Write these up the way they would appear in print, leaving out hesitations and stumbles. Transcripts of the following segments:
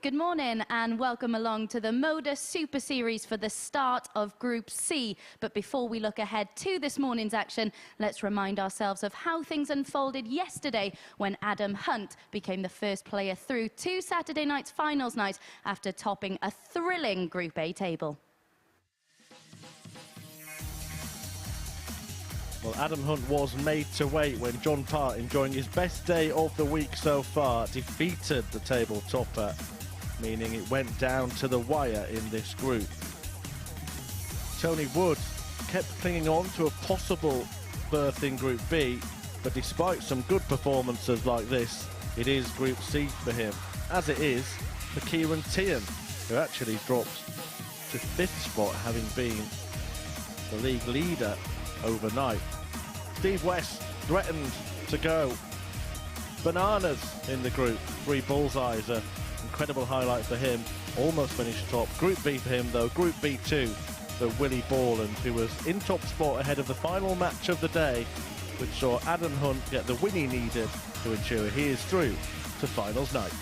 Good morning and welcome along to the MODUS Super Series for the start of Group C. But before we look ahead to this morning's action, let's remind ourselves of how things unfolded yesterday when Adam Hunt became the first player through to Saturday night's finals night after topping a thrilling Group A table. Well, Adam Hunt was made to wait when John Parr, enjoying his best day of the week so far, defeated the table topper, meaning it went down to the wire in this group. Tony Wood kept clinging on to a possible berth in Group B, but despite some good performances like this, it is Group C for him, as it is for Ciaran Teehan, who actually dropped to 5th spot, having been the league leader overnight. Steve West threatened to go bananas in the group. 3 bullseyes, an incredible highlight for him. Almost finished top. Group B for him though. Group B2 for Willie Borland, who was in top spot ahead of the final match of the day, which saw Adam Hunt get the win he needed to ensure he is through to finals night.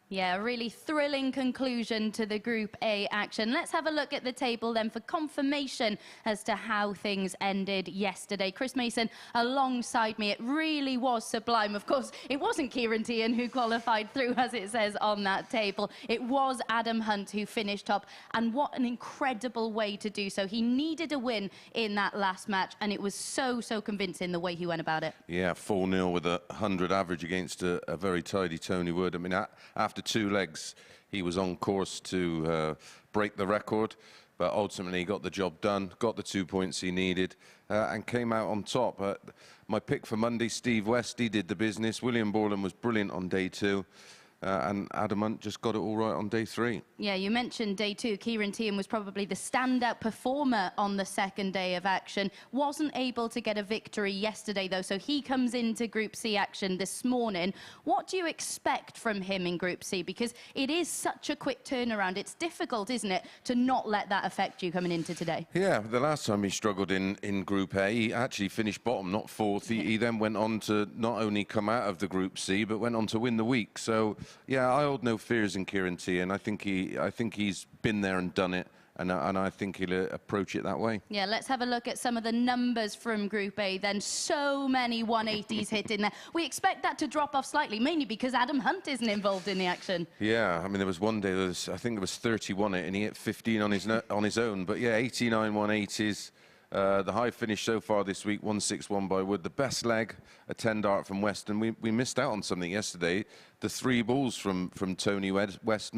Yeah, a really thrilling conclusion to the Group A action. Let's have a look at the table then for confirmation as to how things ended yesterday. Chris Mason alongside me. It really was sublime. Of course, it wasn't Ciaran Teehan who qualified through, as it says on that table. It was Adam Hunt who finished top, and what an incredible way to do so. He needed a win in that last match, and it was so convincing the way he went about it. Yeah, 4-0 with a 100 average against a very tidy Tony Wood. I mean, after 2 legs, he was on course to break the record, but ultimately he got the job done, got the 2 points he needed, and came out on top. My pick for Monday, Steve West, he did the business. William Borland was brilliant on day 2. And Adam Hunt just got it all right on day 3. Yeah, you mentioned day 2. Ciaran Teehan was probably the standout performer on the second day of action. Wasn't able to get a victory yesterday, though, so he comes into Group C action this morning. What do you expect from him in Group C? Because it is such a quick turnaround. It's difficult, isn't it, to not let that affect you coming into today? Yeah, the last time he struggled in Group A, he actually finished bottom, not 4th. He then went on to not only come out of the Group C, but went on to win the week. So yeah, I hold no fears in Ciaran Teehan. I think he's been there and done it, and I think he'll approach it that way. Yeah, let's have a look at some of the numbers from Group A then. So many 180s hit in there. We expect that to drop off slightly, mainly because Adam Hunt isn't involved in the action. Yeah, I mean, there was one day, I think there was 31 and he hit 15 on his own. But yeah, 89 180s. The high finish so far this week, 161 by Wood. The best leg, a 10 dart from West. And we missed out on something yesterday. The 3 balls from Tony West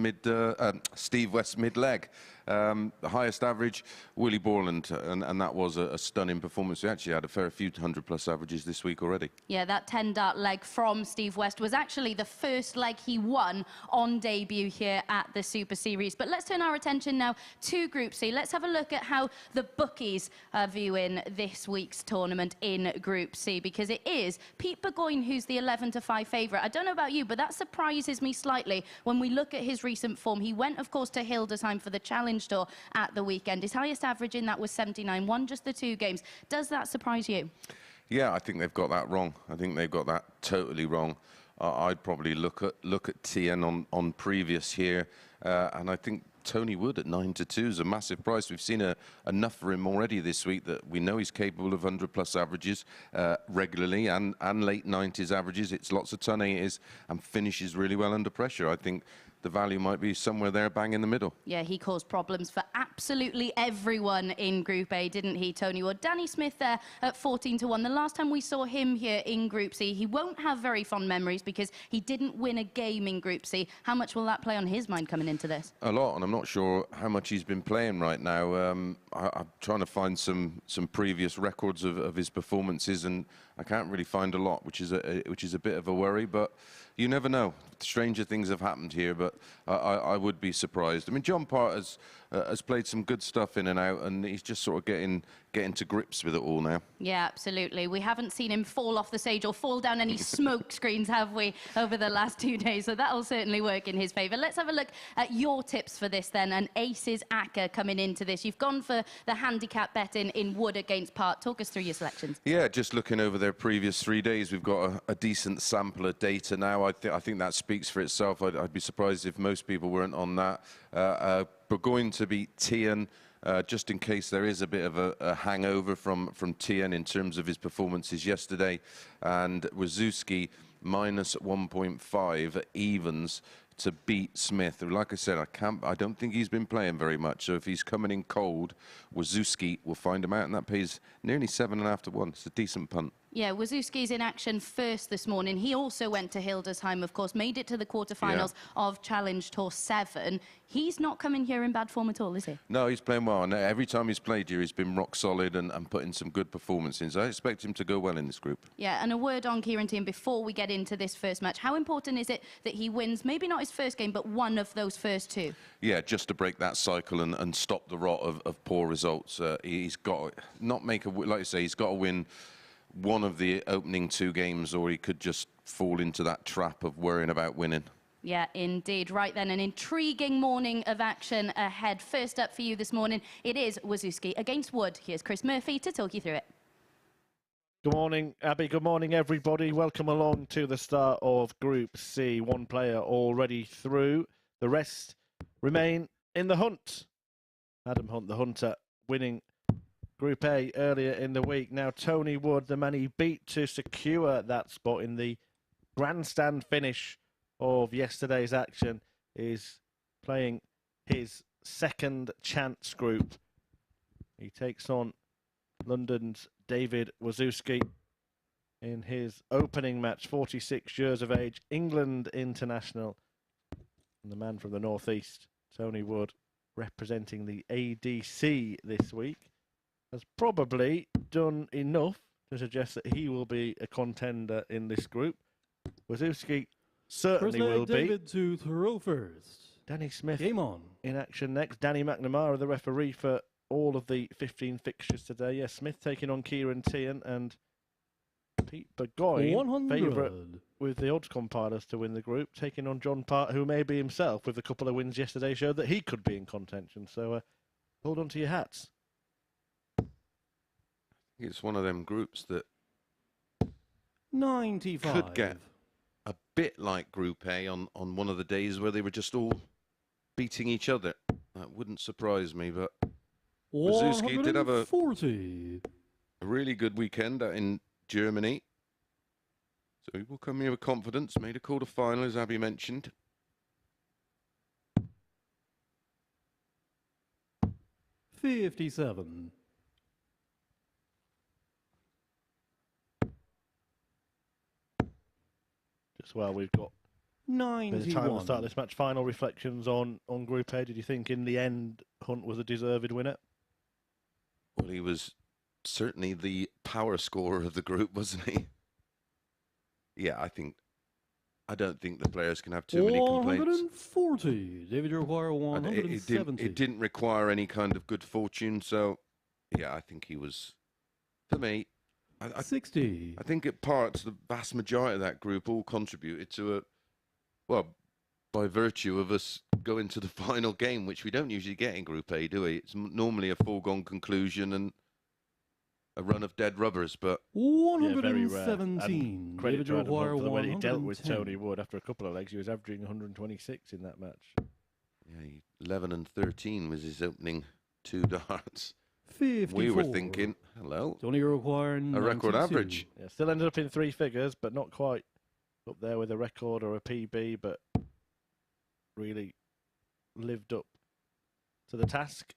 Steve West mid leg. The highest average, Willie Borland, and that was a stunning performance. We actually had a fair few 100+ averages this week already. Yeah, that 10 dart leg from Steve West was actually the first leg he won on debut here at the Super Series. But let's turn our attention now to Group C. Let's have a look at how the bookies are viewing this week's tournament in Group C, because it is Pete Burgoyne who's the 11-5 favourite. I don't know about you, but that surprises me slightly when we look at his recent form. He went, of course, to Hildesheim for the Challenge Tour at the weekend. His highest average in that was 79, won just the 2 games. Does that surprise you? Yeah, I think they've got that wrong. I think they've got that totally wrong. I'd probably look at Teehan on previous here, and I think Tony Wood at 9-2 is a massive price. We've seen enough for him already this week that we know he's capable of 100+ averages regularly and late 90s averages. It's lots of ton 80s and finishes really well under pressure. I think the value might be somewhere there, bang in the middle. Yeah, he caused problems for absolutely everyone in Group A, didn't he, Tony Wood? Danny Smith there at 14-1. The last time we saw him here in Group C, he won't have very fond memories because he didn't win a game in Group C. How much will that play on his mind coming into this? A lot, and I'm not sure how much he's been playing right now. I'm trying to find some previous records of his performances, and I can't really find a lot, which is a bit of a worry. But you never know. Stranger things have happened here, but I would be surprised. I mean, John Parr has played some good stuff in and out, and he's just sort of getting to grips with it all now. Yeah, absolutely. We haven't seen him fall off the stage or fall down any smoke screens, have we, over the last 2 days? So that'll certainly work in his favour. Let's have a look at your tips for this then. And Aces Acker coming into this. You've gone for the handicap betting in Wood against Part. Talk us through your selections. Yeah, just looking over their previous 3 days, we've got a decent sample of data now. I think that speaks for itself. I'd be surprised if most people weren't on that. Burgoyne to beat Teehan, just in case there is a bit of a hangover from Teehan in terms of his performances yesterday. And Wawrzewski minus 1.5 evens to beat Smith. Like I said, I don't think he's been playing very much. So if he's coming in cold, Wawrzewski will find him out, and that pays nearly 7.5 to 1. It's a decent punt. Yeah, Wawrzewski's in action first this morning. He also went to Hildesheim, of course, made it to the quarterfinals of Challenge Tour 7. He's not coming here in bad form at all, is he? No, he's playing well. And every time he's played here, he's been rock solid and putting some good performances. I expect him to go well in this group. Yeah, and a word on Ciaran Teehan before we get into this first match. How important is it that he wins, maybe not his first game, but one of those first 2? Yeah, just to break that cycle and stop the rot of poor results. He's got not make a, like you say, he's got to win one of the opening 2 games, or he could just fall into that trap of worrying about winning. Yeah, indeed. Right then, an intriguing morning of action ahead. First up for you this morning, it is Wawrzewski against Wood. Here's Chris Murphy to talk you through it. Good morning, Abby. Good morning, everybody. Welcome along to the start of Group C. One player already through. The rest remain in the hunt. Adam Hunt, the hunter, winning Group A earlier in the week. Now Tony Wood, the man he beat to secure that spot in the grandstand finish of yesterday's action, is playing his second chance group. He takes on London's David Wawrzewski in his opening match, 46 years of age, England international. And the man from the northeast, Tony Wood, representing the ADC this week, has probably done enough to suggest that he will be a contender in this group. Wawrzewski certainly will be. David to throw first. Danny Smith Game on. in action next. Danny McNamara, the referee for all of the 15 fixtures today. Yes, Smith taking on Ciaran Teehan, and Pete Burgoyne, favourite with the odds compilers to win the group, taking on John Part, who maybe himself, with a couple of wins yesterday, showed that he could be in contention. So hold on to your hats. It's one of them groups that 95 could get a bit like Group A on one of the days where they were just all beating each other. That wouldn't surprise me, but Wawrzewski did have a really good weekend out in Germany. So he will come here with confidence. Made a quarter-final, as Abby mentioned. $57. Just while we've got a bit of time to start this match, final reflections on Group A. Did you think in the end Hunt was a deserved winner? Well, he was certainly the power scorer of the group, wasn't he? Yeah, I don't think the players can have too many complaints. 140. David, you require 170. It didn't require any kind of good fortune, so yeah, I think he was, for me, 60. I think at parts the vast majority of that group all contributed to by virtue of us going to the final game, which we don't usually get in Group A, do we? It's normally a foregone conclusion and a run of dead rubbers, but 117. Credit to Adam Hunt for the way he dealt with Tony Wood. After a couple of legs, he was averaging 126 in that match. Yeah, 11 and 13 was his opening 2 darts. 54. We were thinking, hello, Tony requiring a record average. Yeah, still ended up in 3 figures, but not quite up there with a record or a PB, but really lived up to the task.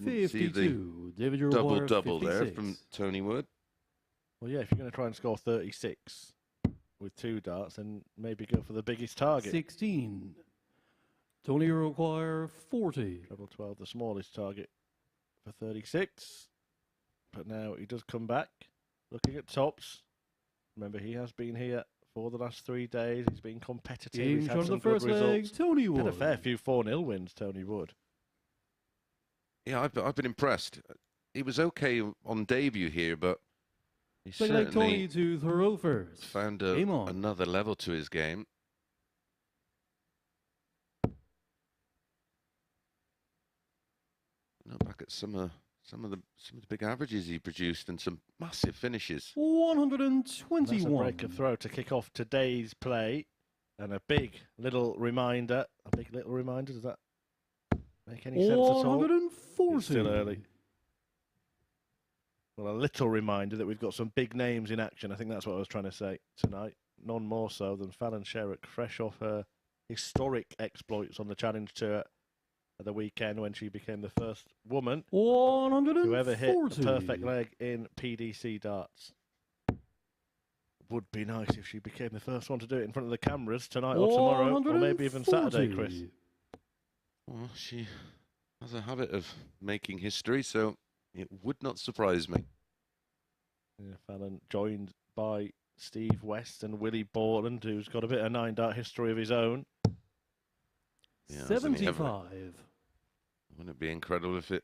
52. David, you double there from Tony Wood. Well, yeah, if you're going to try and score 36 with 2 darts, then maybe go for the biggest target. 16. Tony require 40. Treble 12, the smallest target for 36. But now he does come back, looking at tops. Remember, he has been here for the last 3 days. He's been competitive. Game He's shot had of some the good first leg, results. Tony Had Wood. a fair few 4-0 wins, Tony Wood. Yeah, I've been impressed. He was okay on debut here, but he Second leg, Tony certainly to throw first. found Game on. another level to his game. Back at some of the big averages he produced and some massive finishes. 121. That's a breaker throw to kick off today's play. And a big little reminder. Does that make any sense at all? 140. It's still early. Well, a little reminder that we've got some big names in action. I think that's what I was trying to say tonight. None more so than Fallon Sherrock, fresh off her historic exploits on the Challenge Tour at the weekend when she became the first woman 140. to ever hit a perfect leg in PDC darts. Would be nice if she became the first one to do it in front of the cameras tonight or tomorrow, or maybe even Saturday, Chris. Well, she has a habit of making history, so it would not surprise me. Yeah, Fallon joined by Steve West and Willie Borland, who's got a bit of 9-dart history of his own. Yeah, 75. Wouldn't it be incredible if it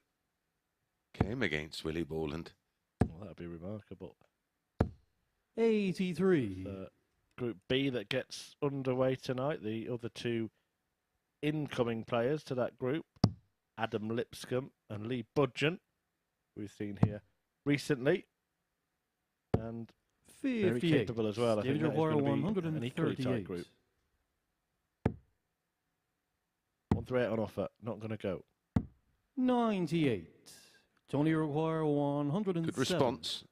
came against Willie Borland? Well, that'd be remarkable. 83. Group B that gets underway tonight. The other two incoming players to that group, Adam Lipscomb and Lee Budgeon, we've seen here recently, and 58. very capable as well. I think David that is going Require to be an equally tight 138. group. 138 on offer, not going to go. 98. Tony Require 107. Good response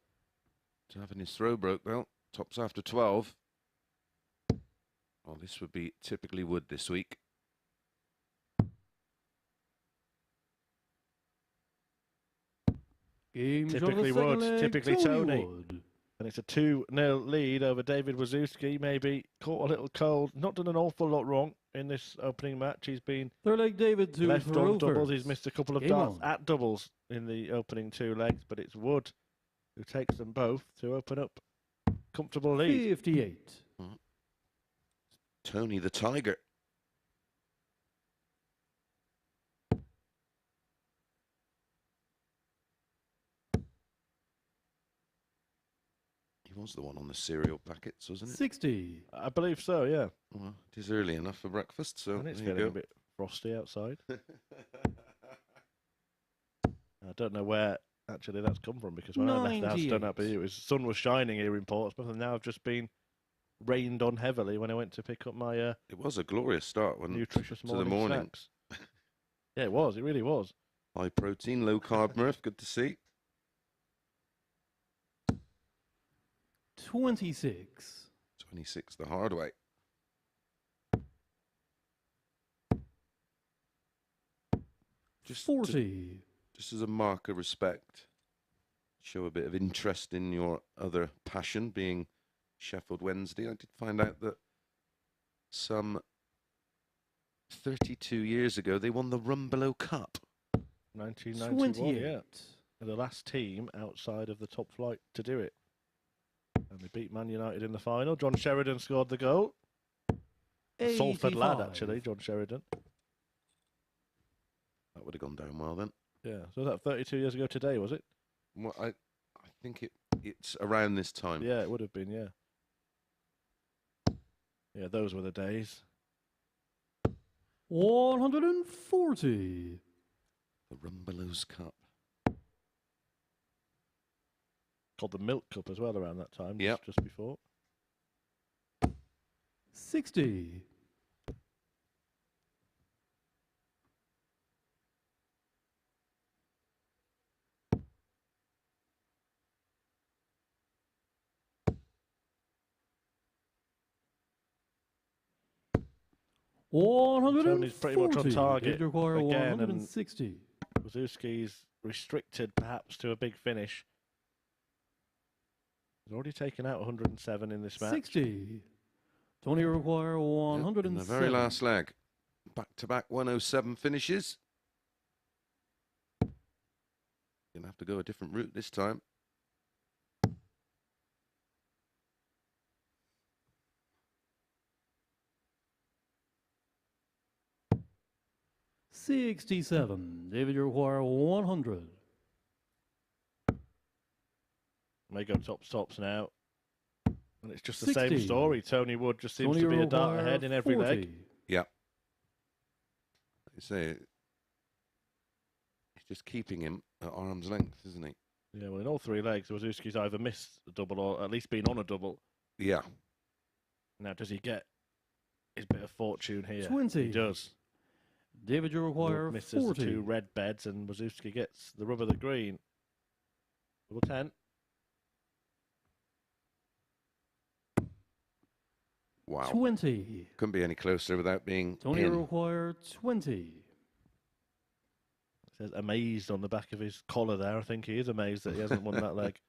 to having his throw broke though. Tops after 12. Well, this would be typically Wood this week. Game shot of the Typically second Wood, leg, typically Tony. Wood. And it's a 2-0 lead over David Wawrzewski. Maybe caught a little cold. Not done an awful lot wrong in this opening match. He's been Third leg, David to left throw on doubles. first. He's missed a couple of Game darts on. at doubles in the opening 2 legs. But it's Wood who takes them both to open up comfortable lead. 58. Tony the Tiger. He was the one on the cereal packets, wasn't it? 60. I believe so, yeah. Well, it is early enough for breakfast, so And it's there you getting a go. bit frosty outside. I don't know where actually that's come from, because when I left the house, I don't know about you, sun was shining here in Portsmouth, and now I've just been rained on heavily when I went to pick up my It was a glorious start when nutritious to the morning morning. snacks. Yeah, it was. It really was. High protein, low carb, Murph. Good to see. 26. 26 the hard way. Just 40. just as a mark of respect, show a bit of interest in your other passion, being Sheffield Wednesday. I did find out that some 32 years ago they won the Rumbelow Cup. 1991, 28. yeah. They're the last team outside of the top flight to do it. And they beat Man United in the final. John Sheridan scored the goal. A Salford lad, 85. actually, John Sheridan. That would have gone down well then. Yeah, so that 32 years ago today, was it? Well, I think it's around this time. Yeah, it would have been, yeah. Yeah, those were the days. 140. The Rumbelows Cup. Called the Milk Cup as well around that time, Yep. just before. 60. Tony's pretty much on 140. target David Require again, and 160. Wawrzewski's restricted perhaps to a big finish. He's already taken out 107 in this match. 60. Tony Require Yep, 107. in the very last leg. Back-to-back 107 finishes. Gonna have to go a different route this time. 67. David, you require 100. May go tops now. And it's just the 60. same story. Tony Wood just seems Tony, to be you a dart require ahead in every 40. leg. Yeah. You say he's just keeping him at arm's length, isn't he? Yeah, well, in all three legs, Wawrzewski's either missed a double or at least been on a double. Yeah. Now, does he get his bit of fortune here? 20. He does. David, you require Wood misses 40. the two red beds, and Wawrzewski gets the rub of the green. Double 10. Wow. 20. Couldn't be any closer without being Tony, in. you require 20. It says amazed on the back of his collar there. I think he is amazed that he hasn't won that leg.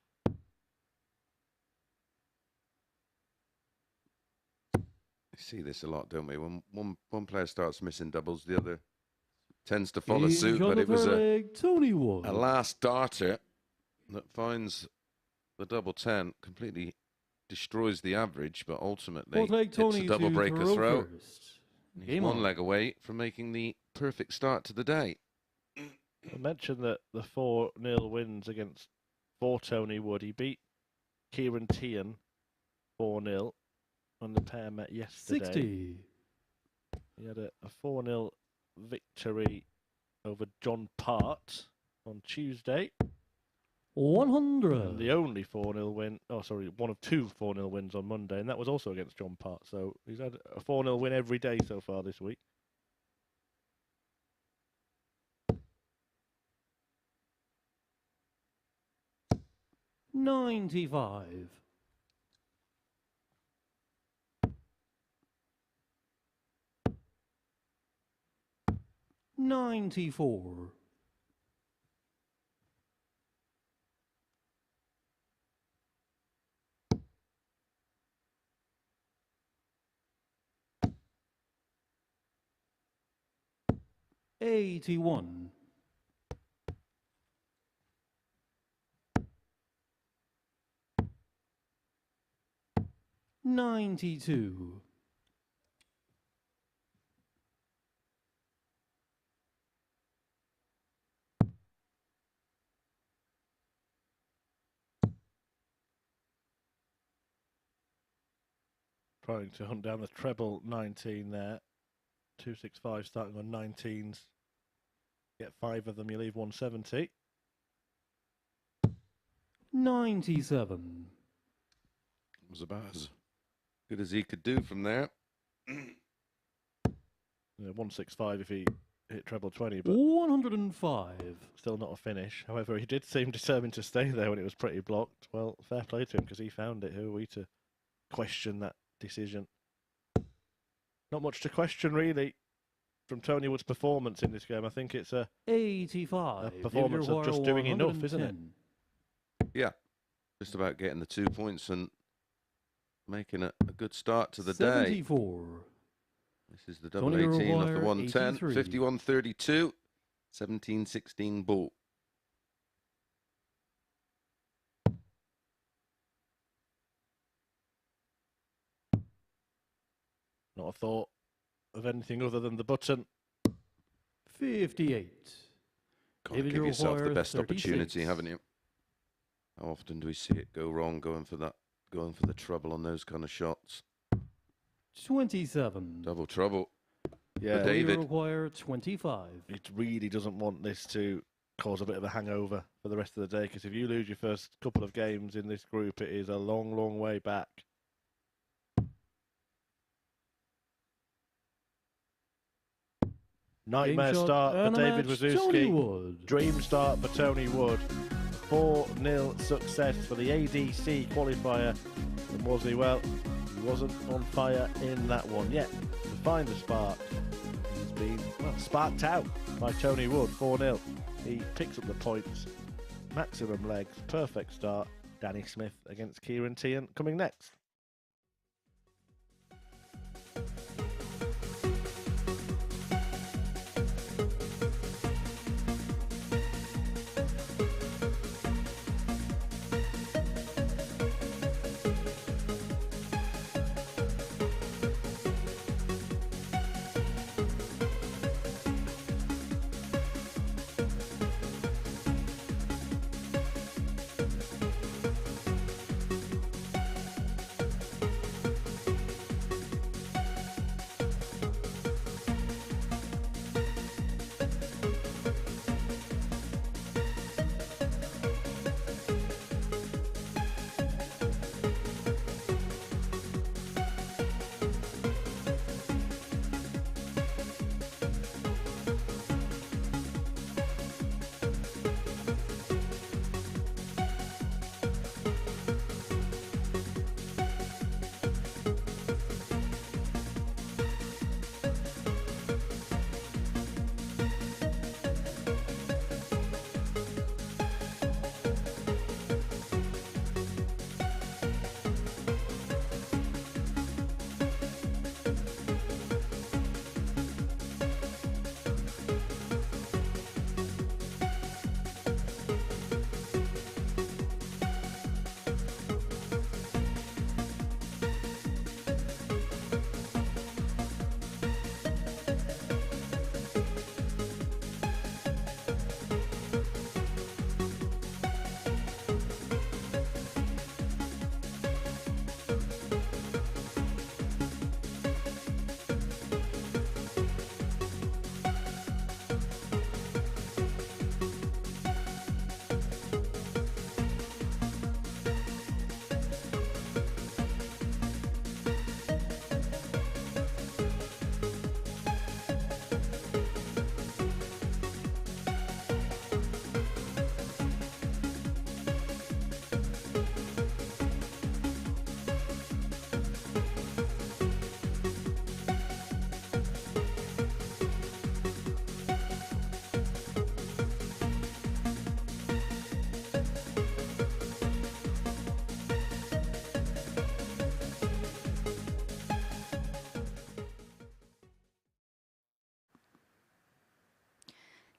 We see this a lot, don't we? When one player starts missing doubles, the other tends to follow suit. But it was Tony Wood. a last darter that finds the double 10, completely destroys the average, but ultimately Fourth leg, it's Tony a double to breaker throw throw. first. He's Game one on. leg away from making the perfect start to the day. I mentioned that the 4-0 wins against Tony Wood. He beat Ciaran Teehan 4-0 when the pair met yesterday. 60. He had a 4-0 victory over John Part on Tuesday. 100. And the only 4-0 win, one of two 4-0 wins on Monday, and that was also against John Part. So he's had a 4-0 win every day so far this week. $95. $94. $81. $92. Trying to hunt down the treble 19 there. 265 starting on 19s. Get 5 of them, you leave 170. 97. It was about as good as he could do from there. 165 if he hit treble 20, but 105. still not a finish. However, he did seem determined to stay there when it was pretty blocked. Well, fair play to him because he found it. Who are we to question that decision? Not much to question, really, from Tony Wood's performance in this game. I think it's a 85. performance of just doing enough, isn't it? Yeah, just about getting the 2 points and making a good start to the day. 74. This is the double Tony 18 off the Maguire, 110, 83. 51-32, 17-16 ball. Not a thought of anything other than the button. 58. Got to David, give you yourself the require best 36. opportunity, haven't you? How often do we see it go wrong, going for the trouble on those kind of shots? 27. Double trouble. Yeah, For David. You require 25. it really doesn't want this to cause a bit of a hangover for the rest of the day, because if you lose your first couple of games in this group, it is a long, long way back. Nightmare Game shot start and for a David match, Tony Wawrzewski. Wood. Dream start for Tony Wood. 4-0 success for the ADC qualifier. And was he? Well, he wasn't on fire in that one yet. To find a spark, he's been sparked out by Tony Wood. 4-0. He picks up the points. Maximum legs. Perfect start. Danny Smith against Ciaran Teehan coming next.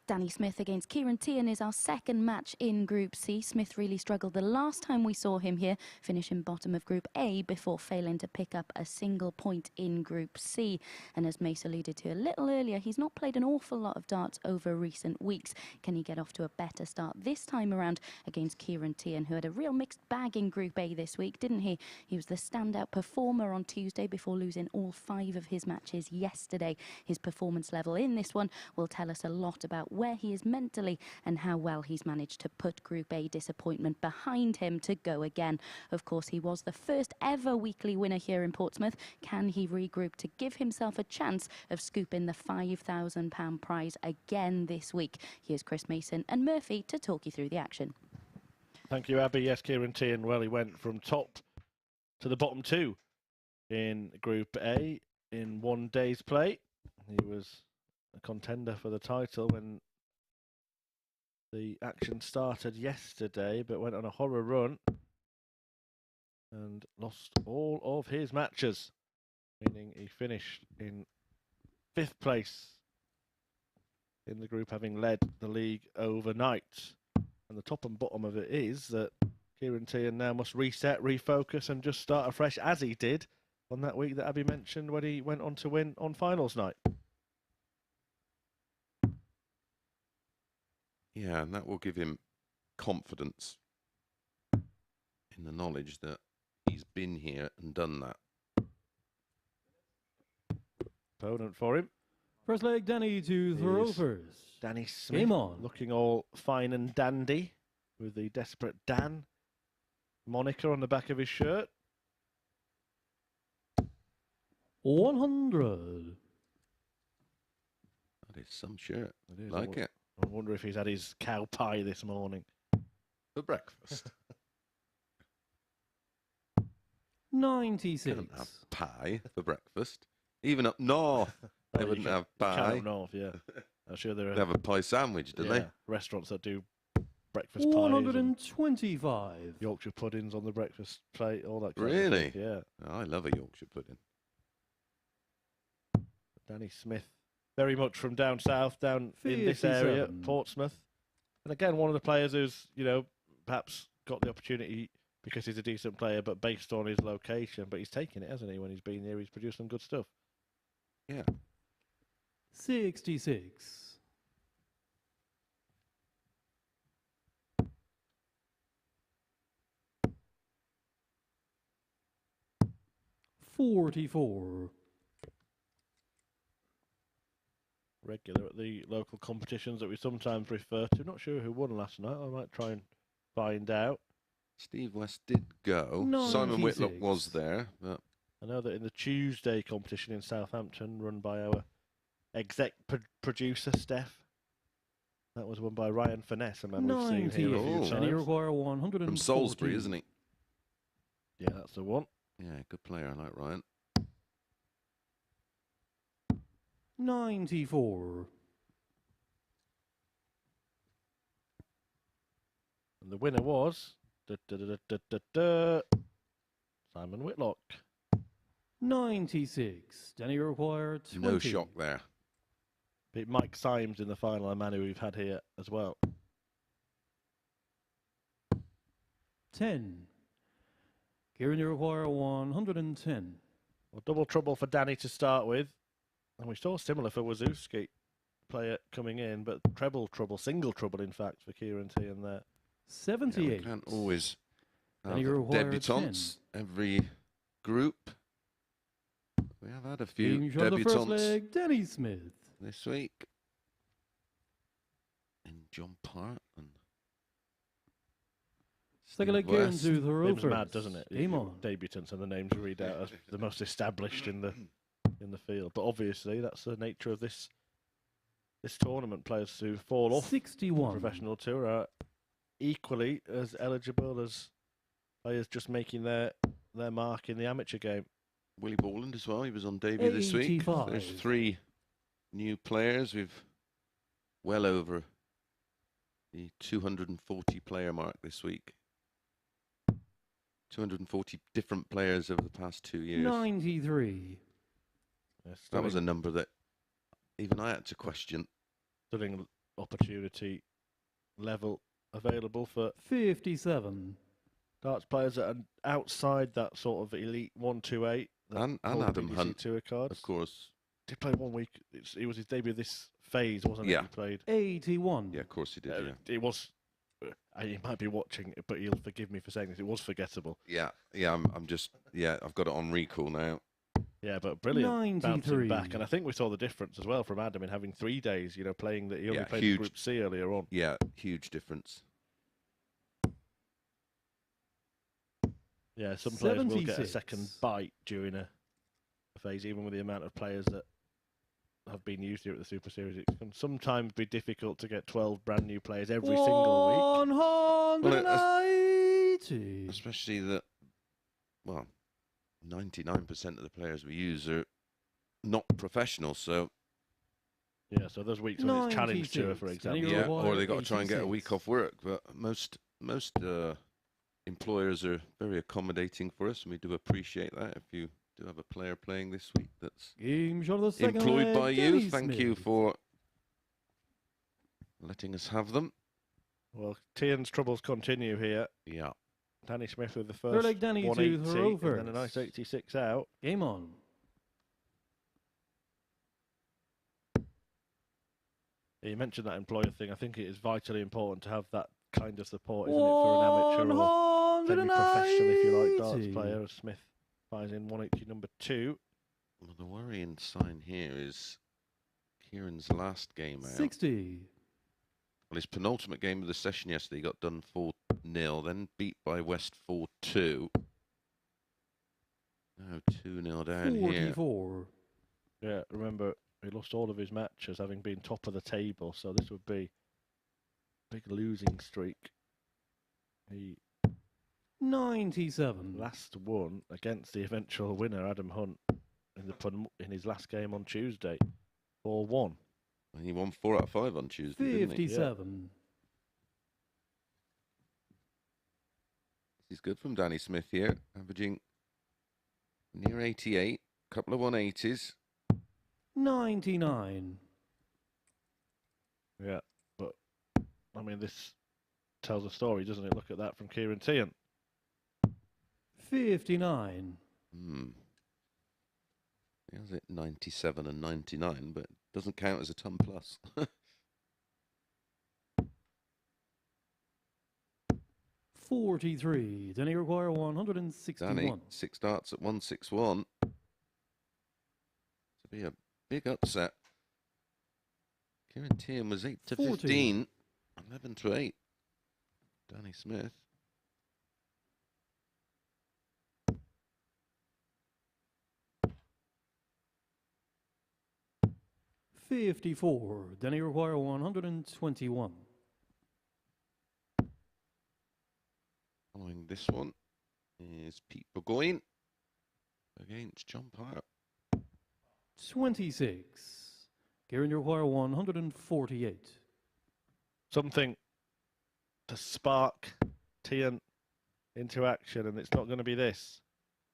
Danny Smith against Ciaran Teehan is our second match in Group C. Smith really struggled the last time we saw him here, finishing bottom of Group A before failing to pick up a single point in Group C. And as Mace alluded to a little earlier, he's not played an awful lot of darts over recent weeks. Can he get off to a better start this time around against Ciaran Teehan, who had a real mixed bag in Group A this week, didn't he? He was the standout performer on Tuesday before losing all 5 of his matches yesterday. His performance level in this one will tell us a lot about where he is mentally and how well he's managed to put Group A disappointment behind him to go again. Of course, he was the first ever weekly winner here in Portsmouth. Can he regroup to give himself a chance of scooping the £5,000 prize again this week? Here's Chris Mason and Murphy to talk you through the action. Thank you, Abby. Yes, Ciaran Teehan, well, he went from top to the bottom 2 in Group A in one day's play. He was a contender for the title when the action started yesterday, but went on a horror run and lost all of his matches, meaning he finished in 5th place in the group, having led the league overnight. And the top and bottom of it is that Ciaran Teehan now must reset, refocus, and just start afresh, as he did on that week that Abby mentioned when he went on to win on finals night. Yeah, and that will give him confidence in the knowledge that he's been here and done that. Opponent for him. First leg, Danny to throw first. Danny Smith, Game on. looking all fine and dandy with the Desperate Dan moniker on the back of his shirt. 100. That is some shirt. It is. Like it. I wonder if he's had his cow pie this morning. For breakfast. 96. Couldn't have pie for breakfast. Even up north, they wouldn't have pie. Cow North, yeah. I'm sure there They are have a pie sandwich, don't they? restaurants that do breakfast pies, 125. and Yorkshire puddings on the breakfast plate, all that kind Really? of stuff. Yeah. Oh, I love a Yorkshire pudding. Danny Smith, very much from down south, down in this area, 57. Portsmouth. And again, one of the players who's, you know, perhaps got the opportunity because he's a decent player, but based on his location. But he's taken it, hasn't he? When he's been here, he's produced some good stuff. Yeah. 66. 44. Regular at the local competitions that we sometimes refer to. Not sure who won last night. I might try and find out. Steve West did go. 96. Simon Whitlock was there, but I know that in the Tuesday competition in Southampton, run by our exec producer, Steph, that was won by Ryan Finesse, a man we've seen here a few 98. And you times. require 100 from Salisbury, isn't he? Yeah, that's the one. Yeah, good player. I like Ryan. 94. And the winner was Simon Whitlock. 96. Danny require 20. No shock there. Beat Mike Symes in the final, a man who we've had here as well. 10. Ciaran, you require 110. Well, double trouble for Danny to start with. And we saw similar for Wawrzewski, player coming in, but treble trouble, single trouble, in fact, for Ciaran Teehan there. 78. Yeah, we can't always And have you require debutantes every group. We have had a few Team shot the first debutantes leg, Danny Smith. this week. And John Part and Second leg, Steve Ciaran West. to the row Seems first. mad, doesn't it? Game on. Debutants and the names you read out as the most established in the field. But obviously, that's the nature of this tournament. Players who fall off the 61. professional tour are equally as eligible as players just making their mark in the amateur game. Willie Borland as well. He was on debut this week. 85. There's 3 new players. We've well over the 240 player mark this week. 240 different players over the past 2 years. 93. Yeah, That was a number that even I had to question. stunning opportunity level available for 57. darts players that are outside that sort of elite 128. And Adam Hunt, tour cards. of course. Did play 1 week. It was his debut this phase, wasn't it? Yeah. He played. 81. Yeah, of course he did. Yeah. It was. He might be watching, but he'll forgive me for saying this. It was forgettable. Yeah. I'm just. Yeah, I've got it on recall now. Yeah, but brilliant bouncing 93. back, and I think we saw the difference as well from Adam in having 3 days. You know, playing that he only played huge. in Group C earlier on. Yeah, huge difference. Yeah, some players will get a 76. second bite during a phase, even with the amount of players that have been used here at the Super Series. It can sometimes be difficult to get 12 brand new players every single week. 180. Especially that, well, 99% of the players we use are not professional, so Yeah, so those weeks when it's Challenge Tour, for 96. example. yeah, or they got to try and get a 86. week off work. But most employers are very accommodating for us, and we do appreciate that. If you do have a player playing this week that's Game shot of the second employed leg, by you, Danny thank you Smith. for letting us have them. Well, Teehan's troubles continue here. Yeah. Danny Smith with the Third first leg, Danny to 180, throw and then a first. nice 86 out. Game on. You mentioned that employer thing. I think it is vitally important to have that kind of support, isn't it, for an amateur or semi-professional, if you like, darts 190. player. As Smith finds in 180 number 2. Well, the worrying sign here is Ciaran's last game out. 60. Well, his penultimate game of the session yesterday, he got done 4-0, then beat by West 4-2. Now 2-0 down here. 44. Yeah, remember, he lost all of his matches having been top of the table, so this would be a big losing streak. He 97. last won against the eventual winner, Adam Hunt, in his last game on Tuesday, 4-1. And he won 4 out of 5 on Tuesday, didn't he? 57. He's good from Danny Smith here, averaging near 88, couple of 180s. 99. Yeah, but I mean, this tells a story, doesn't it? Look at that from Ciaran Teehan. 59. He has it 97 and 99, but doesn't count as a ton plus. 43. Then he require 161. Danny, 6 darts at 161. To be a big upset. Ciaran Teehan was 8 to 40. 15, 11 to 8. Danny Smith. $54. Then he require 121. Following this one is Pete Burgoyne against John Parr. 26. Ciaran, you require 148. Something to spark Teehan into action, and it's not going to be this.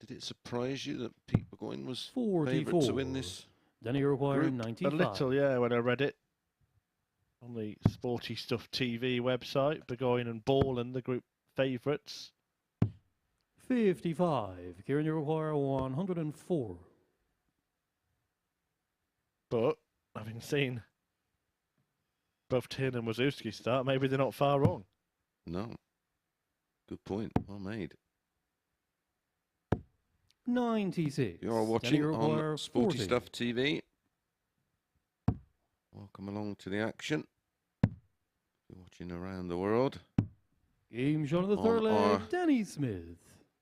Did it surprise you that Pete Burgoyne was 44. favourite to win this? Then he require Group. 95. A little, yeah, when I read it on the Sporty Stuff TV website. Burgoyne and Ball the group favourites. 55. Ciaran, you require 104. But having seen both Teehan and Wawrzewski start, maybe they're not far wrong. No. Good point. Well made. 96. You're Then he watching require on Sporty 40. Stuff TV. Welcome along to the action. You're watching around the world. Game shot of the third On our- leg, Danny Smith.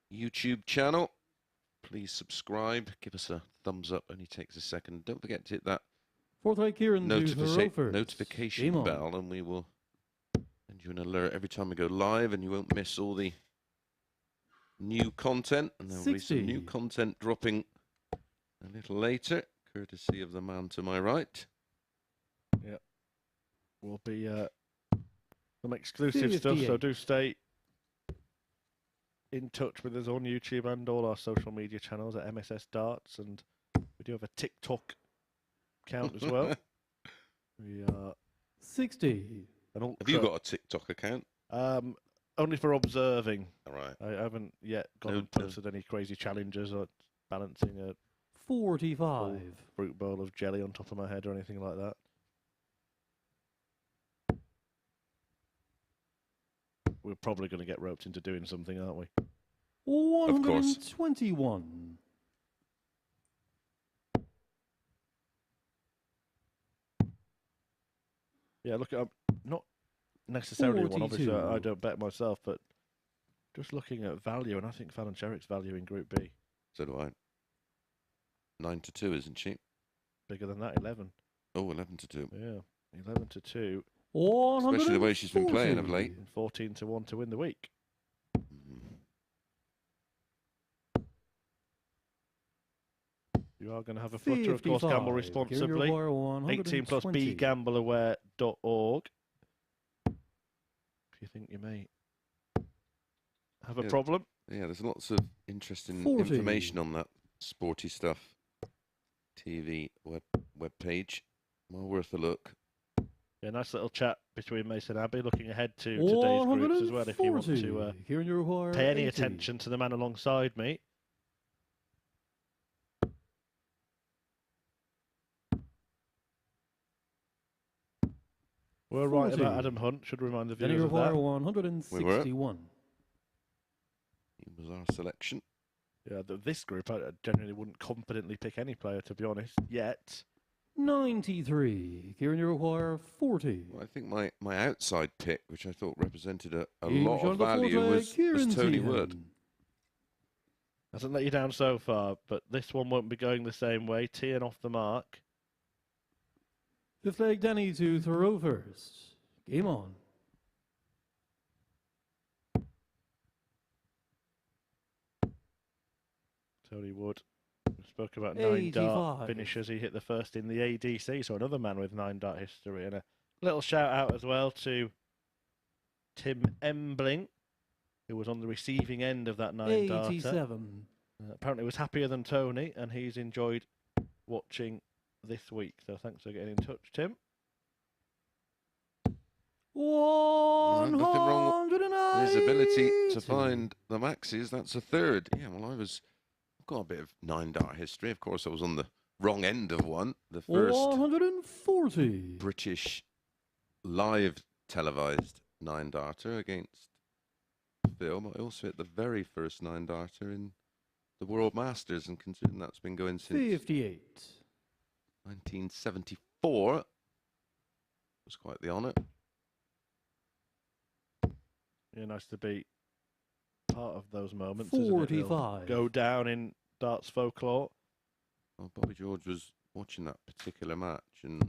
YouTube channel. Please subscribe. Give us a thumbs up. Only takes a second. Don't forget to hit that Fourth leg, Ciaran to throw first. notification Game on. bell, and we will send you an alert every time we go live, and you won't miss all the new content. And there'll be some new 60. content dropping a little later, courtesy of the man to my right. Will be some exclusive stuff, so 58. do stay in touch with us on YouTube and all our social media channels at MSS Darts, and we do have a TikTok account as well. We are 60. An ultra, Have you got a TikTok account? only for observing. All right. I haven't yet gone No, and posted any crazy challenges or balancing a 45. fruit bowl of jelly on top of my head or anything like that. We're probably going to get roped into doing something, aren't we? 121. Yeah, look, I'm not necessarily one. Obviously, 42. I don't bet myself, but just looking at value, and I think Fallon Sherrick's value in Group B So do I. 9-2, isn't she? bigger than that, 11. Oh, 11-2. Yeah, 11-2, Especially the way she's been playing of late. and 14-1 to win the week. Mm. You are going to have a flutter, of course. Gamble responsibly. 18 plus begambleaware.org. If you think you may have a problem. Yeah, there's lots of interesting 40. information on that sporty stuff. TV web page. Well worth a look. Yeah, nice little chat between Mason Abbey, looking ahead to today's groups as well. If you want to pay any attention to the man alongside me. We're right about Adam Hunt. Should remind the viewers of that. 161. He was our selection. Yeah, this group, I generally wouldn't confidently pick any player, to be honest, yet. 93. Kieran, you require 40. Well, I think my outside pick, which I thought represented a James lot of on the value, forte, was Ciaran Tony Teehan. Wood. Hasn't let you down so far, but this one won't be going the same way. Teehan off the mark. Fifth leg, Danny to throw first. Game on. Tony Wood. We spoke about 9 dart 85. finishes. He hit the first in the ADC, so another man with 9 dart history. And a little shout out as well to Tim Embling, who was on the receiving end of that 9 darter. 87. Apparently was happier than Tony, and he's enjoyed watching this week. So thanks for getting in touch, Tim. Nothing wrong with 190. his ability to find the maxes. That's a third. Yeah, well, I've got a bit of 9 dart history. Of course, I was on the wrong end of one. The first 140. British live televised 9 darter against Phil, but I also hit the very first 9 darter in the World Masters, and considering that's been going since 58. 1974, it was quite the honour. Yeah, nice to be part of those moments. Isn't it? They'll 45. go down in darts folklore. Well, Bobby George was watching that particular match, and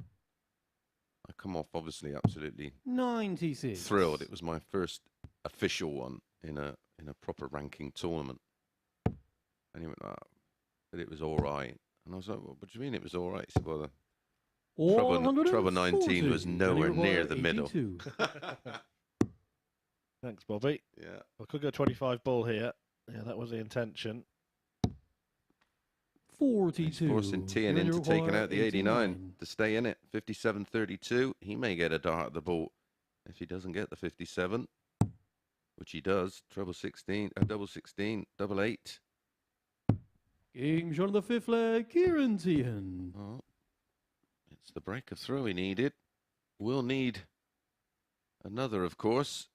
I come off obviously absolutely 96. thrilled. It was my first official one in a proper ranking tournament. And he went, but it was all right. And I was like, what do you mean it was all right? He said, well, the Trouble 19 was nowhere near the middle. Thanks, Bobby. Yeah. I could go 25 ball here. Yeah, that was the intention. 42. Forcing Teehan into taking out the 89 to stay in it. 57-32. He may get a dart at the ball if he doesn't get the 57, which he does. Double 16, double 8. Game shot of the fifth leg, Ciaran Teehan. Oh, it's the break of throw he needed. We'll need another, of course,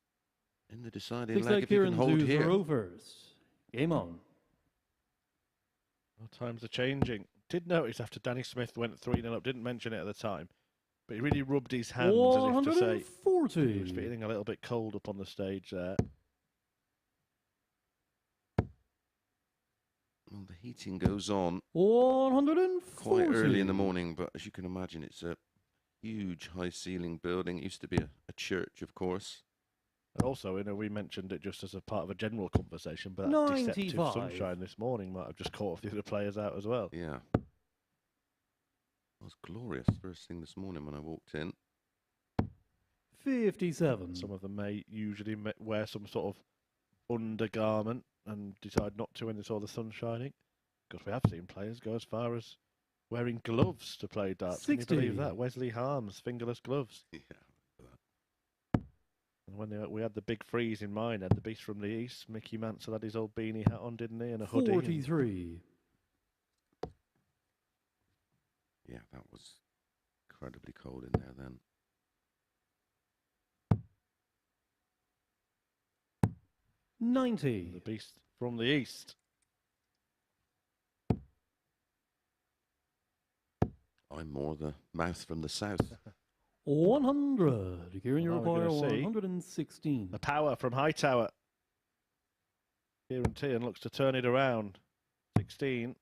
in the deciding Sixth leg leg, if he can Ciaran hold to here. throw first. Game on. Well, times are changing. Did notice after Danny Smith went 3-0 up, didn't mention it at the time, but he really rubbed his hands as if to say 140. he was feeling a little bit cold up on the stage there. Well, the heating goes on 140. quite early in the morning, but as you can imagine, it's a huge high-ceiling building. It used to be a church, of course. And also, we mentioned it just as a part of a general conversation, but that deceptive 95. sunshine this morning might have just caught the other players out as well. Yeah. It was glorious first thing this morning when I walked in. 57. Some of them may usually wear some sort of undergarment and decide not to when they saw the sun shining. Because we have seen players go as far as wearing gloves to play darts. 60. Can you believe that? Wesley Harms, fingerless gloves. Yeah, And when we had the big freeze in mine, had the Beast from the East, Mickey Mansell had his old beanie hat on, didn't he? And a hoodie. 43. Yeah, that was incredibly cold in there then. 90. The Beast from the East. I'm more the mouth from the south. 100. Ciaran, you Well, now we're require gonna see 116. The power from Hightower. Ciaran Teehan looks to turn it around. 16.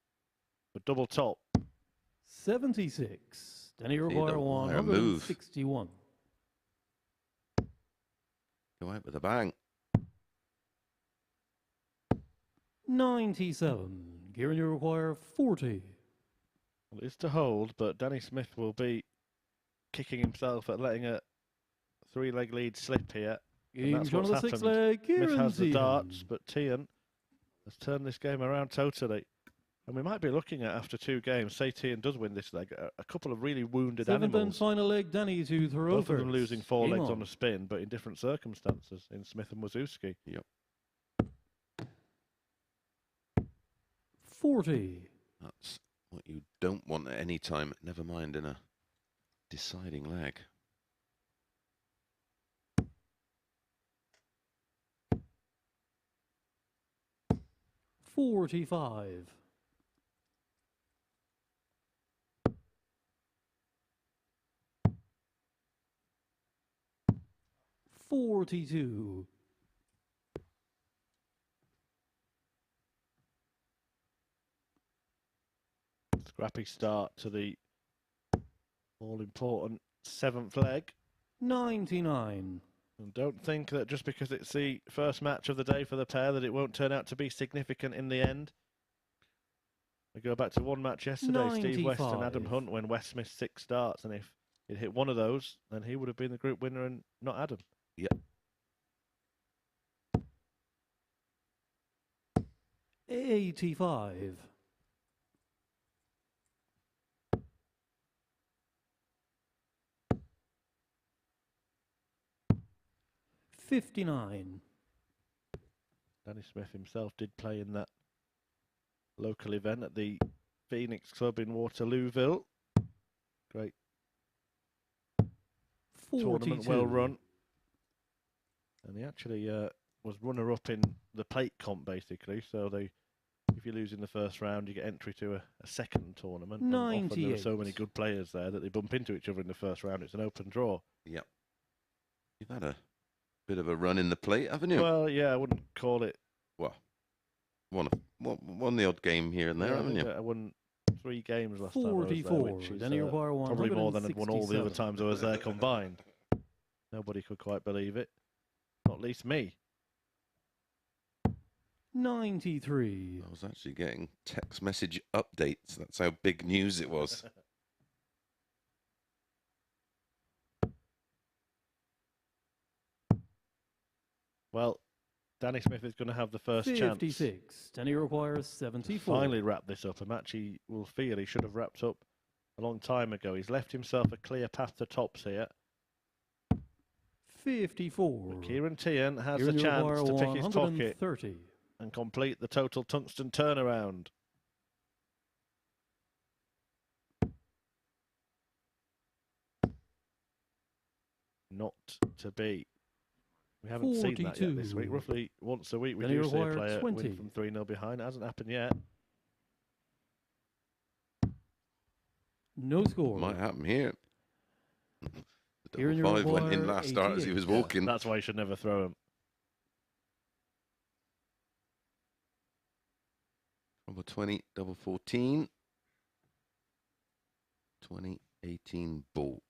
A double top. 76. Then you require the wire move. 161. Go out with a bang. 97. Ciaran, you require 40. Well, it is to hold, but Danny Smith will be kicking himself at letting a three-leg lead slip here. And Game that's shot what's of the happened. sixth leg, Smith Ciaran has the Teehan. darts, but Teehan has turned this game around totally. And we might be looking at, after 2 games, say Teehan does win this leg, a couple of really wounded Seventh and animals. final leg, Danny to throw Both of them first. losing 4 Game legs on a spin, but in different circumstances in Smith and Wawrzewski. Yep. 40. That's what you don't want at any time, never mind in a deciding leg. 45. 42. 'Scrappy start to the all-important 7th leg. 99. And don't think that just because it's the first match of the day for the pair that it won't turn out to be significant in the end. We go back to one match yesterday, Steve West and Adam 95. Hunt, when West missed 6 starts, and if he'd hit one of those, then he would have been the group winner and not Adam. Yep. 85. 59. Danny Smith himself did play in that local event at the Phoenix Club in Waterlooville. Great 42. tournament, well run. And he actually was runner-up in the plate comp, basically. So if you lose in the first round, you get entry to a second tournament. And often there are so many 98. good players there that they bump into each other in the first round. It's an open draw. Yep. You've had a bit of a run in the plate, haven't you? Well, yeah, I wouldn't call it. Well, won the odd game here and there, Yeah, haven't you? I won 3 games last time I was there, 44. which is Then you require probably more than I'd won all the other 167. times I was there combined. Nobody could quite believe it. Not least me. 93. I was actually getting text message updates. That's how big news it was. Well, Danny Smith is going to have the first chance 56. Then he requires to 74. finally wrap this up. A match he will feel he should have wrapped up a long time ago. He's left himself a clear path to tops here. 54. But Ciaran Teehan has Ciaran, a you require chance to pick his pocket 130. and complete the total tungsten turnaround. Not to be. We haven't seen that yet this week. 42. Roughly once a week we Then you do see a require player 20. win from 3-0 behind. It hasn't happened yet. No score. Might happen here. The Ciaran, you double 5 went in require last start as he 88. was walking. That's why you should never throw him. Double 20, double 14. 2018 ball.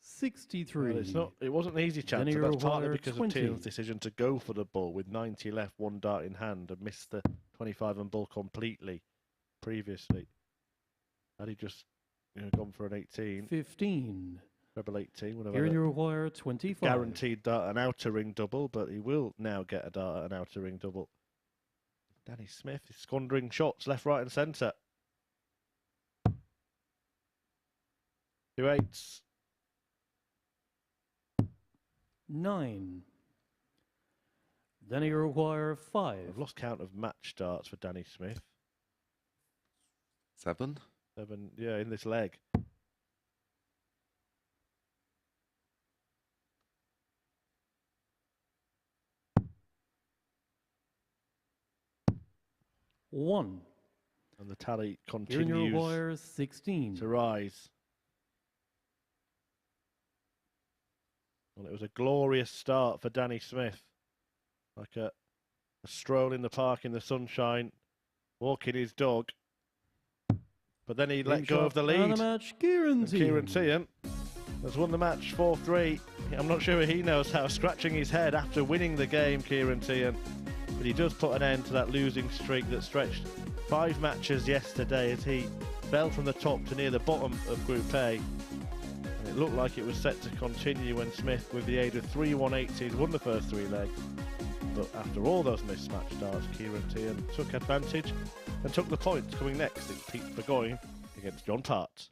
63. Well, it's not. It wasn't an easy chance. Then he And that's partly required because 20. of Teehan's decision to go for the ball with 90 left, 1 dart in hand, and missed the 25 and ball completely previously. Had he just gone for an 18, 15. treble 18, would have Ciaran, had you a require 25. guaranteed dart and outer ring double, but he will now get a dart and outer ring double. Danny Smith is squandering shots left, right, and centre. 2 8s. 9. Then he require 5. I've lost count of match starts for Danny Smith. 7. 7, yeah, in this leg. One. And the tally Kieran continues require 16. to rise. Well, it was a glorious start for Danny Smith. Like a stroll in the park in the sunshine, walking his dog. But then he let go of the lead. And the match, Ciaran Teehan. Ciaran Teehan has won the match 4-3. I'm not sure he knows how, scratching his head after winning the game, Ciaran Teehan. But he does put an end to that losing streak that stretched 5 matches yesterday as he fell from the top to near the bottom of Group A. And it looked like it was set to continue when Smith, with the aid of 3 180s, won the first 3 legs. But after all those mismatch starts, Ciaran Teehan took advantage and took the points. Coming next, it's Pete Burgoyne against John Part.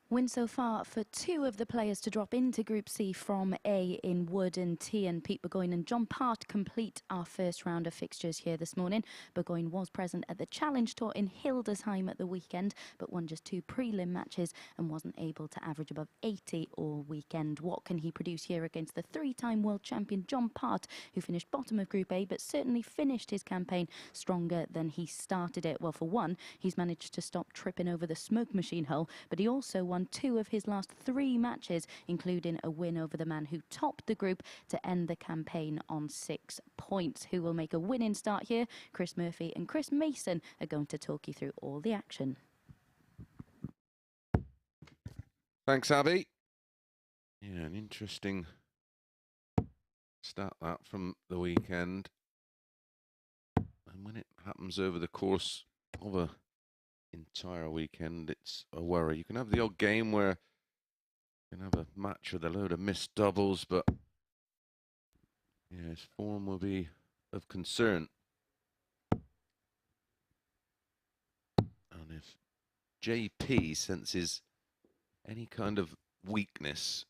Win so far for 2 of the players to drop into Group C from A in Wood and Teehan. Pete Burgoyne and John Part complete our first round of fixtures here this morning. Burgoyne was present at the Challenge Tour in Hildesheim at the weekend, but won just 2 prelim matches and wasn't able to average above 80 all weekend. What can he produce here against the 3-time world champion John Part, who finished bottom of Group A, but certainly finished his campaign stronger than he started it? Well, for one, he's managed to stop tripping over the smoke machine hole, but he also won 2 of his last 3 matches, including a win over the man who topped the group to end the campaign on 6 points. Who will make a winning start here? Chris Murphy and Chris Mason are going to talk you through all the action. Thanks, Abby. Yeah, an interesting stat that from the weekend. And when it happens over the course of a entire weekend, it's a worry. You can have the odd game where you can have a match with a load of missed doubles, but yeah, his form will be of concern. And if JP senses any kind of weakness,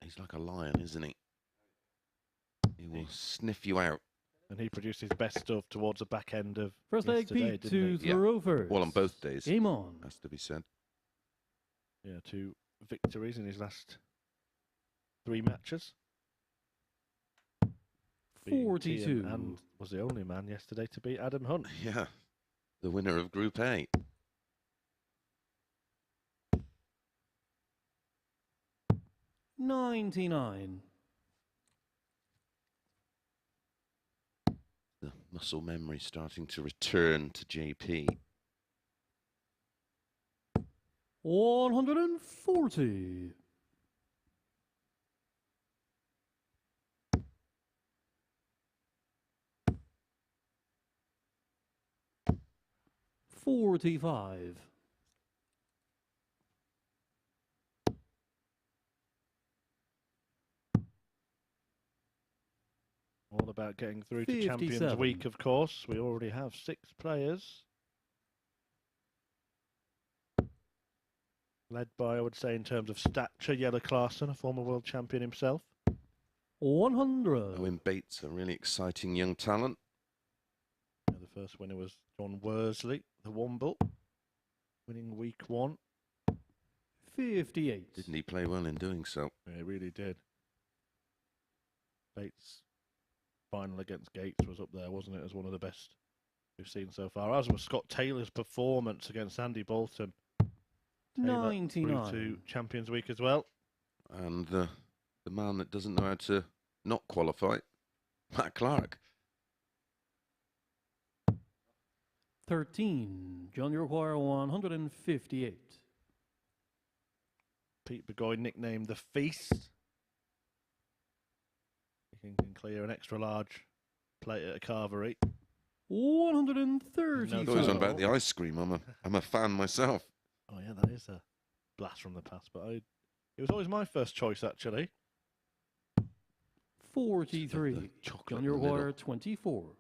he's like a lion, isn't he? He will sniff you out. And he produced his best stuff towards the back end of First leg yesterday, beat didn't to he? Yeah. throw first. Well, on both days, Game on. has to be said. Yeah, 2 victories in his last 3 matches. Beating 42. Teehan and was the only man yesterday to beat Adam Hunt. Yeah, the winner of Group A. $99. The muscle memory starting to return to JP. 140. 45. All about getting through to Champions 57. Week, of course. We already have 6 players. Led by, I would say, in terms of stature, Jelle Klaassen, a former world champion himself. 100. Owen Bates, a really exciting young talent. Yeah, the first winner was John Worsley, the Womble, winning week 1. 58. Didn't he play well in doing so? Yeah, he really did. Bates' final against Gates was up there, wasn't it, as one of the best we've seen so far. As was Scott Taylor's performance against Andy Bolton. Taylor 99. through to Champions Week as well. And the man that doesn't know how to not qualify, Matt Clark. 13. John, you require 158. Pete Burgoyne, nicknamed the Feast. He can clear an extra large plate at a carvery. 130. I thought he was on about the ice cream. I'm a fan myself. Oh yeah, that is a blast from the past, but it was always my first choice, actually. 43. chocolate John, in you the middle. require 24.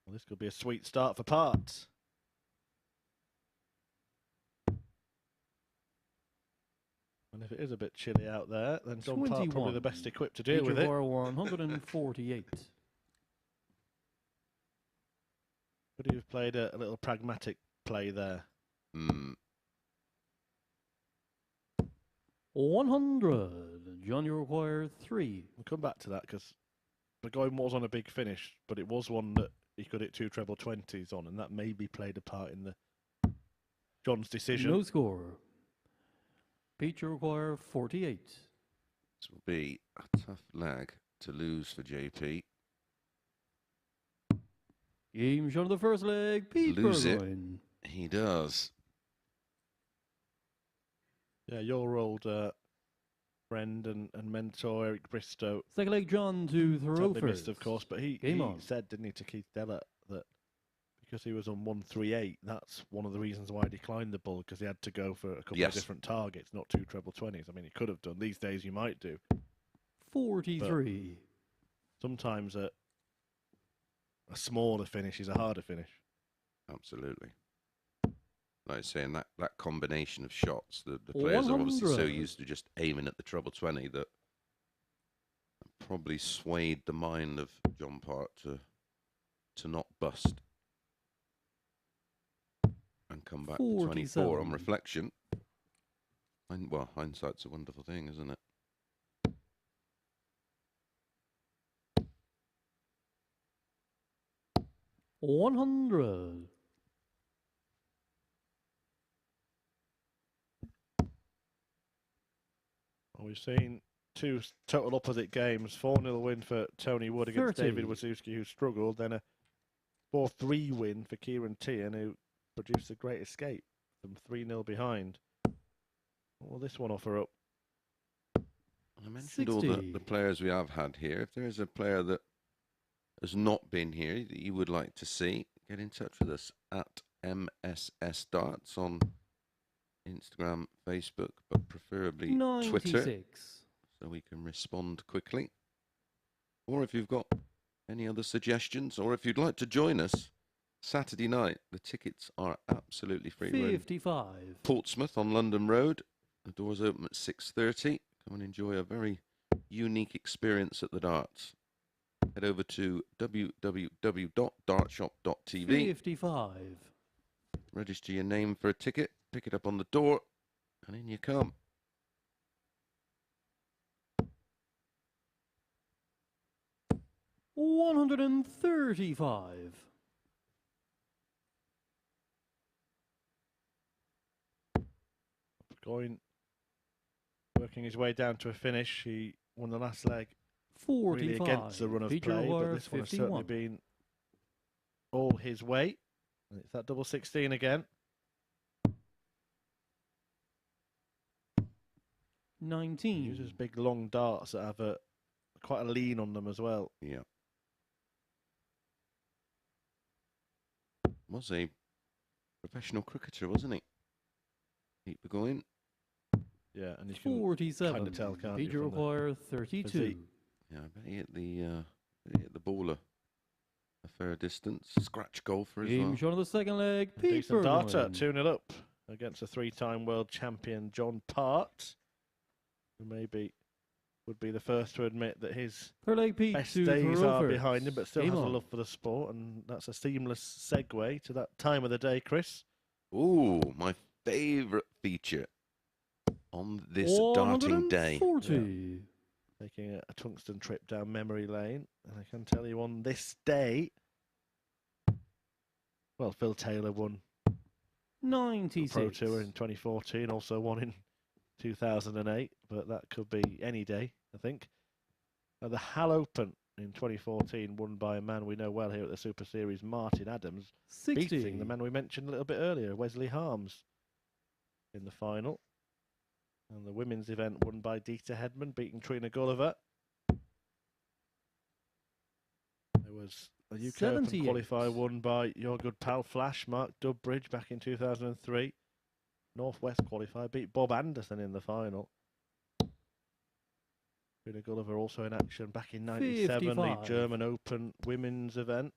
Well, this could be a sweet start for Parts. And if it is a bit chilly out there, then John Part probably 21. the best equipped to deal Pete, with you it. require 148. Could he have played a little pragmatic play there? 100. John, you require 3. We'll come back to that because Burgoyne was on a big finish, but it was one that he could hit 2 treble 20s on, and that maybe played a part in the John's decision. No score. Pete, you require 48. This will be a tough leg to lose for JP. Game shot of the first leg. Pete Lose it. Burgoyne. He does. Yeah, your old friend and mentor, Eric Bristow, Second leg, John to throw totally first. missed, of course, but he Game on. said, didn't he, to Keith Dellett, that because he was on 138, that's one of the reasons why he declined the bull, because he had to go for a couple of different targets, not 2 treble 20s. I mean, he could have done. These days, you might do. 43. Sometimes a smaller finish is a harder finish. Absolutely. Like saying that combination of shots, the players are obviously so 100. used to just aiming at the treble 20 that probably swayed the mind of John Part to not bust and come back to 24 on 47. reflection. Well, hindsight's a wonderful thing, isn't it? $100. Well, we've seen 2 total opposite games. 4-0 win for Tony Wood against 30. David Wawrzewski, who struggled. Then a 4-3 win for Ciaran Teehan, who produced a great escape from 3-0 behind. What will this one offer up? I mentioned all 60. the players we have had here. If there is a player that has not been here that you would like to see, get in touch with us at MSS Darts on Instagram, Facebook, but preferably Twitter, 96. so we can respond quickly. Or if you've got Any other suggestions? Or if you'd like to join us Saturday night, the tickets are absolutely free. We're in 55. Portsmouth on London Road. The doors open at 6:30. Come and enjoy a very unique experience at the darts. Head over to www.dartshop.tv. 55. Register your name for a ticket. Pick it up on the door, and in you come. $135. Burgoyne working his way down to a finish. He won the last leg 45. really against the run of Feature play, but wire this one has certainly 51. been all his way. And it's that double 16 again. 19. He uses big long darts that have quite a lean on them as well. Yeah. Was a professional cricketer, wasn't he? Pete Burgoyne. Yeah, and you can 47. kind of tell, can't you, Feature from the wire 32. physique. Yeah, I bet he hit the ball a fair distance. Scratch golfer as Game well. shot of the second leg. Pete Decent darter, Burgoyne. 2-0 up against a 3-time world champion, John Part, who maybe would be the first to admit that his Third leg Pete best to days throw are first. behind him, but still Game has a on. love for the sport, and that's a seamless segue to that time of the day, Chris. Ooh, my favourite feature on this darting day. 140. Taking a tungsten trip down memory lane, and I can tell you on this day, well, Phil Taylor won the 96. Pro Tour in 2014, also won in 2008, but that could be any day, I think. The Hal Open in 2014, won by a man we know well here at the Super Series, Martin Adams, 60. beating the man we mentioned a little bit earlier, Wesley Harms, in the final. And the women's event won by Dieter Hedman, beating Trina Gulliver. There was a UK Open 78. qualifier won by your good pal Flash, Mark Dubbridge, back in 2003. Northwest qualifier beat Bob Anderson in the final. Trina Gulliver also in action back in 97, the 55. German Open women's event.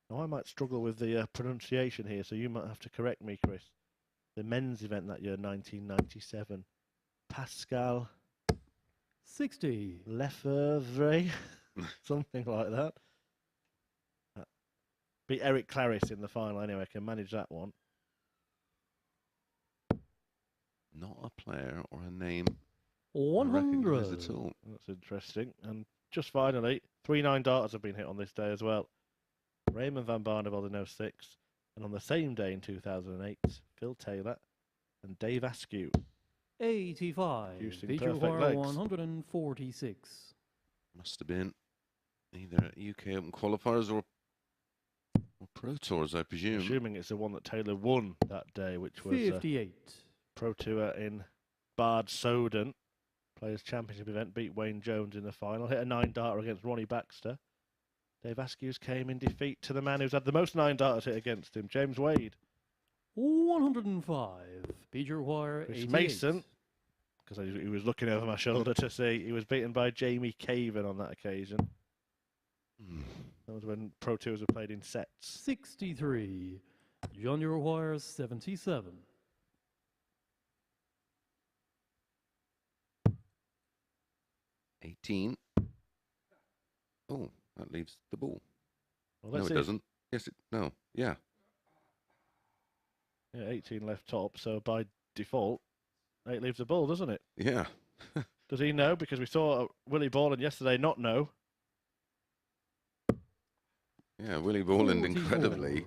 Now, I might struggle with the pronunciation here, so you might have to correct me, Chris. The men's event that year, 1997. Pascal 60. Lefevre, something like that. Beat Eric Claris in the final anyway, can manage that one. Not a player or a name I 100. recognise at all. That's interesting. And just finally, 3 9-darters have been hit on this day as well. Raymond van Barneveld in 06, and on the same day in 2008, Phil Taylor and Dave Askew. 85. Using Feature perfect wire legs. 146. Must have been either UK Open qualifiers or Pro Tours, I presume. Assuming it's the one that Taylor won that day, which was 58. Pro Tour in Bad Soden. Players' Championship event, beat Wayne Jones in the final. Hit a 9-darter against Ronnie Baxter. Dave Askews came in defeat to the man who's had the most 9-darters hit against him, James Wade. 105. Feature wire Chris 88. Mason, because he was looking over my shoulder to see, he was beaten by Jamie Caven on that occasion. That was when Pro Tours were played in sets. 63. Junior wire 77. 18. Oh, that leaves the ball. Well, No, let's it see. doesn't. Yes, no. Yeah. Yeah, 18 left top, so by default, 8 leaves the ball, doesn't it? Yeah. Does he know? Because we saw Willie Borland yesterday not know. Yeah, Willie Borland, 44. incredibly,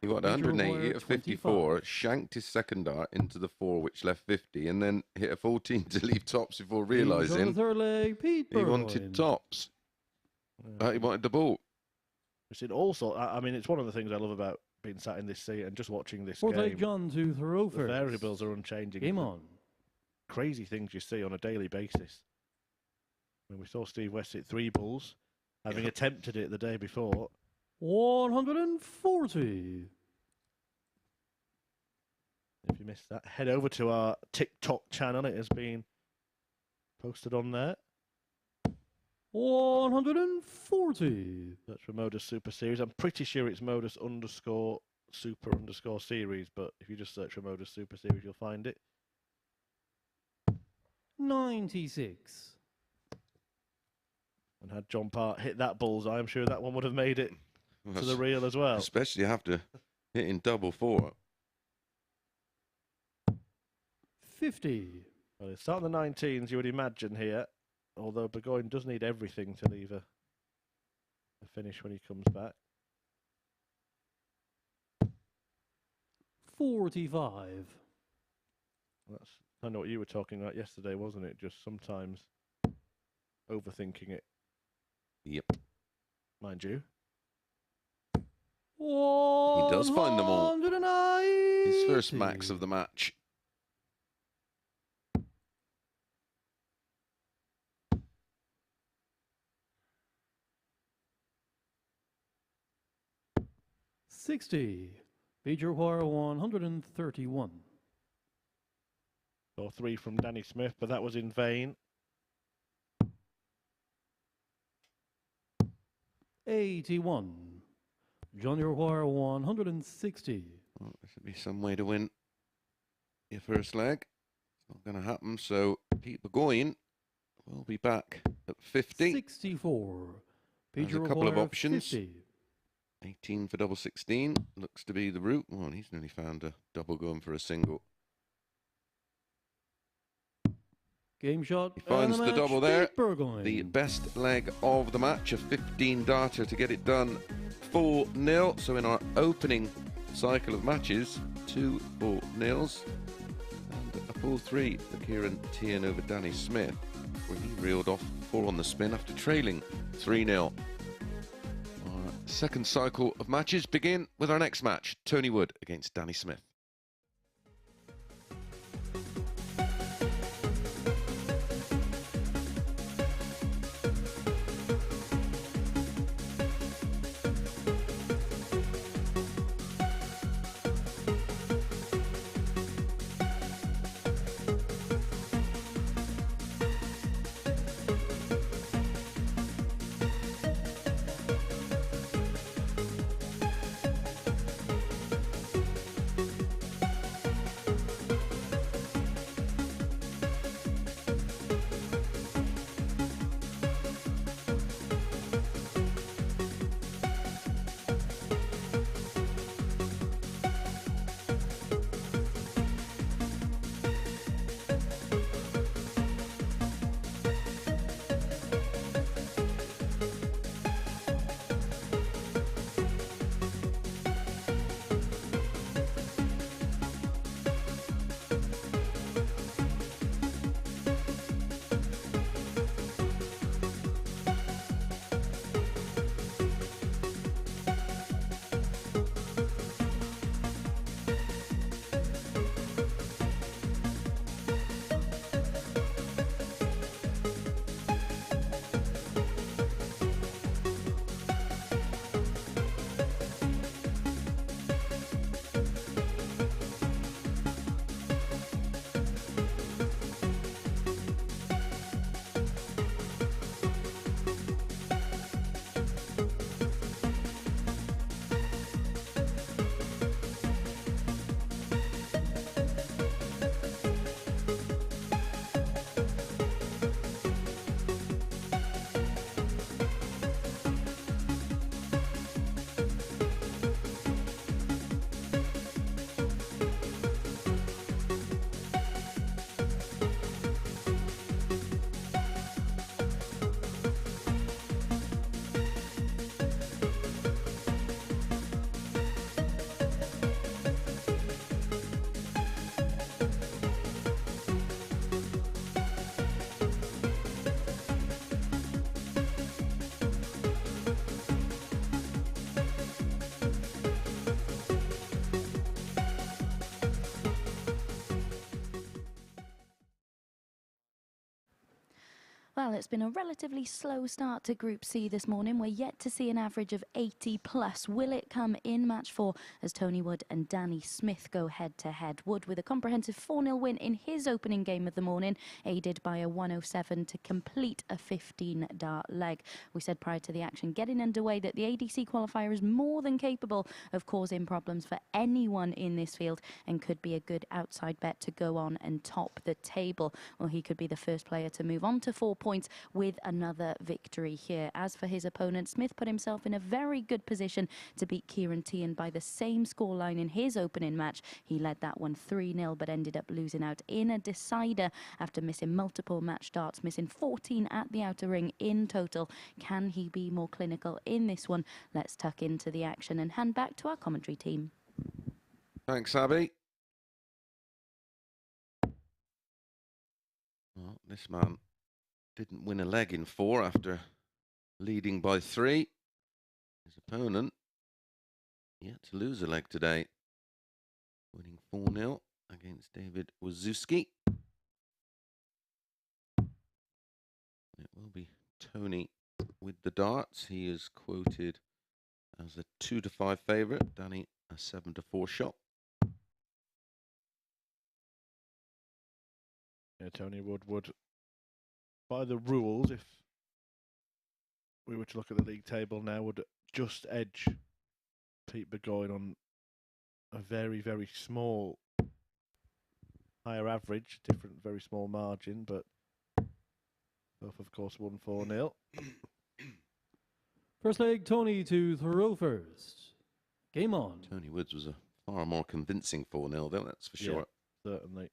he got Feature 180 wire at 54, 25. shanked his second dart into the 4, which left 50, and then hit a 14 to leave tops before Game shot of the realising third leg. Pete he Burgoyne. wanted tops. He wanted the ball. It's in all sorts. I mean, it's one of the things I love about being sat in this seat and just watching this Fourth game. leg John to throw The first. variables are unchanging. Game on. Crazy things you see on a daily basis. When we saw Steve West hit 3 balls, having attempted it the day before. 140. If you missed that, head over to our TikTok channel. It has been posted on there. 140. Search for Modus Super Series. I'm pretty sure it's Modus _Super _Series, but if you just search for Modus Super Series, you'll find it. 96. And had John Part hit that bullseye, I'm sure that one would have made it to the reel as well. Especially after hitting double 4. 50. Well, it's starting the 19s, you would imagine here, although Burgoyne does need everything to leave a finish when he comes back. 45. That's I know what you were talking about yesterday, wasn't it? Just sometimes overthinking it. Yep. Mind you. He does find them all. 190. His first max of the match. $60. Major wire 131. Or 3 from Danny Smith, but that was in vain. 81. Junior wire 160. Well, there should be some way to win your first leg. It's not going to happen, so Pete Burgoyne will be back at 50. 64. There's a couple of options. 50. 18 for double 16. Looks to be the route. Well, he's nearly found a double going for a single. Game shot. He finds the double there. Burgoyne. The best leg of the match, a 15 darter to get it done 4-0. So in our opening cycle of matches, 2 4-0s. And a full 3 for Ciaran Teehan over Danny Smith, where he reeled off 4 on the spin after trailing 3-0. Our second cycle of matches begin with our next match, Tony Wood against Danny Smith. Well, it's been a relatively slow start to Group C this morning. We're yet to see an average of 80 plus. Will it come in match 4 as Tony Wood and Danny Smith go head to head? Wood with a comprehensive 4-0 win in his opening game of the morning, aided by a 107 to complete a 15-dart leg. We said prior to the action getting underway that the ADC qualifier is more than capable of causing problems for anyone in this field and could be a good outside bet to go on and top the table. Well, he could be the first player to move on to 4 points with another victory here. As for his opponent, Smith put himself in a very good position to beat Ciaran Teehan by the same scoreline in his opening match. He led that one 3-0 but ended up losing out in a decider after missing multiple match darts, missing 14 at the outer ring in total. Can he be more clinical in this one? Let's tuck into the action and hand back to our commentary team. Thanks, Abby. Well, this man didn't win a leg in 4 after leading by 3. His opponent yet to lose a leg today, winning 4-0 against David Wawrzewski. It will be Tony with the darts. He is quoted as a 2-5 favourite. Danny a 7-4 shot. Yeah, Tony Wood would, by the rules, if we were to look at the league table now, would just edge Pete Burgoyne on a very, very small, higher average, different, very small margin, but both, of course, won 4-0. First leg, Tony to throw first. Game on. Tony Woods was a far more convincing 4-0, though, that's for sure. Certainly.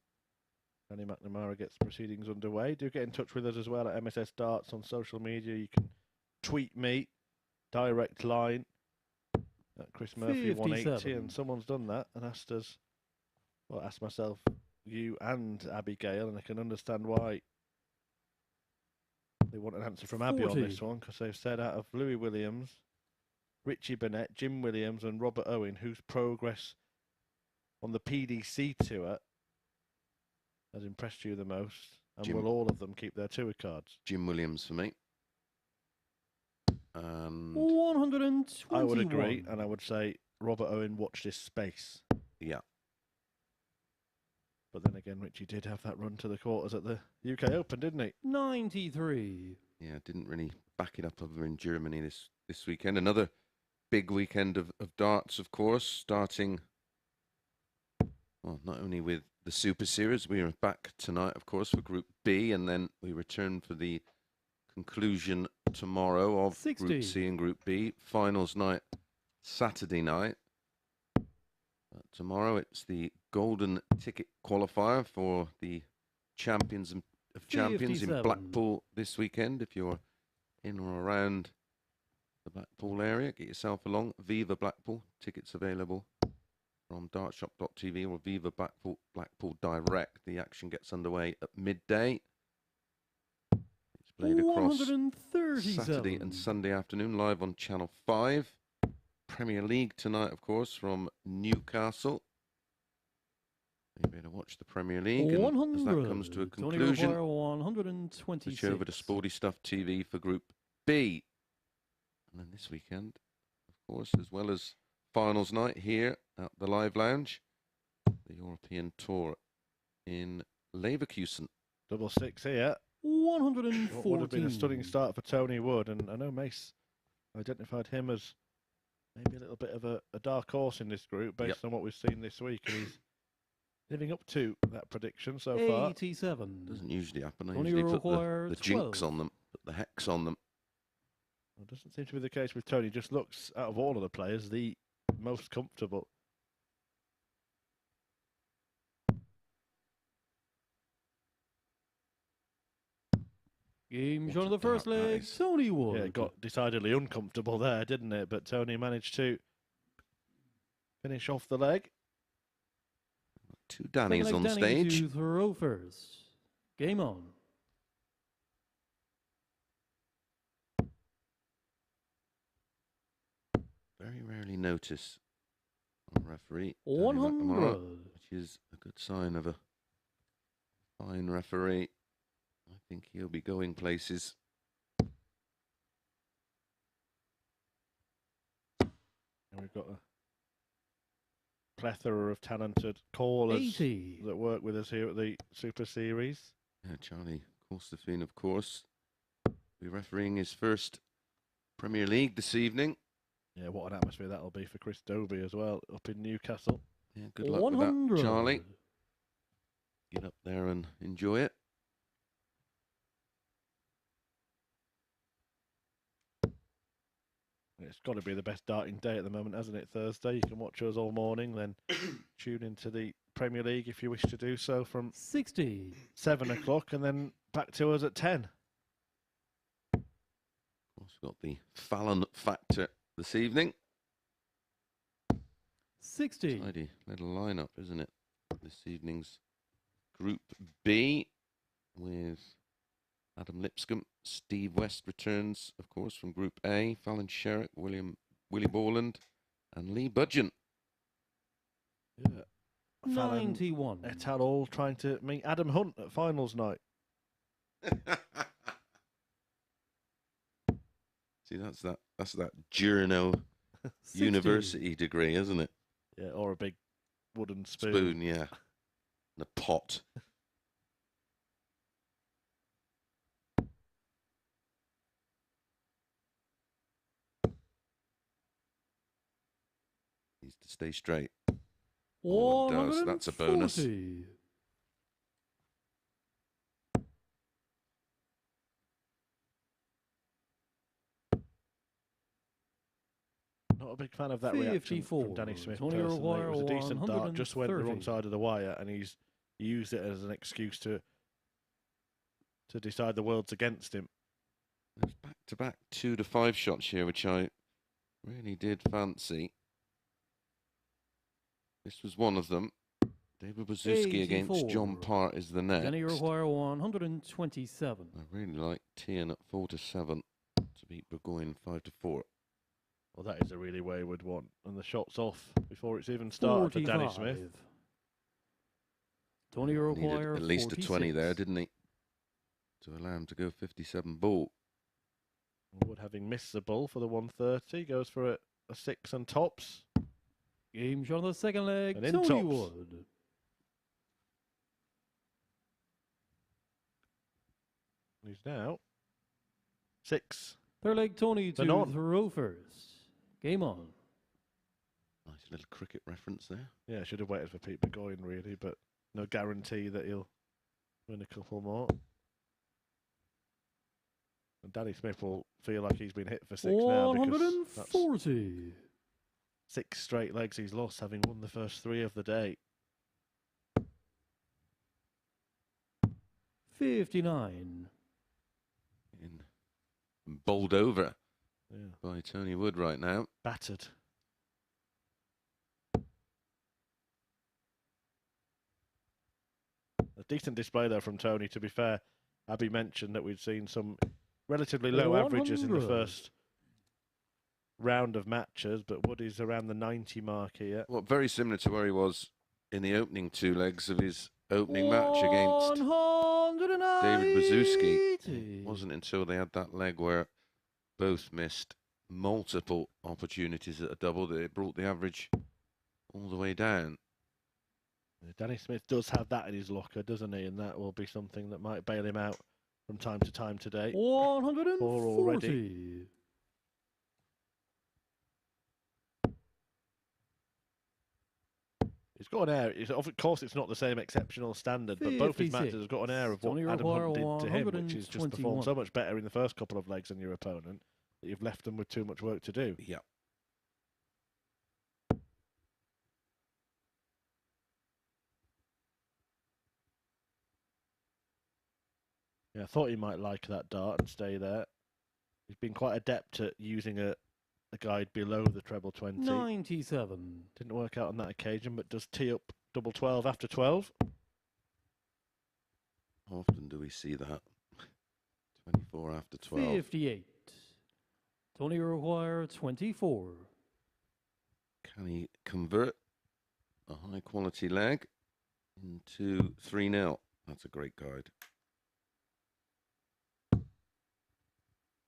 Danny McNamara gets proceedings underway. Do get in touch with us as well at MSS Darts on social media. You can tweet me, direct line at Chris Murphy 180, and someone's done that and asked us, well, asked myself, you and Abigail, and I can understand why they want an answer from Abby on this one, because they've said out of Louis Williams, Richie Burnett, Jim Williams and Robert Owen, whose progress on the PDC tour has impressed you the most, and will all of them keep their tour cards? Jim Williams for me. And 121. I would agree, and I would say Robert Owen, watch this space. Yeah. But then again, Richie did have that run to the quarters at the UK Open, didn't he? 93. Yeah, didn't really back it up over in Germany this weekend. Another big weekend of darts, of course, starting, well, not only with the Super Series. We are back tonight, of course, for Group B, and then we return for the conclusion tomorrow of 60. Group C and Group B. Finals night, Saturday night. Tomorrow it's the golden ticket qualifier for the Champions of Champions 57. in Blackpool this weekend. If you're in or around the Blackpool area, get yourself along. Viva Blackpool, tickets available from dartshop.tv or Viva Blackpool Direct. The action gets underway at midday. It's played across Saturday and Sunday afternoon, live on Channel 5. Premier League tonight, of course, from Newcastle. You better watch the Premier League. And as that comes to a conclusion, switch over to Sporty Stuff TV for Group B. And then this weekend, of course, as well as finals night here at the Live Lounge, the European Tour in Leverkusen. Double six here. 114. What would have been a stunning start for Tony Wood, and I know Mace identified him as maybe a little bit of a dark horse in this group based on what we've seen this week, and he's living up to that prediction so far. 87. Doesn't usually happen. I usually put the jinx on them, put the hex on them. Well, it doesn't seem to be the case with Tony. Just looks, out of all of the players, the most comfortable. Game shot of the first leg, Tony Wood. Yeah, it got decidedly uncomfortable there, didn't it? But Tony managed to finish off the leg. Two Dannies on stage. To throw first. Game on. Very rarely notice a referee 100, which is a good sign of a fine referee. I think he'll be going places. And we've got a plethora of talented callers 80. that work with us here at the Super Series. Yeah, Charlie Corsafin, of course, be refereeing his first Premier League this evening. Yeah, what an atmosphere that'll be for Chris Dobie as well, up in Newcastle. Yeah, good luck with that, Charlie. Get up there and enjoy it. It's got to be the best darting day at the moment, hasn't it? Thursday. You can watch us all morning, then tune into the Premier League if you wish to do so from 60. 7 o'clock and then back to us at 10. Of course, we've got the Fallon factor this evening. 60. Tidy little lineup, isn't it? This evening's Group B with Adam Lipscomb. Steve West returns, of course, from Group A. Fallon Sherrick, Willie Borland, and Lee Budgeon. Yeah. 91. Et al. All trying to meet Adam Hunt at finals night. See, that's that journo 60. university degree, isn't it? Yeah, or a big wooden spoon. Spoon, yeah. And a pot. Needs to stay straight. Oh, it does. That's a bonus. 140. Not a big fan of that reaction from Danny Smith personally. It was a decent dart, just went the wrong side of the wire, and he's used it as an excuse to decide the world's against him. There's back-to-back 2 to 5 shots here, which I really did fancy. This was one of them. David Wawrzewski against John Part is the next. Danny require 127. I really like Teehan at 4 to 7 to beat Burgoyne 5 to 4. Well, that is a really wayward one. And the shot's off before it's even started for Danny Smith. Tony require at least 46. a 20 there, didn't he? To allow him to go 57 ball. Wood, having missed the ball for the 130, goes for a 6 and tops. Game shot on the second leg, And in Tony tops. Wood. He's now 6. Third leg, Tony Then to on. throw first. Game on. Nice little cricket reference there. Yeah, should have waited for Pete Burgoyne, really, but no guarantee that he'll win a couple more. And Danny Smith will feel like he's been hit for 6 now because that's 140. 6 straight legs he's lost, having won the first 3 of the day. 59. Bowled over Yeah, by Tony Wood right now. battered. A decent display there from Tony, to be fair. Abby mentioned that we'd seen some relatively low averages in the 100. first round of matches, but Woody's around the 90 mark here. Well, very similar to where he was in the opening 2 legs of his opening match against David Wawrzewski. It wasn't until they had that leg where both missed multiple opportunities at a double that it brought the average all the way down. Danny Smith does have that in his locker, doesn't he? And that will be something that might bail him out from time to time today. 140. He's got an air. Of course, it's not the same exceptional standard, but both his 56. matches have got an air of what Tony Adam Hunt Require did to him, which is just perform 121. so much better in the first couple of legs than your opponent that you've left them with too much work to do. Yeah. Yeah, I thought he might like that dart and stay there. He's been quite adept at using a guide below the treble 20. 97. Didn't work out on that occasion, but does tee up double 12 after 12. How often do we see that? 24 after 12. 58. Tony require 24. Can he convert a high quality leg into 3-0? That's a great guide.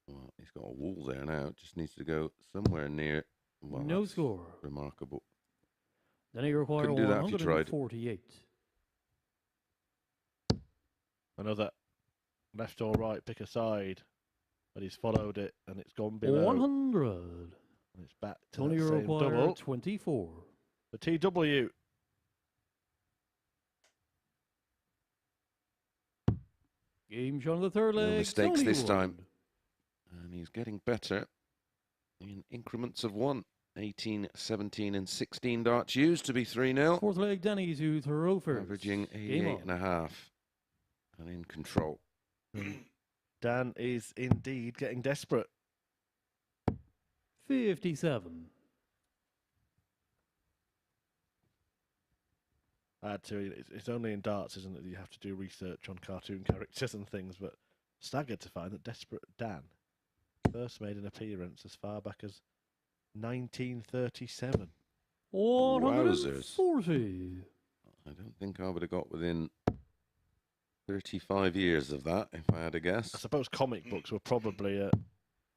Well, he's got a wall there now. Just needs to go somewhere near. Well, No that's score. remarkable. Then you require Couldn't do that if you tried. 148. Another left or right, pick a side. But he's followed it and it's gone below. 100. And it's back to Tony that same require double. 24. The TW. Game shot on the third No leg. mistakes Tony this Wood. time. And he's getting better in increments of 1. 18, 17 and 16 darts used to be 3-0. Fourth leg, Danny to throw first. Averaging Game 88 on. and a half. And in control. Dan is indeed getting desperate. 57. It's only in darts, isn't it, that you have to do research on cartoon characters and things, but staggered to find that Desperate Dan first made an appearance as far back as 1937. 140. I don't think I would have got within 35 years of that, if I had a guess. I suppose comic books were probably a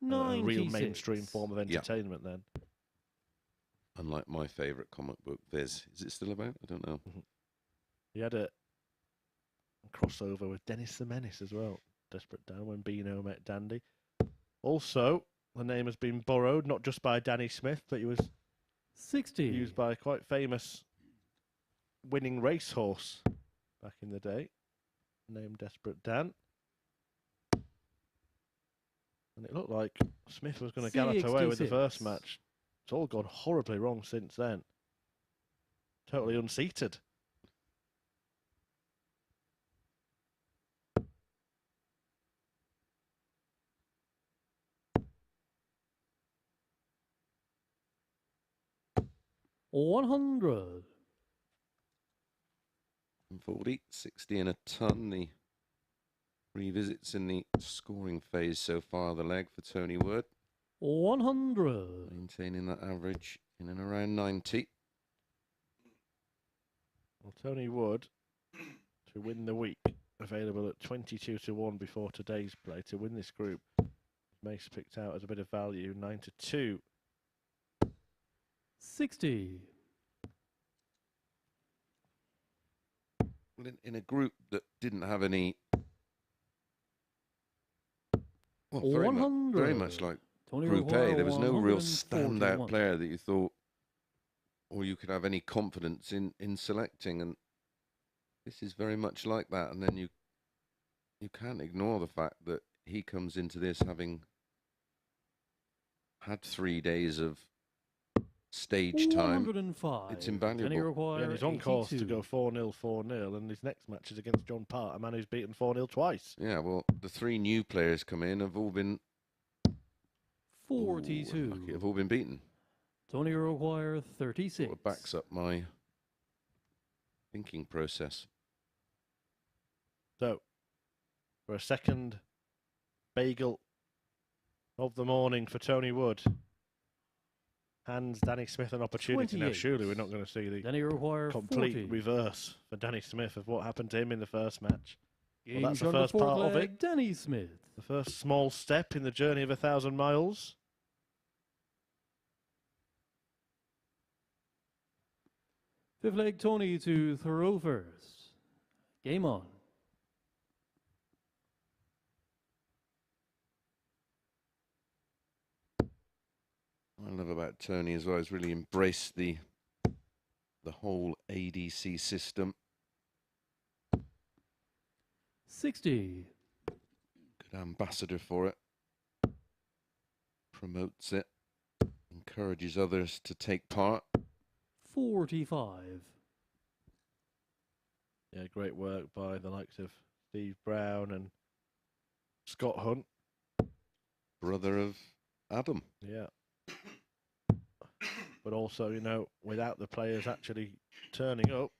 real 96. mainstream form of Yeah. entertainment then. Unlike my favourite comic book, Viz. Is it still about? I don't know. He had a crossover with Dennis the Menace as well. Desperate Dan when Beano met Dandy. Also, the name has been borrowed not just by Danny Smith, but he was 60. used by a quite famous winning racehorse back in the day, named Desperate Dan. And it looked like Smith was going to gallop away with the first 66. match. It's all gone horribly wrong since then. Totally unseated. One 100. 40, 60 and a ton. The revisits in the scoring phase so far, the leg for Tony Wood. 100. Maintaining that average in and around 90. Well, Tony Wood to win the week, available at 22 to 1 before today's play to win this group. Mace picked out as a bit of value, 9 to 2. 60. In a group that didn't have any. Well, very much like Tony Group A, require there was no real standout 141. player that you thought, or you could have any confidence in selecting, and this is very much like that. And then you can't ignore the fact that he comes into this having had 3 days of stage time. 105. It's invaluable. Tony Yeah, require and he's on course to 82. go 4-0, 4-0, and his next match is against John Part, a man who's beaten 4-0 twice. Yeah, well, the 3 new players come in have all been 42. lucky, have all been beaten. Tony require 36. Sort of backs up my thinking process. So, for a second bagel of the morning for Tony Wood, hands Danny Smith an opportunity. Now, 28. surely we're not going to see the Then he require complete 40. reverse for Danny Smith of what happened to him in the first match. Game that's the shot on first fourth part of leg, it. Danny Smith. The first small step in the journey of 1,000 miles. Fifth leg, Tony to throw first. Game on. What I love about Tony as well is really embraced the whole ADC system. 60. Good ambassador for it. Promotes it. Encourages others to take part. 45. Yeah, great work by the likes of Steve Brown and Scott Hunt. Brother of Adam. Yeah. But also, you know, without the players actually turning up,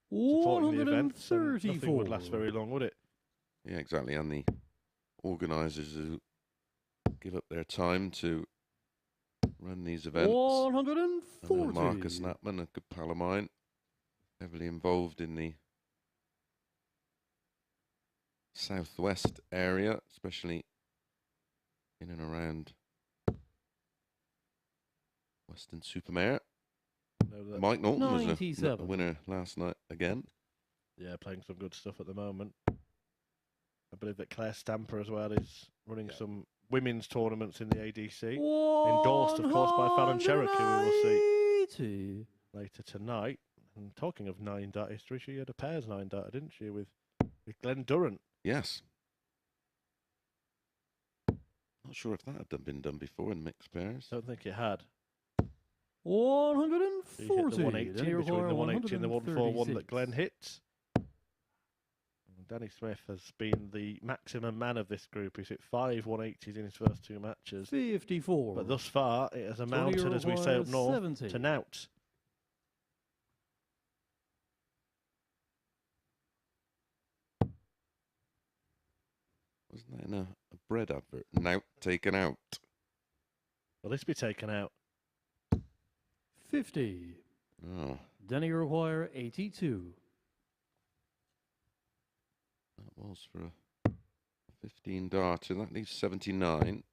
supporting the events, then nothing 134. would last very long, would it? Yeah, exactly. And the organisers who give up their time to run these events. I know 140. Marcus Knappman, a good pal of mine, heavily involved in the southwest area, especially in and around Western Supermare. Mike Norton was a winner last night again. Yeah, playing some good stuff at the moment. I believe that Claire Stamper as well is running some women's tournaments in the ADC. Endorsed, of course, by Fallon Cherokee, we will see later tonight. And talking of 9-dart history, she had a pairs 9-dart, didn't she, with Glenn Durrant? Yes. Not sure if that had been done before in mixed pairs. Don't think it had. 140. She hit the 180 between the 180 and the 141 that Glenn hit. And Danny Smith has been the maximum man of this group. He's hit 5 180s in his first 2 matches. 54. But thus far, it has amounted, as we say up north, 70. to nought. Wasn't that in a bread advert? Now taken out. Will this be taken out? 50. Oh, Denny require 82. that was for a 15 darter. That leaves 79.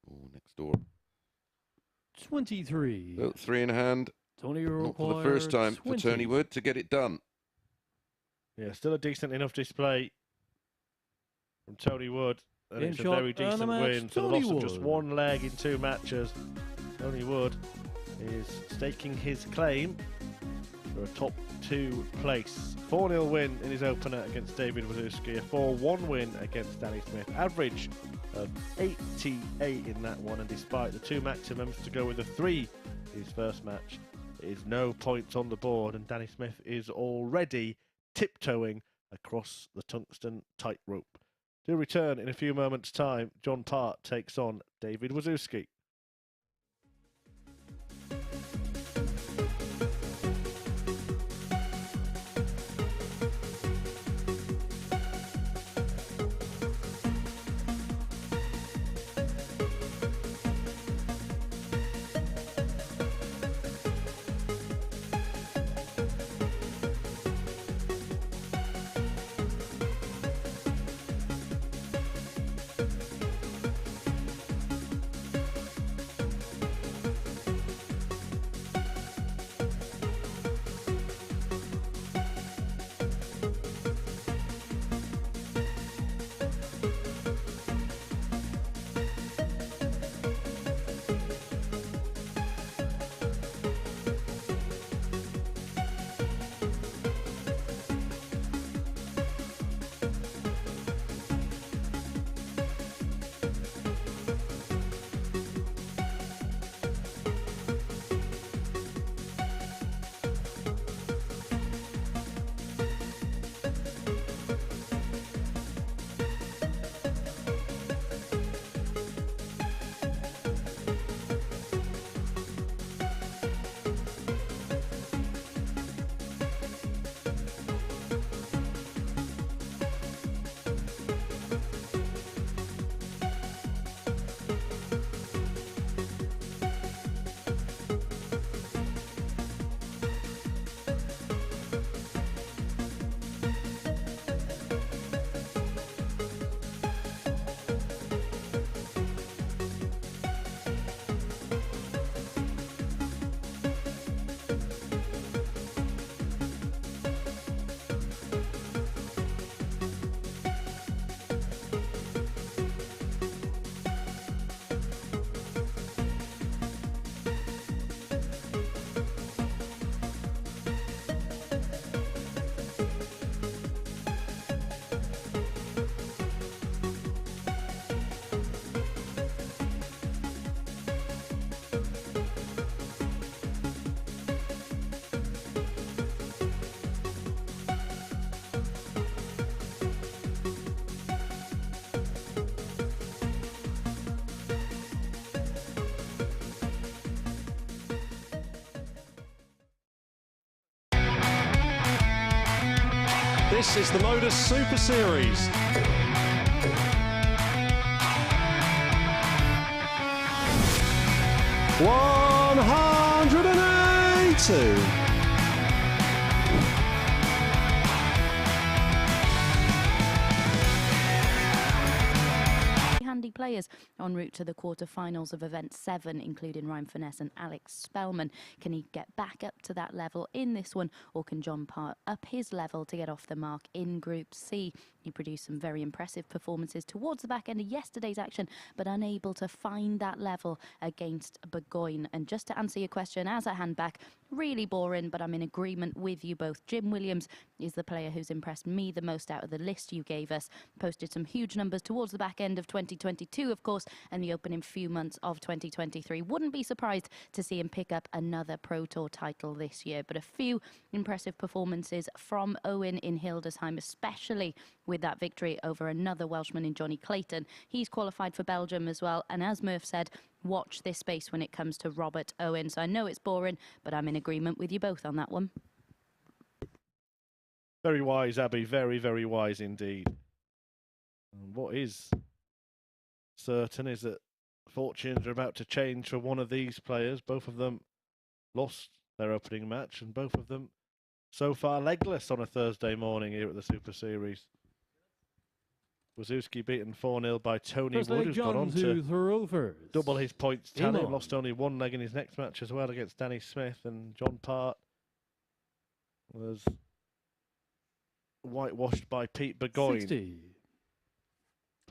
Oh, next door. 23. Oh, 3 in hand. Tony Not require for the first time 20. for Tony Wood to get it done. Yeah, still a decent enough display from Tony Wood. And it's a shot very and the decent match, win. For the Tony loss of just Wood. 1 leg in 2 matches, Tony Wood is staking his claim for a top 2 place. 4-0 win in his opener against David Wawrzewski. A 4-1 win against Danny Smith. Average of 88 in that one. And despite the 2 maximums to go with the 3 in his first match, there is no points on the board. And Danny Smith is already tiptoeing across the tungsten tightrope. To return in a few moments' time, John Part takes on David Wawrzewski. This is the MODUS Super Series. $182. Handy players en route to the quarter-finals of Event 7, including Ryan Finesse and Alex Spellman. Can he get back up to that level in this one, or can John Part up his level to get off the mark in Group C? He produced some very impressive performances towards the back end of yesterday's action, but unable to find that level against Burgoyne. And just to answer your question as a handback, really boring, but I'm in agreement with you both. Jim Williams is the player who's impressed me the most out of the list you gave us. Posted some huge numbers towards the back end of 2022, of course, and the opening few months of 2023. Wouldn't be surprised to see him pick up another Pro Tour title this year, but a few impressive performances from Owen in Hildesheim, especially with that victory over another Welshman in Johnny Clayton. He's qualified for Belgium as well, and as Murph said, watch this space when it comes to Robert Owen. So I know it's boring, but I'm in agreement with you both on that one. Very wise, Abby. Very, very wise indeed. And what is certain is that fortunes are about to change for one of these players. Both of them lost their opening match, and both of them so far legless on a Thursday morning here at the Super Series. Wawrzewski beaten 4-0 by Tony Wood, who's gone on to throw first. double his points tally. Imam. Lost only one leg in his next match as well against Danny Smith, and John Part was whitewashed by Pete Burgoyne. 60.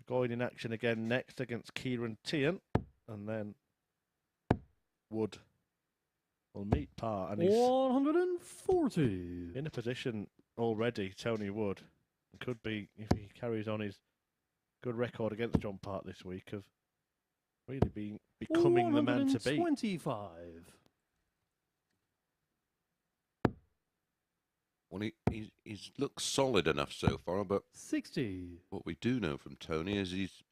Burgoyne in action again next against Ciaran Teehan, and then Wood will meet Part, and he's 140. in a position already, Tony Wood, could be, if he carries on his good record against John Part this week, of really becoming the man to beat. 125. Well, he's looked solid enough so far, but 60. what we do know from Tony is he's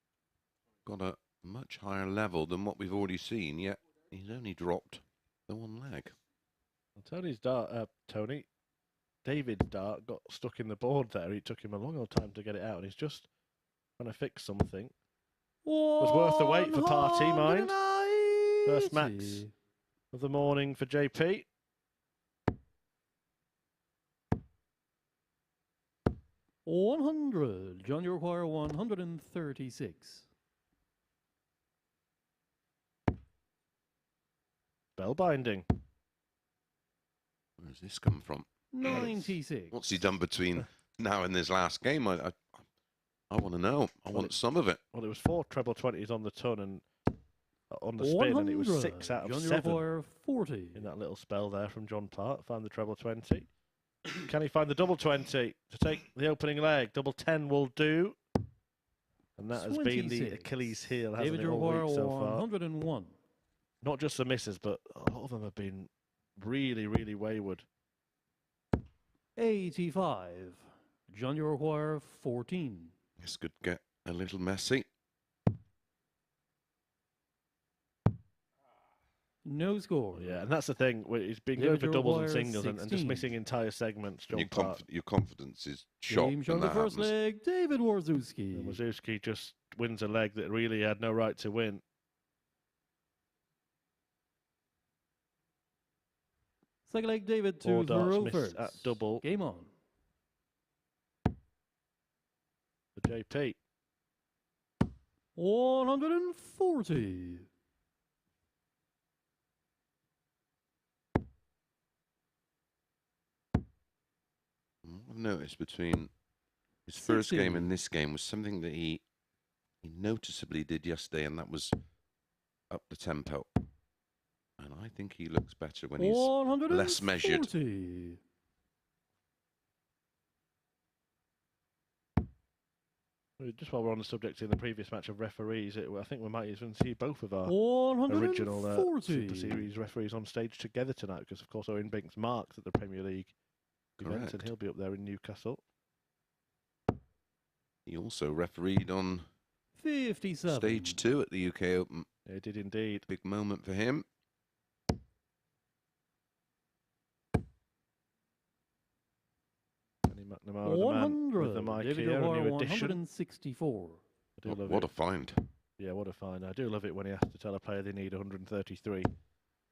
got a much higher level than what we've already seen, yet he's only dropped the one leg. Well, David's dart got stuck in the board there. It took him a long old time to get it out, and he's just trying to fix something. It was worth the wait for Party, mind. First max of the morning for JP. $100. John, you require 136. Spellbinding. Where's this come from? 96. What's he done between now and this last game? I want to know. I want some of it. Well, it was 4 treble 20s on the ton and on the spin, and it was 6 out of John, you 7 require 40. in that little spell there from John Part. Found the treble 20. Can he find the double 20 to take the opening leg? Double 10 will do. And that has been the 26. Achilles heel, hasn't David, it, you all require week so far? 101. Not just the misses, but a lot of them have been really, really wayward. 85. John, you require 14. This could get a little messy. No score. Yeah, and that's the thing. He's been David, going for you doubles and require singles and just 16. missing entire segments. John Your, Part. your confidence is shot Game when shot the that first happens. leg. David Wawrzewski. And Wawrzewski just wins a leg that really had no right to win. Second leg, David 4 to darts throw missed first. at double Game on. for JP. 140. I've noticed between his first 60. game and this game was something that he noticeably did yesterday, and that was up the tempo. And I think he looks better when he's less measured. 140. Just while we're on the subject in the previous match of referees, I think we might even see both of our 140. original Super Series referees on stage together tonight, because of course Owen Binks marks at the Premier League event, and Correct. he'll be up there in Newcastle. He also refereed on 57. stage 2 at the UK Open. He did indeed. Big moment for him. Danny McNamara, the man with the 100. mic David here, a O'Hara, new addition. 164. I do love What it. a find. Yeah, what a find. I do love it when he has to tell a player they need 133.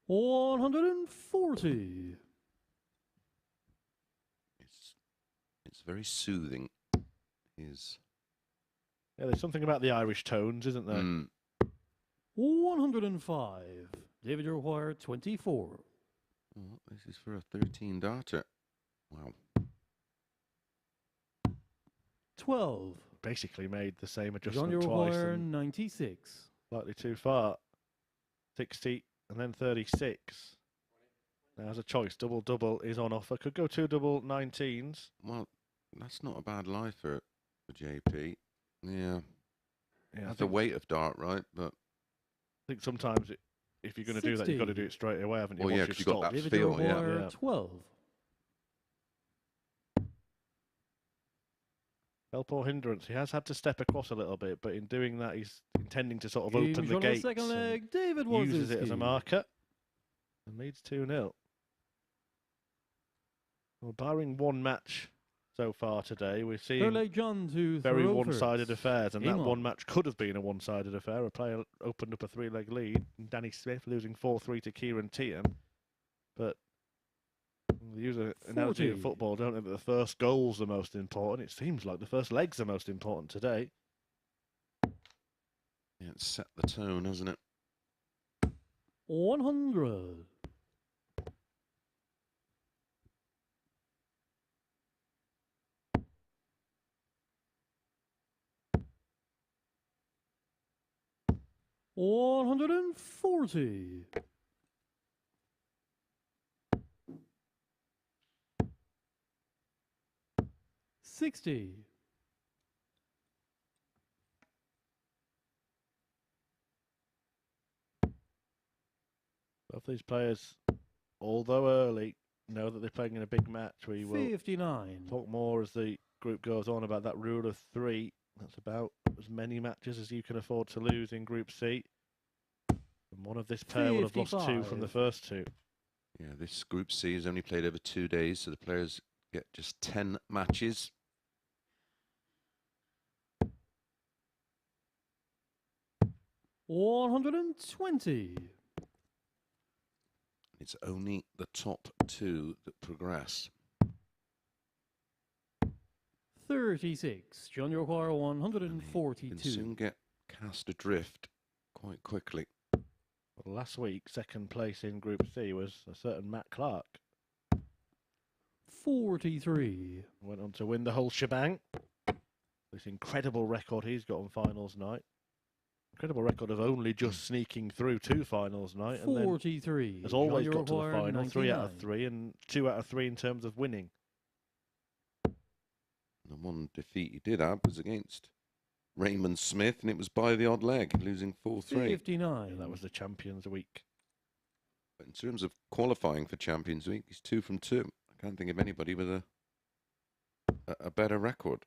140. It's very soothing. His Yeah, there's something about the Irish tones, isn't there? 105. David, you require 24. Oh, this is for a 13 darter. Wow. 12. Basically made the same John, adjustment you twice. require And 96. slightly too far. 60 and then 36. Now has a choice. Double is on offer. Could go 2 double 19s. Well, that's not a bad lie for JP. Yeah. Yeah, That's the weight of dart, right? But I think sometimes if you're going to do that, you've got to do it straight away, haven't you? Well, yeah, Once 'cause you've you've got stopped. that David, you feel, yeah. require Yeah. 12. Help or hindrance. He has had to step across a little bit, but in doing that, he's intending to sort of Game open the shot on the gates. second and leg, David uses it as a Wawrzewski. marker and leads 2-0. Well, barring one match so far today, we're Third seeing leg, John to very throw one-sided first. affairs, and Game that on. one match could have been a one-sided affair. A player opened up a 3-leg lead, and Danny Smith losing 4-3 to Ciaran Teehan. But they use an analogy in 40. football, don't they, that the first goal's the most important. It seems like the first leg's the most important today. yeah, it's set the tone, hasn't it? 100. $140. 60. Both these players, although early, know that they're playing in a big match. We will 59. talk more as the group goes on about that rule of 3. That's about as many matches as you can afford to lose in Group C. And one of this pair will have lost 2 from the 55. first 2. Yeah, this Group C is only played over 2 days, so the players get just 10 matches. $120. It's only the top 2 that progress. 36. John, you require And they can 142. soon get cast adrift quite quickly. Well, last week, second place in Group C was a certain Matt Clark. 43. Went on to win the whole shebang. This incredible record he's got on finals night. Incredible record of only just sneaking through to finals night. And then 43. has always John, you got to the require final, 3 out of 99. 3, and 2 out of 3 in terms of winning. The one defeat he did have was against Raymond Smith, and it was by the odd leg, losing 4-3. 59. Yeah, that was the Champions Week. But in terms of qualifying for Champions Week, he's 2 from 2. I can't think of anybody with a better record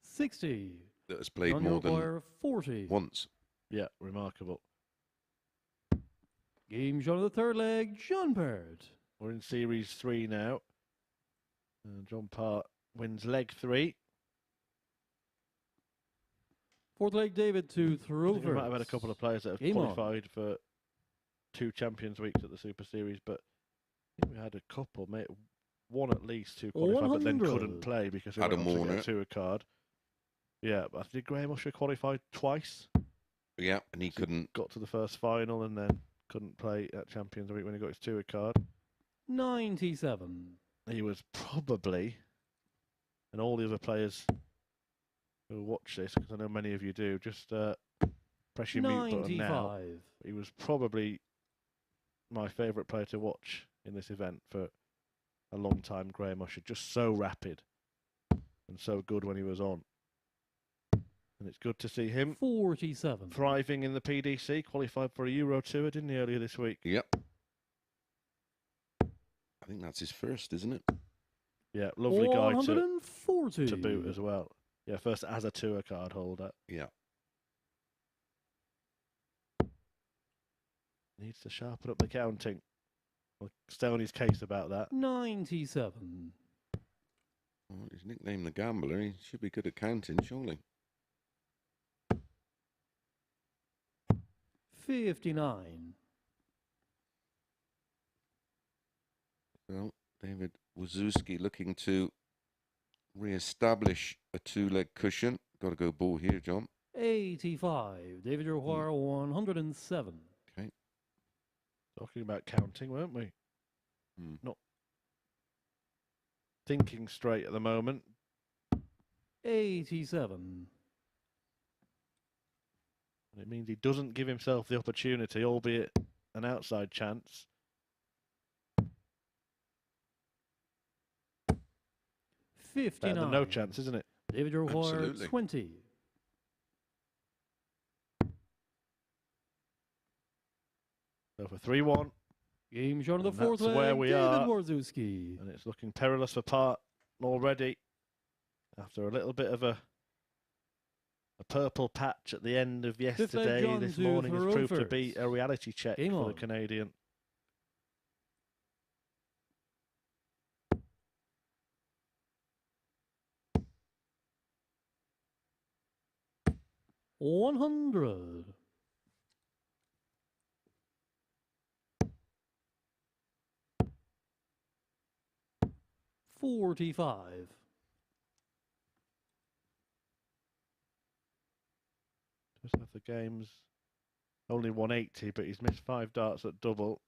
60. that has played John, you more than require 40. once. Yeah, remarkable. Game shot of the third leg, John Bird. We're in Series 3 now. John Part wins leg 3. Fourth leg, David to I throw think we first. might have had a couple of players that have Game on. qualified for 2 Champions Weeks at the Super Series, but I think we had a couple, one at least who qualified, but then 100. couldn't play because we Adam went on to Warner. get a tour card. Yeah, but I think Graham Usher qualified twice. Yeah, and he couldn't. Got to the first final and then couldn't play at Champions Week when he got his tour card. 97. He was probably, and all the other players who watch this, because I know many of you do, just press your mute button now. 95. He was probably my favourite player to watch in this event for a long time, Graham Usher. Just so rapid and so good when he was on. And it's good to see him 47. thriving in the PDC, qualified for a Euro Tour, didn't he, earlier this week? Yep. I think that's his first, isn't it? Yeah, lovely guy 140. to boot as well. Yeah, first as a tour card holder. Yeah. Needs to sharpen up the counting. I'll stay on his case about that. 97. Well, he's nicknamed the Gambler. He should be good at counting, surely. 59. Well, David Wawrzewski looking to re-establish a 2-leg cushion. got to go ball here, John. 85. David Roquire, 107. Okay. Talking about counting, weren't we? Hmm. Not thinking straight at the moment. 87. And it means he doesn't give himself the opportunity, albeit an outside chance. 59. Better than no chance, isn't it? David Roquire, Absolutely. 20. So for 3-1, Game shot of the And fourth that's leg, where we David are. Wawrzewski. and it's looking perilous for Part already. After a little bit of a purple patch at the end of yesterday, John this to morning has proved to Rovers. be a reality check Game for on. the Canadian. $100. $45. Just have the games only 180, but he's missed 5 darts at double.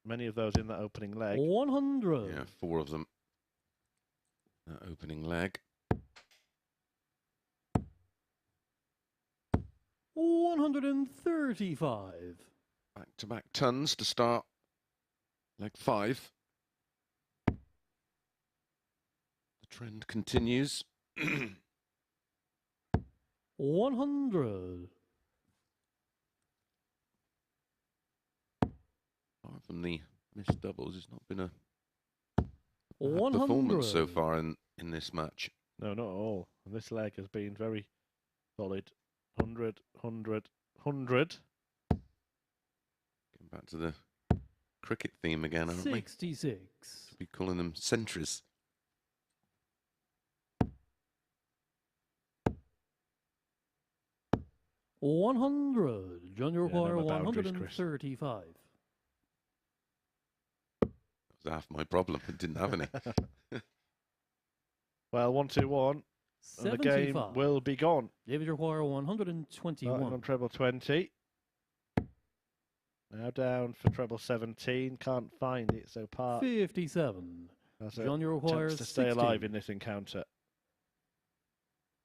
Many of those in that opening leg. 100. Yeah, 4 of them. That opening leg. 135. Back-to-back tons to start leg 5. The trend continues. 100. Apart from the missed doubles, it's not been a bad 100. performance so far in this match. No, not at all. And this leg has been very solid. 100, 100, 100. Getting back to the cricket theme again, aren't we? 66. Be calling them centuries. $100. John no Roquire, more boundaries, Chris. 135. That was half my problem. I didn't have any. Well, 1-2-1. And the game 75. will be gone. David Roquire, Starting 121. on treble 20. Now down for treble 17. Can't find it, so Part 57. has a John Roquire, chance to stay 60. alive in this encounter.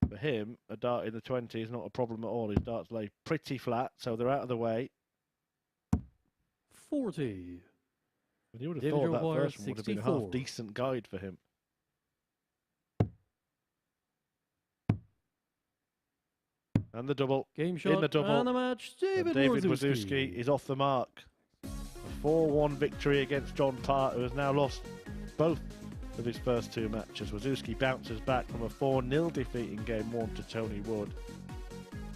For him, a dart in the 20 is not a problem at all. His darts lay pretty flat, so they're out of the way. 40. And you would have David thought that Roquire, first one would have been a 64. half-decent guide for him. And the double. Game shot the double. and the match. And David Wawrzewski is off the mark. A 4-1 victory against John Part, who has now lost both of his first 2 matches. Wawrzewski bounces back from a 4-0 defeat in Game 1 to Tony Wood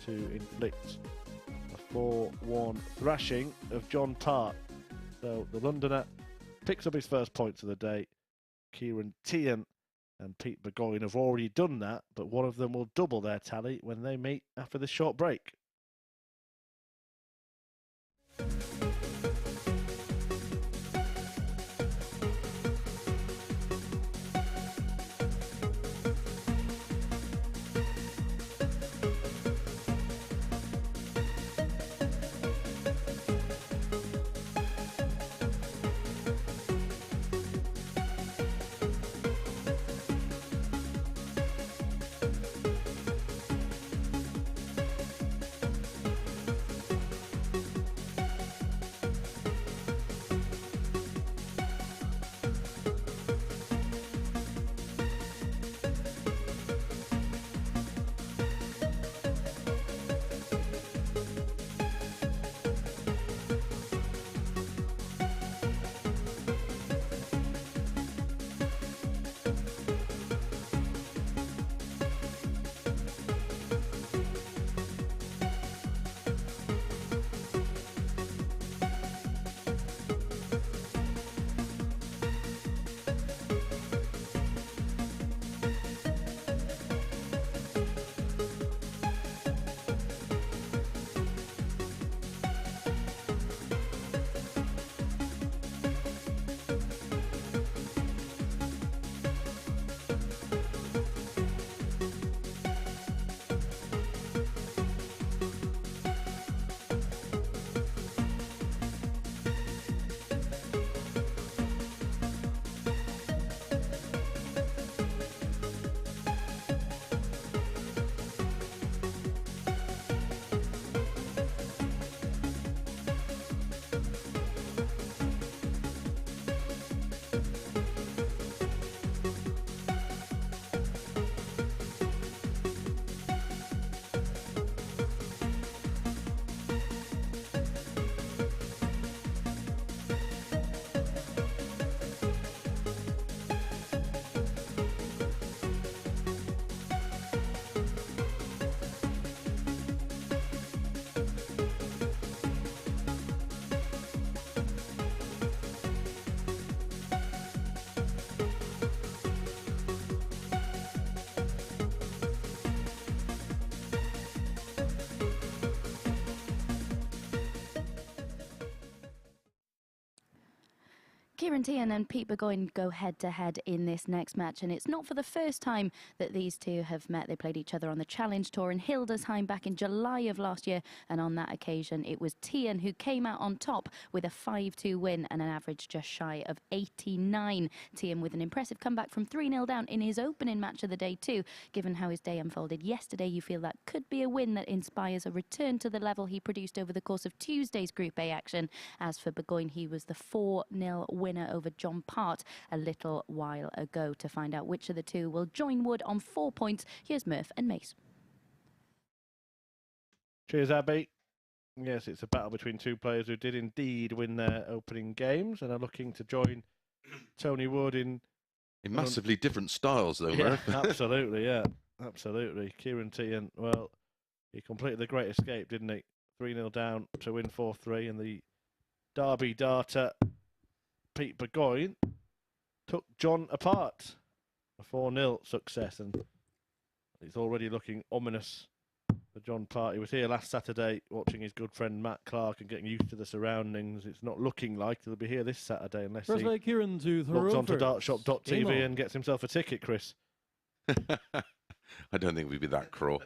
to inflict a 4-1 thrashing of John Part. So the Londoner picks up his first points of the day. Ciaran Teehan and Pete Burgoyne have already done that, but one of them will double their tally when they meet after this short break. Ciaran Teehan and Pete Burgoyne go head-to-head in this next match, and it's not for the first time that these two have met. They played each other on the Challenge Tour in Hildesheim back in July of last year, and on that occasion it was Teehan who came out on top with a 5-2 win and an average just shy of 89. Teehan with an impressive comeback from 3-0 down in his opening match of the day too. Given how his day unfolded yesterday, you feel that could be a win that inspires a return to the level he produced over the course of Tuesday's Group A action. As for Burgoyne, he was the 4-0 winner over John Part a little while ago. To find out which of the two will join Wood on 4 points, here's Murph and Mace. Cheers, Abby. Yes, it's a battle between two players who did indeed win their opening games and are looking to join Tony Wood in massively different styles, though, yeah, Murph. absolutely, yeah. Absolutely. Ciaran Teehan, well, he completed the great escape, didn't he? 3-0 down to win 4-3, and the Derby darter Pete Burgoyne took John apart. A 4-0 success, and it's already looking ominous for John Part. He was here last Saturday watching his good friend Matt Clark and getting used to the surroundings. It's not looking like he'll be here this Saturday unless First he leg, Ciaran to logs onto Thoroughfares. dartshop.tv and gets himself a ticket, Chris. I don't think we'd be that cruel.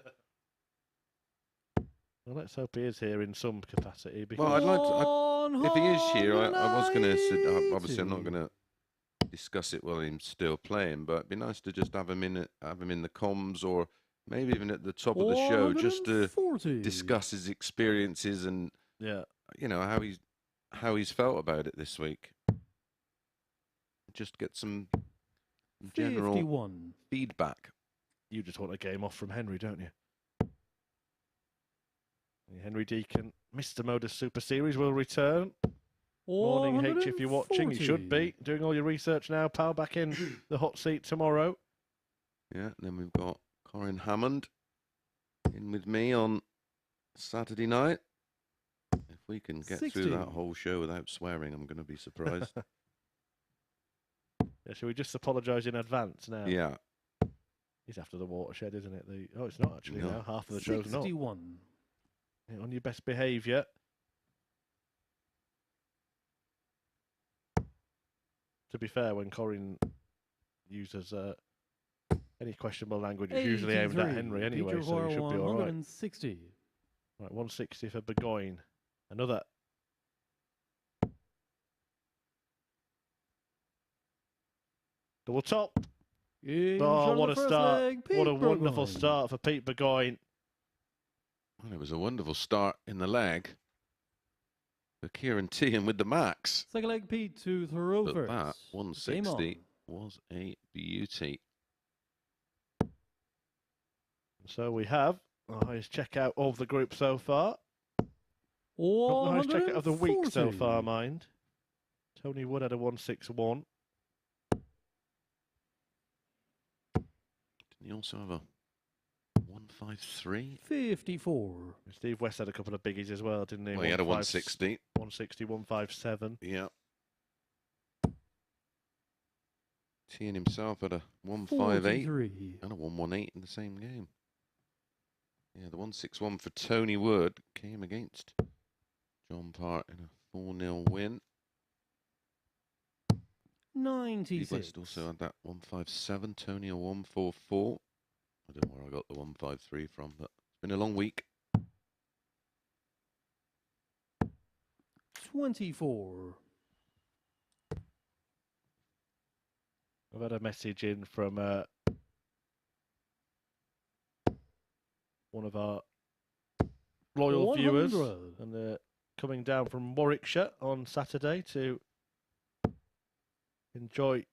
Well, let's hope he is here in some capacity. Because Well, I'd like to, if he is here, I was going to. Obviously, I'm not going to discuss it while he's still playing, but it'd be nice to just have him in the comms, or maybe even at the top of the show, just to 140. discuss his experiences and yeah, you know how he's felt about it this week. Just get some general 51. feedback. you just want a game off from Henry, don't you? Henry Deacon, Mr. Modus Super Series will return. Morning, H, if you're watching. You should be doing all your research now, pal. Back in the hot seat tomorrow. Yeah, and then we've got Corin Hammond in with me on Saturday night. If we can get 60. through that whole show without swearing, I'm going to be surprised. Yeah, shall we just apologise in advance now? Yeah. He's after the watershed, isn't it? Oh, it's not actually No. now. Half of the show's not. 61. Yeah, on your best behaviour. To be fair, when Corin uses any questionable language, it's usually aimed at Henry anyway, so he should be all right. 160. Right, 160 for Burgoyne. Another. Double top. Oh, what a start. What a wonderful start for Pete Burgoyne. Well, it was a wonderful start in the leg for Ciaran Teehan with the max. Second leg, Pete to But Thoroughfares. that 160 was a beauty. So we have the highest checkout of the group so far. Not the highest checkout of the week so far, mind. Tony Wood had a 161. Didn't he also have a 153? 54. Steve West had a couple of biggies as well, didn't he? Well, he had a 160. 160, 157. Yeah. Teehan himself had a 158 43. and a 118 in the same game. Yeah, the 161 for Tony Wood came against John Part in a 4-0 win. 96. Steve West also had that 157. Tony a 144. I don't know where I got the 153 from, but it's been a long week. 24. I've had a message in from one of our loyal 100. viewers, and they're coming down from Warwickshire on Saturday to enjoy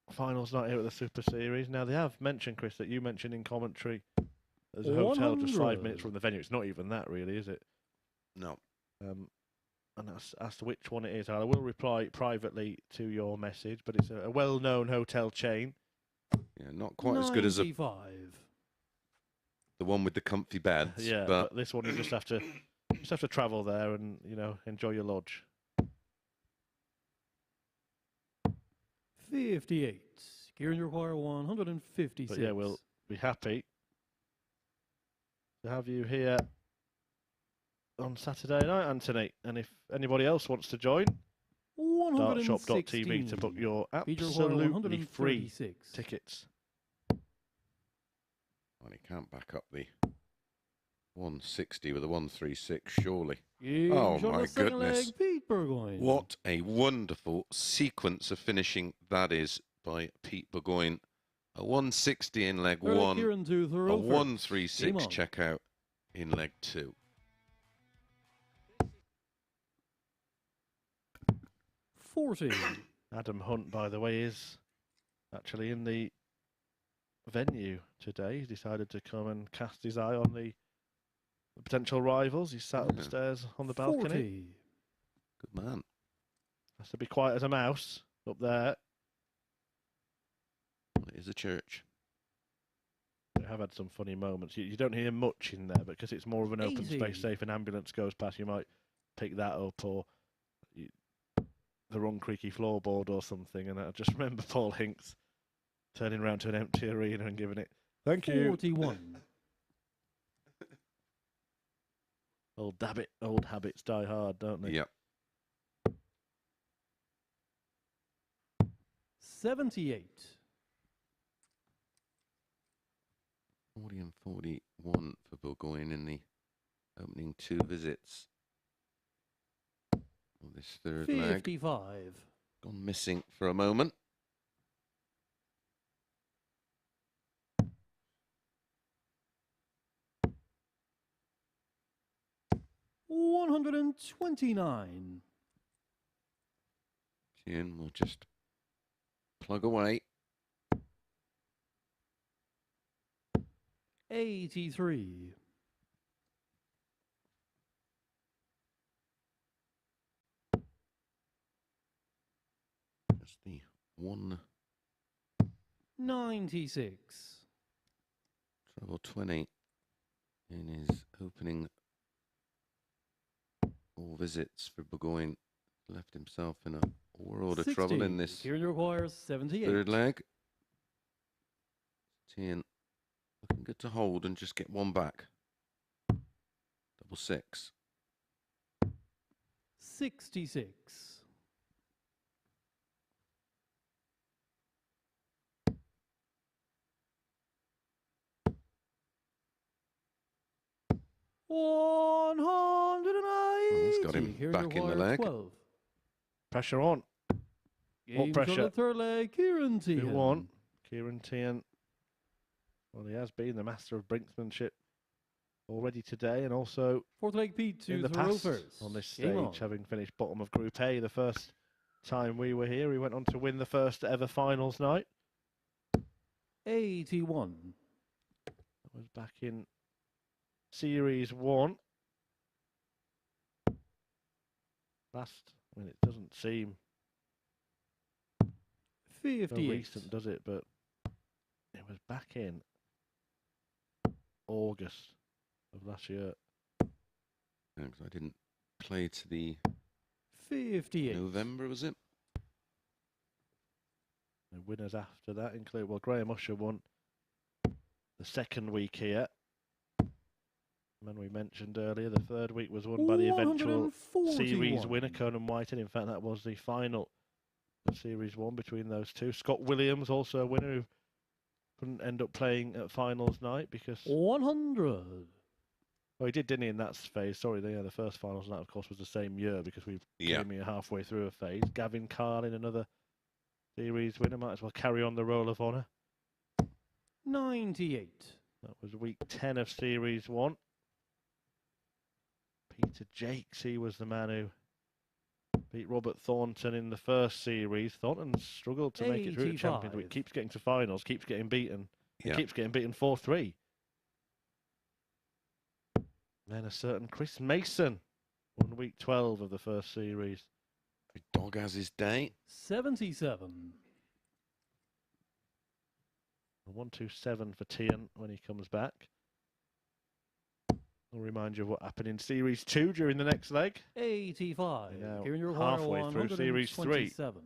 finals night here at the Super Series. Now, they have mentioned, Chris, that you mentioned in commentary there's a hotel just 5 minutes from the venue. It's not even that, really, is it? No. And as to which one it is, I will reply privately to your message, but it's a well-known hotel chain. Yeah, not quite as good as the one with the comfy beds. Yeah, but this one you just have to travel there and, you know, enjoy your lodge. 58. Ciaran, you require 156. But yeah, we'll be happy to have you here on Saturday night, Anthony. And if anybody else wants to join, dartshop.tv to book your absolutely free tickets. Well, he can't back up the 160 with a 136, surely. Oh my goodness. Pete Burgoyne. What a wonderful sequence of finishing that is by Pete Burgoyne. A 160 in leg one, a 136 checkout in leg two. 40. Adam Hunt, by the way, is actually in the venue today. He's decided to come and cast his eye on the potential rivals. He's sat upstairs on the balcony. 40. Good man. Has to be quiet as a mouse up there. It is a church. We have had some funny moments. You don't hear much in there because it's more of an open space. Say if an ambulance goes past, you might pick that up, or the wrong creaky floorboard or something. And I just remember Paul Hinks turning around to an empty arena and giving it, "Thank you." 41. Old habits die hard, don't they? Yep. 78. 40 and 41 for Burgoyne in the opening two visits. Well, this third leg 55. gone missing for a moment. $129. Ciaran will just plug away. 83. Just the one 96. treble 20 in his opening all visits for Burgoyne. Left himself in a world of 60. trouble in this Ciaran requires 78. third leg. Teehan looking good to hold and just get one back. Double six. 66. 180. He's got him back in the leg. 12. Pressure on. Games pressure? on the third leg, Ciaran Teehan. Who won? Ciaran Teehan. Well, he has been the master of brinksmanship already today, and also Fourth leg, Pete to in the the past Rovers. on this Game on. stage, having finished bottom of Group A the first time we were here. He went on to win the first ever finals night. 81. That was back in Series 1. I mean, it doesn't seem 58. recent, does it? But it was back in August of last year. Yeah, 'cause I didn't play to the 58. November, was it? The winners after that include, well, Graham Usher won the second week here. And we mentioned earlier, the third week was won by the eventual series winner, Conan Whiting. In fact, that was the final of Series 1 between those two. Scott Williams, also a winner, who couldn't end up playing at finals night because... 100. Well, he did, didn't he, in that phase? Sorry, the first finals night, of course, was the same year because we came here halfway through a phase. Gavin Carlin, another series winner, might as well carry on the roll of honour. 98. That was week 10 of Series 1. Peter Jakes, he was the man who beat Robert Thornton in the first series. Thornton struggled to make it through the Champions Week. Keeps getting to finals, keeps getting beaten. Keeps getting beaten 4-3. Then a certain Chris Mason won week 12 of the first series. The dog has his day. 77. A 1-2-7 for Teehan when he comes back. I'll remind you of what happened in Series 2 during the next leg. 85. Now Ciaran, you're halfway through Series 3. 127.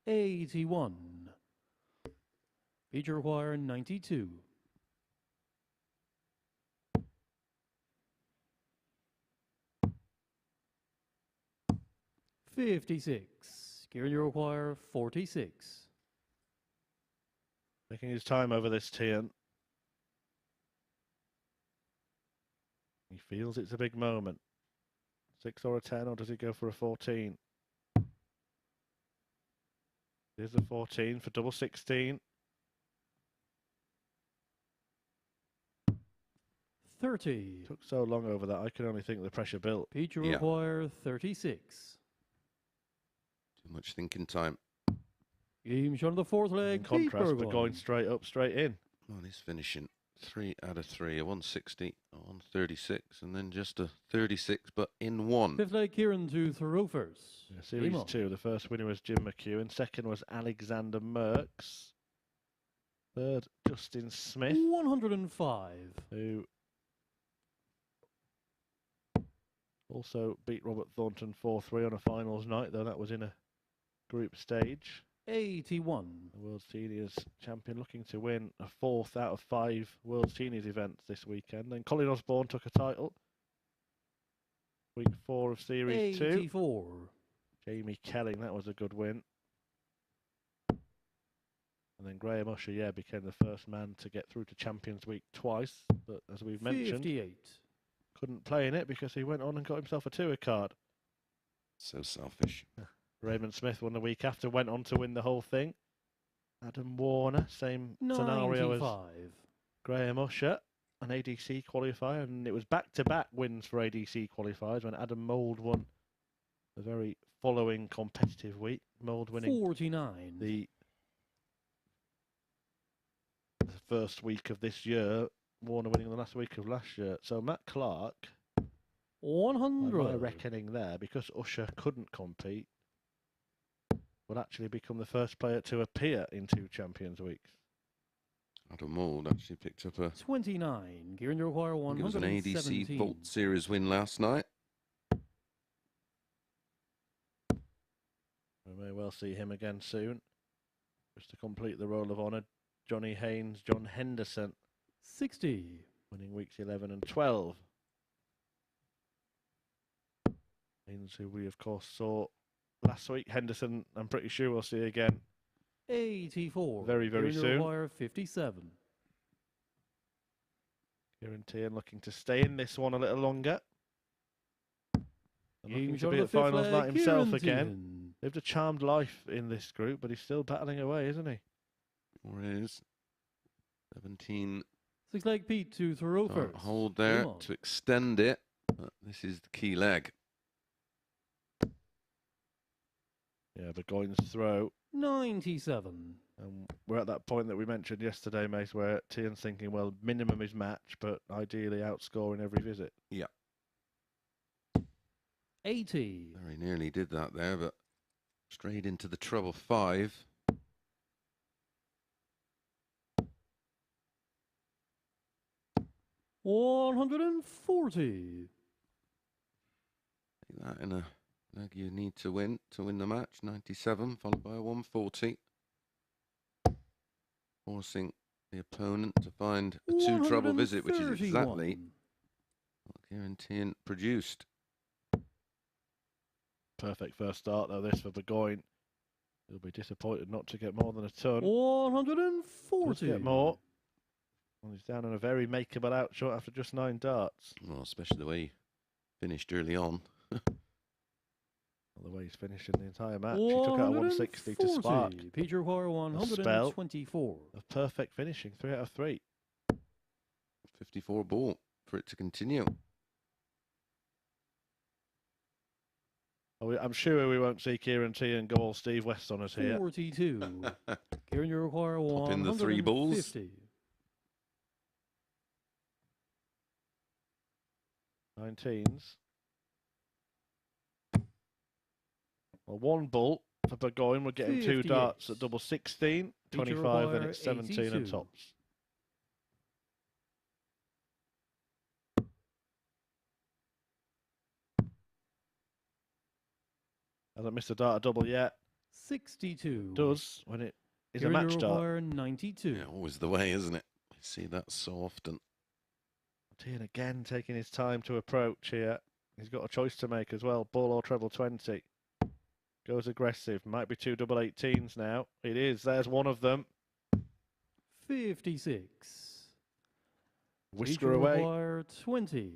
$81. Feature require 92. $56. Ciaran, you require 46. Taking his time over this, Teehan. He feels it's a big moment. 6 or a 10, or does he go for a 14? Here's a 14 for double 16. 30. Took so long over that, I can only think the pressure built. Feature Yeah. require 36. Too much thinking time. Game shot on the fourth In leg. contrast, but Burgoyne. going straight up, straight in. Well, he's finishing 3 out of 3, a 160, a 136, and then just a 36, but in one. Fifth leg, Ciaran to throw first. Yeah, Series Game on. 2, the first winner was Jim McEwen. Second was Alexander Merckx. Third, Justin Smith, 105. who also beat Robert Thornton 4-3 on a finals night, though that was in a group stage. 81. The World Seniors champion looking to win a 4th out of 5 World Seniors events this weekend. And Colin Osborne took a title. Week 4 of Series 2. 84. Jamie Kelling, that was a good win. And then Graham Usher, yeah, became the first man to get through to Champions Week twice. But as we've mentioned, 58. couldn't play in it because he went on and got himself a tour card. So selfish. Raymond Smith won the week after, went on to win the whole thing. Adam Warner, same scenario as 95. Graham Usher, an ADC qualifier, and it was back-to-back wins for ADC qualifiers when Adam Mould won the very following competitive week. Mould winning 49. the first week of this year, Warner winning the last week of last year. So Matt Clark, by 100. my reckoning there, because Usher couldn't compete, will actually become the first player to appear in 2 Champions Weeks. Adam Mould actually picked up a, 29. Ciaran, you require I think it was an 117. ADC Vault Series win last night. We may well see him again soon. Just to complete the roll of honour, Johnny Haynes, John Henderson, 60. winning weeks 11 and 12. Haynes, who we of course saw last week. Henderson, I'm pretty sure we'll see again 84. very, very Ciaran, you soon. require 57. Ciaran Teehan looking to stay in this one a little longer. And Game looking shot to be on at the fifth finals leg, night himself Ciaran again. Teehan. Lived a charmed life in this group, but he's still battling away, isn't he? Or is 17. Six leg Pete to throw Can't first. hold there Game on. to extend it. But this is the key leg. Yeah, Burgoyne's throw. 97. And we're at that point that we mentioned yesterday, Mace, where Teehan's thinking, well, minimum is match, but ideally outscoring every visit. 80. Very nearly did that there, but straight into the treble 5. $140. Take that in a leg you need to win the match. 97 followed by a 140. Forcing the opponent to find a 2 treble visit, which is exactly what Ciaran Teehan produced. Perfect first start, though, this for Burgoyne. He'll be disappointed not to get more than a ton. 140. Does get more. Well, he's down on a very makeable outshot after just 9 darts. Well, especially the way he finished early on. Well, the way he's finishing the entire match. He took out a 160 to spark. Peter Require 124. Of perfect finishing, 3 out of 3. 54 ball for it to continue. I'm sure we won't see Ciaran Teehan go all Steve West on us here. 42. Ciaran, you require Pop in the 3 balls. 150. 19s. Well, 1 bull for Burgoyne. We're getting 2 58. darts at double 16, 25, then it's 17 and 82. tops. Hasn't missed a dart at double yet. 62. Does when it is a match start. 92. Yeah, always the way, isn't it? I see that so often. Teehan again taking his time to approach here. He's got a choice to make as well. Ball or treble 20. Goes aggressive. Might be two double 18s now. It is. There's one of them. 56. Whisker away. 20.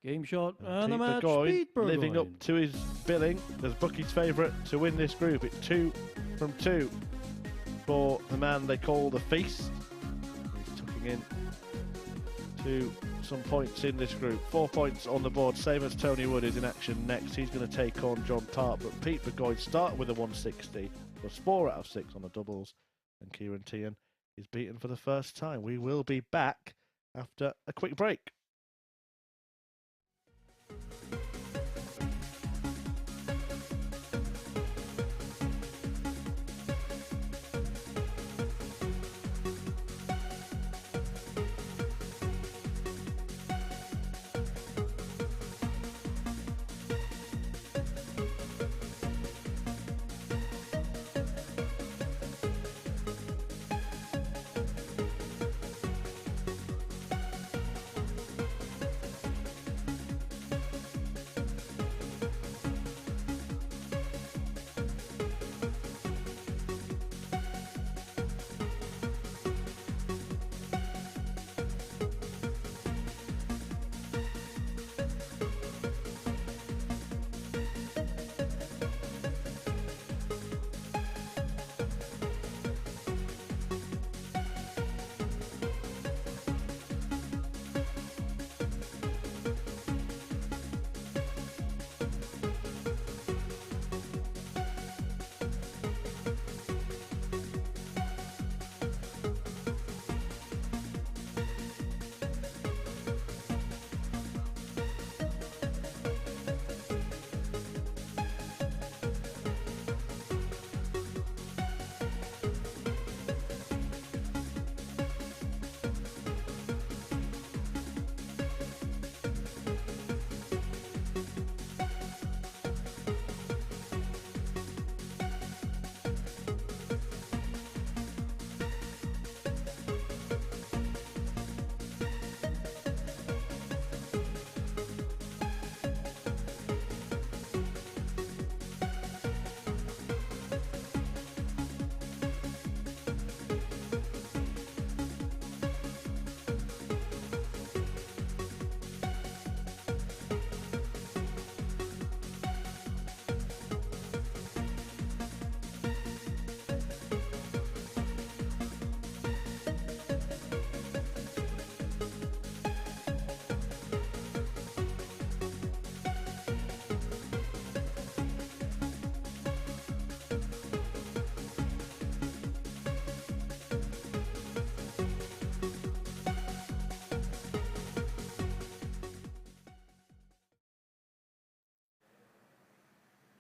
Game shot and the match. Pete Burgoyne living up to his billing as Bucky's favourite to win this group. It's 2 from 2 for the man they call the Feast. He's tucking in to some points in this group. 4 points on the board, same as Tony Wood is in action next. He's going to take on John Part, but Pete Burgoyne started with a 160, was 4 out of 6 on the doubles, and Ciaran Teehan is beaten for the first time. We will be back after a quick break.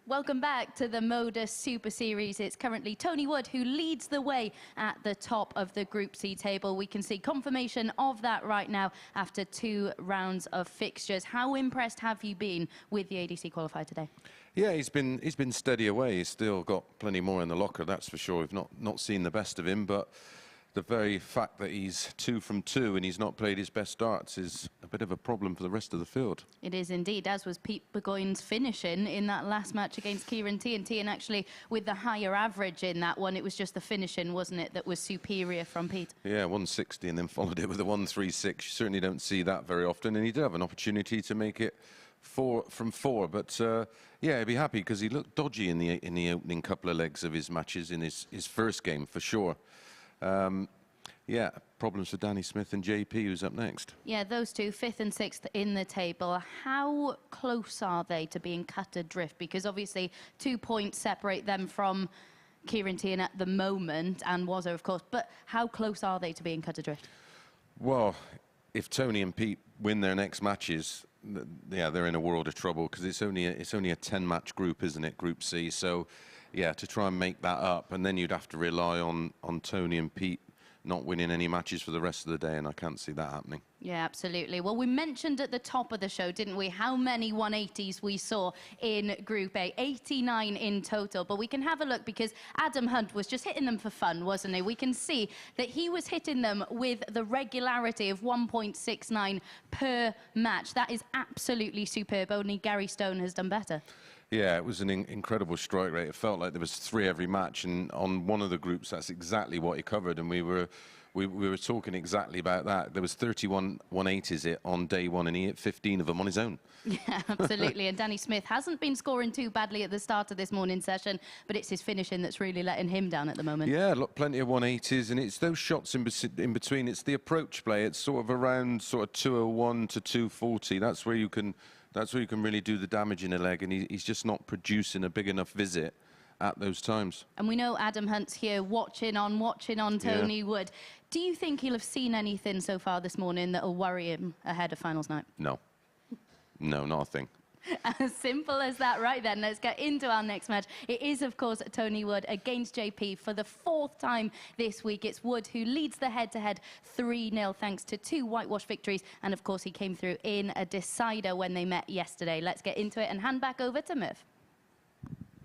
Welcome back to the MODUS Super Series. It's currently Tony Wood who leads the way at the top of the Group C table. We can see confirmation of that right now after 2 rounds of fixtures. How impressed have you been with the ADC qualifier today? Yeah, he's been steady away. He's still got plenty more in the locker, that's for sure. We've not seen the best of him, but the very fact that he's 2 from 2 and he's not played his best darts is a bit of a problem for the rest of the field. It is indeed, as was Pete Burgoyne's finishing in that last match against Ciaran Teehan. Teehan actually with the higher average in that one. It was just the finishing, wasn't it, that was superior from Pete? Yeah, 160 and then followed it with a 136. You certainly don't see that very often, and he did have an opportunity to make it 4 from 4, but yeah, he'd be happy because he looked dodgy in the opening couple of legs of his matches in his first game for sure. Yeah, problems for Danny Smith and JP, who's up next. Yeah, those two, 5th and 6th in the table. How close are they to being cut adrift? Because obviously 2 points separate them from Ciaran Teehan at the moment, and Wawzo, of course. But how close are they to being cut adrift? Well, if Tony and Pete win their next matches, yeah, they're in a world of trouble because it's only a 10-match group, isn't it? Group C. So, yeah, to try and make that up, and then you'd have to rely on Tony and Pete not winning any matches for the rest of the day, and I can't see that happening. Yeah, absolutely. Well, we mentioned at the top of the show, didn't we, how many 180s we saw in Group A, 89 in total. But we can have a look because Adam Hunt was just hitting them for fun, wasn't he? We can see that he was hitting them with the regularity of 1.69 per match. That is absolutely superb. Only Gary Stone has done better. Yeah, it was an incredible strike rate. It felt like there was 3 every match, and on one of the groups, that's exactly what he covered. And we were talking exactly about that. There was 31 180s on day one, and he hit 15 of them on his own. Yeah, absolutely. And Danny Smith hasn't been scoring too badly at the start of this morning session, but it's his finishing that's really letting him down at the moment. Yeah, look, plenty of 180s, and it's those shots in between. It's the approach play. It's sort of around sort of 201 to 240. That's where you can really do the damage in a leg, and he's just not producing a big enough visit at those times. And we know Adam Hunt's here watching on Tony Wood. Do you think he'll have seen anything so far this morning that will worry him ahead of finals night? No. No, not a thing. As simple as that. Right then, let's get into our next match. It is, of course, Tony Wood against JP for the 4th time this week. It's Wood who leads the head-to-head 3-0 thanks to 2 whitewash victories. And, of course, he came through in a decider when they met yesterday. Let's get into it and hand back over to Murph.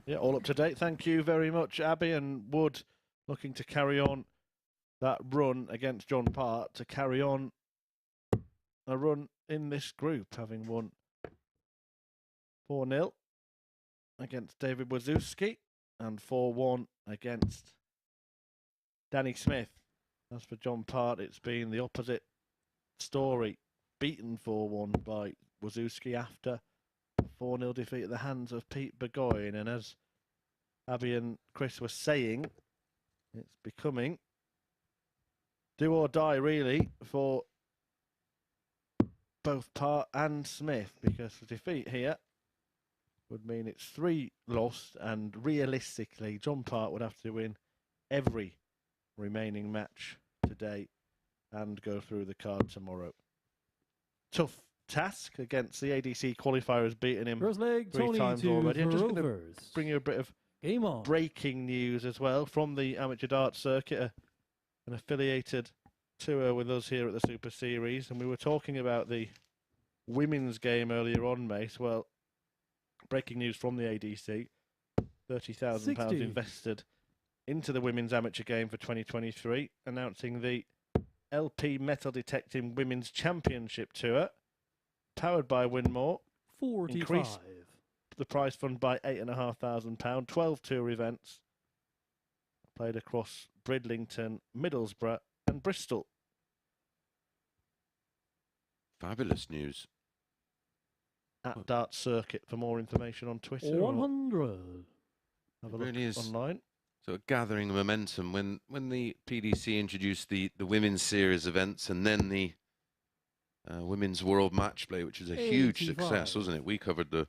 Yeah, all up to date. Thank you very much, Abby. And Wood looking to carry on that run against John Part, to carry on a run in this group, having won 4-0 against David Wawrzewski and 4-1 against Danny Smith. As for John Part, it's been the opposite story. Beaten 4-1 by Wawrzewski after 4-0 defeat at the hands of Pete Burgoyne. And as Abby and Chris were saying, it's becoming do or die, really, for both Part and Smith, because the defeat here would mean it's 3 lost, and realistically, John Part would have to win every remaining match today and go through the card tomorrow. Tough task against the ADC qualifiers, beating him First leg, 3 Tony times to already. I'm just going to Rovers. bring you a bit of Game on. breaking news as well from the amateur darts circuit, an affiliated tour with us here at the Super Series. And we were talking about the women's game earlier on, Mace. Well, breaking news from the ADC, £30,000 invested into the women's amateur game for 2023, announcing the LP Metal Detecting Women's Championship Tour, powered by Winmore. 45. Increase the prize fund by £8,500, 12 tour events played across Bridlington, Middlesbrough and Bristol. Fabulous news. At Dart Circuit for more information on Twitter. 100. Have a It look really is. online. So gathering momentum when the PDC introduced the women's series events, and then the women's world match play, which was a huge 85. success, wasn't it? We covered the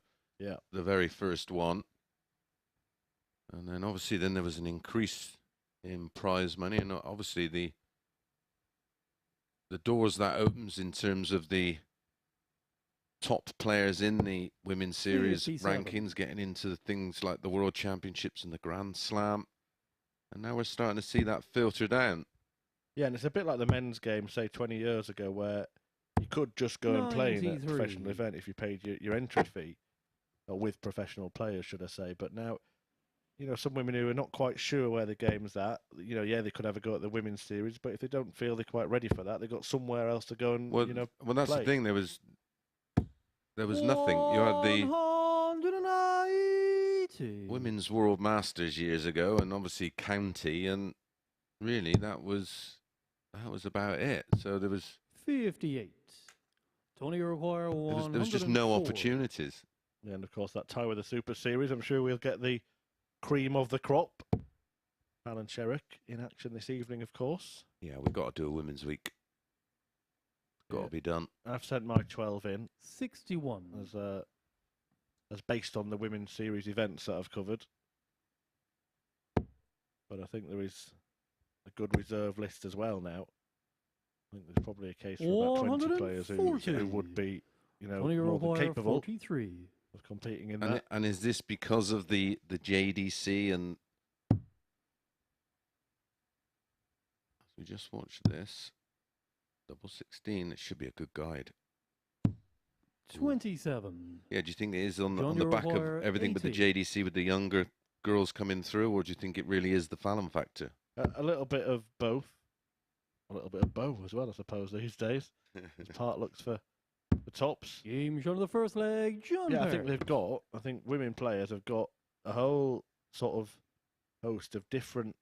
very first one, and then obviously then there was an increase in prize money, and obviously the doors that opens in terms of the top players in the women's series 57. rankings, getting into things like the World Championships and the Grand Slam. And now we're starting to see that filter down. Yeah, and it's a bit like the men's game, say 20 years ago, where you could just go and play in a 93. professional event if you paid your entry fee, or with professional players, should I say. But now, you know, some women who are not quite sure where the game's at, you know, yeah, they could have a go at the women's series, but if they don't feel they're quite ready for that, they've got somewhere else to go and, Well, you know, well, that's play. the thing. There was nothing. You had the 190. Women's World Masters years ago, and obviously county, and really that was about it. So there was 58. Tony require there was just no 104. opportunities. Yeah, and of course that tie with the Super Series, I'm sure we'll get the cream of the crop. Alan Sherrick in action this evening, of course. Yeah, we've got to do a women's week. Got to be done. I've sent my 12 in 61. as based on the women's series events that I've covered. But I think there is a good reserve list as well now. I think there's probably a case for about 20 players who would be, you know, Tony more than require capable 43. of competing in that. And is this because of the JDC, and We just watched this. Double 16. It should be a good guide. 27. Yeah, do you think it is on John the back of Uruguayer, everything with the 80. JDC with the younger girls coming through, or do you think it really is the Fallon factor? A little bit of both. A little bit of both as well, I suppose, these days. As Part looks for the tops. Game shot of the first leg, John Yeah, Hurt. I think women players have got a whole sort of host of different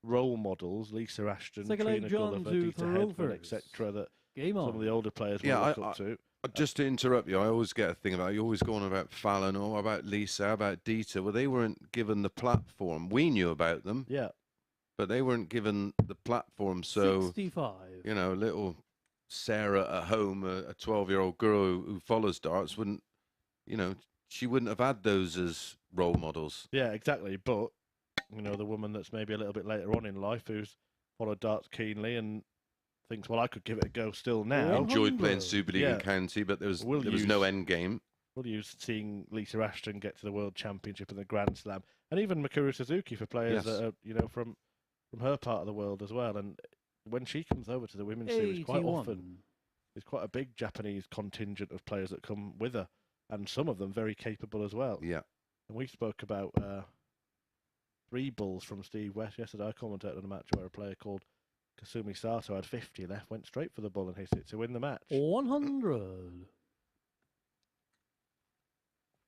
role models, Lisa Ashton, Second leg, Trina John Gulliver, to Dita throw Hedman, first. etc. that Game some on. of the older players will Yeah, look up to. Just to interrupt you, I always get a thing about, you always go on about Fallon or about Lisa, about Dita. Well, they weren't given the platform. We knew about them, Yeah, but they weren't given the platform. So, 65. you know, little Sarah at home, a 12-year-old girl who follows darts, wouldn't, you know, she wouldn't have had those as role models. yeah, exactly. But, you know, the woman that's maybe a little bit later on in life who's followed darts keenly and thinks, well, I could give it a go still now. Enjoyed playing 100. Super League Yeah. and County, but there was We'll no use- end game. We'll use seeing Lisa Ashton get to the World Championship and the Grand Slam, and even Mikuru Suzuki for players Yes. that are, you know, from her part of the world as well. And when she comes over to the Women's Series, quite often 81. there's quite a big Japanese contingent of players that come with her, and some of them very capable as well. Yeah. And we spoke about 3 bulls from Steve West yesterday. I commentated on a match where a player called Kasumi Sato had 50 left, went straight for the bull and hit it to win the match. 100.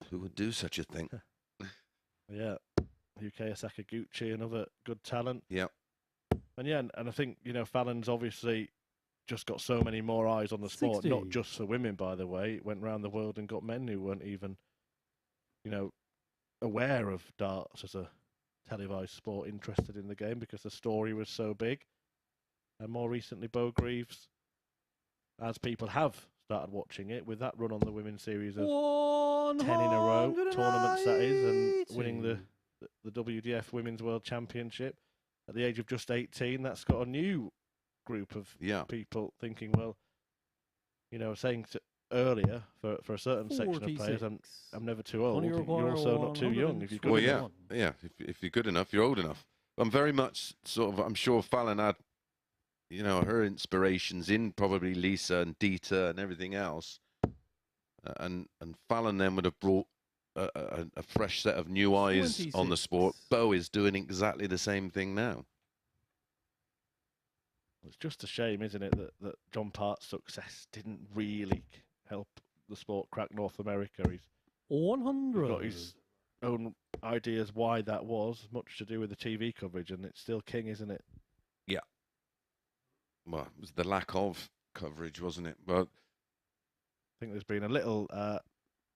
Who would do such a thing? Yeah, Yukaya Sakaguchi, another good talent. Yeah. And yeah, and I think, you know, Fallon's obviously just got so many more eyes on the sport, 60. not just for women, by the way. It went around the world and got men who weren't even, you know, aware of darts as a televised sport interested in the game because the story was so big. And more recently, Bo Greaves, as people have started watching it, with that run on the Women's Series of 10 in a row, tournaments that is, and winning the WDF Women's World Championship at the age of just 18, that's got a new group of Yeah. people thinking, well, you know, saying earlier for a certain section of players, 46. I'm never too old. Tony You're Uruguayer, also not too young if you're good Well, enough. yeah. If you're good enough, you're old enough. I'm very much sort of, I'm sure Fallon had, you know, her inspirations in probably Lisa and Dita and everything else. And Fallon then would have brought a fresh set of new eyes on the sport. 26. Bo is doing exactly the same thing now. It's just a shame, isn't it, that John Part's success didn't really help the sport crack North America. He's 100. got his own ideas why that was, much to do with the TV coverage, and it's still king, isn't it? Well, it was the lack of coverage, wasn't it? But I think there's been a little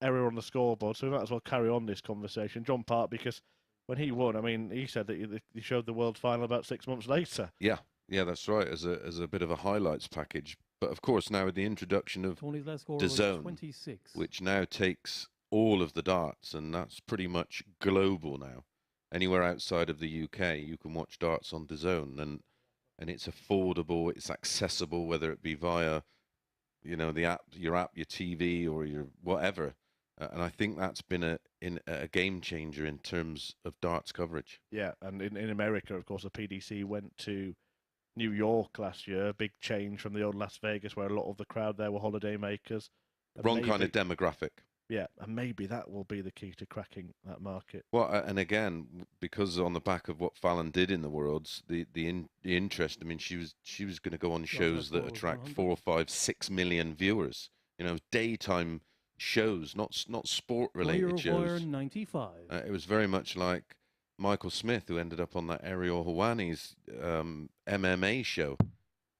error on the scoreboard, so we might as well carry on this conversation. John Part, because when he won, I mean, he said that he showed the world final about 6 months later. yeah, that's right, as a bit of a highlights package. But of course, now with the introduction of Tony's last score was DAZN, 26. which now takes all of the darts, and that's pretty much global now. Anywhere outside of the UK, you can watch darts on DAZN, and it's affordable, it's accessible, whether it be via, you know, the app, your TV, or your whatever. And I think that's been a game changer in terms of darts coverage. Yeah, and in America, of course, the PDC went to New York last year. Big change from the old Las Vegas, where a lot of the crowd there were holiday makers. And Wrong kind of maybe- demographic. Yeah, and maybe that will be the key to cracking that market. Well, and again, because on the back of what Fallon did in the Worlds, the interest. I mean, she was going to go on shows that score was attract 100. 4, 5, 6 million viewers. You know, daytime shows, not sport related Tony Uruguayer, shows. 95. It was very much like Michael Smith, who ended up on that Ariel Hawani's MMA show.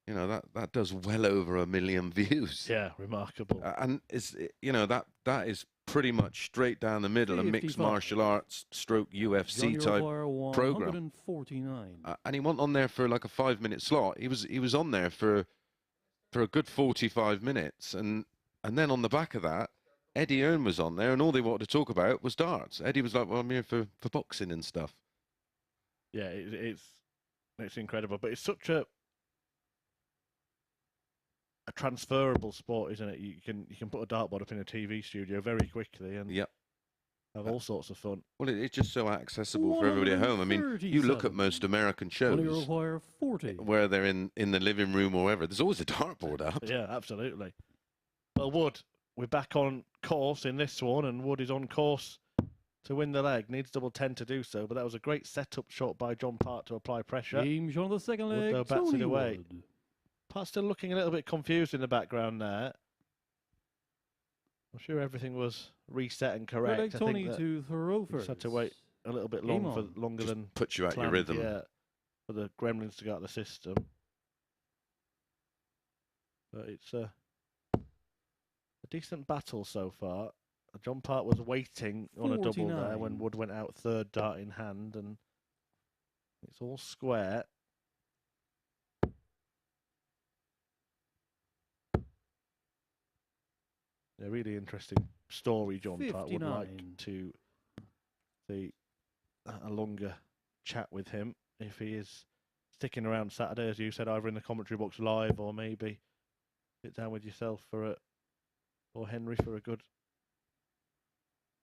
You know, that does well over 1 million views. Yeah, remarkable. And it's, you know, that is pretty much straight down the middle, a mixed 55. martial arts stroke UFC type. program. 149. And he went on there for like a 5-minute slot. He was on there for a good 45 minutes, and then on the back of that, Eddie Earn was on there, and all they wanted to talk about was darts. Eddie was like, "Well, I'm here for boxing and stuff." Yeah, it's incredible, but it's such a transferable sport, isn't it? You can put a dartboard up in a TV studio very quickly, and Yep. have all sorts of fun. Well, it's just so accessible for everybody at home. I mean, you look at most American Only shows require 40. where they're in the living room or wherever. There's always a dartboard up. Yeah, absolutely. Well, Wood, we're back on course in this one, and Wood is on course to win the leg. Needs double 10 to do so, but that was a great setup shot by John Part to apply pressure. Game on the second Wood, leg. though, bats it Tony away. Wood. Part still looking a little bit confused in the background there. I'm sure everything was reset and Third correct. leg, I Tony think that to throw just first. had to wait a little bit Game longer on. than Puts you out your planned, rhythm. Yeah, for the gremlins to get out of the system. But it's a decent battle so far. John Part was waiting on a double there when 49. Wood went out third dart in hand, and it's all square. A really interesting story John Part would like 59. to see a longer chat with him if he is sticking around Saturday, as you said, either in the commentary box live or maybe sit down with yourself for or Henry for a good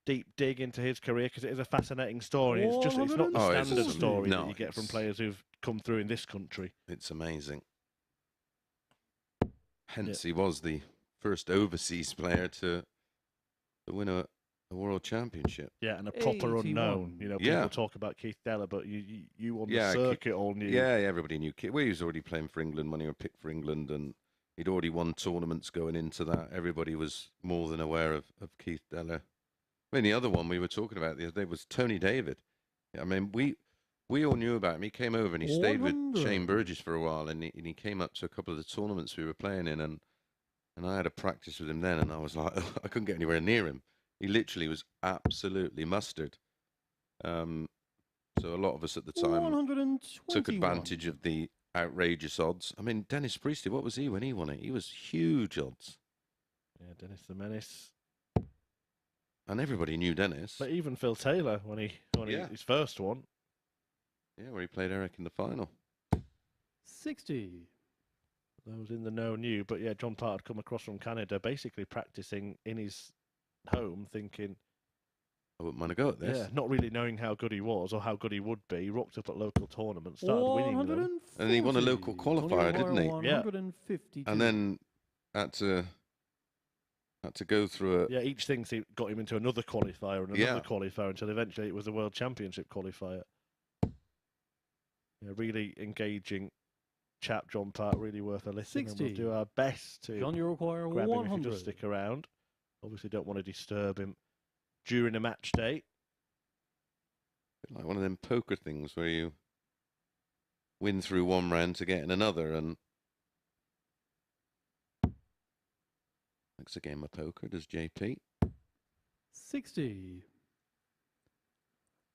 deep dig into his career, because it is a fascinating story. It's not the Oh, it's standard just- story no, that you get from it's- players who've come through in this country. It's amazing. Hence, he was the first overseas player to win a world championship. Yeah, and a proper 81. unknown. You know, Yeah. people talk about Keith Deller, but you on Yeah, the circuit all knew. Yeah, everybody knew. Well, he was already playing for England when he was picked for England, and he'd already won tournaments going into that. Everybody was more than aware of Keith Deller. I mean, the other one we were talking about the other day was Tony David. I mean, we all knew about him. He came over and he stayed with 100. Shane Burgess for a while, and he came up to a couple of the tournaments we were playing in, and I had a practice with him then, and I was like, I couldn't get anywhere near him. He literally was absolutely mustard. So a lot of us at the time 121. took advantage of the outrageous odds. I mean, Dennis Priestley, what was he when he won it? He was huge odds. Yeah, Dennis the Menace. And everybody knew Dennis. But even Phil Taylor, when he Yeah. his first one. Yeah, where he played Eric in the final. 60. Those in the know knew. But yeah, John Part had come across from Canada, basically practicing in his home, thinking, I wouldn't mind a go at this. yeah, not really knowing how good he was or how good he would be. He rocked up at local tournaments, started winning them. 140. And he won a local qualifier, didn't he? Yeah. 152. And then had to go through a... Yeah, each thing got him into another qualifier and another Yeah. qualifier until eventually it was a World Championship qualifier. Yeah, really engaging chap, John Part, really worth a listen. And 60. we'll do our best to John, you require grab him if you 100. just stick around. Obviously don't want to disturb him during a match day. Like one of them poker things where you win through one round to get in another, and likes a game of poker, does JP. 60.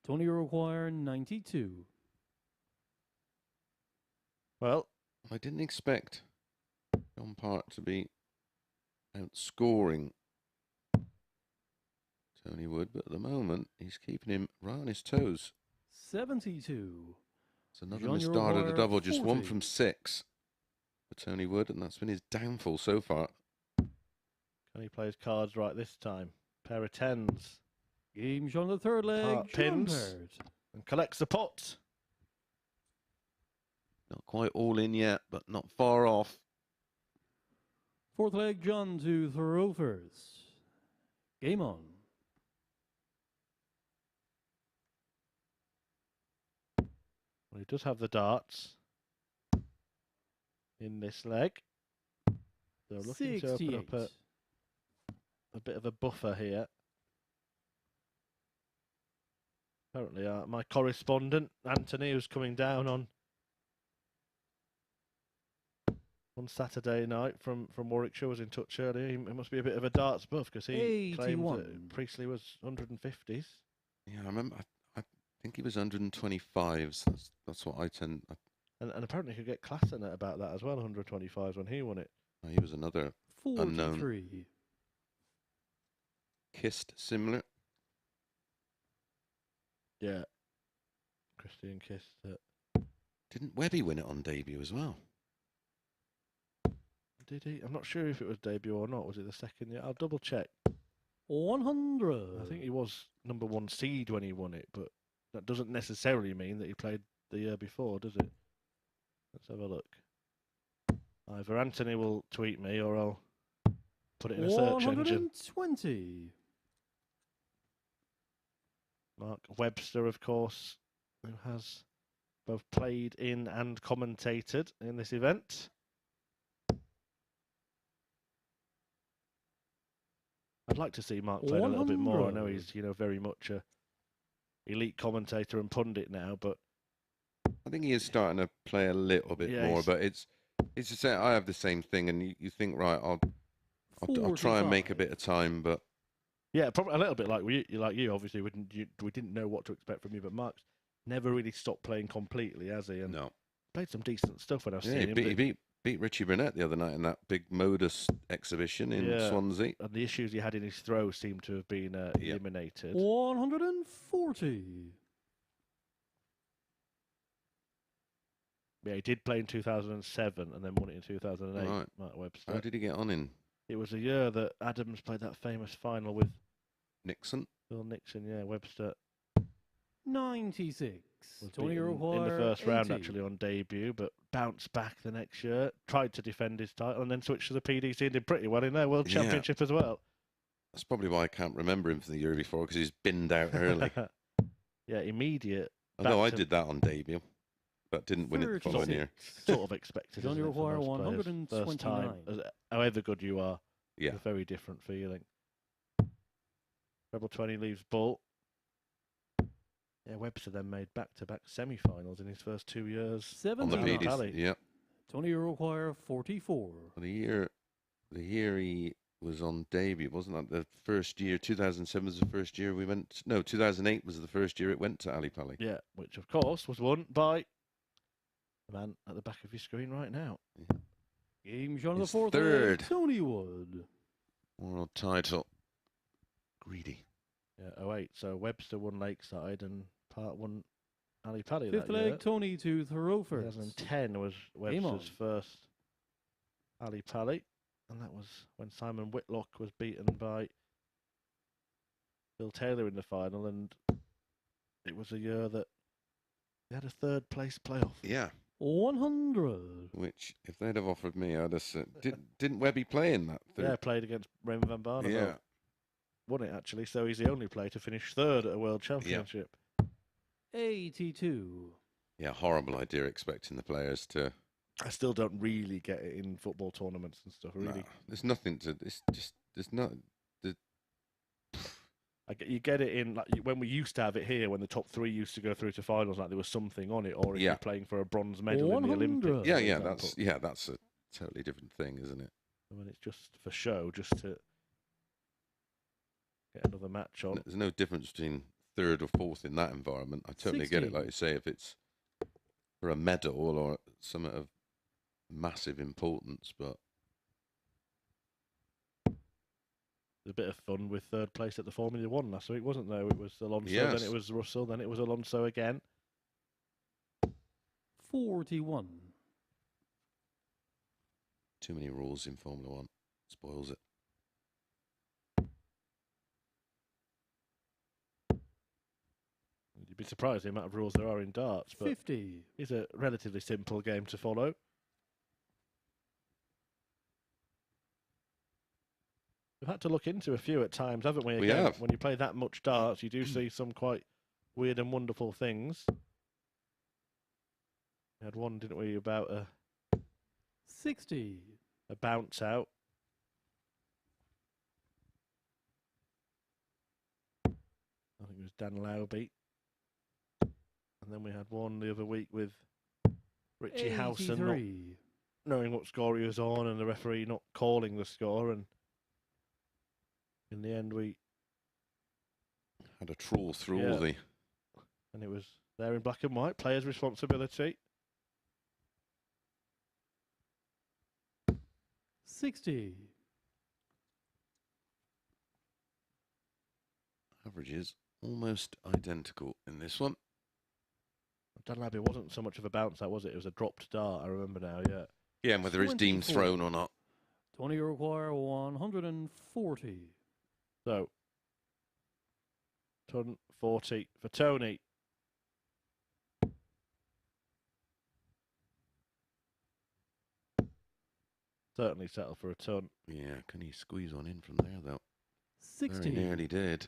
Tony, you require 92. Well, I didn't expect John Part to be outscoring Tony Wood, but at the moment he's keeping him right on his toes. 72. It's another John, missed you're dart at a aware double, of just 1 40. from 6 for Tony Wood, and that's been his downfall so far. can he play his cards right this time? Pair of tens Game on the third leg. Part John pins. Part. and collects the pot. Not quite all in yet, but not far off. Fourth leg, John to throw first. Game on. Well, he does have the darts in this leg. So looking to open up 68. a bit of a buffer here. Apparently, my correspondent, Anthony, who's coming down on Saturday night from Warwickshire, was in touch earlier. He must be a bit of a darts buff because he claimed 81. that Priestley was 150s. Yeah, I remember. I think he was 125s. That's what I tend. And apparently he could get Klassen at about that as well, 125s when he won it. He was another 43. kissed similar. Yeah. Christian Kiss. Didn't Webby win it on debut as well? Did he? I'm not sure if it was debut or not. Was it the second year? I'll double check. 100. I think he was #1 seed when he won it, but that doesn't necessarily mean that he played the year before, does it? Let's have a look. Either Anthony will tweet me or I'll put it in a search engine. 120. Mark Webster, of course, who has both played in and commentated in this event. I'd like to see Mark play a little bit more. I know 100. he's, very much a elite commentator and pundit now, but I think he is starting to play a little bit Yeah, more, he's- but it's the same. I have the same thing, and you think, right, I'll try and make a 45. bit of time, but yeah, probably a little bit like you. Obviously, we didn't know what to expect from you, but Mark's never really stopped playing completely, has he? And no. played some decent stuff when I've Yeah, seen him. he beat Richie Burnett the other night in that big MODUS exhibition in Yeah. Swansea. And the issues he had in his throw seemed to have been eliminated. 140. Yeah, he did play in 2007 and then won it in 2008. Right. Mark Webster. How did he get on in It was a year that Adams played that famous final with Nixon? Bill Nixon. Yeah, Webster 96. was Tony beaten in the Roquois, first round 80. actually on debut, but bounced back the next year, tried to defend his title, and then switched to the PDC and did pretty well in their World Yeah. Championship as well. That's probably why I can't remember him from the year before, because he's binned out early. Yeah, immediate. Although I back to- did that on debut, but didn't win it the following year. 36. Sort of expected. Johnny isn't it, for Roquois, most players? First time, 129. however good you are, Yeah. it's a very different feeling. Rebel 20 leaves Bull. Yeah, Webster then made back-to-back semi-finals in his first 2 years. 70. On the Wow. PDC. Tally. Yeah. Tony Roquois, 44. The year he was on debut, wasn't that the first year? 2007 was the first year we went. No, 2008 was the first year it went to Ali Pali. Yeah, which of course was won by the man at the back of your screen right now. Game shot of the His fourth third. leg, Tony Wood. World title. Greedy. Yeah, 08. So Webster won Lakeside and Part won Ali Pali Fifth that leg, year. Tony to throw first. 2010 was Game on. Webster's first Ali Pali, and that was when Simon Whitlock was beaten by Bill Taylor in the final, and it was a year that they had a third place playoff. Yeah. 100. Which, if they'd have offered me, I'd have said, didn't Webby play in that? Yeah, played against Raymond van Barneveld. Yeah. Won it actually, so he's the only player to finish third at a World Championship. 82. Yeah, horrible idea expecting the players to. I still don't really get it in football tournaments and stuff. Really, No, there's nothing to. It's just there's not. you get it in like when we used to have it here, when the top three used to go through to finals, like there was something on it, or if Yeah. you're playing for a bronze medal in the 100. Olympics. Yeah, for yeah, example. that's a totally different thing, isn't it? When it's just for show, just to get another match on. There's no difference between third or fourth in that environment. I totally get it. 16. Like you say, if it's for a medal or something of massive importance, but A bit of fun with third place at the Formula One last week, wasn't there? It was Alonso, Yes. then it was Russell, then it was Alonso again. 41. too many rules in Formula One spoils it. You'd be surprised the amount of rules there are in darts, but 50. it's a relatively simple game to follow. We've had to look into a few at times, haven't we? We Again, have. When you play that much darts, you do see some quite weird and wonderful things. We had one, didn't we, about 60. a bounce out. I think it was Dan Lauby. And then we had one the other week with Richie Howson not 83. knowing what score he was on and the referee not calling the score, and in the end we Had a trawl through Yeah. all the. and it was there in black and white, players' responsibility. 60. Averages almost identical in this one. Dan Labby wasn't so much of a bounce out, was it? It was a dropped dart, I remember now, yeah. Yeah, and whether it's deemed 24. thrown or not. Tony Roquois, 140. So ton 40 for Tony. Certainly settle for a ton. Yeah, can he squeeze one in from there, though? 60. Very nearly did.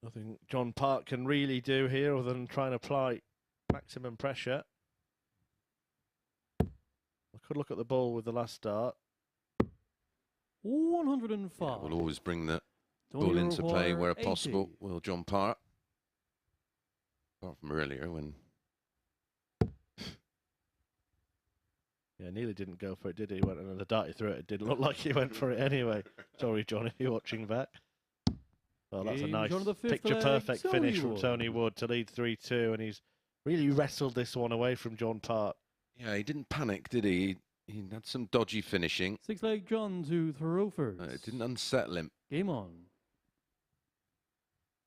Nothing John Park can really do here other than try and apply maximum pressure. I could look at the ball with the last start. 105. Yeah, we'll always bring the Tony ball into play Rovar, where 80. possible. Will John Park. Apart from earlier when... Yeah, nearly didn't go for it, did he? He went another darty through it. It didn't look like he went for it anyway. Sorry, John, if you're watching back. Well, that's a Game nice on the fifth picture-perfect leg, finish Tony from Wood. Tony Wood to lead 3-2, and he's really wrestled this one away from John Park. Yeah, he didn't panic, did he? He had some dodgy finishing. 6-leg John to throw first. It didn't unsettle him. Game on.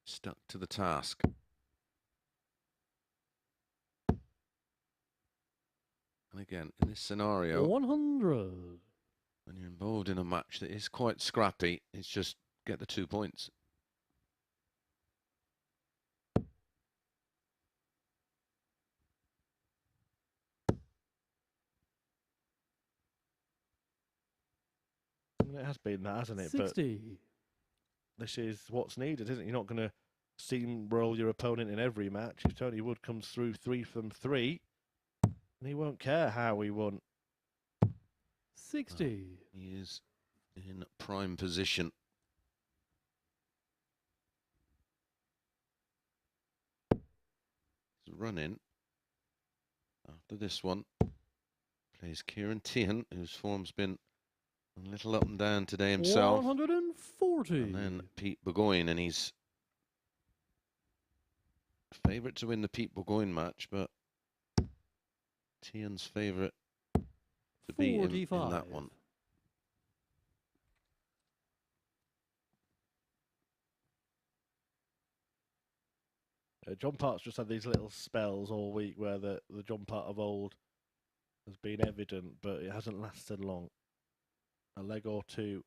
Stuck to the task. And again, in this scenario, 100. when you're involved in a match that is quite scrappy, it's just get the 2 points. It has been that, hasn't it? 60. But this is what's needed, isn't it? You're not going to steamroll your opponent in every match. If Tony Wood comes through 3 from 3, and he won't care how he won. 60. He is in prime position. He's running after this one. Plays Ciaran Teehan, whose form's been a little up and down today himself. 140. And then Pete Burgoyne, and he's favourite to win the Pete Burgoyne match, but Teehan's favourite to beat him in 45. that one. John Park's just had these little spells all week where the John Park of old has been evident, but it hasn't lasted long. A leg or two.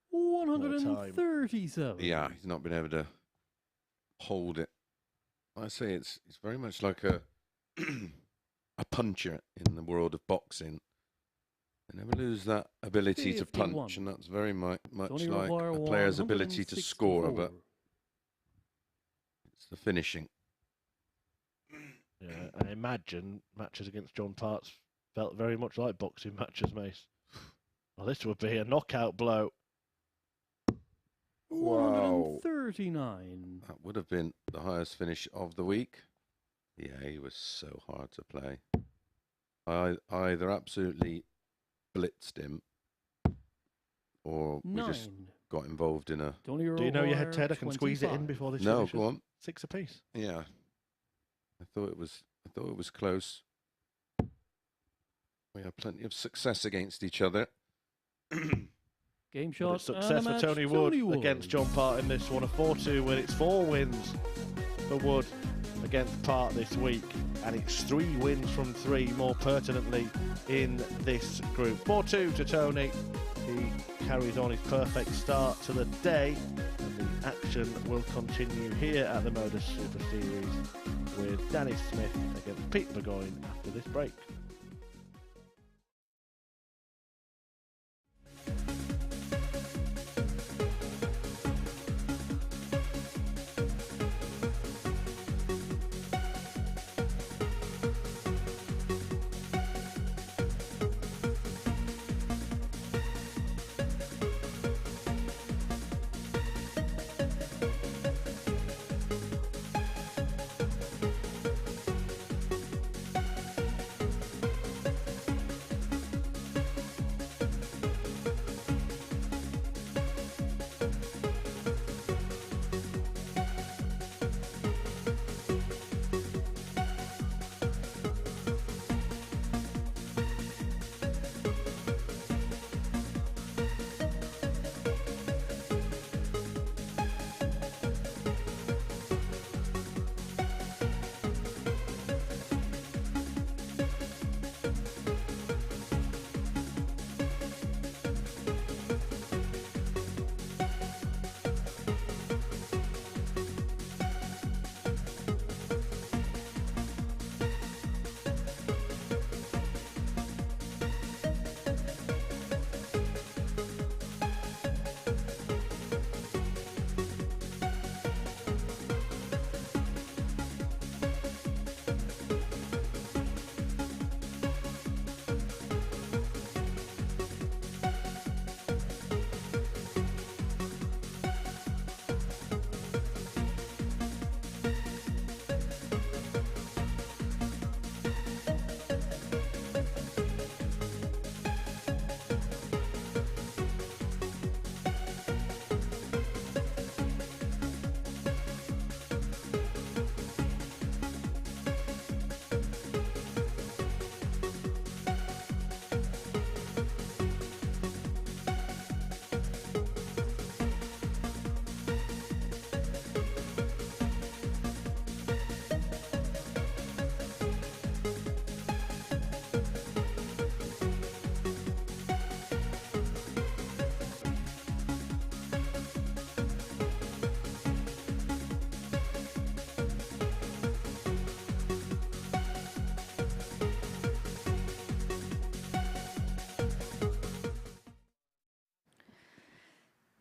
137. Yeah, he's not been able to hold it. I say it's very much like a a puncher in the world of boxing. They never lose that ability to 51. punch, and that's very much Tony like Rovar, a player's ability to score, but 164. it's the finishing. Yeah, I imagine matches against John Park's felt very much like boxing matches, Mace. Well, this would be a knockout blow. Wow. 139. That would have been the highest finish of the week. Yeah, he was so hard to play. I either absolutely blitzed him, or we just 9. got involved in a... Tony Do you know your head Rovar, Ted? I can squeeze it in 25. before this No, finishes. go on. 6 apiece. Yeah, I thought it was close. We had plenty of success against each other. Game But shot. it's success for Tony Wood against John Park in this one. A 4-2 win. It's 4 wins for Wood against Park this week. And it's 3 wins from 3, more pertinently, in this group. 4-2 to Tony. He carries on his perfect start to the day. And the action will continue here at the MODUS Super Series with Danny Smith against Pete Burgoyne after this break.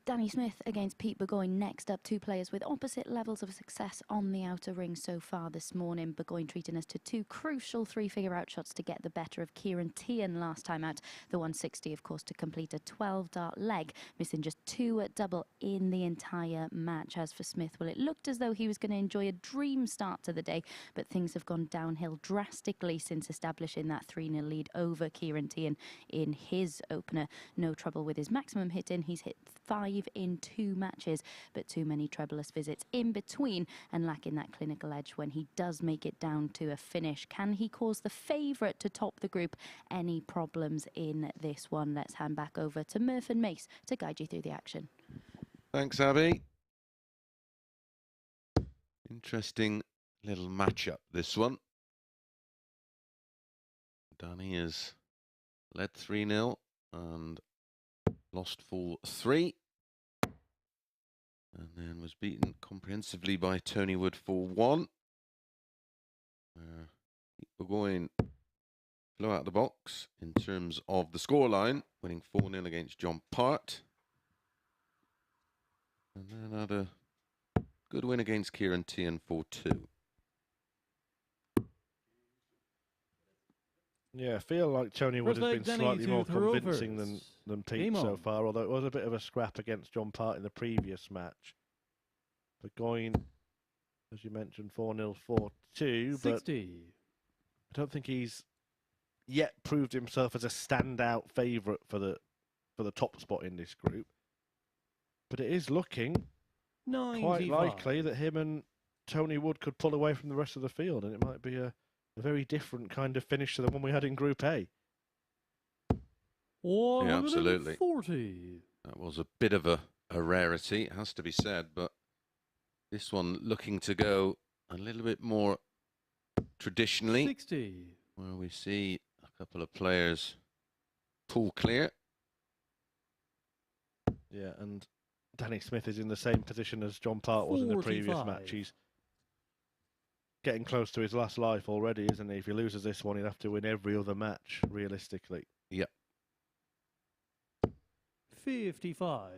Danny Smith against Pete Burgoyne next up. Two players with opposite levels of success on the outer ring so far this morning. Burgoyne treating us to two crucial three-figure outshots to get the better of Ciaran Teehan last time out. The 160, of course, to complete a 12-dart leg, missing just 2 at double in the entire match. As for Smith, well, it looked as though he was going to enjoy a dream start to the day, but things have gone downhill drastically since establishing that 3-0 lead over Ciaran Teehan in his opener. No trouble with his maximum hitting. He's hit 5 in 2 matches, but too many troublous visits in between and lacking that clinical edge when he does make it down to a finish. Can he cause the favourite to top the group? Any problems in this one? Let's hand back over to Murph and Mace to guide you through the action. Thanks, Abby. Interesting little matchup, this one. Danny has led 3-0 and lost full 3. And then was beaten comprehensively by Tony Wood 4-1. Burgoyne flew out of the box in terms of the scoreline, winning 4-0 against John Part. And then had a good win against Ciaran Teehan 4-2. Yeah, I feel like Tony Wood has been slightly more convincing than Pete so far, although it was a bit of a scrap against John Part in the previous match. Burgoyne, as you mentioned, 4-0, 4-2, but I don't think he's yet proved himself as a standout favourite for the top spot in this group. But it is looking quite likely that him and Tony Wood could pull away from the rest of the field, and it might be a very different kind of finish to the one we had in Group A. Yeah, absolutely. That was a bit of a rarity, it has to be said, but this one looking to go a little bit more traditionally, where we see a couple of players pull clear. Yeah, and Danny Smith is in the same position as John Part was in the previous match. He's getting close to his last life already, isn't he? If he loses this one, he'd have to win every other match, realistically. Yep. 55.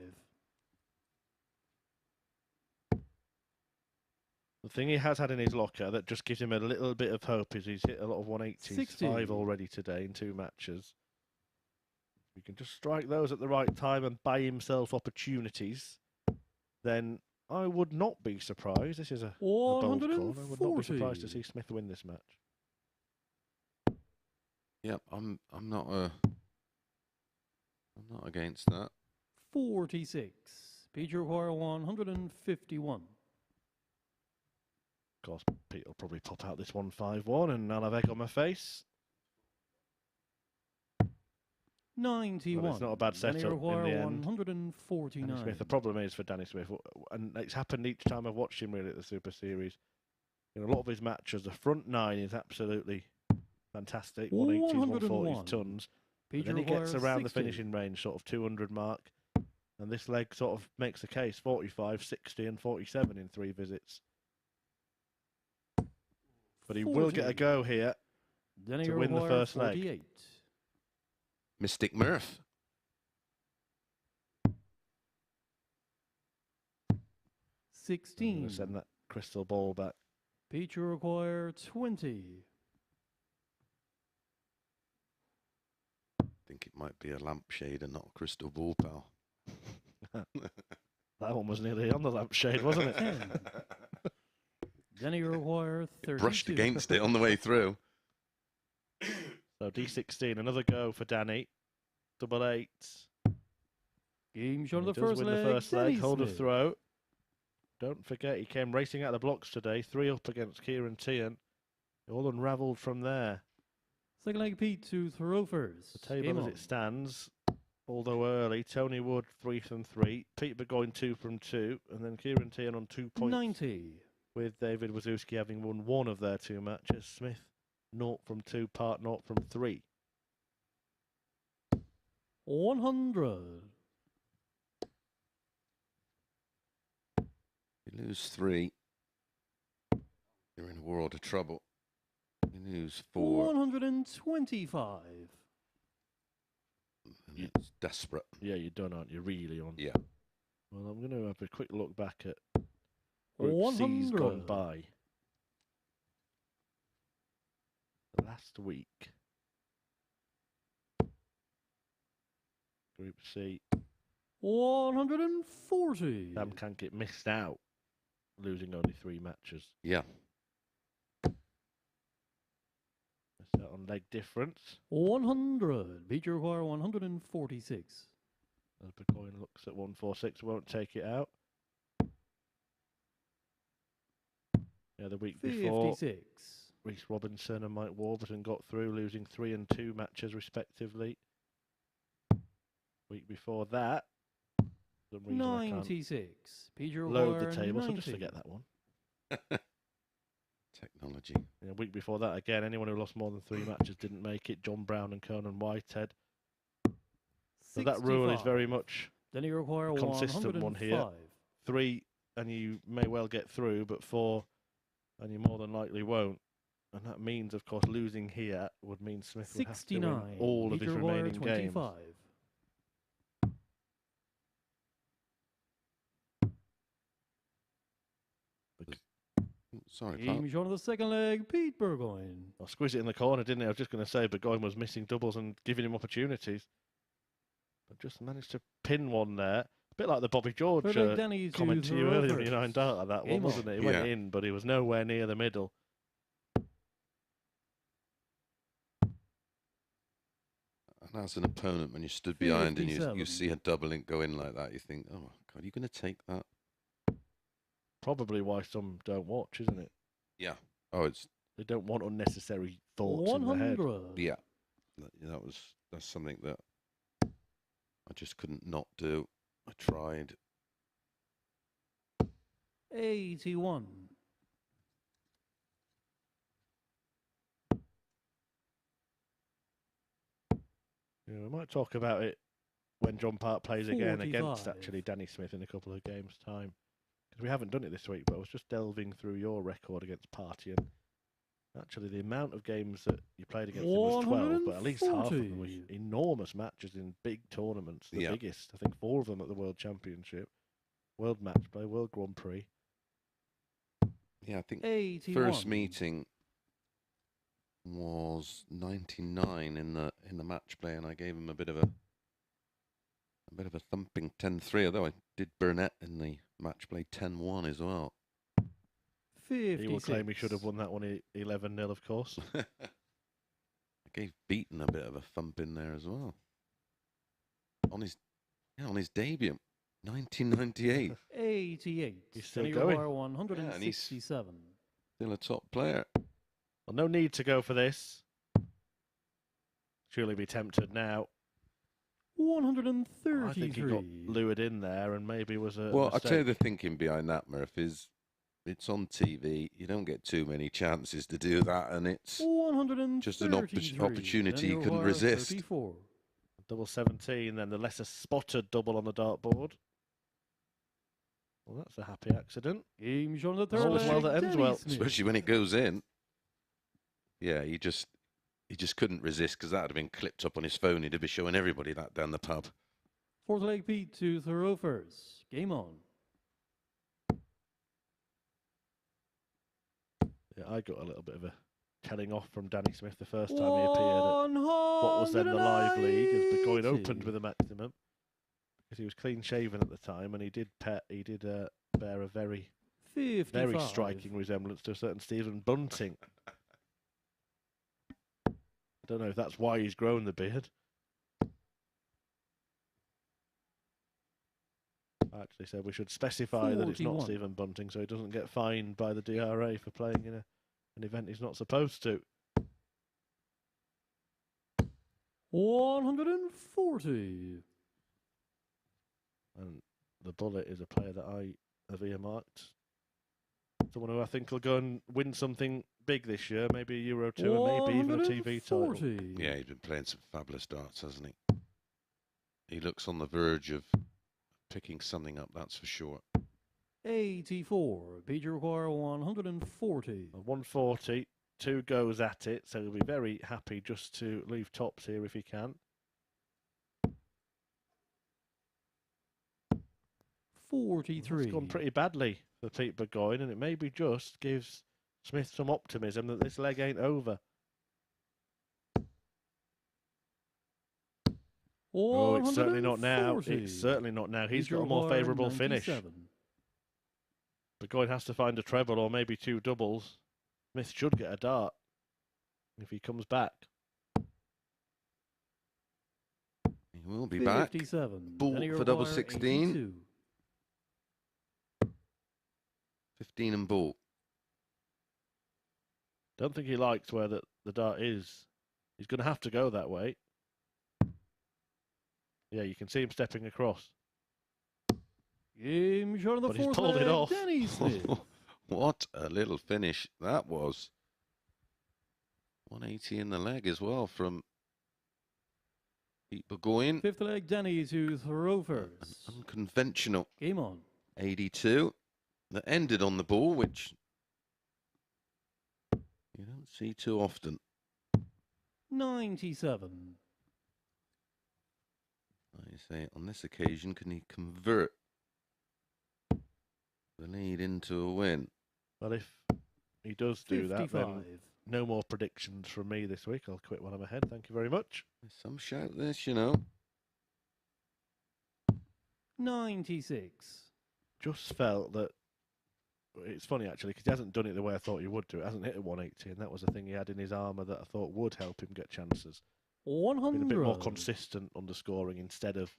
The thing he has had in his locker that just gives him a little bit of hope is he's hit a lot of 180s, 5 already today in 2 matches. If he can just strike those at the right time and buy himself opportunities, then I would not be surprised. This is a bold call. I would not be surprised to see Smith win this match. Yep, I'm not against that. 46. Pete require 151. Of course, Pete will probably pop out this 1-5-1, and I'll have egg on my face. 91. Well, it's not a bad setup in the end. 149. Danny Smith. The problem is for Danny Smith, and it's happened each time I've watched him really at the Super Series. In a lot of his matches, the front 9 is absolutely fantastic. 180s, 140s, tons. But then he gets around the finishing range, sort of 200 mark. And this leg sort of makes the case, 45, 60 and 47 in 3 visits. But he will get a go here to win the first leg. Mystic Murph. 16. Send that crystal ball back. Pete require 20. I think it might be a lampshade and not a crystal ball, pal. That one was nearly on the lampshade, wasn't it? Danny require 32. Brushed against it on the way through. So D16, another go for Danny. 88. Game shot of He the does first win leg. the first leg, hold of Smith. throw. Don't forget, he came racing out of the blocks today. 3 up against Ciaran Teehan. It all unravelled from there. Second leg, Pete to throw first. The table as it stands, although early, Tony Wood 3 from 3, Pete Burgoyne 2 from 2, and then Ciaran Teehan on 2 points. 90. With David Wawrzewski having won 1 of their 2 matches. Smith 0 from 2, Part 0 from 3. 100. You lose 3, you're in a world of trouble. You lose 4. 125. And it's desperate. Yeah, you're done, aren't you? Really on. Yeah. Well, I'm going to have a quick look back at Group C's gone 100. by. Last week. Group C. 140. Sam Kankit missed out, losing only 3 matches. Yeah. Missed out on leg difference. 100. Beat your require 146. As Burgoyne looks at 146, won't take it out. Yeah, the week before, 56. Reece Robinson and Mike Warburton got through, losing 3 and 2 matches respectively. Week before that, for some reason I can't 96. Beat your load the require table, so 90. just forget that one. Technology. Yeah, week before that, again, anyone who lost more than 3 matches didn't make it. John Brown and Conan Whitehead. So that rule is 65. very much Then you require consistent one here. 105. 3 and you may well get through, but 4 and you more than likely won't. And that means, of course, losing here would mean Smith would have to 69. win all of Beat his your require remaining games. 25. Sorry, Game Pat. shot of the second leg, Pete Burgoyne. I'll squeeze it in the corner, didn't he? I was just going to say Burgoyne was missing doubles and giving him opportunities. But just managed to pin one there. A bit like the Bobby George Third leg, Danny comment to you throw earlier in first. your 9 dart, that Game one, wasn't on. it? He went Yeah. in, but he was nowhere near the middle. And as an opponent, when you stood behind and you 57. see a double link go in like that, you think, oh, my God, are you going to take that? Probably why some don't watch, isn't it? Yeah. Oh, it's, They don't want unnecessary thoughts in their head. 100. yeah. That's something that I just couldn't not do. I tried. 81. Yeah, we might talk about it when John Park plays again against 45. actually Danny Smith in a couple of games' time. Because we haven't done it this week, but I was just delving through your record against Party, and actually the amount of games that you played against him was 12, but at least half of them were 140. enormous matches in big tournaments. The Yeah. biggest, I think 4 of them at the World Championship, World Match Play, World Grand Prix. Yeah, I think 81. first meeting was 99 in the match play, and I gave him a bit of a thumping 10-3. Although I did Burnett in the match play 10-1 as well. 56. He will claim he should have won that one 11-0, of course. I gave Beaton a bit of a thump in there as well. On his debut, 1998. 88. He's still Danny going. require 167. Still a top player. Well, no need to go for this. Surely be tempted now. 133. I think he got lured in there and maybe was a Well, I'll tell you mistake. the thinking behind that, Murph, is it's on TV. You don't get too many chances to do that, and it's 133. just an opportunity you Danny couldn't require resist. 34. Double 17, then the lesser spotted double on the dartboard. Well, that's a happy accident. Game shot of the All's third well leg, that ends Danny well. Smith. Especially when it goes in. Yeah, he just couldn't resist, because that would have been clipped up on his phone. He'd be showing everybody that down the pub. Fourth leg, Pete to throw first. Game on. Yeah, I got a little bit of a telling off from Danny Smith the first time he appeared at what was then the live league, as Burgoyne opened with a maximum. Because he was clean shaven at the time, and he did bear a very 55. very striking resemblance to a certain Stephen Bunting. I don't know if that's why he's grown the beard. I actually said we should specify that it's not 41. Stephen Bunting, so he doesn't get fined by the DRA for playing in an event he's not supposed to. 140. And the Bullet is a player that I have earmarked. Someone who I think will go and win something big this year, maybe a Euro 2 and maybe even a TV title. 140. Yeah, he's been playing some fabulous darts, hasn't he? He looks on the verge of picking something up, that's for sure. 84. Beat your require 140. 140, 2 goes at it, so he'll be very happy just to leave tops here if he can. 43. It's gone pretty badly for Pete Burgoyne, and it maybe just gives Smith some optimism that this leg ain't over. Oh, it's certainly not now. It's certainly not now. He's got a more favourable finish. Burgoyne has to find a treble or maybe two doubles. Smith should get a dart if he comes back. He will be back. Ball for double 16. 82. 15 and ball. Don't think he likes where the dart is. He's going to have to go that way. Yeah, you can see him stepping across. Game shot on the But he's fourth pulled it leg, off. Danny Smith. What a little finish that was. 180 in the leg as well from Pete Burgoyne. Fifth leg, Danny to throw first. Unconventional Game on. 82 that ended on the ball, which you don't see too often. 97. I say on this occasion, can he convert the lead into a win? Well, if he does do 55. that, then no more predictions from me this week. I'll quit when I'm ahead. Thank you very much. There's some shout this, you know. 96. Just felt that it's funny actually because he hasn't done it the way I thought he would do. It hasn't hit a 180, and that was the thing he had in his armour that I thought would help him get chances. 100. Been a bit more consistent on the scoring instead of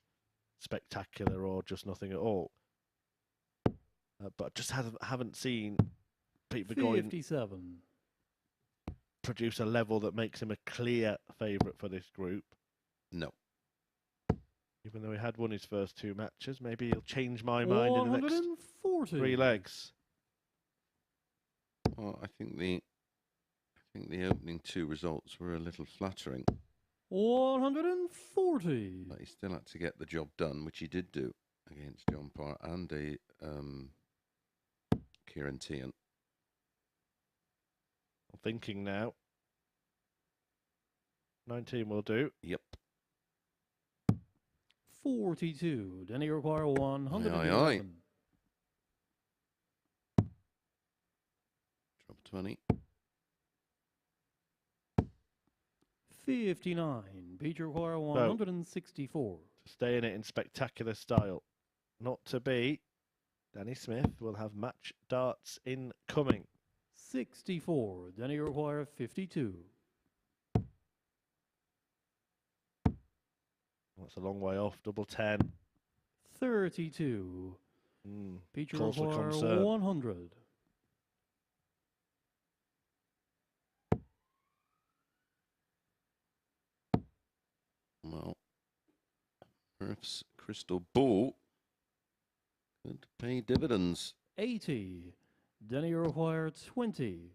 spectacular or just nothing at all. But just haven't seen Pete Burgoyne 57. produce a level that makes him a clear favourite for this group. No. Even though he had won his first two matches, maybe he'll change my mind in the next 140. 3 legs. Well, I think the opening 2 results were a little flattering. 140. But he still had to get the job done, which he did do against John Parr and Ciaran Teehan. I'm thinking now. 19 will do. Yep. 42. Then you require 111. Aye, aye. Drop 20. 59. Beat you require 164. To stay in it in spectacular style. Not to be. Danny Smith will have match darts incoming. 64. Then you require 52. That's a long way off. Double 10. 32. Beat you Cause for require concern. 100. Well, Earth's crystal ball could pay dividends. 80. Then you require 20.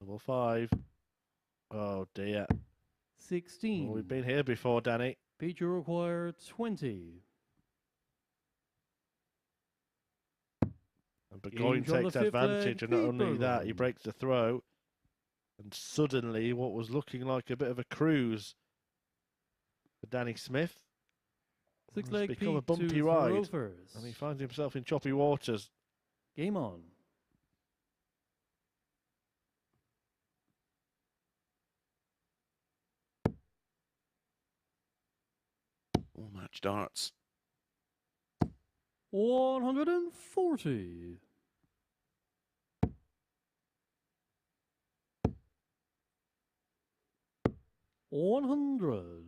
Double 5. Oh dear. 16. Well, we've been here before, Danny. Beat you require 20. And Burgoyne Games on takes the fifth advantage, leg, and not Pete only that, he Burgoyne. breaks the throw. And suddenly, what was looking like a bit of a cruise for Danny Smith Six has leg become a Pete bumpy to ride. throw first. And he finds himself in choppy waters. Game on. All match darts. 140. 100.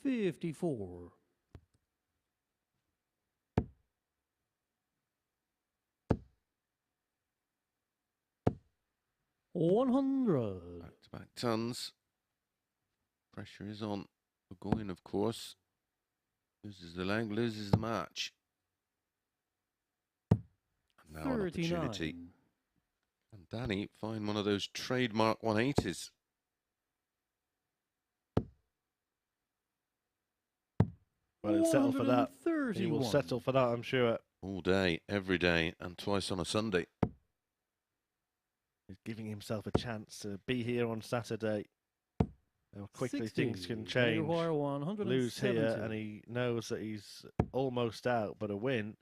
54. 100. Back-to-back tons. Pressure is on. Burgoyne, of course. Loses the leg, loses the match. And now an opportunity. 39. And Danny find one of those trademark 180s. Well, he'll settle for that. He will 131. settle for that, I'm sure. All day, every day, and twice on a Sunday. He's giving himself a chance to be here on Saturday. How quickly 60. things can Danny change. Require 170. Lose here, and he knows that he's almost out, but a win,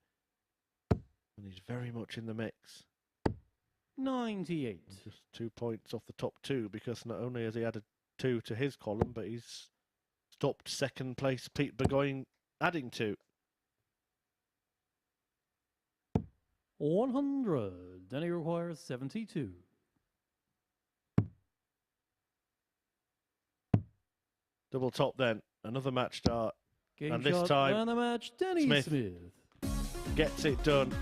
and he's very much in the mix. 98. Just 2 points off the top two, because not only has he added 2 to his column, but he's stopped second place Pete Burgoyne adding 2. 100. Danny requires 72. Double top then, another match start, Game and this shot time and the match, Danny Smith. Gets it done.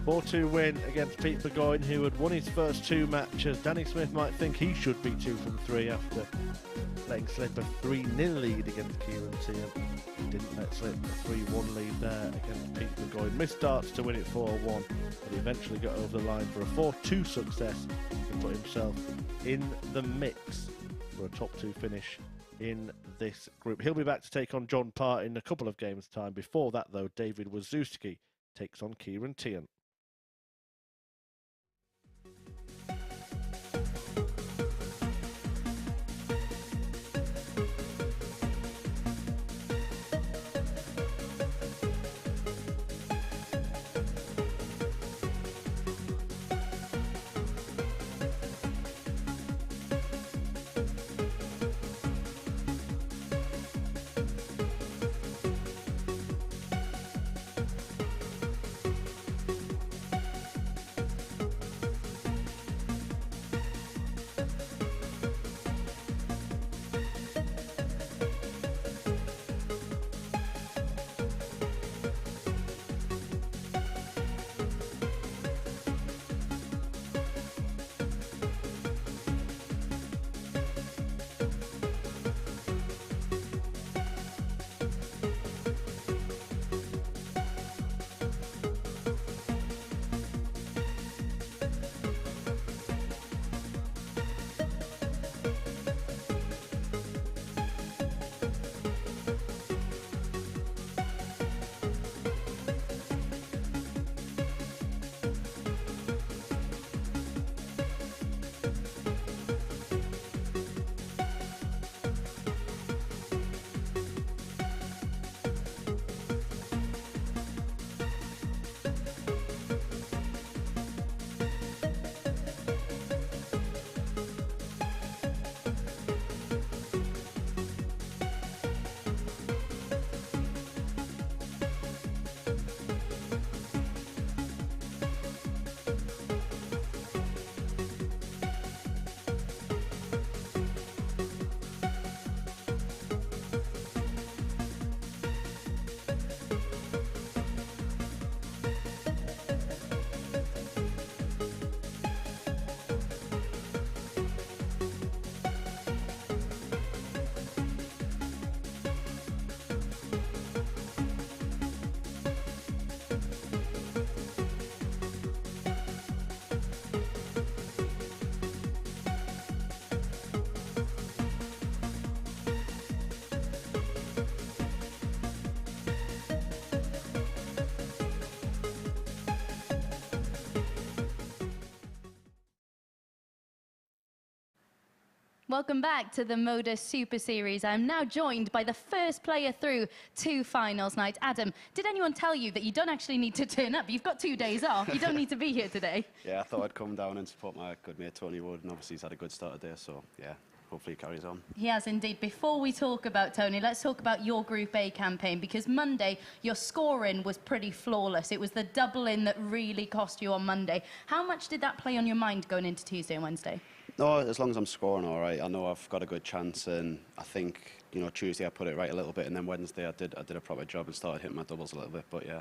4-2 win against Pete Burgoyne, who had won his first 2 matches. Danny Smith might think he should be 2 from 3 after letting slip a 3-0 lead against Ciaran Teehan. Didn't let slip a 3-1 lead there against Pete Burgoyne. Missed starts to win it 4-1, but he eventually got over the line for a 4-2 success to put himself in the mix for a top 2 finish in this group. He'll be back to take on John Parr in a couple of games' time. Before that, though, David Wawrzewski takes on Ciaran Teehan. Welcome back to the MODUS Super Series. I'm now joined by the first player through to finals night. Adam, did anyone tell you that you don't actually need to turn up? You've got 2 days off. You don't need to be here today. Yeah, I thought I'd come down and support my good mate Tony Wood, and obviously he's had a good start today, so yeah, hopefully he carries on. He has indeed. Before we talk about Tony, let's talk about your Group A campaign, because Monday, your scoring was pretty flawless. It was the double-in that really cost you on Monday. How much did that play on your mind going into Tuesday and Wednesday? No, as long as I'm scoring all right, I know I've got a good chance, and I think, you know, Tuesday I put it right a little bit, and then Wednesday I did a proper job and started hitting my doubles a little bit, but yeah,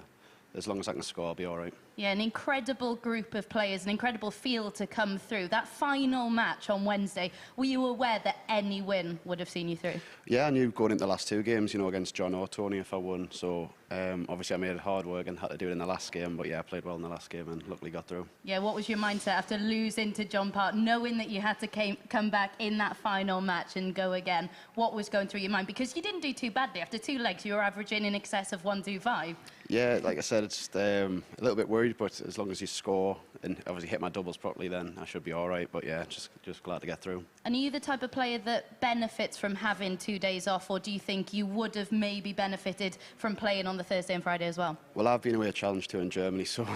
as long as I can score, I'll be all right. Yeah, an incredible group of players, an incredible field to come through. That final match on Wednesday, were you aware that any win would have seen you through? Yeah, I knew going into the last 2 games, you know, against John or Tony if I won, so obviously I made it hard work and had to do it in the last game, but yeah, I played well in the last game and luckily got through. Yeah, what was your mindset after losing to John Park, knowing that you had to come back in that final match and go again? What was going through your mind? Because you didn't do too badly. After 2 legs, you were averaging in excess of 125. Yeah, like I said, said, it's a little bit worried, but as long as you score and obviously hit my doubles properly, then I should be all right. But yeah, just glad to get through. And are you the type of player that benefits from having 2 days off, or do you think you would have maybe benefited from playing on the Thursday and Friday as well? Well, I've been away a challenge tour in Germany, so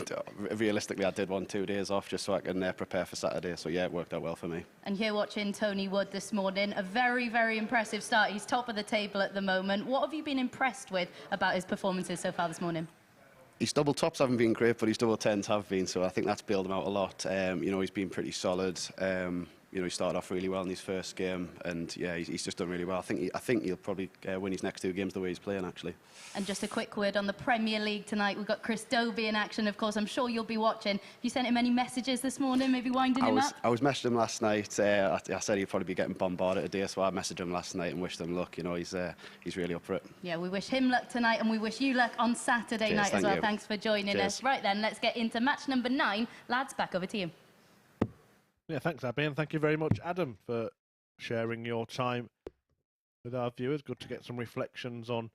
realistically I did want 2 days off just so I can prepare for Saturday. So yeah, it worked out well for me. And here watching Tony Wood this morning, a very, very impressive start. He's top of the table at the moment. What have you been impressed with about his performances so far this morning? His double tops haven't been great, but his double tens have been, so I think that's bailed him out a lot. You know, he's been pretty solid. You know, he started off really well in his first game, and yeah, he's just done really well. I think he'll probably win his next 2 games the way he's playing, actually. And just a quick word on the Premier League tonight. We've got Chris Dobie in action, of course. I'm sure you'll be watching. Have you sent him any messages this morning, maybe winding him up? I was messaging him last night. I said he'd probably be getting bombarded today, so I messaged him last night and wished him luck. You know, he's really up for it. Yeah, we wish him luck tonight, and we wish you luck on Saturday night as well. Thanks for joining us. Right then, let's get into match number 9. Lads, back over to you. Yeah, thanks, Abby, and thank you very much, Adam, for sharing your time with our viewers. Good to get some reflections on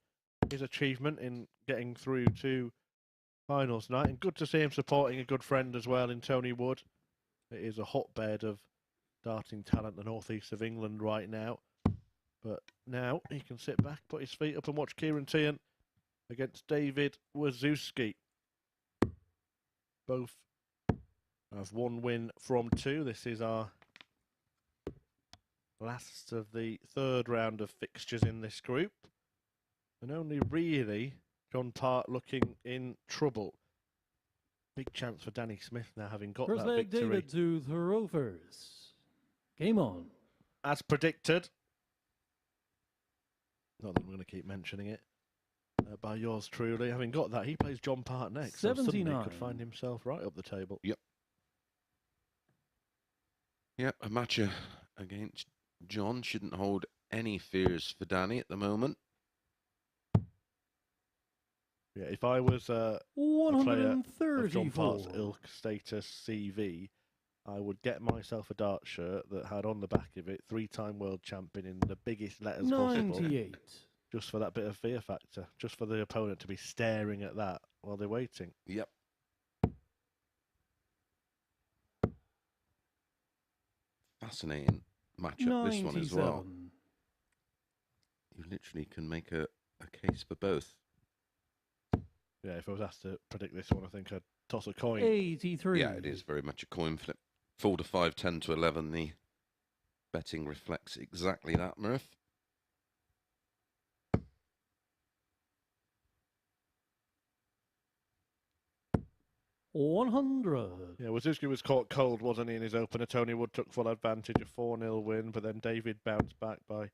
his achievement in getting through to finals tonight, and good to see him supporting a good friend as well in Tony Wood. It is a hotbed of darting talent, the northeast of England right now. But now he can sit back, put his feet up and watch Ciaran Teehan against David Wawrzewski. Both have 1 win from 2. This is our last of the 3rd round of fixtures in this group. And only really John Part looking in trouble. Big chance for Danny Smith now, having got First that leg, victory. David to the Rovers. Game on. As predicted. Not that I'm going to keep mentioning it. By yours truly. Having got that, he plays John Part next. So suddenly he could find himself right up the table. Yep. Yep, a match against John shouldn't hold any fears for Danny at the moment. Yeah, if I was a player of John Part's ilk status CV, I would get myself a dart shirt that had on the back of it 3-time world champion in the biggest letters 98. possible. Just for that bit of fear factor, just for the opponent to be staring at that while they're waiting. Yep. Fascinating matchup, this one as well. You literally can make a case for both. Yeah, if I was asked to predict this one, I think I'd toss a coin. 83. Yeah, it is very much a coin flip. 4 to 5, 10 to 11. The betting reflects exactly that, Murph. $100. Yeah, Wawrzewski was caught cold, wasn't he, in his opener? Tony Wood took full advantage, a 4-0 win, but then David bounced back by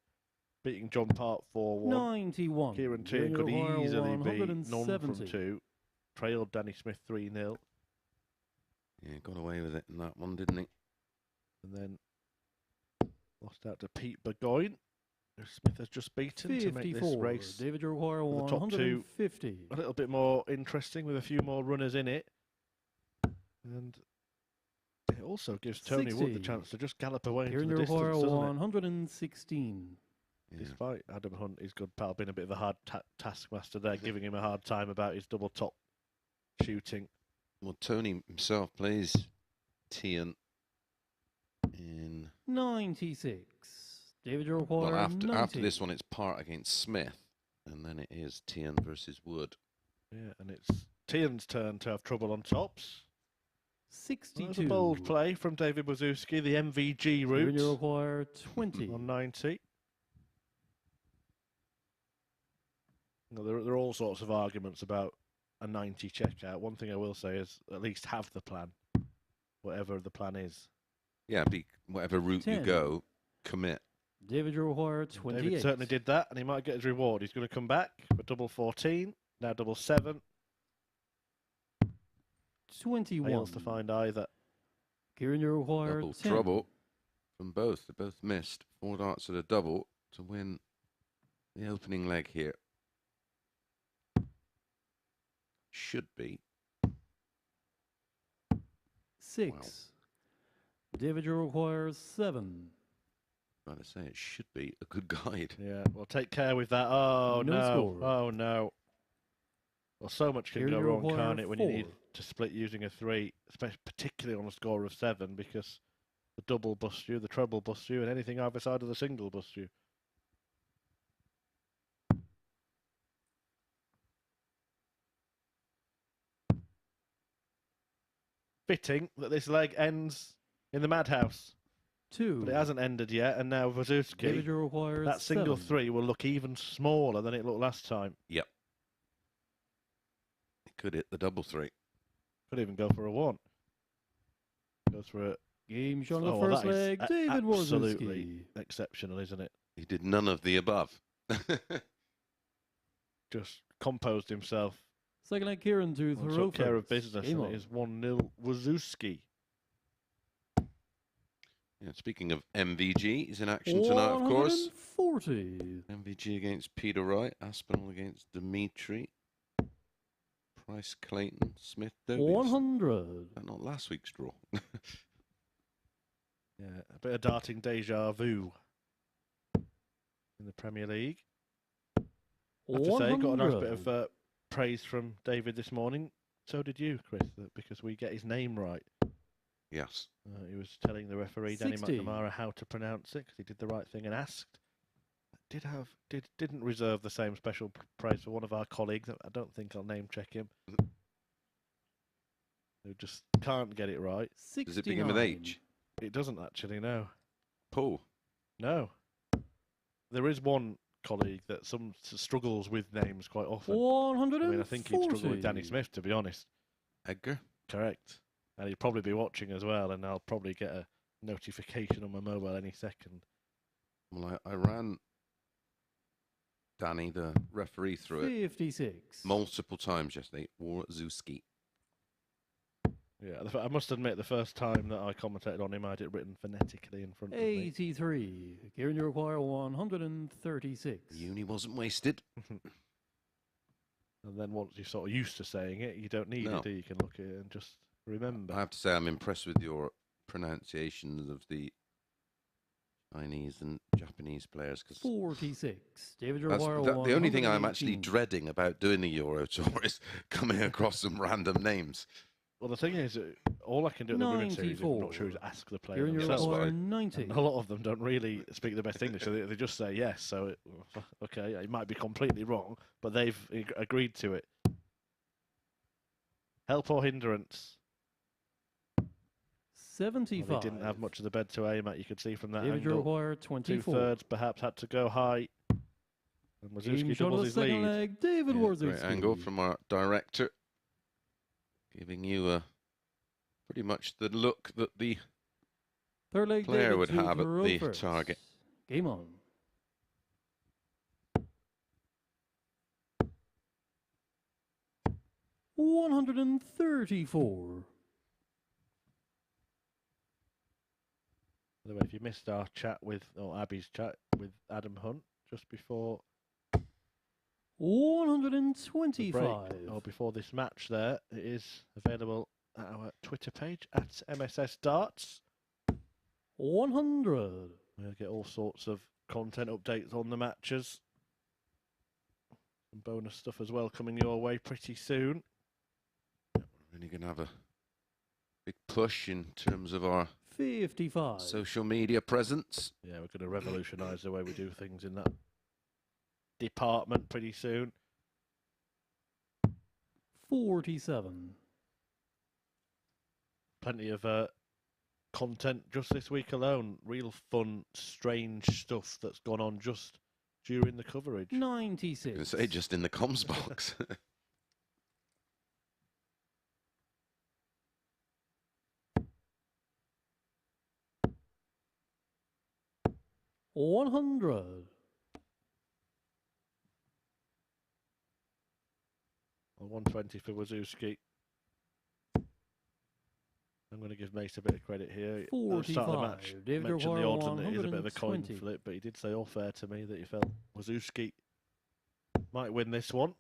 beating John Part 4-1. 91. Ciaran Teehan could easily be none from 2. Trailed Danny Smith 3-0. Yeah, got away with it in that one, didn't he? And then lost out to Pete Burgoyne, who Smith has just beaten to make this race. David Require the top 2 150. a little bit more interesting with a few more runners in it. And it also gives Tony Wood the chance to just gallop away into the distance, doesn't it? 116. Yeah. Despite Adam Hunt, his good pal, being a bit of a hard taskmaster there, giving him a hard time about his double top shooting. Well, Tony himself plays Teehan in 96. David Require well, after this one, it's Part against Smith, and then it is Teehan versus Wood. Yeah, and it's Teehan's turn to have trouble on tops. 62. That was a bold play from David Wawrzewski, the MVG route. You require 20. On 90. Well, there are all sorts of arguments about a 90 checkout. One thing I will say is at least have the plan, whatever the plan is. Yeah, whatever route 10. you go, commit. David require 28. David certainly did that, and he might get his reward. He's going to come back for double 14, now double 7. 21. Fails to find either. Ciaran require Double 10. trouble from both. They both missed 4 darts at a double to win the opening leg here. Should be 6. Wow. David requires 7. Trying to say it should be a good guide. Yeah, well, take care with that. Oh, No no. score. Oh, no. Well, so much can Here go you wrong, require can't it, when you need 4. to split using a 3, particularly on a score of 7, because the double busts you, the treble busts you, and anything either side of the single busts you. Fitting that this leg ends in the madhouse, 2. but it hasn't ended yet, and now David, Wawrzewski, you require that single 7. 3 will look even smaller than it looked last time. Yep. He could hit the double 3. Could even go for a 1. Goes for a... Game shot on the well, first that is leg. David absolutely Wawrzewski. exceptional, isn't it? He did none of the above. Just composed himself. Second leg, Ciaran to Well, throw took care of first. business, Game and on. it is 1-0 Wawrzewski. Yeah, speaking of MVG, he's in action tonight, of course. 140. MVG against Peter Wright, Aspinall against Dimitri, Price, Clayton, Smith, Dobies. 100. That not last week's draw. Yeah, a bit of darting deja vu in the Premier League. I have to say, got a nice bit of praise from David this morning. So did you, Chris, because we get his name right. Yes. He was telling the referee, Danny 60. McNamara, how to pronounce it because he did the right thing and asked. Didn't reserve the same special praise for one of our colleagues. I don't think I'll name check him. Who just can't get it right. 69. Does it begin with H? It doesn't actually, no. Paul. No. There is one colleague that struggles with names quite often. 140. I mean, I think he'd struggle with Danny Smith, to be honest. Edgar. Correct. And he'd probably be watching as well, and I'll probably get a notification on my mobile any second. Well, I ran Danny, the referee, through it 56. multiple times yesterday. Wawrzewski. Yeah, I must admit, the first time that I commentated on him, I had it written phonetically in front of me. 83. Ciaran, you require 136. Uni wasn't wasted. And then once you're sort of used to saying it, you don't need No. it, do you? You can look at it and just remember. I have to say I'm impressed with your pronunciations of the Chinese and Japanese players. Cause 46. David, you that's, require the only thing I'm actually 118. dreading about doing the Euro Tour is coming across some random names. Well, the thing is, all I can do in the Women's Series, I'm 94. not sure, is ask the player Ciaran, you themselves. what require I- 90. And a lot of them don't really speak the best English, so they just say yes. So, okay, it might be completely wrong, but they've agreed to it. Help or hindrance? 75. Well, they didn't have much of the bed to aim at, you could see from that David, you angle. require 24. 2/3 perhaps had to go high. And Game Wawrzewski shot on doubles the his second lead. leg. David Yeah, Wawrzewski. great angle from our director, giving you pretty much the look that the Third leg, player David would to have at throw the first. target. Game on. $134. By the way, if you missed our chat with, or Abby's chat with Adam Hunt just before the break, 125. or before this match there, it is available at our Twitter page, at MSS Darts. 100. We'll get all sorts of content updates on the matches. Some bonus stuff as well coming your way pretty soon. We're really going to have a big push in terms of our 55. social media presence. Yeah, we're going to revolutionise the way we do things in that department pretty soon. 47. Plenty of content just this week alone. Real fun, strange stuff that's gone on just during the coverage. 96. I was gonna say just in the comms box. 100. Well, 120 for Wawrzewski. I'm going to give Mace a bit of credit here. At the start of the match, 45. David mentioned the O'Hara, odds and it is a bit of a coin 120. flip, but he did say all fair to me that he felt Wawrzewski might win this one.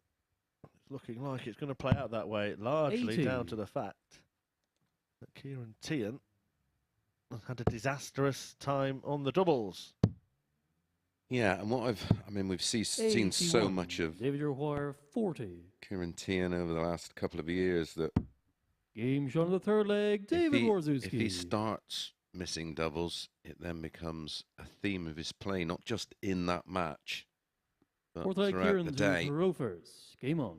It's looking like it's going to play out that way, largely 80. down to the fact that Ciaran Teehan. has had a disastrous time on the doubles. Yeah, and we've seen so 81. much of David O'Quire, 40. Ciaran Teehan over the last couple of years that Game shot on the third leg, David Wawrzewski. if he starts missing doubles, it then becomes a theme of his play, not just in that match, but Fourth leg, throughout Ciaran the to day. Rovers. Game on.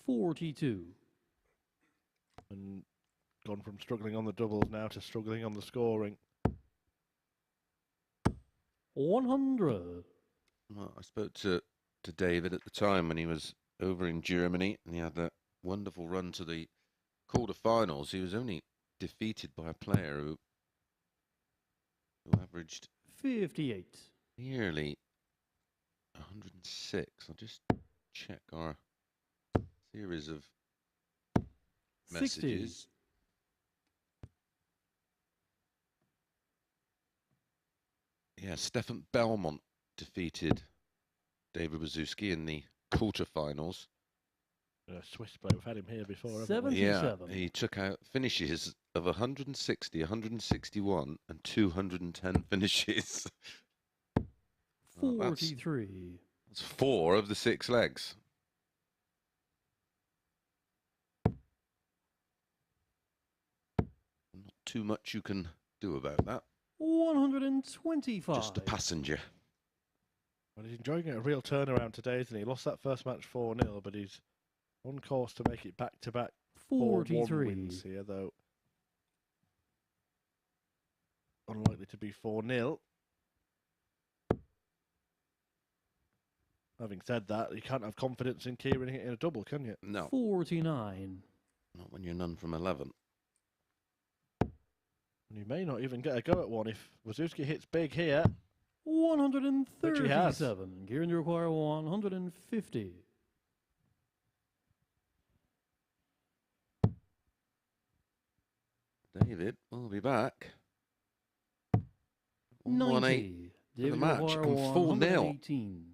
$42. And gone from struggling on the doubles now to struggling on the scoring. 100. Well, I spoke to David at the time when he was over in Germany, and he had that wonderful run to the quarterfinals. He was only defeated by a player who averaged 58. nearly 106. I'll just check our series of 60. messages. Yeah, Stefan Belmont defeated David Wawrzewski in the quarterfinals. Swiss player, we've had him here before, haven't we? 77. Yeah, he took out finishes of 160, 161, and 210 finishes. Well, 43. that's 4 of the 6 legs. Not too much you can do about that. 125. Just a passenger. Well, he's enjoying a real turnaround today, isn't he? He lost that first match 4-0, but he's on course to make it back-to-back 4-1 43. wins here, though. Unlikely to be 4-0. Having said that, you can't have confidence in Ciaran hitting a double, can you? No, 49. not when you're none from 11. And you may not even get a go at one if Wawrzewski hits big here. 137. Ciaran to require 150. David will be back. 1-8 90. for the David match O'Quire, and 4-0. 118.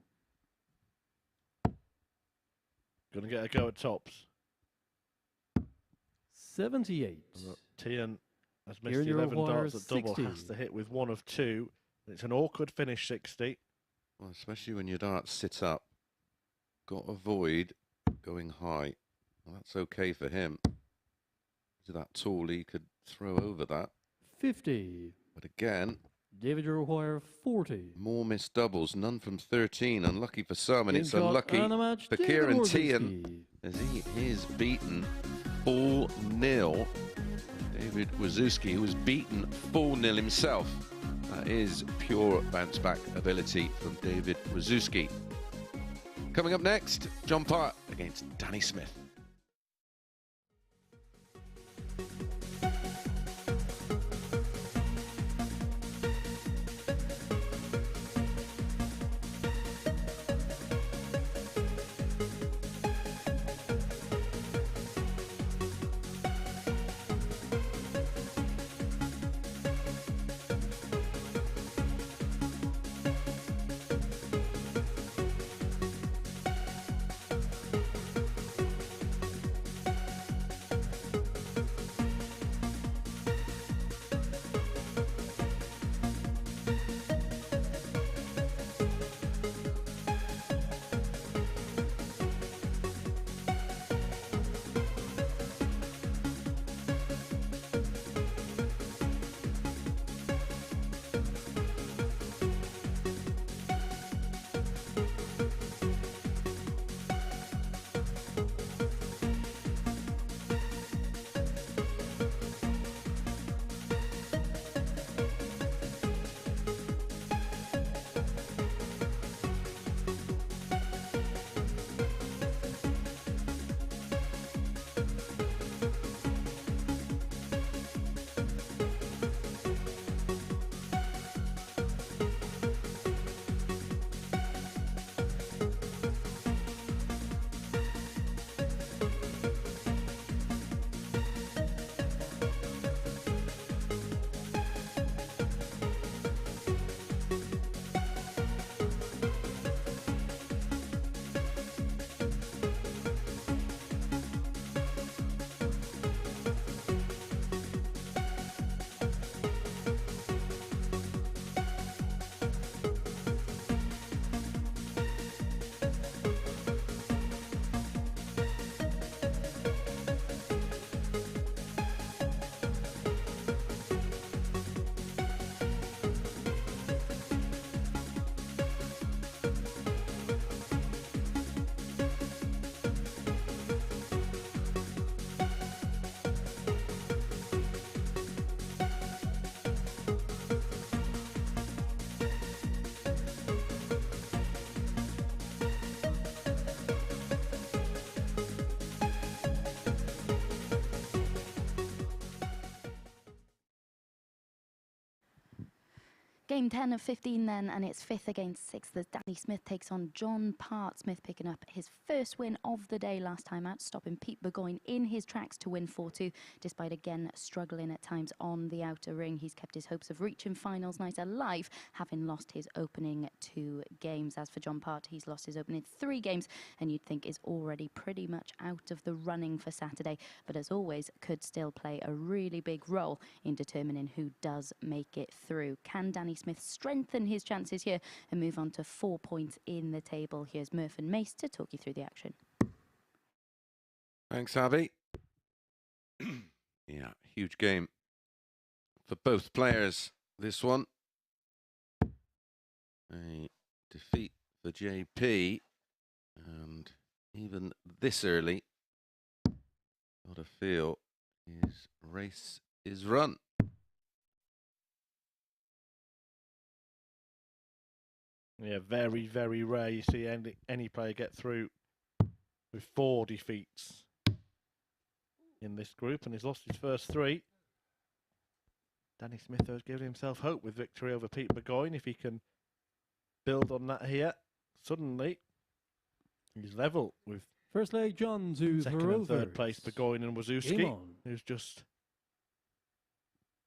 Going to get a go at tops. 78. Teehan has missed Ciaran 11 requires darts at double, 60. has to hit with 1 of 2. It's an awkward finish, 60. Well, especially when your darts sit up. Got to avoid going high. Well, that's okay for him. He's that tall, he could throw over that. 50. But again, David O'Quire, 40. more missed doubles, none from 13. Unlucky for some, and Game it's shot unlucky and a match, for David Ciaran Wawrzewski. Teehan as he is beaten 4-0. David Wawrzewski, who was beaten 4-0 himself. That is pure bounce-back ability from David Wawrzewski. Coming up next, John Part against Danny Smith. Game 10 of 15 then, and it's 5th against 6th as Danny Smith takes on John Part. Smith picking up his first win of the day last time out, stopping Pete Burgoyne in his tracks to win 4-2, despite again struggling at times on the outer ring. He's kept his hopes of reaching finals night alive, having lost his opening 2 games. As for John Part, he's lost his opening 3 games, and you'd think is already pretty much out of the running for Saturday, but as always, could still play a really big role in determining who does make it through. Can Danny Smith strengthen his chances here and move on to 4 points in the table? Here's Murph and Mace to talk you through the action. Thanks, Abby. Yeah, huge game for both players, this one. A defeat for JP, and even this early, got to feel his race is run. Yeah, very, very rare you see any player get through with 4 defeats in this group, and he's lost his first 3. Danny Smith has given himself hope with victory over Pete Burgoyne. If he can build on that here, suddenly he's level with First leg, John to second and third place Burgoyne and Wawrzewski, who's just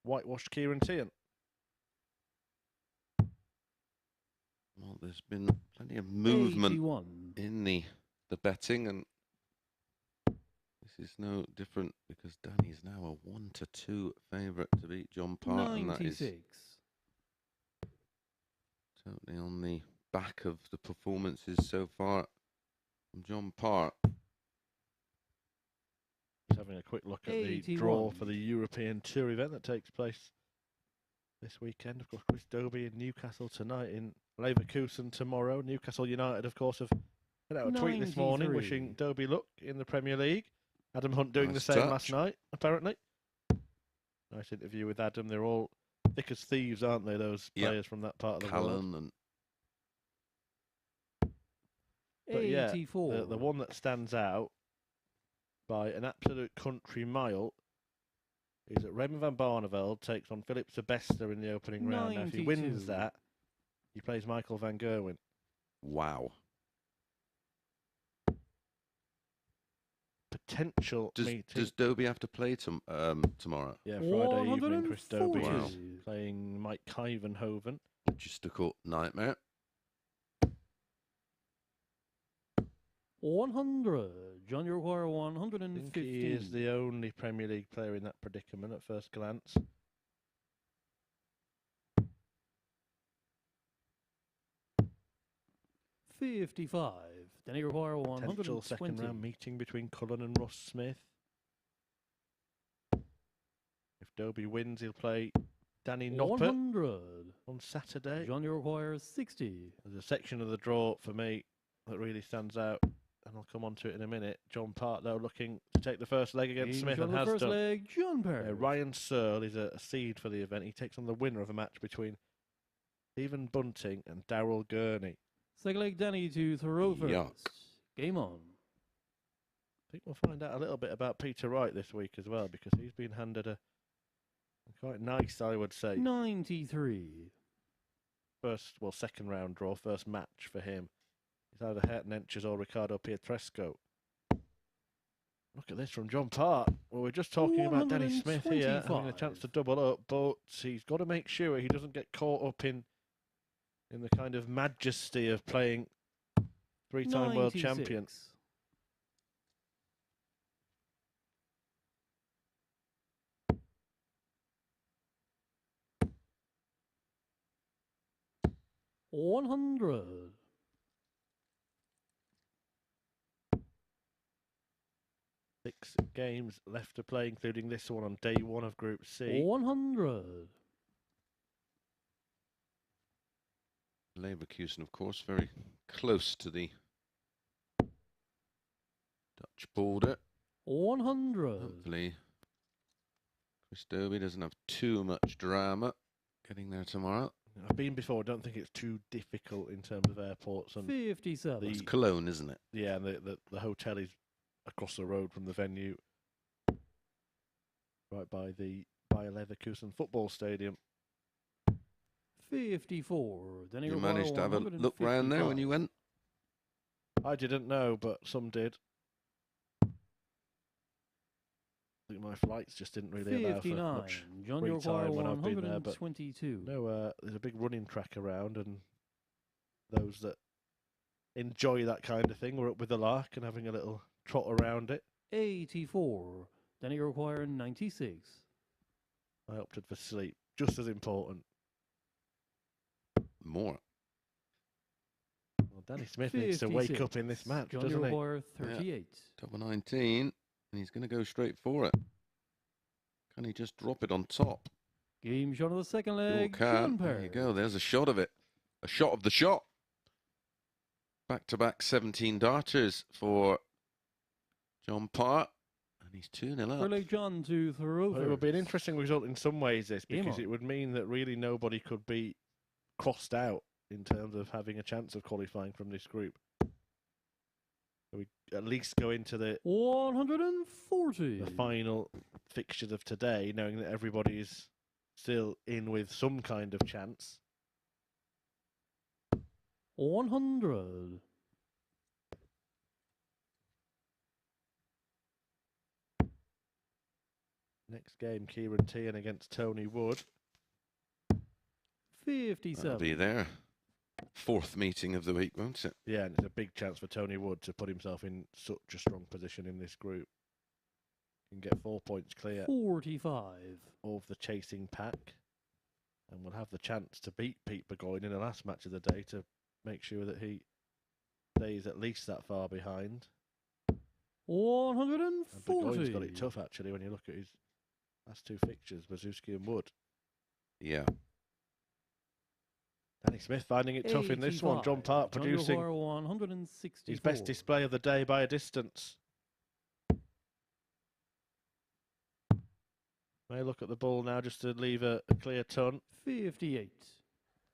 whitewashed Ciaran Teehan. Well, there's been plenty of movement 81. in the betting, and this is no different because Danny's now a 1-2 favourite to beat John Part, and that is totally on the back of the performances so far from John Part. Just having a quick look at the draw for the European Tour event that takes place this weekend. Of course, Chris Dobie in Newcastle tonight, in Leverkusen tomorrow. Newcastle United, of course, have put out a tweet this morning wishing Dobie luck in the Premier League. Adam Hunt doing the same last night, apparently. Nice interview with Adam. They're all thick as thieves, aren't they, those players from that part of the world? And but yeah, the one that stands out by an absolute country mile is that Raymond van Barneveld takes on Philip Sebesta in the opening round. Now, if he wins that, he plays Michael van Gerwen. Wow. Potential meeting. Does Dobie have to play tomorrow? Yeah, Friday evening, Chris Dobie is playing Mike Kyvenhoven. Logistical nightmare. 100. John, you require 115. I think he is the only Premier League player in that predicament at first glance. $55. Then you require 120. Potential second round meeting between Cullen and Ross Smith. If Dobie wins, he'll play Danny Noppert 100 on Saturday. John, you require 60. There's a section of the draw for me that really stands out, and I'll come on to it in a minute. John Part, though, looking to take the first leg against Smith and has done. Leg, John Parr. Ryan Searle is a seed for the event. He takes on the winner of a match between Stephen Bunting and Darrell Gurney. Second leg, Danny to throw first. Game on. I think we'll find out a little bit about Peter Wright this week as well, because he's been handed a quite nice, I would say, 93. Second round draw, first match for him. It's either Hert Nenches or Ricardo Pietrasco. Look at this from John Part. Well, we're just talking about Danny Smith here, having a chance to double up, but he's got to make sure he doesn't get caught up in the kind of majesty of playing 3-time world champion. $100. 6 games left to play, including this one on day 1 of Group C. 100. Leverkusen, of course, very close to the Dutch border. 100. Hopefully, Chris Dobie doesn't have too much drama getting there tomorrow. I've been before. I don't think it's too difficult in terms of airports. And 57. It's Cologne, isn't it? Yeah, and the hotel is across the road from the venue, right by the Bayer Leverkusen football stadium. 54. Then You managed to have a look round there when you went? I didn't know, but some did. I think my flights just didn't really allow for 59. much John, free you require time when I've been there, but 122. no, there's a big running track around, and those that enjoy that kind of thing were up with the lark and having a little trot around it. 84. Then you require 96. I opted for sleep, just as important. More. Well, Danny Smith needs to wake up in this match, John, doesn't you he? require 38. Double 19, and he's going to go straight for it. Can he just drop it on top? Game shot of the second Sure leg. can. John There you Perry. go. There's a shot of it. A shot of the shot. Back-to-back 17 darters for John Parr. And he's 2-0 up. For leg John to throw. Well, it would be an interesting result in some ways, this, because Emo. it would mean that really nobody could be crossed out in terms of having a chance of qualifying from this group. We at least go into the 140. final fixtures of today, knowing that everybody is still in with some kind of chance. 100. Next game, Ciaran Teehan against Tony Wood. 57. That'll be there. Fourth meeting of the week, won't it? Yeah, and it's a big chance for Tony Wood to put himself in such a strong position in this group. He can get 4 points clear 45. of the chasing pack, and will have the chance to beat Pete Burgoyne in the last match of the day to make sure that he stays at least that far behind. 140. And Burgoyne's got it tough, actually, when you look at his last two fixtures, Wawrzewski and Wood. Yeah. Danny Smith finding it tough in this one. John Park producing 164. his best display of the day by a distance. May look at the ball now just to leave a clear ton. 58.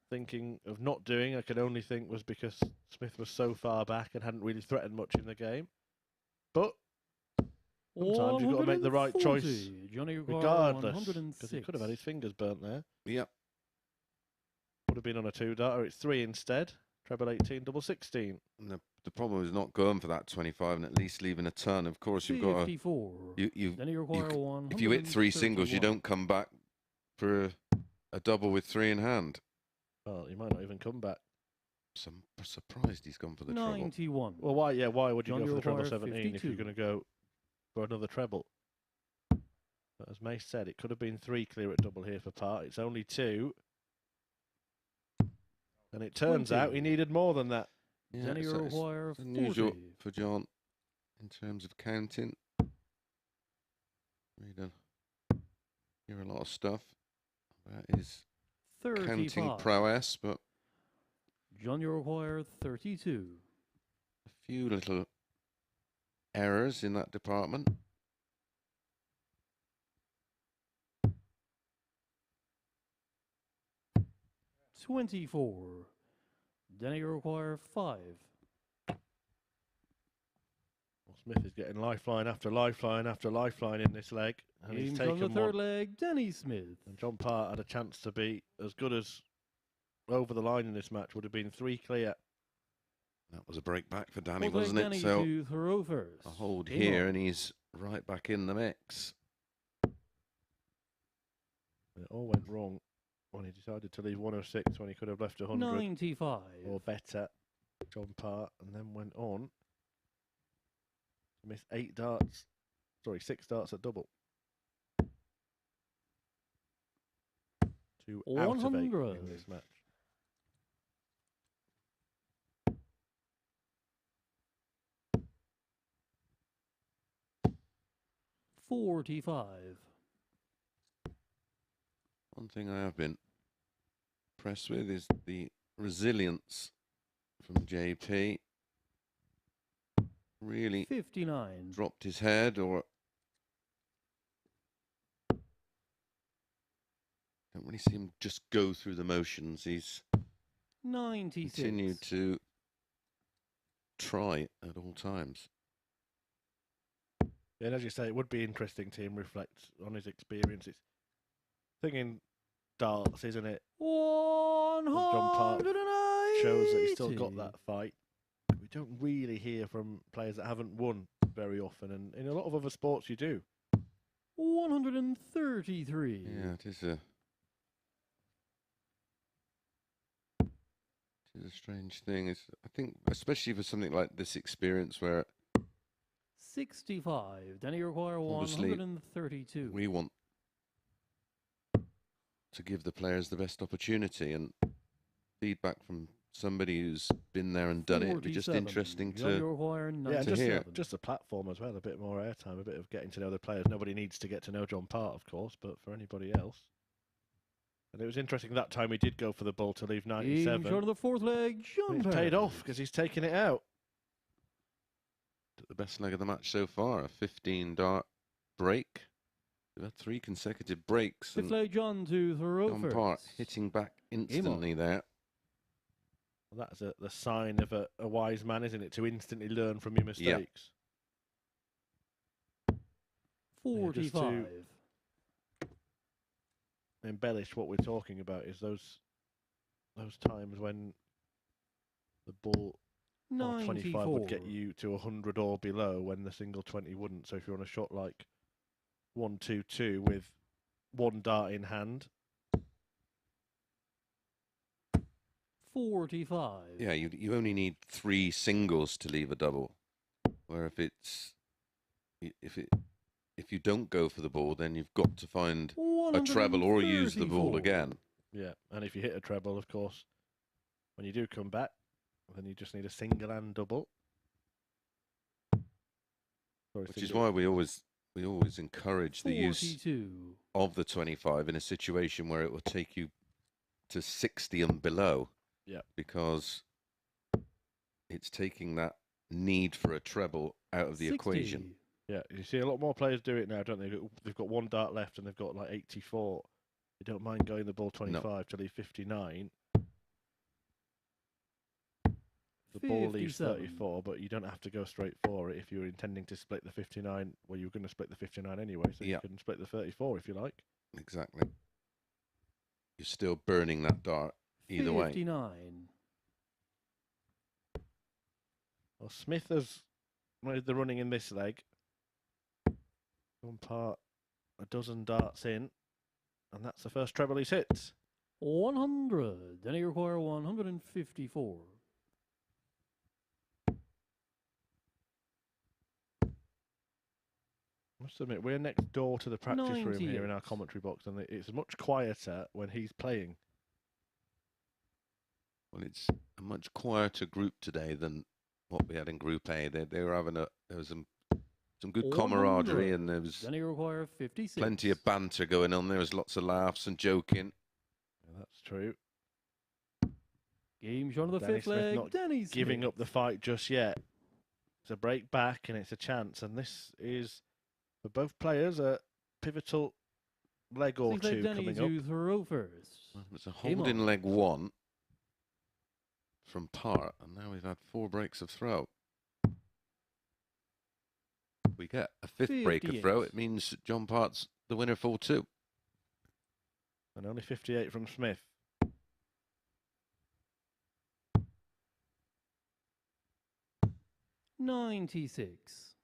Thinking of not doing, I can only think, was because Smith was so far back and hadn't really threatened much in the game. But sometimes you've got to make the right choice regardless, because he could have had his fingers burnt there. Yep. Would have been on a 2-darter. It's 3 instead. Treble 18, double 16. And the problem is not going for that 25 and at least leaving a ton. Of course, you've got 54. Then you require if you hit 3 singles, you don't come back for a double with 3 in hand. Well, he might not even come back. I'm surprised he's gone for the treble. 91. Well, why? Yeah, why would you John, go for the treble require 17 if you're 52. going to go for another treble? But as Mace said, it could have been 3 clear at double here for Part. It's only 2. And it turns 20. out he needed more than that. Yeah, Then you require it's unusual 40. for John in terms of counting. We don't hear a lot of stuff about his 35. counting prowess, but John, you require 32. a few little errors in that department. 24. Then you require 5. Well, Smith is getting lifeline after lifeline after lifeline in this leg. And he's Games on the taken third one. leg, Danny Smith. And John Part had a chance to be as good as over the line in this match. Would have been 3 clear. That was a break back for Danny, We'll take wasn't it? Danny So to throw first. a hold Emo. here, and he's right back in the mix. It all went wrong when he decided to leave 106 when he could have left 100 95. or better. John Part, and then went on to miss 8 darts. Sorry, 6 darts at double. To out of 8 100. in this match. $45. One thing I have been impressed with is the resilience from JP. Really 59. dropped his head or don't really see him just go through the motions. He's 96. continued to try at all times. Yeah, and as you say, it would be interesting to him reflect on his experience. It's thing in darts, isn't it? 100. John Park 180. shows that he's still got that fight. We don't really hear from players that haven't won very often, and in a lot of other sports you do. 133. Yeah, it is a strange thing. I think, especially for something like this experience where 65. Then you require Obviously, 132. we want to give the players the best opportunity, and feedback from somebody who's been there and done it would be just 47. interesting Then you to require Yeah, to hear. just a platform as well, a bit more airtime, a bit of getting to know the players. Nobody needs to get to know John Part, of course, but for anybody else. And it was interesting that time he did go for the ball to leave 97. Short of the fourth leg, John It's paid off because he's taking it out. The best leg of the match so far, a 15-dart break. We've had 3 consecutive breaks. Fifth And leg, John to throw John first. Park hitting back instantly there. Well, that's the sign of a wise man, isn't it? To instantly learn from your mistakes. 45. Embellish what we're talking about is those times when the ball on 25 would get 94. you to 100 or below when the single 20 wouldn't. So if you're on a shot like 1-2-2 with 1 dart in hand, 45. Yeah, you only need 3 singles to leave a double. Where if you don't go for the ball, then you've got to find a treble or use the ball 134. again. yeah. And if you hit a treble, of course, when you do come back, then you just need a single and double. Sorry, Which is single. why we always encourage the use 42. of the 25 in a situation where it will take you to 60 and below. Yeah. Because it's taking that need for a treble out of the 60. equation. Yeah, you see a lot more players do it now, don't they? They've got 1 dart left and they've got like 84. They don't mind going the ball 25 to leave 59. The ball leaves 57. 34, but you don't have to go straight for it if you're intending to split the 59. Well, you're going to split the 59 anyway, so Yeah. you can split the 34 if you like. Exactly. You're still burning that dart either way. 59. Well, Smith has made the running in this leg. One part, a dozen darts in, and that's the first treble he's hit. 100. Then you require 154. I must admit, we're next door to the practice room here in our 98. commentary box, and it's much quieter when he's playing. Well, it's a much quieter group today than what we had in Group A. They were having there was some good camaraderie, and there was Then you require 56. plenty of banter going on. There was lots of laughs and joking. Yeah, that's true. Game short of the Danny fifth Smith leg. not Danny Giving Smith. up the fight just yet. It's a break back, and it's a chance, and this is, for both players, a pivotal leg or Sixth leg, two Danny coming up. to throw first. It's a Game holding on. leg 1 from Part, and now we've had 4 breaks of throw. If we get a 5th break of throw, 58. it means John Part's the winner 4-2. And only 58 from Smith. $96.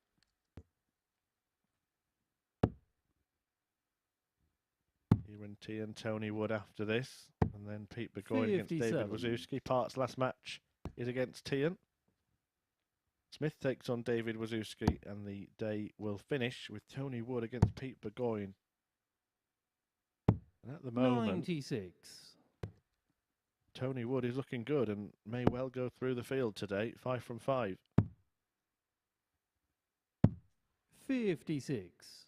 Ciaran Teehan, Tony Wood after this, and then Pete Burgoyne against David 57. Wawrzewski. Part's last match is against Teehan. Smith takes on David Wawrzewski, and the day will finish with Tony Wood against Pete Burgoyne. And at the moment, 96. Tony Wood is looking good and may well go through the field today. 5 from 5. 56.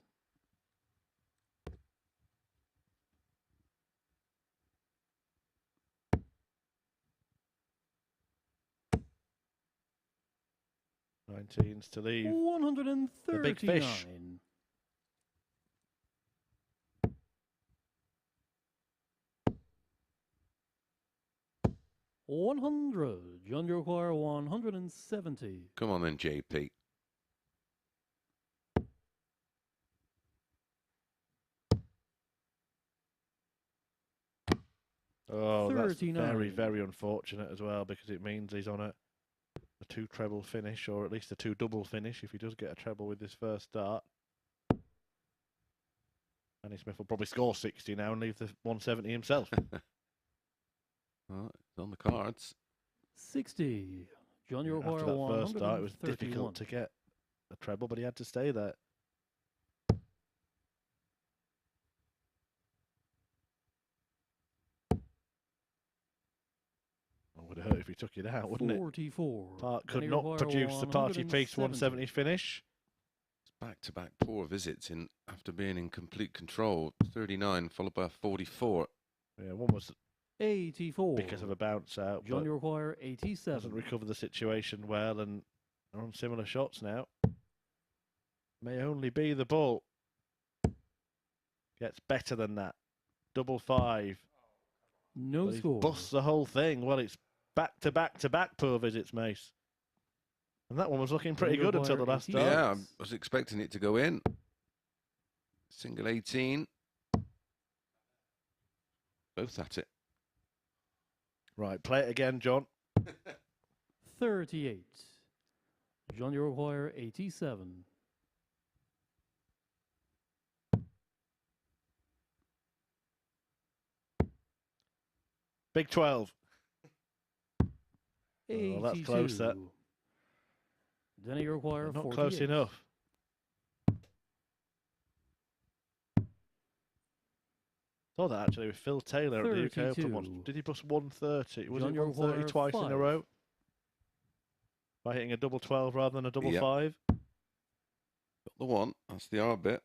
Nineteens to leave. 139. big fish. 100. John require 170. Come on then, JP. Oh, that's 39. very, very unfortunate as well, because it means he's on a two treble finish, or at least a two double finish if he does get a treble with this first start. Danny Smith will probably score 60 now and leave the 170 himself. Well, it's on the cards. 60. John, you require After that first start, it was 131. difficult to get a treble, but he had to stay there. Would have hurt if he took it out, wouldn't it? 44. Part could Danny not require produce the party piece 170. 170 finish. It's back-to-back poor visits in after being in complete control. 39 followed by a 44. Yeah, one was 84. because of a bounce out, John, but you require hasn't 87. recovered the situation well, and are on similar shots now. May only be the ball. Gets better than that. Double five. No But he score. busts the whole thing. Well, it's back to back to back poor visits, Mace. And that one was looking pretty good until the last start. Yeah, I was expecting it to go in. Single 18. Both at it. Right, play it again, John. 38. John, you require 87. Big 12. Oh, that's close, that. 82. Then you require Not 48. close enough. Saw that actually with Phil Taylor at the UK Open once. 32. Did he bust 130? Was John, it you 130 require twice in a 5. row? By hitting a double 12 rather than a double Yep. 5? Got the one. That's the R bit.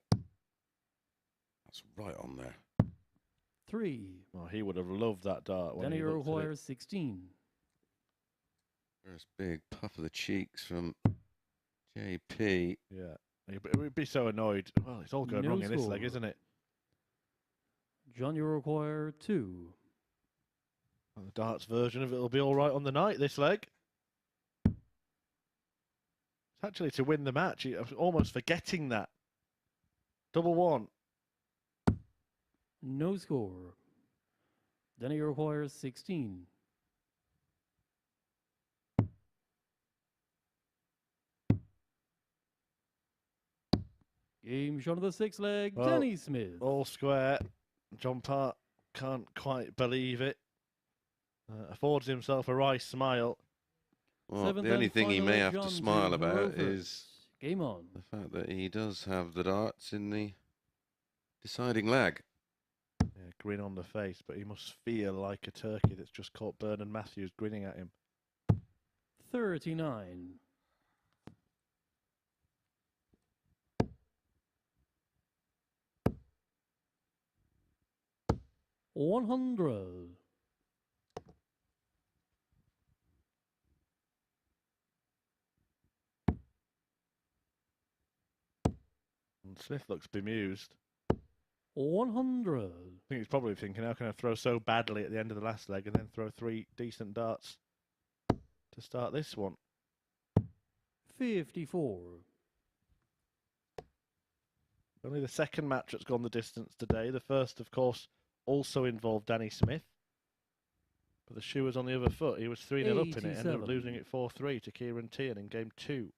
That's right on there. 3. Oh, he would have loved that dart when Then he you looked at require it. 16. First big puff of the cheeks from JP. Yeah. He would be so annoyed. Well, it's all going No wrong in this score. leg, isn't it? John, you require 2. Well, the darts version of it will be all right on the night, this leg. It's actually to win the match. I was almost forgetting that. Double one. No score. Then you require 16. Game shot of the sixth leg, Well, Danny Smith. All square. John Part can't quite believe it. Affords himself a wry smile. Well, Seventh the only and thing he final may leg, have to John, smile to about Rovers. is Game on. the fact that he does have the darts in the deciding leg. Yeah, grin on the face, but he must feel like a turkey that's just caught Bernard Matthews grinning at him. 39. $100. And Smith looks bemused. 100. I think he's probably thinking, how can I throw so badly at the end of the last leg and then throw 3 decent darts to start this one? 54. Only the second match that's gone the distance today. The first, of course, also involved Danny Smith. But the shoe was on the other foot. He was 3-0 up in it, ended up 87. losing it 4-3 to Ciaran Teehan in game 2.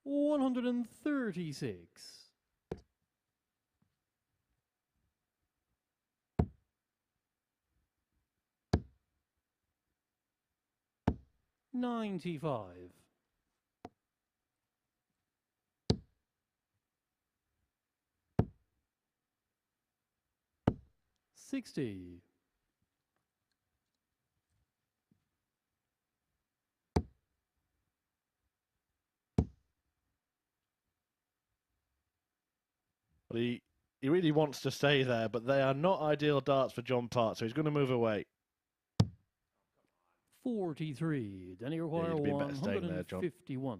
$136. $95. $60. But he really wants to stay there, but they are not ideal darts for John Part, so he's going to move away. 43. Then you require you'd be better staying there, John. 151.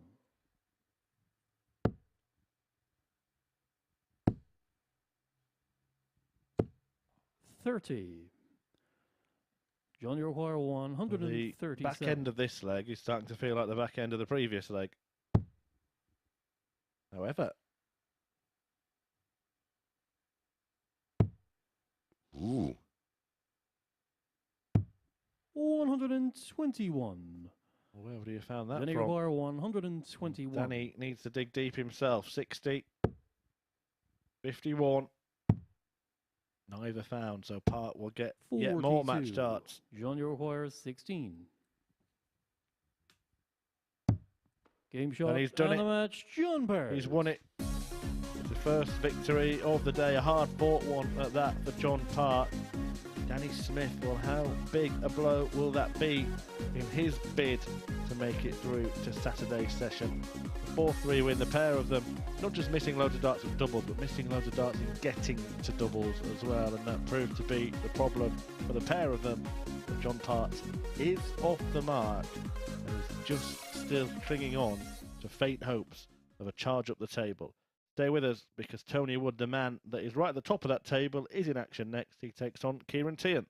$30. John, you require The 137. back end of this leg is starting to feel like the back end of the previous leg. However, 121. Where would he have found that Danny from? Maguire, 121. Danny needs to dig deep himself. 60. 51. Neither found, so Part will get yet more match 42. darts. Johnny requires 16. Game shot And he's done and it. the match, John Parr. He's won it. It's the first victory of the day, a hard-fought one at that for John Part. Danny Smith, well, how big a blow will that be in his bid to make it through to Saturday's session? 4-3 win, the pair of them, not just missing loads of darts at doubles, but missing loads of darts in getting to doubles as well, and that proved to be the problem for the pair of them. But John Part is off the mark and is just still clinging on to faint hopes of a charge up the table. Stay with us, because Tony Wood, the man that is right at the top of that table, is in action next. He takes on Ciaran Teehan.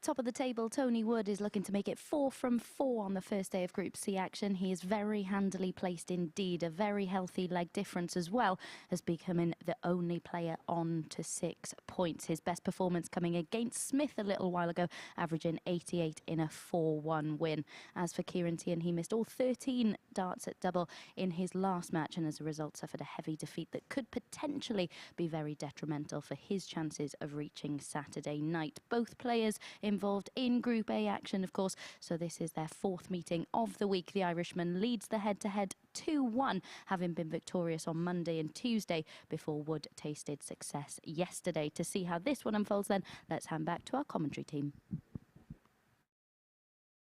Top of the table, Tony Wood is looking to make it 4 from 4 on the first day of Group C action. He is very handily placed indeed. A very healthy leg difference as well as becoming the only player on to 6 points. His best performance coming against Smith a little while ago, averaging 88 in a 4-1 win. As for Ciaran Teehan, he missed all 13 darts at double in his last match and as a result suffered a heavy defeat that could potentially be very detrimental for his chances of reaching Saturday night. Both players involved in Group A action, of course, so this is their 4th meeting of the week. The Irishman leads the head-to-head 2-1, having been victorious on Monday and Tuesday before Wood tasted success yesterday. To see how this one unfolds then, let's hand back to our commentary team.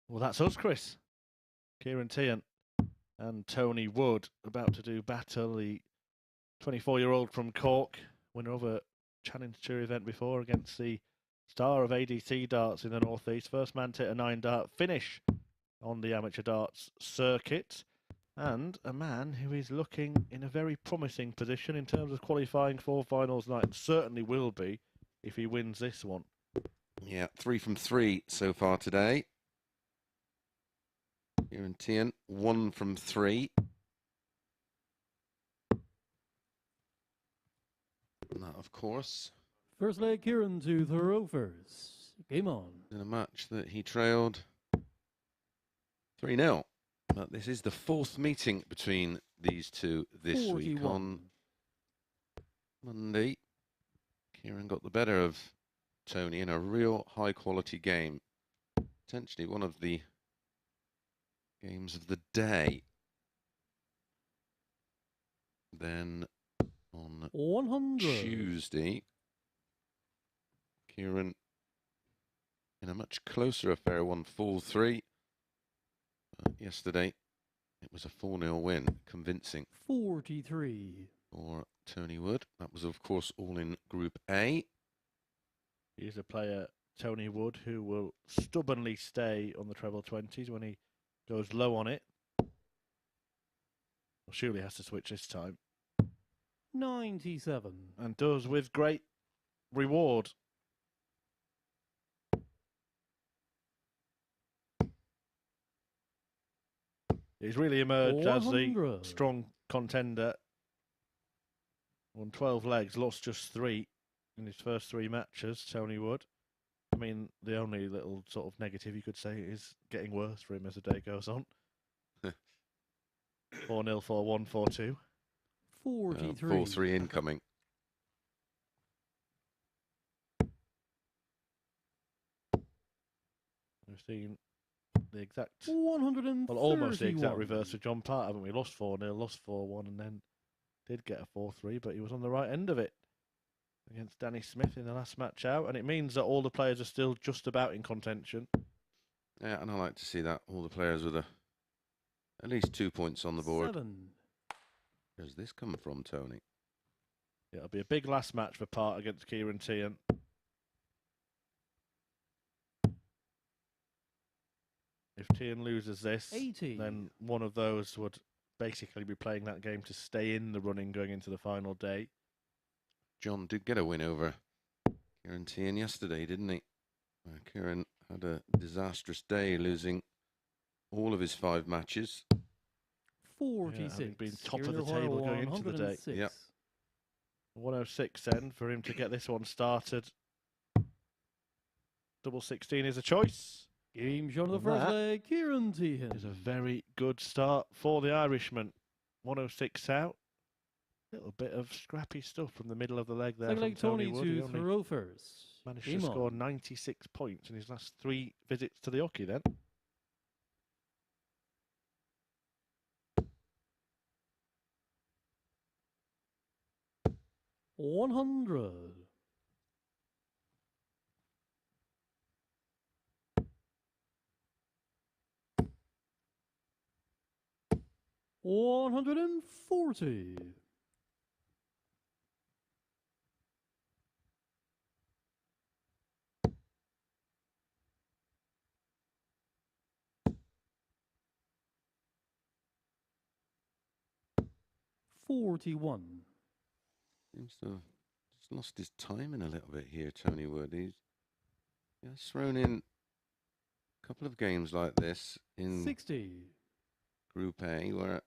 Well, that's us, Chris. Ciaran Teehan and Tony Wood about to do battle. The 24-year-old from Cork, winner of a Challenge Tour event before, against the star of ADT darts in the North East. First man to hit a 9-dart finish on the amateur darts circuit. And a man who is looking in a very promising position in terms of qualifying for finals night. Certainly will be if he wins this one. Yeah, 3 from 3 so far today. Ciaran Teehan, 1 from 3. And that of course, First leg, Ciaran to throw first. Game on. in a match that he trailed 3-0. But this is the fourth meeting between these two this week. 41. On Monday, Ciaran got the better of Tony in a real high-quality game. Potentially one of the games of the day. Then on 100. Tuesday, Ciaran in a much closer affair, won 4-3. Yesterday, it was a 4-0 win, convincing 43. for Tony Wood. That was, of course, all in Group A. He's a player, Tony Wood, who will stubbornly stay on the treble 20s when he goes low on it. Well, surely has to switch this time. 97. And does with great reward. He's really emerged as the 100. strong contender. Won 12 legs, lost just 3 in his first 3 matches, Tony Wood. I mean, the only little sort of negative you could say is getting worse for him as the day goes on. 4-0, 4-1, 4-2. 43. 4-3 incoming. We've seen the exact, 131. well, almost the exact reverse of John Part, haven't we? Lost 4-0, lost 4-1, and then did get a 4-3, but he was on the right end of it against Danny Smith in the last match out, and it means that all the players are still just about in contention. Yeah, and I like to see that. All the players with at least 2 points on the board. 7. Where's this come from, Tony? Yeah, it'll be a big last match for Part against Ciaran Teehan. If Teehan loses this, 80. then one of those would basically be playing that game to stay in the running going into the final day. John did get a win over Ciaran Teehan yesterday, didn't he? Ciaran had a disastrous day, losing all of his 5 matches. 46. having been top of Ciaran the table O'Hara, going into the day. 106. Yep. 106 then for him to get this one started. Double 16 is a choice. Game shot of the first That leg, Ciaran Teehan. Is a very good start for the Irishman. 106 out. Little bit of scrappy stuff from the middle of the leg there Second from leg, Tony Tony Wood. He to only throw first. managed Game to score on. 96 points in his last 3 visits to the hockey then. $100. 140. 41. Seems to have just lost his timing a little bit here, Tony Wood. He's thrown in a couple of games like this in 60. Group A where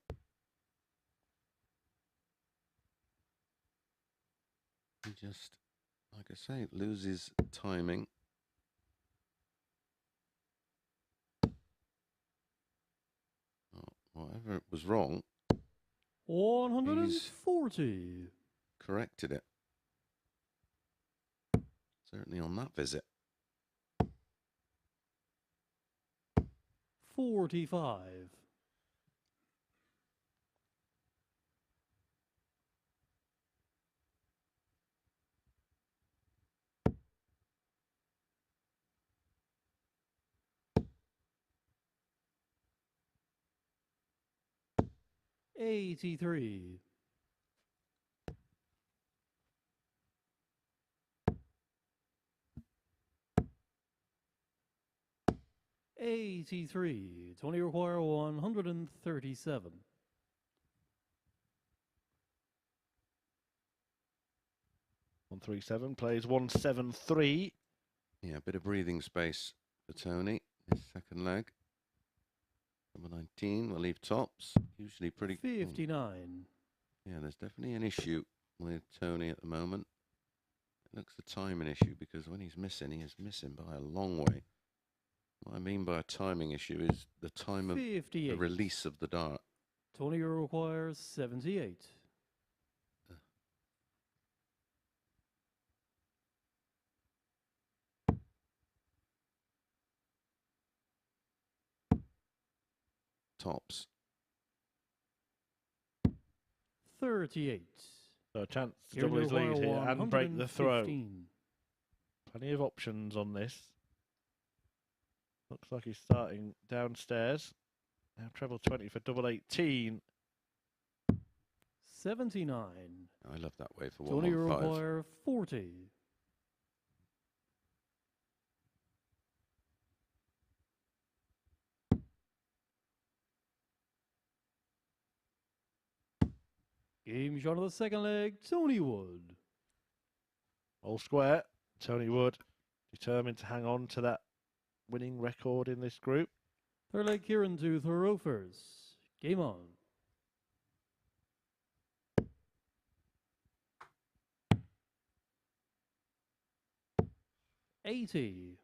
he just, like I say, loses timing. Whatever was wrong, 140. corrected it. Certainly on that visit. 45. 83. 83. Tony require 137. 137 plays 173. Yeah, a bit of breathing space for Tony. His second leg. Number 19 will leave tops. Usually pretty... 59. Yeah, there's definitely an issue with Tony at the moment. looks a timing issue because when he's missing, he is missing by a long way. What I mean by a timing issue is the time of the 58. release of the dart. Tony requires 78. Tops. 38. So a chance to Ciaran double his lead here require and break the throw. 115. Plenty of options on this. Looks like he's starting downstairs. Now treble 20 for double 18. 79. I love that way for Tony 115. require 40. Game shot of the second leg, Tony Wood. All square. Tony Wood determined to hang on to that winning record in this group. Third leg, Ciaran to throw first. Game on. 80.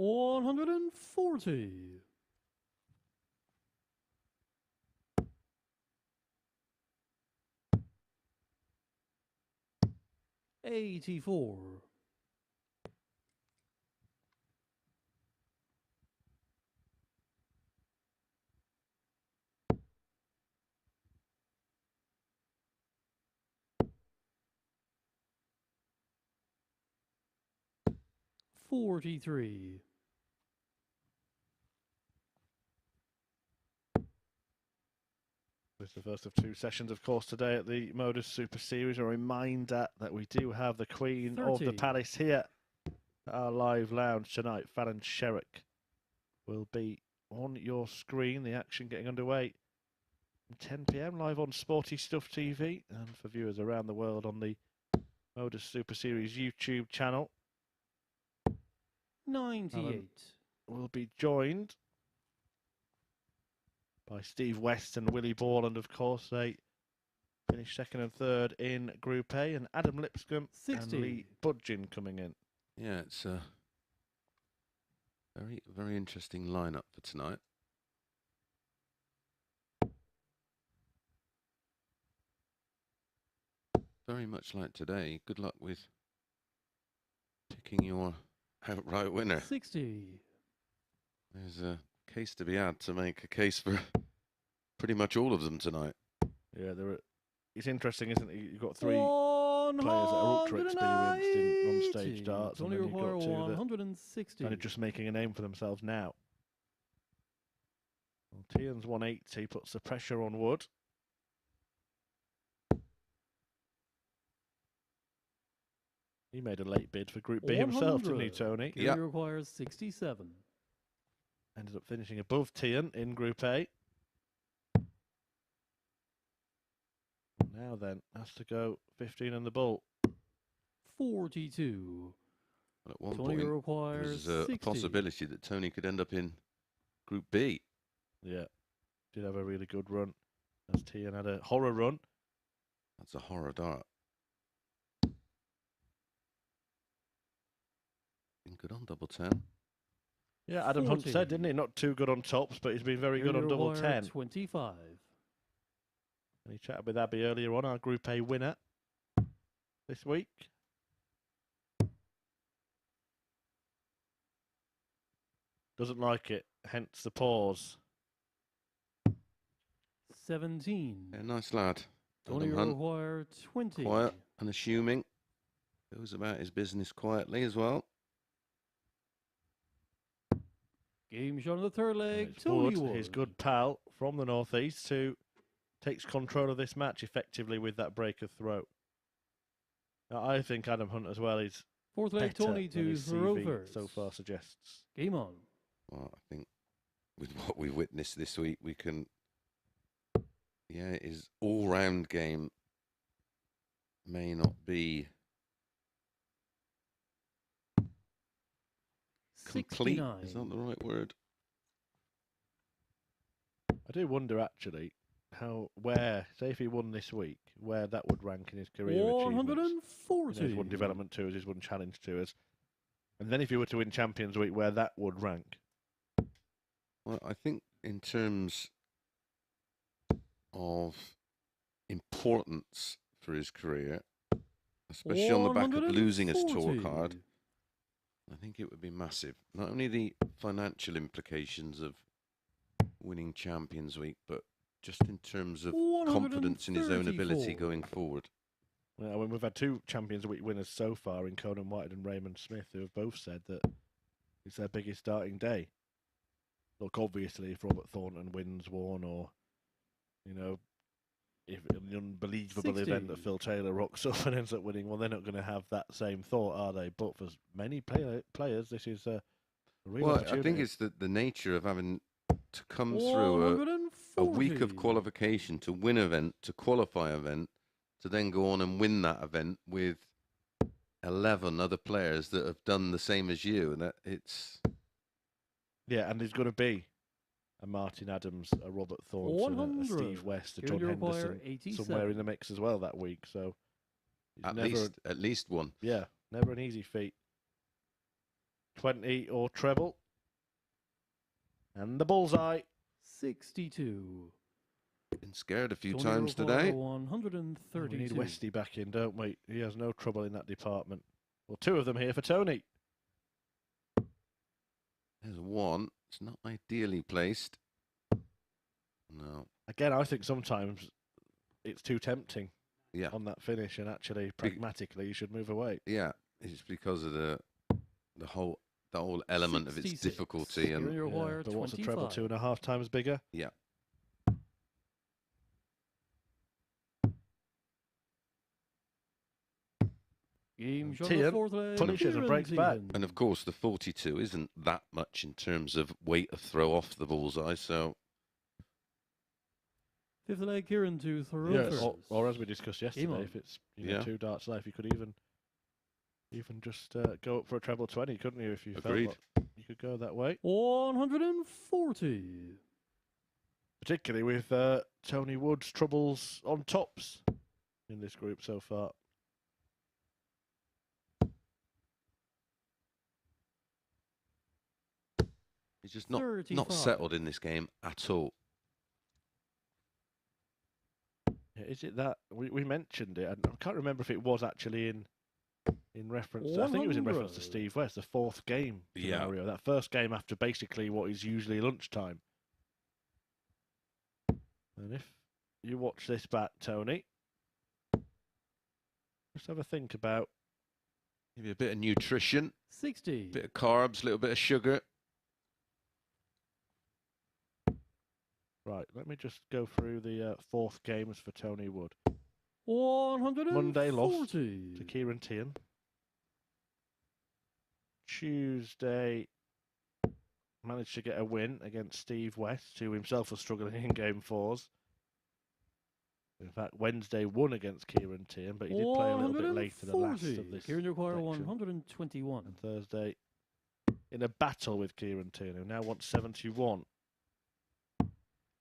$140. 84. 43. This is the first of two sessions, of course, today at the Modus Super Series. A reminder that we do have the Queen of the 30. Palace here at our live lounge tonight. Fallon Sherrick will be on your screen. The action getting underway at 10 p.m. live on Sporty Stuff TV and for viewers around the world on the Modus Super Series YouTube channel. 98. Will be joined by Steve West and Willie Borland, of course. They finished second and third in Group A, and Adam Lipscomb 60. and Lee Budgin coming in. Yeah, it's a very interesting lineup for tonight. Very much like today. Good luck with picking your outright winner. 60. There's a case to be had to make a case for pretty much all of them tonight. Yeah, it's interesting, isn't it? You've got three players that are ultra experienced in on-stage darts, and Only then you've require got two that 160. kind of just making a name for themselves now. Well, Teehan's 180 puts the pressure on Wood. He made a late bid for Group B himself, didn't he, Tony? He requires 67. Ended up finishing above Teehan in Group A. Now then, has to go 15 in the bull. 42. Well, at one Tony point, requires there's a 60. possibility that Tony could end up in Group B. Yeah, did have a really good run. As Teehan had a horror run. That's a horror dart. Been good on double 10. Yeah, Adam Hunt 40. said, didn't he? Not too good on tops, but he's been very good on double 10. 25. And he chatted with Abby earlier on, our Group A winner this week. Doesn't like it, hence the pause. 17. Yeah, nice lad. Tony Adam Hunt, require 20. quiet, unassuming. Goes about his business quietly as well. Game shot on the third And leg. it's Tony Wood, Wood. his good pal from the northeast, who takes control of this match effectively with that break of throw. Now, I think Adam Hunt as well is Fourth leg, better Tony than to his throw CV first. so far suggests. Game on. Well, I think with what we witnessed this week, we can... Yeah, his all-round game may not be complete. 69. Is that the right word? I do wonder actually where, say if he won this week, where that would rank in his career achievements. 140. You know, he's won Development Tours, he's won Challenge Tours. And then if he were to win Champions Week, where that would rank. Well, I think in terms of importance for his career, especially on the back of losing his tour card, I think it would be massive. Not only the financial implications of winning Champions Week, but just in terms of confidence in his own ability going forward. Well, when we've had 2 Champions Week winners so far in Conan White and Raymond Smith, who have both said that it's their biggest starting day. Look, obviously, if Robert Thornton wins one, or, you know, if an unbelievable 60. event that Phil Taylor rocks up and ends up winning, well, they're not going to have that same thought, are they? But for many players, this is a real opportunity. I think it's the nature of having to come through a week of qualification to win event, to qualify event, to then go on and win that event with 11 other players that have done the same as you, and that it's... Yeah, and there's going to be a Martin Adams, a Robert Thornton, a Steve West, a John Henderson, somewhere in the mix as well that week. So at least one. Yeah, never an easy feat. 20 or treble. And the bullseye. 62. Been scared a few times today. 132. We need Westy back in, don't we? He has no trouble in that department. Well, 2 of them here for Tony. There's one. It's not ideally placed. No. Again, I think sometimes it's too tempting on that finish, and actually, pragmatically, you should move away. Yeah, it's because of the whole element of its difficulty. And but what's a treble 2.5 times bigger? Yeah. Teehan punishes and breaks back. And of course, the 42 isn't that much in terms of weight of throw off the bullseye, so... 5th leg, Ciaran to throw first. Or as we discussed yesterday, if it's 2 darts left, you could even just go up for a treble 20, couldn't you? If you felt like you could go that way. 140. Particularly with Tony Wood's troubles on tops in this group so far. He's just not settled in this game at all. Yeah, is it that we mentioned it? I can't remember if it was actually in reference. I think it was in reference to Steve West, the 4th game scenario. That first game after basically what is usually lunchtime. And if you watch this back, Tony, just have a think about maybe a bit of nutrition, 60, bit of carbs, a little bit of sugar. Right, let me just go through the 4th games for Tony Wood. 140. Monday lost to Ciaran Teehan. Tuesday managed to get a win against Steve West, who himself was struggling in game 4s. In fact, Wednesday won against Ciaran Teehan, but he did play a little bit later the last of this. Ciaran require 121. And Thursday in a battle with Ciaran Teehan, who now wants 71.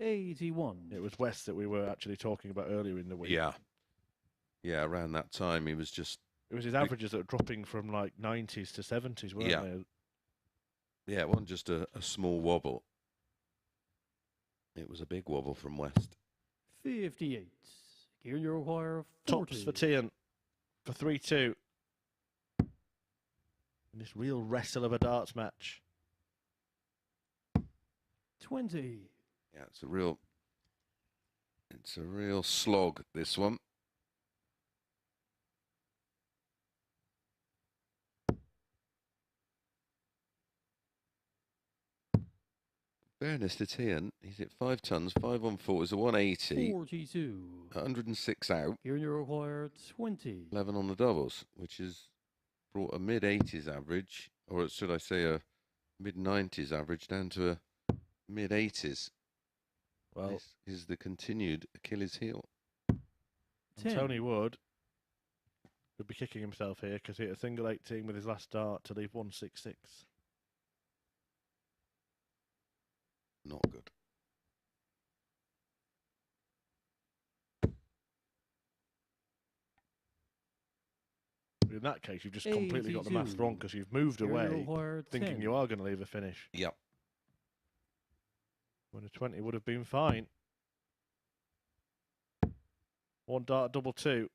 81. It was West that we were actually talking about earlier in the week. Yeah. Yeah, around that time he was just... It was his averages that were dropping from like 90s to 70s, weren't they? Yeah, it wasn't just a small wobble. It was a big wobble from West. 58. Ciaran, you require 40. Tops for Teehan for 3-2. In this real wrestle of a darts match. 20. Yeah, it's a real slog, this one. Fairness to Teehan, he's at 5 tons, 5 on 4 is a 180. 42. 106 out. Ciaran, you require 20. 11 on the doubles, which has brought a mid-80s average, or should I say a mid-90s average, down to a mid-80s. Well, this is the continued Achilles heel. Tony Wood would be kicking himself here because he hit a single 18 with his last dart to leave 166. Not good. In that case, you've just completely got the maths wrong because you've moved away thinking you are going to leave a finish. Yep. When a 20 would have been fine. One dart, double two.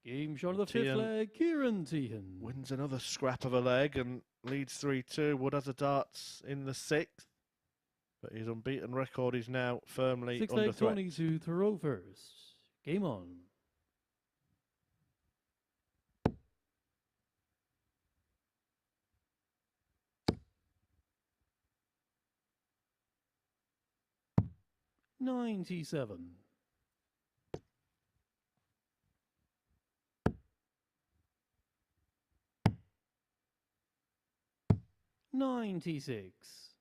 Game shot of the fifth leg, Ciaran Teehan. Wins another scrap of a leg and leads 3-2. Wood has a darts in the sixth. But his unbeaten record is now firmly Sixth under leg, threat. Tony to throw first. Game on. $97. 96.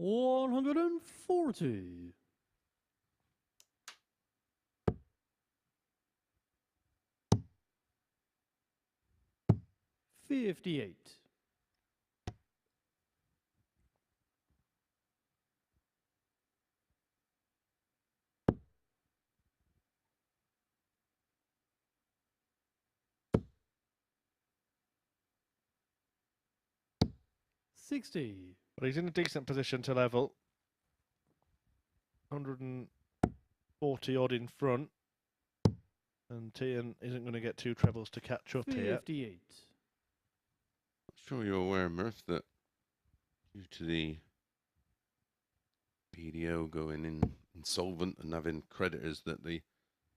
$140. 58. $60. But he's in a decent position to level. 140 odd in front. And Teehan isn't going to get two trebles to catch up here. 58. I'm sure you're aware, Murph, that due to the BDO going insolvent and having creditors, that a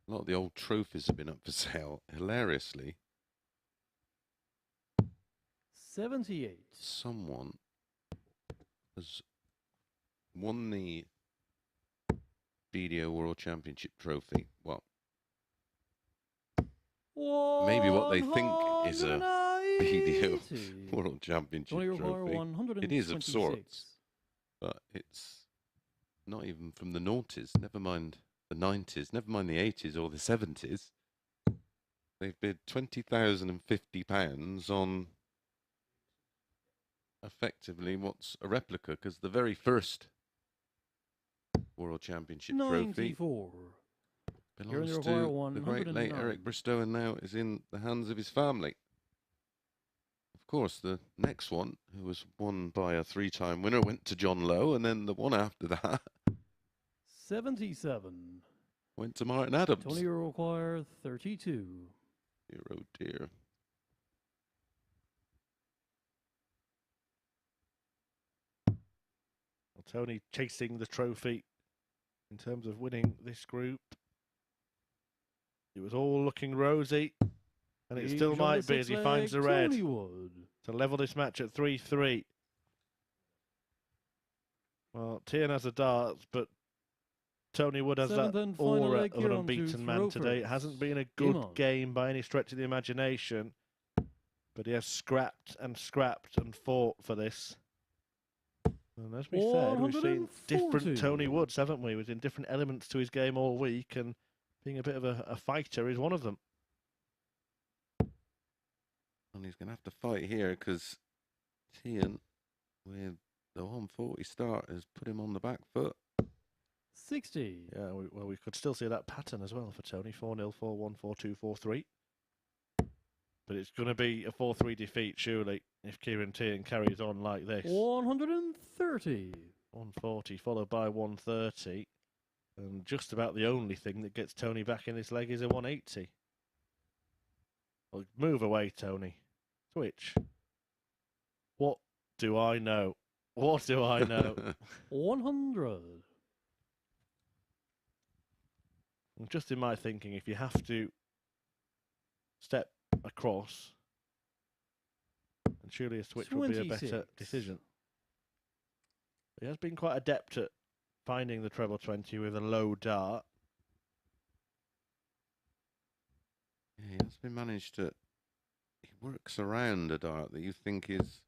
lot of the old trophies have been up for sale. Hilariously, 78. someone has won the BDO World Championship trophy. Well, maybe what they think is a BDO World Championship trophy. It is of sorts, but it's not even from the noughties, never mind the 90s, never mind the 80s or the 70s. They've bid £20,050 on effectively what's a replica, because the very first World Championship trophy 94. belongs to the great late Eric Bristow and now is in the hands of his family. Of course, the next one, who was won by a three-time winner, went to John Lowe, and then the one after that 77. went to Martin Adams. Tony require 32. Dear, oh dear. Well, Tony chasing the trophy in terms of winning this group. It was all looking rosy, and it still might be as he finds the red to level this match at 3-3. Well, Teehan has a darts, but Tony Wood has that aura of an unbeaten man today. It hasn't been a good game by any stretch of the imagination, but he has scrapped and scrapped and fought for this. And as we said, we've seen different Tony Woods, haven't we? We've seen different elements to his game all week, and being a bit of a fighter is one of them. And he's going to have to fight here because Teehan, with the 140 start, has put him on the back foot. 60. Yeah, well, we could still see that pattern as well for Tony. 4-0, 4-1, 4-2, 4-3. But it's going to be a 4-3 defeat, surely, if Ciaran Teehan carries on like this. 130. 140 followed by 130. And just about the only thing that gets Tony back in this leg is a 180. Well, move away, Tony. Switch. What do I know? What do I know? 100. And just in my thinking, if you have to step across, and surely a switch would be a better decision. He has been quite adept at finding the treble 20 with a low dart. Yeah, he has been managed to... He works around a dart that you think is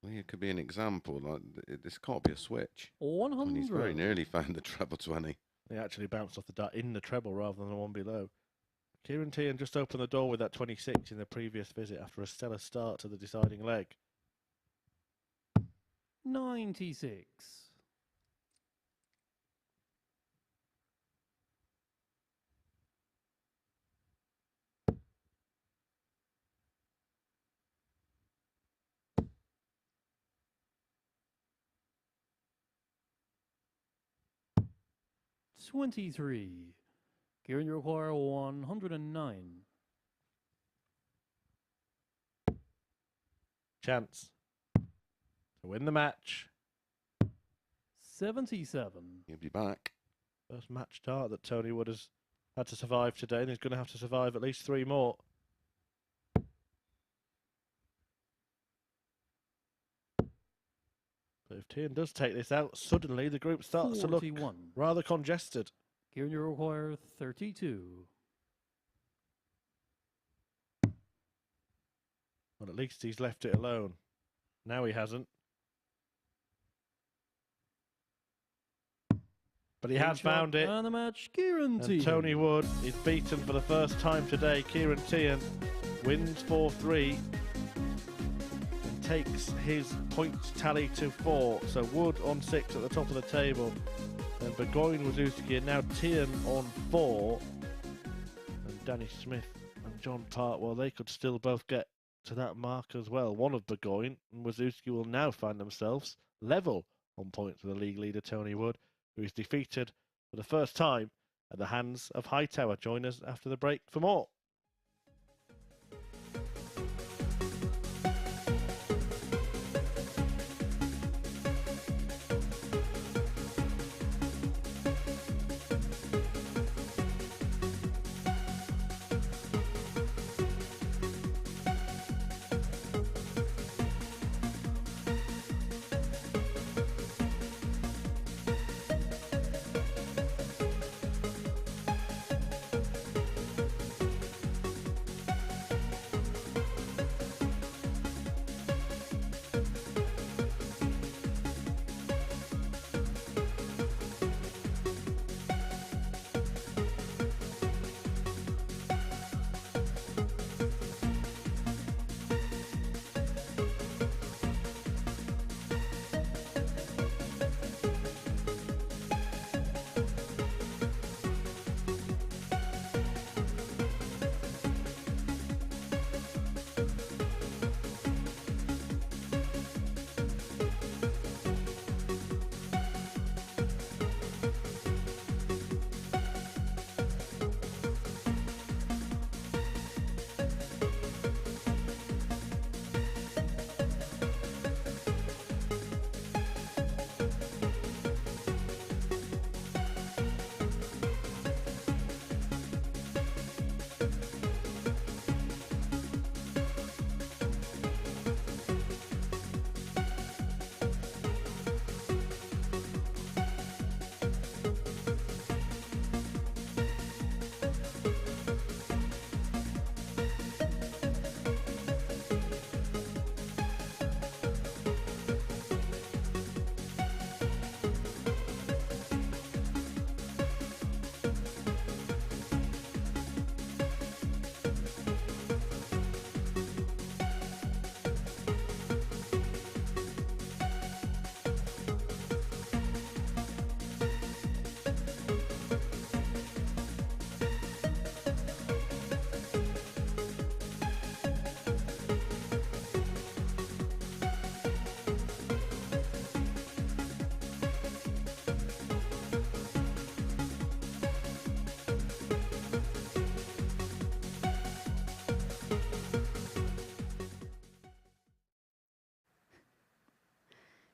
Well, it could be an example. Like, this can't be a switch. 100. And he's very nearly found the treble 20. He actually bounced off the dart in the treble rather than the one below. Ciaran Teehan just opened the door with that 26 in the previous visit after a stellar start to the deciding leg. 96. $23. Ciaran, you require 109. Chance to win the match. 77. He'll be back. First match dart that Tony Wood has had to survive today, and he's going to have to survive at least 3 more. But if Teehan does take this out, suddenly the group starts to look 41. rather congested. Ciaran, you require 32. Well, at least he's left it alone. Now he hasn't. But he has found it. And the match, Ciaran Teehan. And Tony Wood is beaten for the first time today. Ciaran Teehan wins 4-3 and takes his points tally to 4. So Wood on 6 at the top of the table. And Burgoyne, Wawrzewski, and now Teehan on 4. And Danny Smith and John Part, well, they could still both get to that mark as well. One of Burgoyne and Wawrzewski will now find themselves level on points with the league leader Tony Wood, who is defeated for the first time at the hands of Hightower. Join us after the break for more.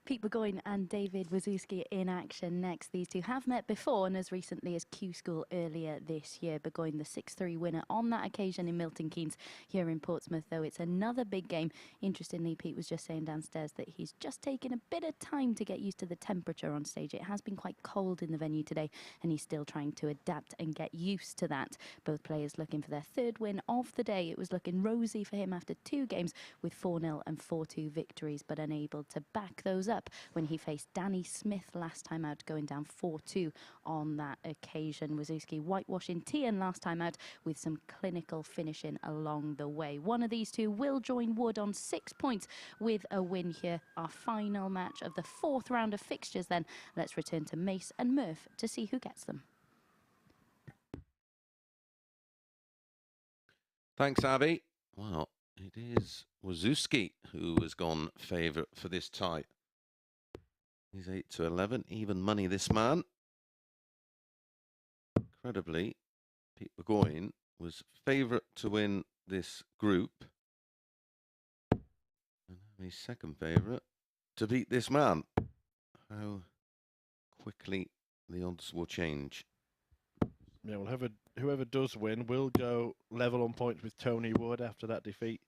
Pete Burgoyne and David Wawrzewski in action next. These two have met before, and as recently as Q School earlier this year. Burgoyne, the 6-3 winner on that occasion in Milton Keynes here in Portsmouth, though it's another big game. Interestingly, Pete was just saying downstairs that he's just taken a bit of time to get used to the temperature on stage. It has been quite cold in the venue today, and he's still trying to adapt and get used to that. Both players looking for their third win of the day. It was looking rosy for him after 2 games with 4-0 and 4-2 victories, but unable to back those up when he faced Danny Smith last time out, going down 4-2 on that occasion. Wawrzewski whitewashing Teehan last time out with some clinical finishing along the way. One of these two will join Wood on 6 points with a win here. Our final match of the 4th round of fixtures then. Let's return to Mace and Murph to see who gets them. Thanks, Abby. Well, it is Wawrzewski who has gone favourite for this tie. He's 8-11, even money, this man. Incredibly, Pete Burgoyne was favourite to win this group. And he's second favourite to beat this man. How quickly the odds will change. Yeah, well, whoever does win will go level on points with Tony Wood after that defeat.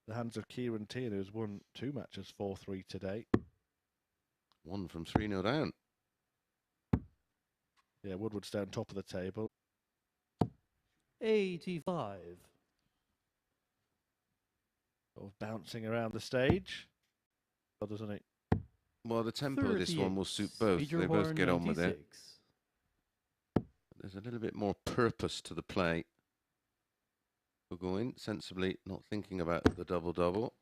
The hands of Ciaran Teehan, who's won 2 matches 4-3 today. 1 from 3-0 down. Yeah, Woodward's down top of the table. 85. Sort of bouncing around the stage. Well, doesn't it? Well, the tempo of this one will suit both. Major They both bar get on with it. 96. There's a little bit more purpose to the play. Burgoyne sensibly not thinking about the double-double.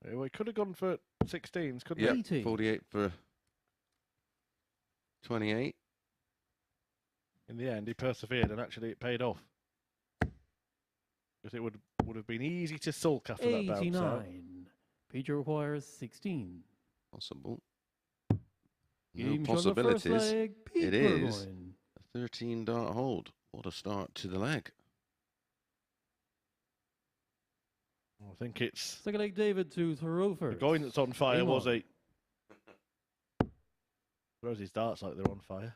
Yeah, well, he could have gone for 16s, couldn't Yeah, he? 80. 48 for 28. In the end, he persevered, and actually it paid off. Because it would have been easy to sulk after that bounce out. 89. Peter requires 16. Possible. Game No shot of the first possibilities. leg, Pete It is. Burgoyne. A 13-dart hold. What a start to the leg. I think it's Second leg, David to throw first. Burgoyne that's on fire, Game was on. he? Throws his darts like they're on fire.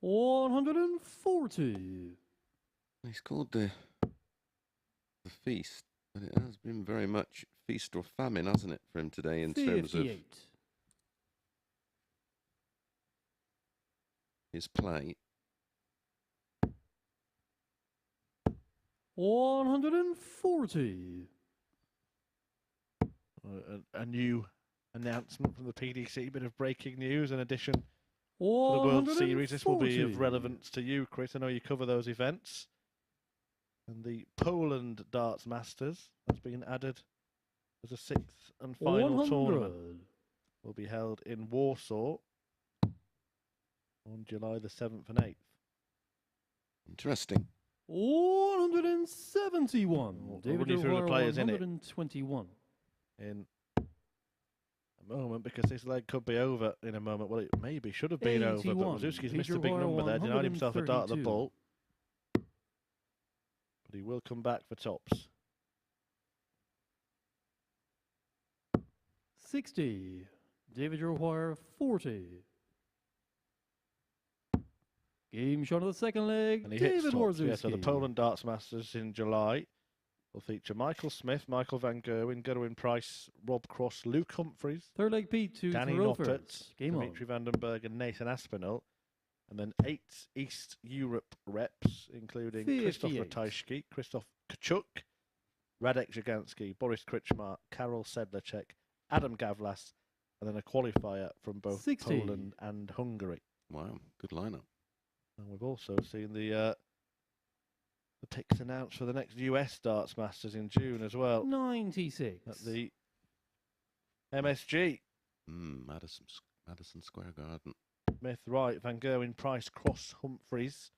140. He's called the feast, but it has been very much feast or famine, hasn't it, for him today in terms of 58. his play. 140. A new announcement from the PDC, bit of breaking news in addition to the World Series. This will be of 140. relevance to you, Chris. I know you cover those events. And the Poland Darts Masters has been added as a 6th and final 100. tournament. Will be held in Warsaw on July the 7th and 8th. Interesting. 171. We'll David run you through the O'Hara, players in it. 121. In a moment, because this leg could be over in a moment. Well, it maybe should have been over, but 81. Wawrzewski's missed Peter a big O'Hara, number there, denied himself a dart at the 132. ball. But he will come back for tops. 60. David O'Hara, 40. Game shot of the second leg, And he hits David tops. Wawrzewski. Yeah, so the Poland Darts Masters in July will feature Michael Smith, Michael Van Gerwen, Gerwin Price, Rob Cross, Luke Humphreys, Third leg Pete to Danny throw Noppert, first. Game on. Dimitri Vandenberg and Nathan Aspinall. And then 8 East Europe reps, including Krzysztof 58. Ratajski, Krzysztof Kachuk, Radek Jaganski, Boris Krichmar, Karol Sedlacek, Adam Gavlas, and then a qualifier from both 60. Poland and Hungary. Wow, good lineup. And we've also seen the picks announced for the next US Darts Masters in June as well. 96. At the MSG. Madison Square Garden. Smith, Wright, Van Gerwen, Price, Cross, Humphreys,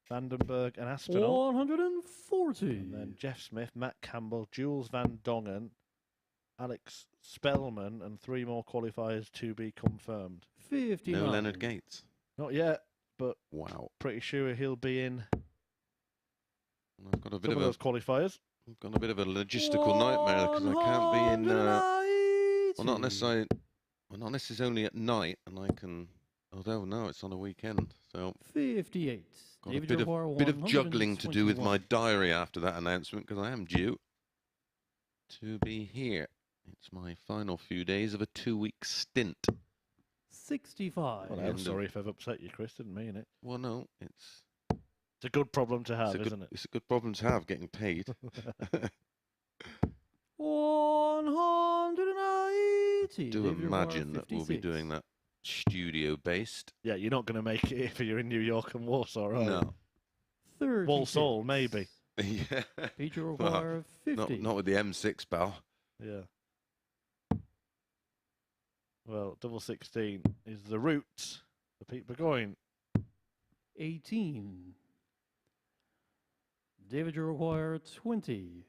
Vandenberg and Aspinall. 140. And then Jeff Smith, Matt Campbell, Jules Van Dongen, Alex Spellman, and 3 more qualifiers to be confirmed. 59. No Leonard Gates. Not yet, but Wow. pretty sure he'll be in I've got a bit some of of those qualifiers. I've got a bit of a logistical nightmare because I can't be in. Well, not necessarily Well, not this is only at night, and I can. Although no, it's on a weekend, so 58. got David a bit of juggling to do with my 121. diary after that announcement because I am due to be here. It's my final few days of a 2-week stint. 65. Well, I'm sorry if I've upset you, Chris. Didn't mean it. Well, no, it's a good problem to have, isn't it? It's a good problem to have, getting paid. 180. Do David imagine that we'll be 56. doing that studio-based. Yeah, you're not going to make it if you're in New York and Warsaw, right? No. 36. Walsall, maybe. Yeah. Feature Well, require 50. Not with the M6, pal. Yeah. Well, double 16 is the route for Pete Burgoyne. 18. David, you require 20.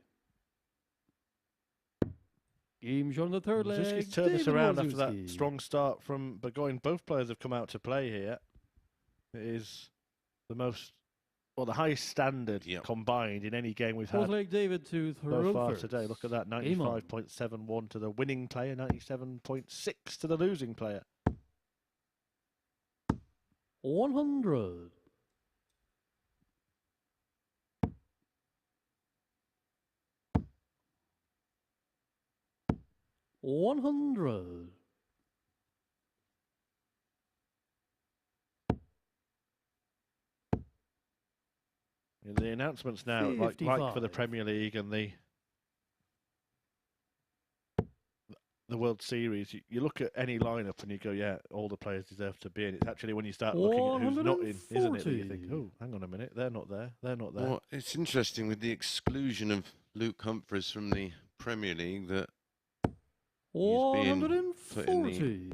Game shot on the third leg. Wawrzewski's turned this David around after that Wawrzewski. strong start from Burgoyne. Both players have come out to play here. It is the most, well, the highest standard combined in any game we've Fourth had leg, David to throw so far first. today. Look at that, Game on. 95.71 to the winning player, 97.6 to the losing player. 100. 100. The announcements now, like for the 55. Premier League and the World Series, you look at any lineup and you go, yeah, all the players deserve to be in. It's actually when you start looking at who's not in, isn't it, that you think, 140. oh, hang on a minute, they're not there, they're not there. Well, it's interesting with the exclusion of Luke Humphries from the Premier League that put in 140.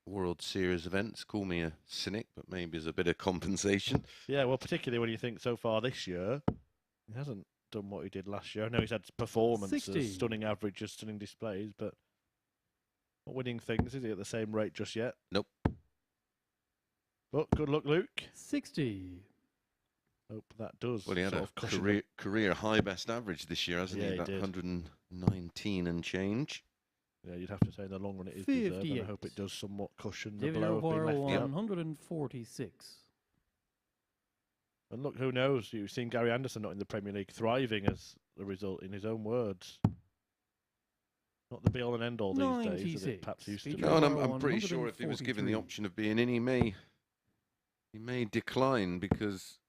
World Series events. Call me a cynic, but maybe as a bit of compensation. Yeah, well, particularly when you think so far this year, he hasn't done what he did last year. I know he's had performances, 60. stunning averages, stunning displays, but not winning things, is he, at the same rate just yet? Nope. But good luck, Luke. 60. Hope that does. Well, he had sort a of cushion the- career high best average this year, hasn't Yeah, he? he That did. 119 and change. Yeah, you'd have to say in the long run it is deserved, and I 58. hope it does somewhat cushion the David blow of being O'Hara, left out. 146. And look, who knows? You've seen Gary Anderson not in the Premier League, thriving as a result, in his own words. Not the be-all and end-all these days, as it 96. perhaps used to be. Feature No, and O'Hara, I'm pretty sure if he was given the 143. option of being in, he may decline because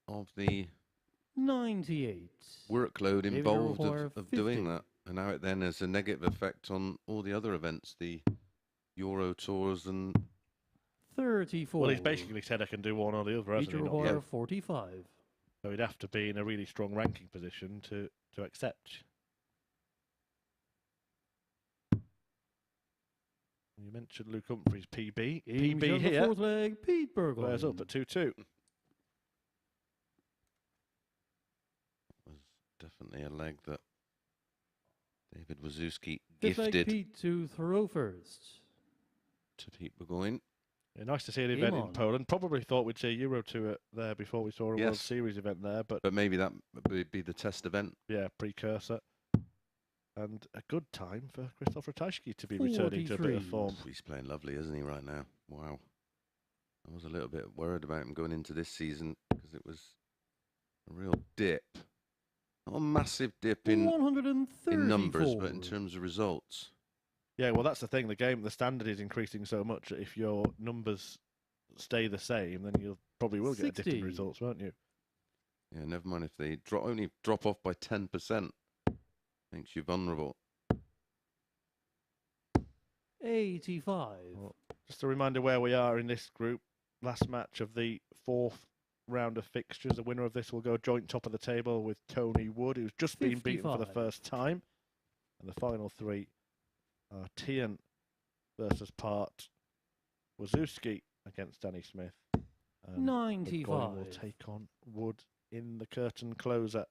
of the 98. workload David involved O'Hara, of doing 50. that. And now it then has a negative effect on all the other events, the Euro Tours and 34. Well, he's basically said I can do one or the other, hasn't Feature he? Not require both. 45. So he'd have to be in a really strong ranking position to accept. You mentioned Luke Humphries, PB. Game PB shot on the here. fourth leg, Pete Burgoyne. Squares up at 2-2. was definitely a leg that David Wawrzewski Fifth leg, gifted Pete to throw first. to Pete Burgoyne. Yeah, nice to see an Game event in on. Poland. Probably thought we'd see Euro Tour there before we saw a World Yes. Series event there, but But maybe that would be the test event. yeah, precursor. And a good time for Christoph Ratajski to be returning to a bit of 43. form. He's playing lovely, isn't he, right now? Wow. I was a little bit worried about him going into this season because it was a real dip. Not a massive dip in 134. numbers, but in terms of results. Yeah, well, that's the thing. The standard is increasing so much that if your numbers stay the same, then you probably will get a dip in 60. results, won't you? Yeah, never mind if they only drop off by 10%. Makes you vulnerable. 85. Well, just a reminder where we are in this group. Last match of the fourth round of fixtures. The winner of this will go joint top of the table with Tony Wood, who's just been beaten for the 55. first time. And the final three are Teehan versus Part, Wawrzewski against Danny Smith. And Burgoyne 95. will take on Wood in the curtain closer.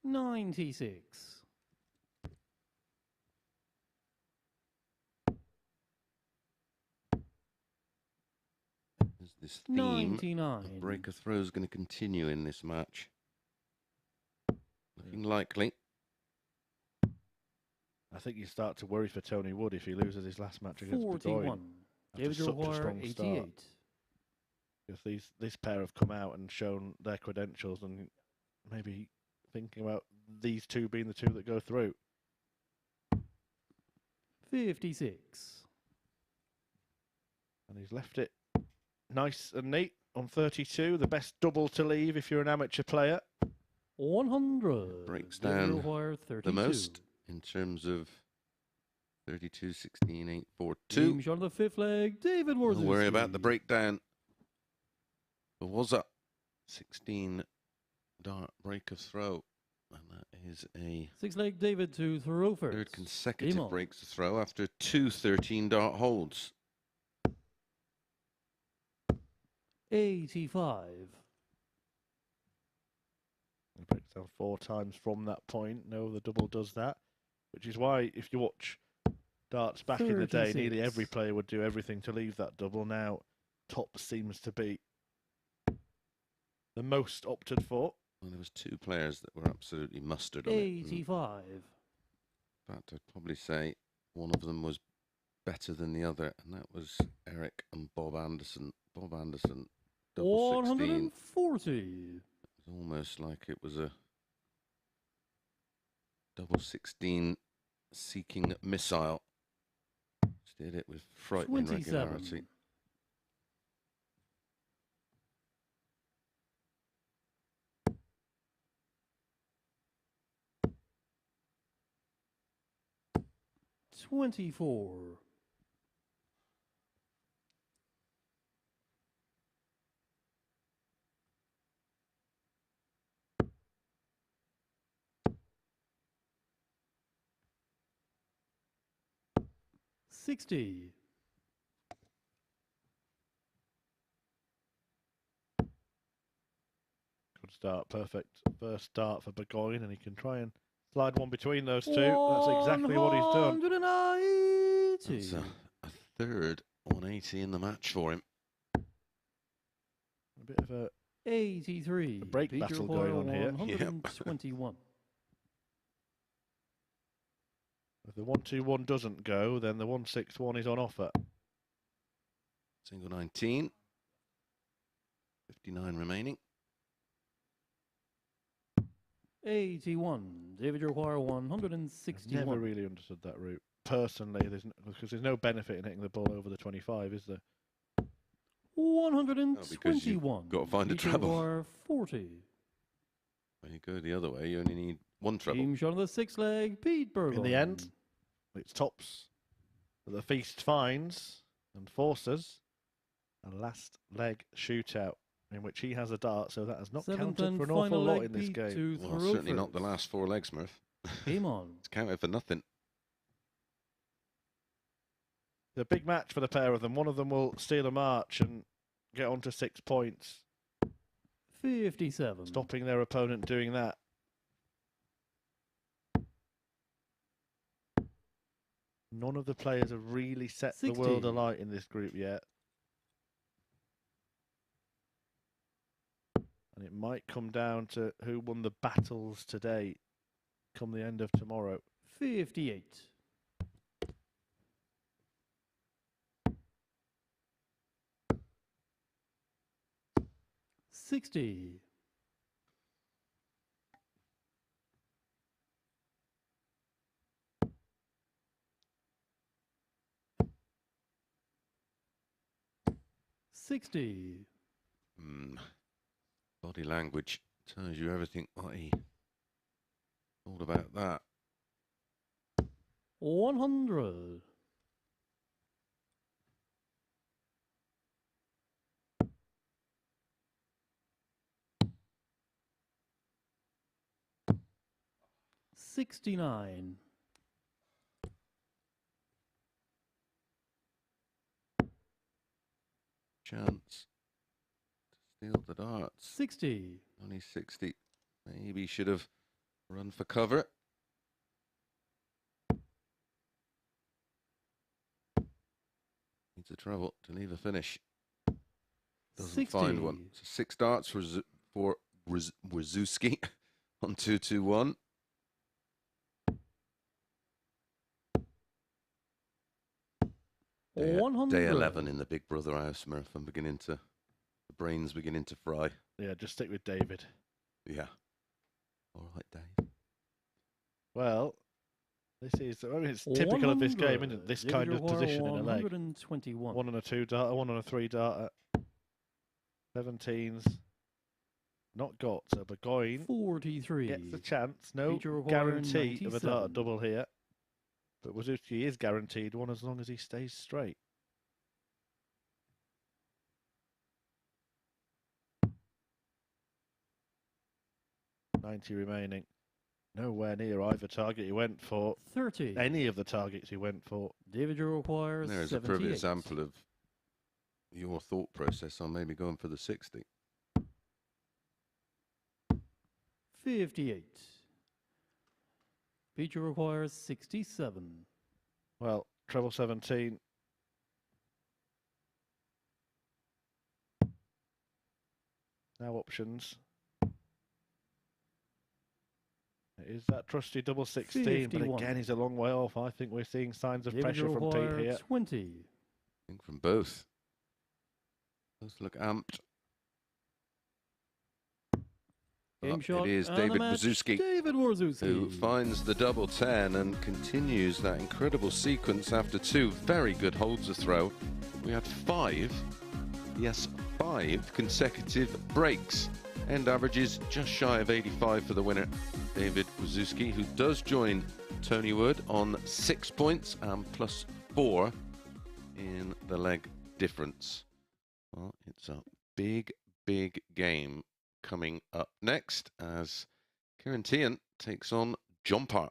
$96. Is this theme 99. of breaker throw is going to continue in this match? Looking likely. I think you start to worry for Tony Wood if he loses his last match against 41. Burgoyne. David After such a Roy, strong 88. start. Because this pair have come out and shown their credentials, and maybe thinking about these two being the two that go through. 56. And he's left it nice and neat on 32. The best double to leave if you're an amateur player. 100. Breaks David down Roy, 32. the most in terms of 32, 16, 8, 4, 2. Team shot on the fifth leg, David Wawrzewski. Don't worry about the breakdown. There was a 16 dart break of throw. And that is a Six leg David to throw first. third consecutive Game on. breaks of throw after 2 13 dart holds. 85. He breaks down 4 times from that point. No, the double does that. Which is why, if you watch darts back in the day, nearly 36. every player would do everything to leave that double. Now, top seems to be the most opted for. Well, there was 2 players that were absolutely mustard on it. 85. In fact, I'd probably say one of them was better than the other, and that was Eric and Bob Anderson. Bob Anderson, double 16. 140. It was almost like it was a double 16 seeking missile. Just did it with frightening 27. regularity. $24. 60. Good start, perfect first start for Burgoyne, and he can try and slide one between those two. That's exactly what he's done. 180. That's a third 180 in the match for him. A bit of a 83. A break Peter battle going on here. 121. If the 1-2-1 doesn't go, then the 1-6-1 is on offer. Single 19. 59 remaining. 81. David Roy, 161. Never really understood that route. Personally, because there's no benefit in hitting the ball over the 25, is there? 121. got to find a Peter treble. Roy, 40. When you go the other way, you only need 1 treble. Team shot on the sixth leg, Pete Burgoyne. In the end, it's tops that the feast finds and forces a last leg shootout in which he has a dart, so that has not Seventh counted and for an awful final lot leg, in this Pete game. to Well, throw certainly not the first. last 4 legs, Murph. Game on. It's counted for nothing. It's a big match for the pair of them. One of them will steal a march and get on to 6 points, 57. stopping their opponent doing that. None of the players have really set 60. the world alight in this group yet. And it might come down to who won the battles today come the end of tomorrow. 58. 60. 60. Body language tells you everything what he thought about that. 100. 69. 'Chance to steal the darts. 60. Only 60. Maybe should have run for cover. Needs a treble to leave a finish. Doesn't 60. find one. So 6 darts for Wawrzewski. On 2-2-1. Day 100. 11 in the Big Brother house, Murph. The brain's beginning to fry. Yeah, just stick with David. Yeah. All right, Dave. Well, this is, I mean, it's typical of this game, isn't it? This David kind of require position in a leg. 121. 1 on a 2 darter, 1 on a 3 darter. 17's not got, so Burgoyne 43. gets the chance. No Feature require guarantee of a darter 97. double here. But Wawrzewski is guaranteed one as long as he stays straight. $90 remaining. Nowhere near either target he went for. 30. Any of the targets he went for. David requires There's a 78. perfect example of your thought process on maybe going for the 60. 58. Feature requires 67. Well, treble 17. Now options. It is that trusty double 16, 51. but again, he's a long way off. I think we're seeing signs of David pressure from Pete requires here. 20. I think from both. Those look amped. Game shot. It is and David the match, Wawrzewski David Wawrzewski. who finds the double 10 and continues that incredible sequence after 2 very good holds a throw. We had 5 consecutive breaks. End averages just shy of 85 for the winner, David Wawrzewski, who does join Tony Wood on 6 points and +4 in the leg difference. Well, it's a big, big game coming up next as Ciaran Teehan takes on John Parr.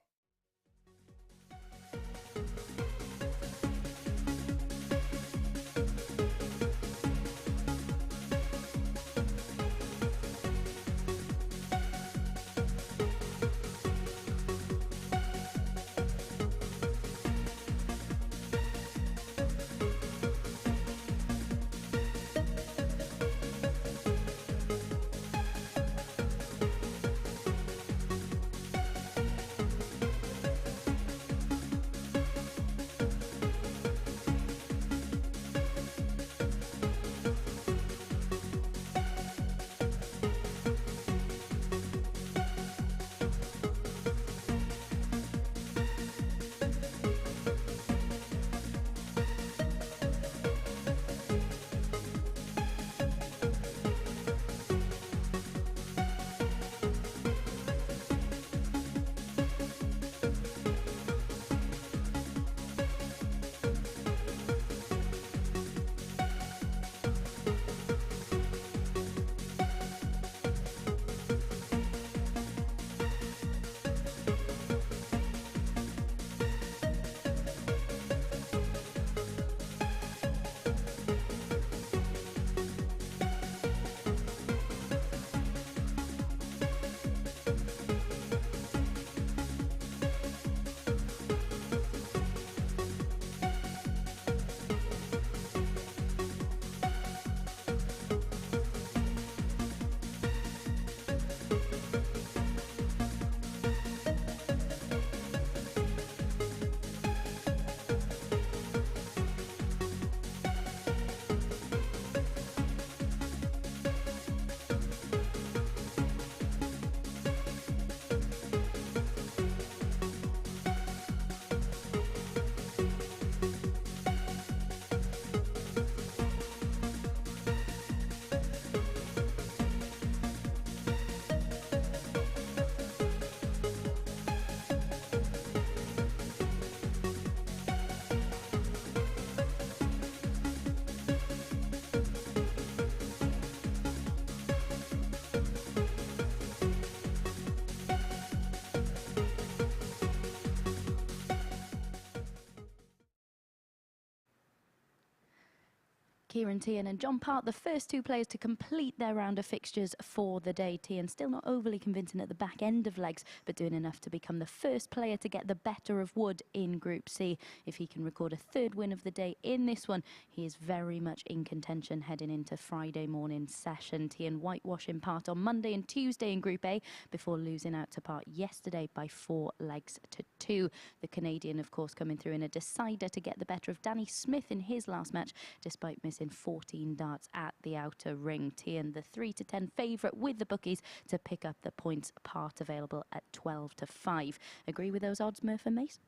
Ciaran Teehan and John Part, the first two players to complete their round of fixtures for the day. Teehan still not overly convincing at the back end of legs, but doing enough to become the first player to get the better of Wood in Group C. If he can record a third win of the day in this one, he is very much in contention heading into Friday morning session. Teehan whitewashing Part on Monday and Tuesday in Group A before losing out to Part yesterday by 4 legs to 2. The Canadian, of course, coming through in a decider to get the better of Danny Smith in his last match, despite missing 14 darts at the outer ring. Teehan, the 3-10 favourite with the bookies to pick up the points. Part available at 12-5. Agree with those odds, Murph and Mace?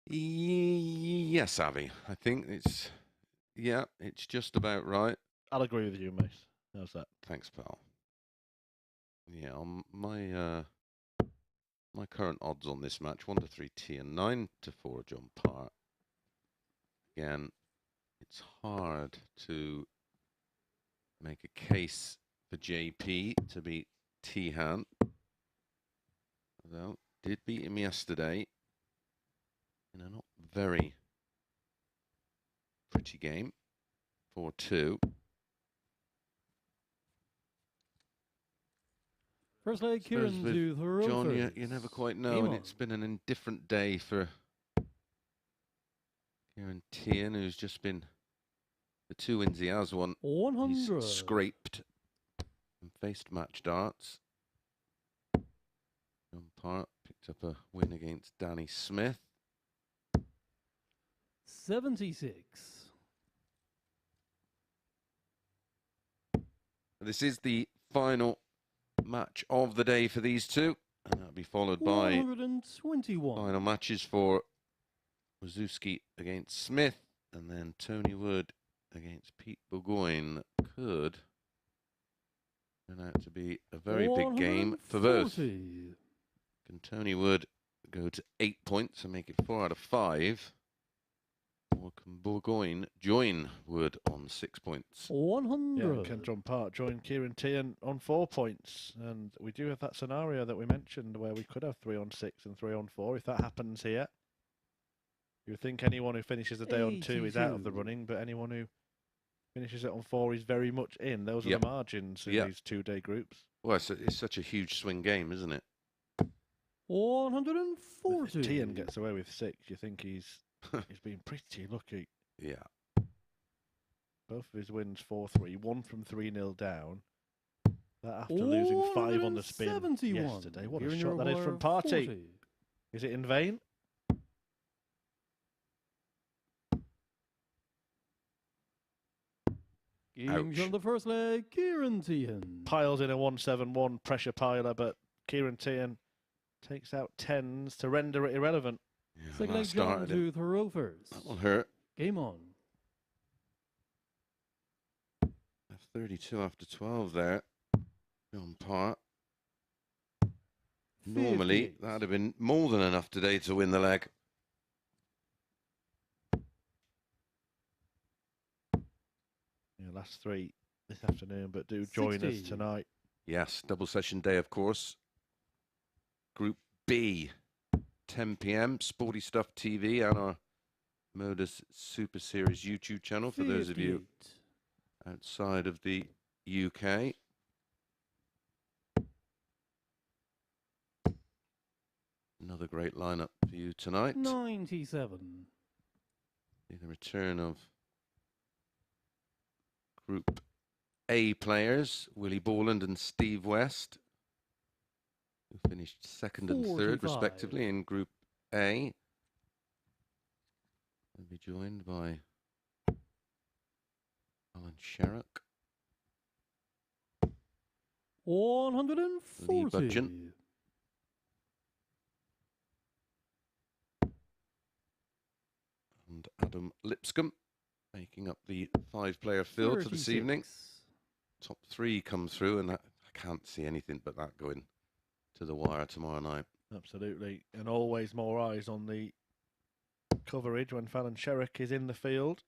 Yes, Avi. I think it's just about right. I'll agree with you, Mace. How's that? Thanks, pal. Yeah, on my my current odds on this match: 1-3 Teehan, 9-4 John Part. Again, it's hard to make a case for JP to beat Teehan. Although, did beat him yesterday in a not very pretty game, 4-2. First leg, Ciaran to throw John, first. you never quite know, and it's been an indifferent day for Ciaran Teehan, who's just been the 2 wins he has won. 100. He's scraped and faced match darts. John Part picked up a win against Danny Smith. 76. This is the final match of the day for these two, and that'll be followed by 121. final matches for Wawrzewski against Smith, and then Tony Wood against Pete Burgoyne. Could turn out to be a very big game for both. Can Tony Wood go to 8 points and make it 4 out of 5? Or can Burgoyne join Wood on 6 points? 100. Yeah, can John Part join Ciaran Teehan on 4 points? And we do have that scenario that we mentioned where we could have 3 on 6 and 3 on 4 if that happens here. You would think anyone who finishes the day on 2 is out of the running, but anyone who finishes it on 4 is very much in. Those are the margins in these 2-day groups. Well, it's such a huge swing game, isn't it? 140. If Teehan gets away with 6, you think he's been pretty lucky. Yeah. Both of his wins 4-3, 1 from 3-0 down. That after losing 5 on the spin yesterday. What a shot that is from Party. 40. Is it in vain? Games on the first leg, Ciaran Teehan. Piles in a 171 pressure piler, but Ciaran Teehan takes out 10s to render it irrelevant. Yeah, Second leg, John to throw first. That will hurt. Game on. 32 after 12 there. John Part. Normally, that'd have been more than enough today to win the leg. Yeah, last 3 this afternoon, but do join 60. us tonight. Yes, double session day, of course. Group B, 10 p.m. Sporty Stuff TV and our MODUS Super Series YouTube channel for those of you outside of the UK. Another great lineup for you tonight. 97. The return of Group A players, Willie Borland and Steve West, who finished 2nd and 3rd 45. respectively in Group A. They'll be joined by Alan Sherrock, 140. Lee Budgeon, and Adam Lipscomb, making up the 5-player field for this evening. Top 3 come through, and I can't see anything but that going to the wire tomorrow night. Absolutely. And always more eyes on the coverage when Fallon Sherrock is in the field.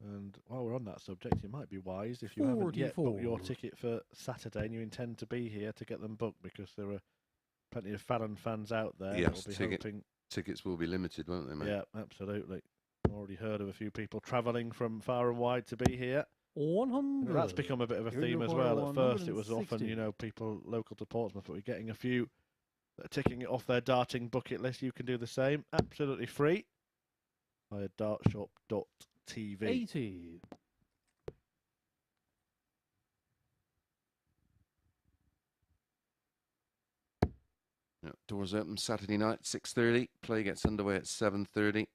And while we're on that subject, it might be wise if you haven't yet booked your ticket for Saturday and you intend to be here to get them booked, because there are plenty of Fallon fans out there. Yes, that will be hoping. tickets will be limited, won't they, mate? Yeah, absolutely. Already heard of a few people travelling from far and wide to be here. 100. That's become a bit of a Here theme you as are, well. At first it was often, 160. people local to Portsmouth, but we're getting a few that are ticking it off their darting bucket list. You can do the same, absolutely free, via dartshop.tv. 80. Yeah, doors open Saturday night, 6:30. Play gets underway at 7:30.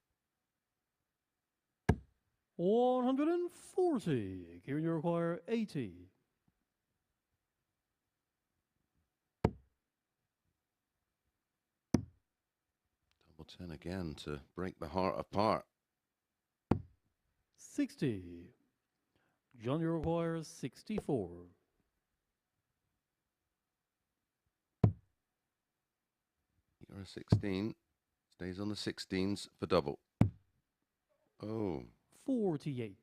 140. Here you require 80. Double 10 again to break the heart apart. 60. John, you require 64. You're a 16. Stays on the 16s for double. Oh, 48.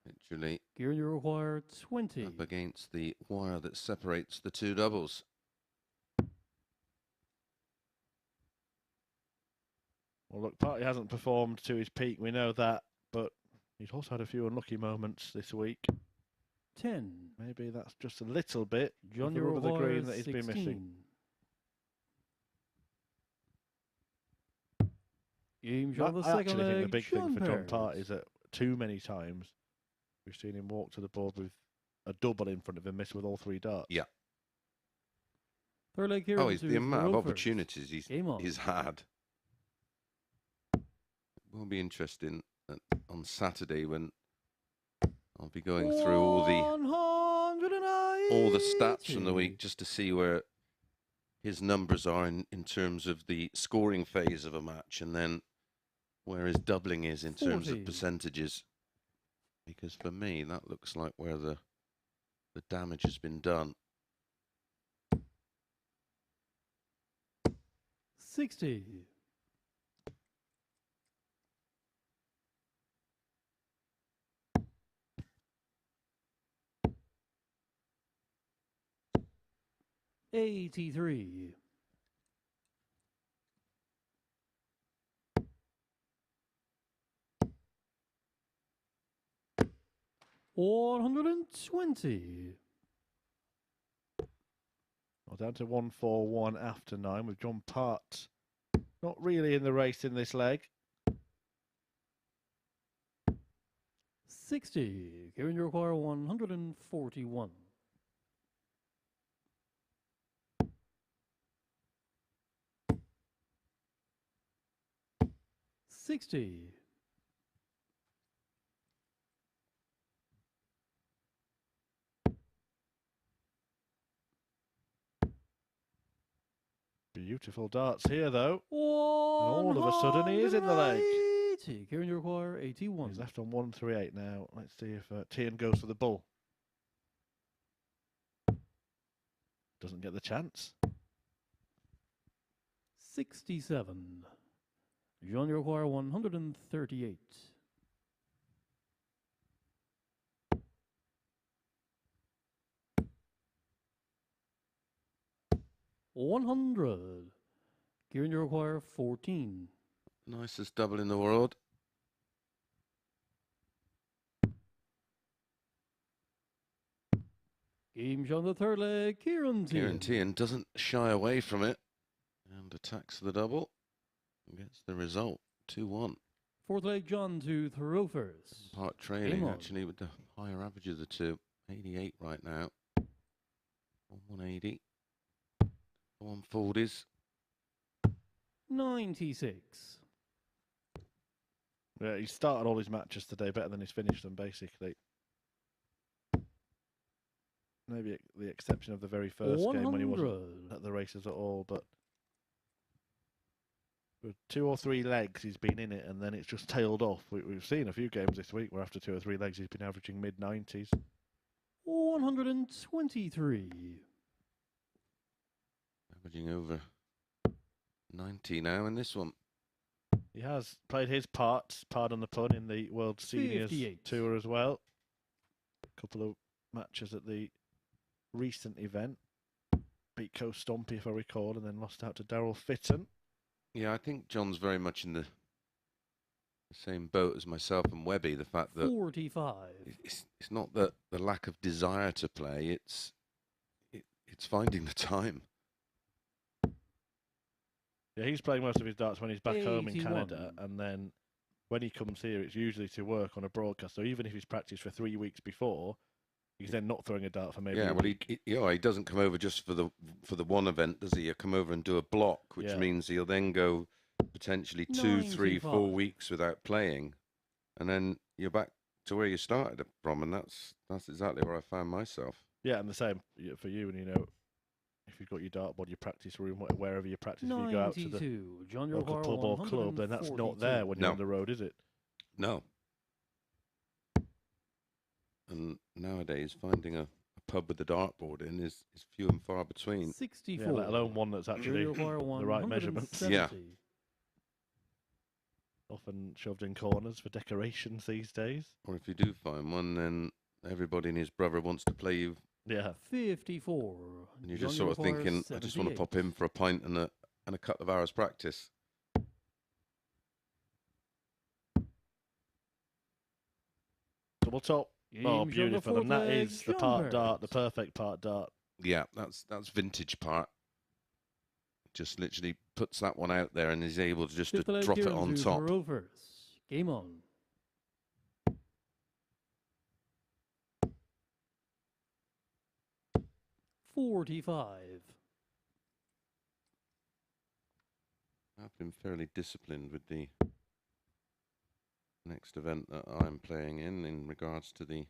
literally Here you require 20. up against the wire that separates the two doubles. Well, look, Party hasn't performed to his peak, we know that, but he's also had a few unlucky moments this week. 10. Maybe that's just a little bit John, of the you rub of the require green that he's been 16. missing. James I on the I second actually think the leg, big thing for John Parry. Part is that too many times we've seen him walk to the board with a double in front of him, miss with all three darts. Yeah. Third leg here. Oh, it's to the amount of Rovers. opportunities Game on. he's had. It will be interesting on Saturday when I'll be going through all the stats from the week just to see where his numbers are in terms of the scoring phase of a match, and then where his doubling is in terms 40. of percentages. Because for me, that looks like where the damage has been done. 60. $83. 120. Well, down to 141 after 9 with John Part not really in the race in this leg. 60. Kieran, you require 141. $60. Beautiful darts here, though. And all of a sudden, he is in the leg. 180. Kieran, you require 81. He's left on 138 now. Let's see if Teehan goes for the bull. Doesn't get the chance. 67. John, you require 138. $100. Kieran, you require 14. Nicest double in the world. Games on the third leg, Ciaran Ciaran Teehan. Teehan doesn't shy away from it and attacks the double and gets the result, 2-1. Fourth leg, John to Rovers. Part trailing Game on. actually with the higher average of the two. 88 right now. 180. 140s. 96. Yeah, he started all his matches today better than he's finished them, basically. Maybe the exception of the very first game when he wasn't 100. at the races at all, but with 2 or 3 legs he's been in it and then it's just tailed off. We've seen a few games this week where after 2 or 3 legs he's been averaging mid-90s. 123. Averaging over 90 now in this one. He has played his part, pardon the pun, in the World Seniors 58. Tour as well. A couple of matches at the recent event. Beat Co Stompy, if I recall, and then lost out to Daryl Fitton. Yeah, I think John's very much in the same boat as myself and Webby. The fact that 45. it's not that the lack of desire to play. It's finding the time. Yeah, he's playing most of his darts when he's back home in 81. Canada, and then when he comes here, it's usually to work on a broadcast. So even if he's practiced for 3 weeks before, he's then not throwing a dart for maybe Yeah, a well, week. he doesn't come over just for the one event, does he? He'll come over and do a block, which Yeah. means he'll then go potentially 2, 3, 4 95. weeks without playing, and then you're back to where you started from, and that's exactly where I found myself. Yeah, and the same for you. And you know, if you've got your dartboard, your practice room, wherever you practice, if you go out to the 92. John local York pub or club, then that's not there when you're on the road, is it? No. And nowadays, finding a pub with a dartboard in is few and far between. 64. Yeah, let alone one that's actually the right measurements. Yeah. Often shoved in corners for decorations these days. Or if you do find one, then everybody and his brother wants to play you. Yeah. 54. And you're just sort of thinking, I just want to pop in for a pint and a couple of hours practice. Double top. Oh, beautiful. And that is the part dart, the perfect part dart. Yeah, that's vintage part. Just literally puts that one out there and is able to just to drop it on top. Rovers. Game on. $45. I've been fairly disciplined with the next event that I'm playing in regards to the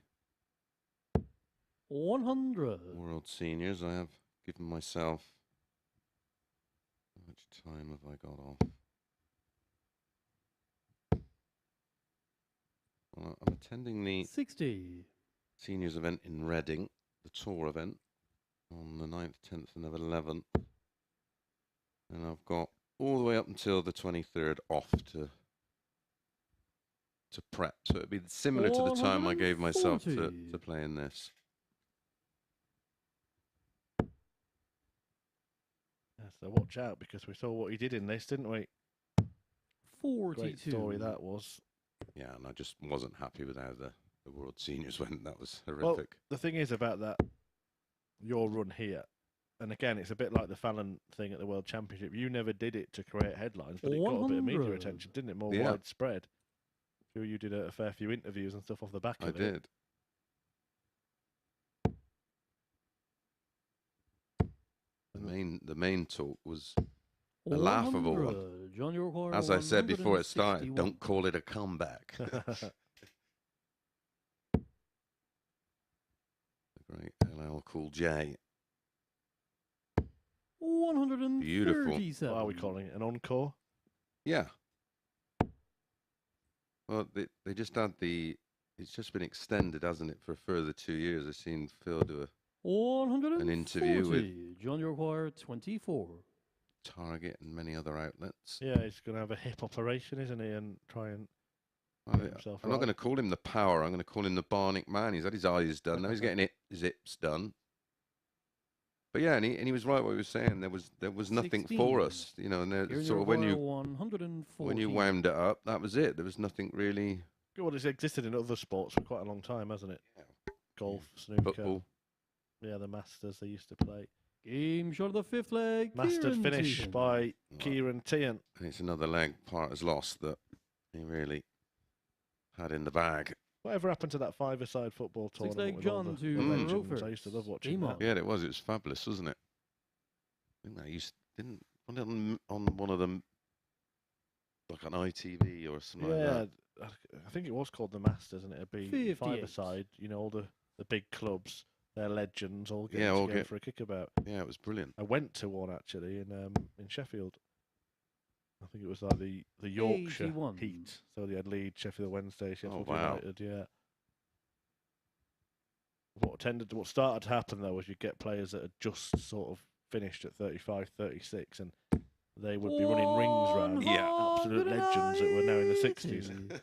100. World Seniors. I have given myself, how much time have I got off? Well, I'm attending the 60. Seniors event in Reading, the tour event, on the 9th, 10th and the 11th. And I've got all the way up until the 23rd off to prep. So it'd be similar to the time I gave myself to playing this. Yeah, so watch out, because we saw what he did in this, didn't we? 42. Great story that was. Yeah, and I just wasn't happy with how the World Seniors went. That was horrific. Well, the thing is about that, your run here, and again, it's a bit like the Fallon thing at the World Championship. You never did it to create headlines, but it got a bit of media 100. attention, didn't it? More Yeah. widespread. Sure, you did a fair few interviews and stuff off the back I of it. did. The main talk was a laughable one. 100. John York As I said before it started, don't call it a comeback. The great LL Cool J. 137. What are we calling it? An encore? Yeah. Well, they just had it's just been extended, hasn't it, for a further 2 years. I've seen Phil do an interview with John York 24. Target and many other outlets. Yeah, he's going to have a hip operation, isn't he? And try and I'm get himself not right. going to call him the Power. I'm going to call him the Barnick Man. He's had his eyes done. Now he's getting his hips done. But yeah, and he was right what he was saying. There was nothing 16. for us, you know. And sort of when you 114. wound it up, that was it. There was nothing really. Well, it's existed in other sports for quite a long time, hasn't it? Yeah. Golf, snooker. Football. Yeah, the Masters they used to play. Game shot of the fifth leg. Mastered Ciaran finish Teehan. by Ciaran Teehan. And it's another leg part has lost that he really had in the bag. Whatever happened to that five-a-side football tournament? Six-leg with all John the to legends? Rovers. I used to love watching Game that. on. Yeah, it was. It was fabulous, wasn't it? I think that didn't on one of them like an ITV or something like Yeah, that. I think it was called the Masters, and it'd be 58. five-a-side. You know, all the big clubs, their legends, all Yeah, getting all together get- for a kickabout. Yeah, it was brilliant. I went to one actually in Sheffield. I think it was like the Yorkshire 81. Heat. So they had Leeds, Sheffield Wednesday, Sheffield wow. United. Yeah. What started to happen though was you get players that had just sort of finished at 35, 36, and they would be running rings round. Yeah. Absolute legends that were now in the 60s.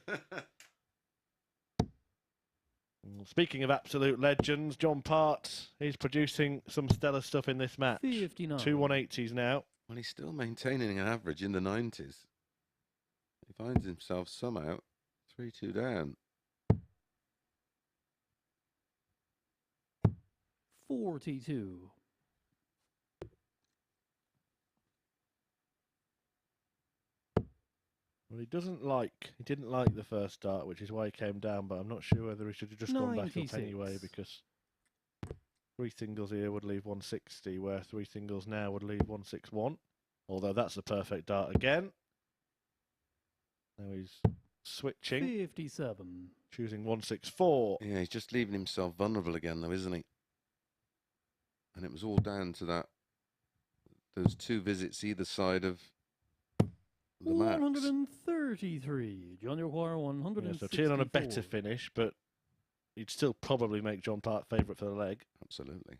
Speaking of absolute legends, John Part, he's producing some stellar stuff in this match. 59. 2 180s now. Well, he's still maintaining an average in the 90s. If Finds himself somehow 3-2 down. 42. Well, he didn't like the first start, which is why he came down, but I'm not sure whether he should have just gone back up 96. anyway, because 3 singles here would leave 160, where 3 singles now would leave 161. Although that's the perfect dart again. Now he's switching, 57. choosing 164. Yeah, he's just leaving himself vulnerable again, though, isn't he? And it was all down to those 2 visits either side of the max. 133. John O'Quire, 164. Yeah, so Teehan on a better finish, but he'd still probably make John Part favourite for the leg. Absolutely.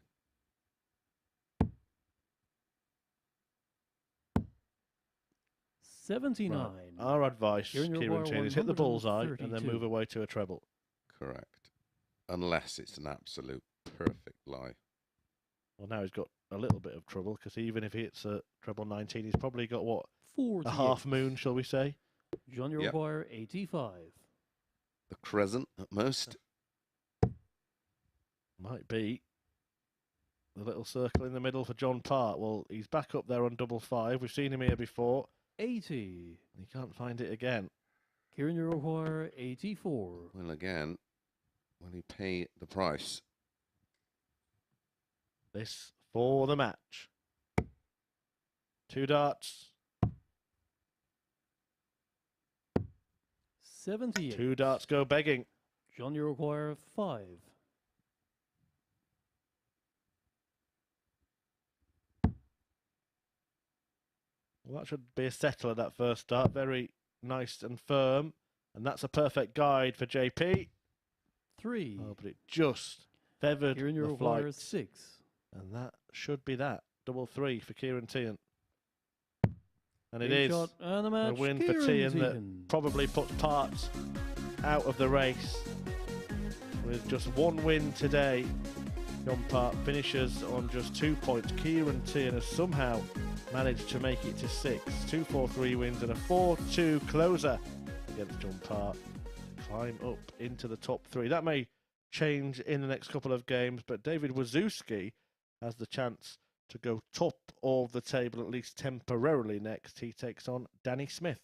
$79. Right. Our advice, Ciaran Teehan, is hit the bullseye and then move away to a treble. Correct. Unless it's an absolute perfect lie. Well, now he's got a little bit of trouble, because even if he hits a treble 19, he's probably got, what, 48. a half moon, shall we say? John O'Quire, 85. The crescent at most. Might be. The little circle in the middle for John Part. Well, he's back up there on double 5. We've seen him here before. 80. He can't find it again. Ciaran O'Quire, 84. Well, again, will he pay the price? This for the match. 2 darts. 78. 2 darts go begging. John O'Quire, 5. Well, that should be a settler, that first dart. Very nice and firm. And that's a perfect guide for JP. 3. Oh, but it just feathered Ciaran the O'Quire, flight. 6. And that should be that. Double 3 for Ciaran Teehan. And it Big is shot and a a match. win for Ciaran Teehan that Teehan. probably puts Parts out of the race. With just 1 win today, John Part finishes on just 2 points. Ciaran Teehan has somehow managed to make it to 6. 2-4-3 wins and a 4-2 closer against John Part to climb up into the top 3. That may change in the next couple of games, but David Wawrzewski has the chance to go top of the table, at least temporarily next. He takes on Danny Smith.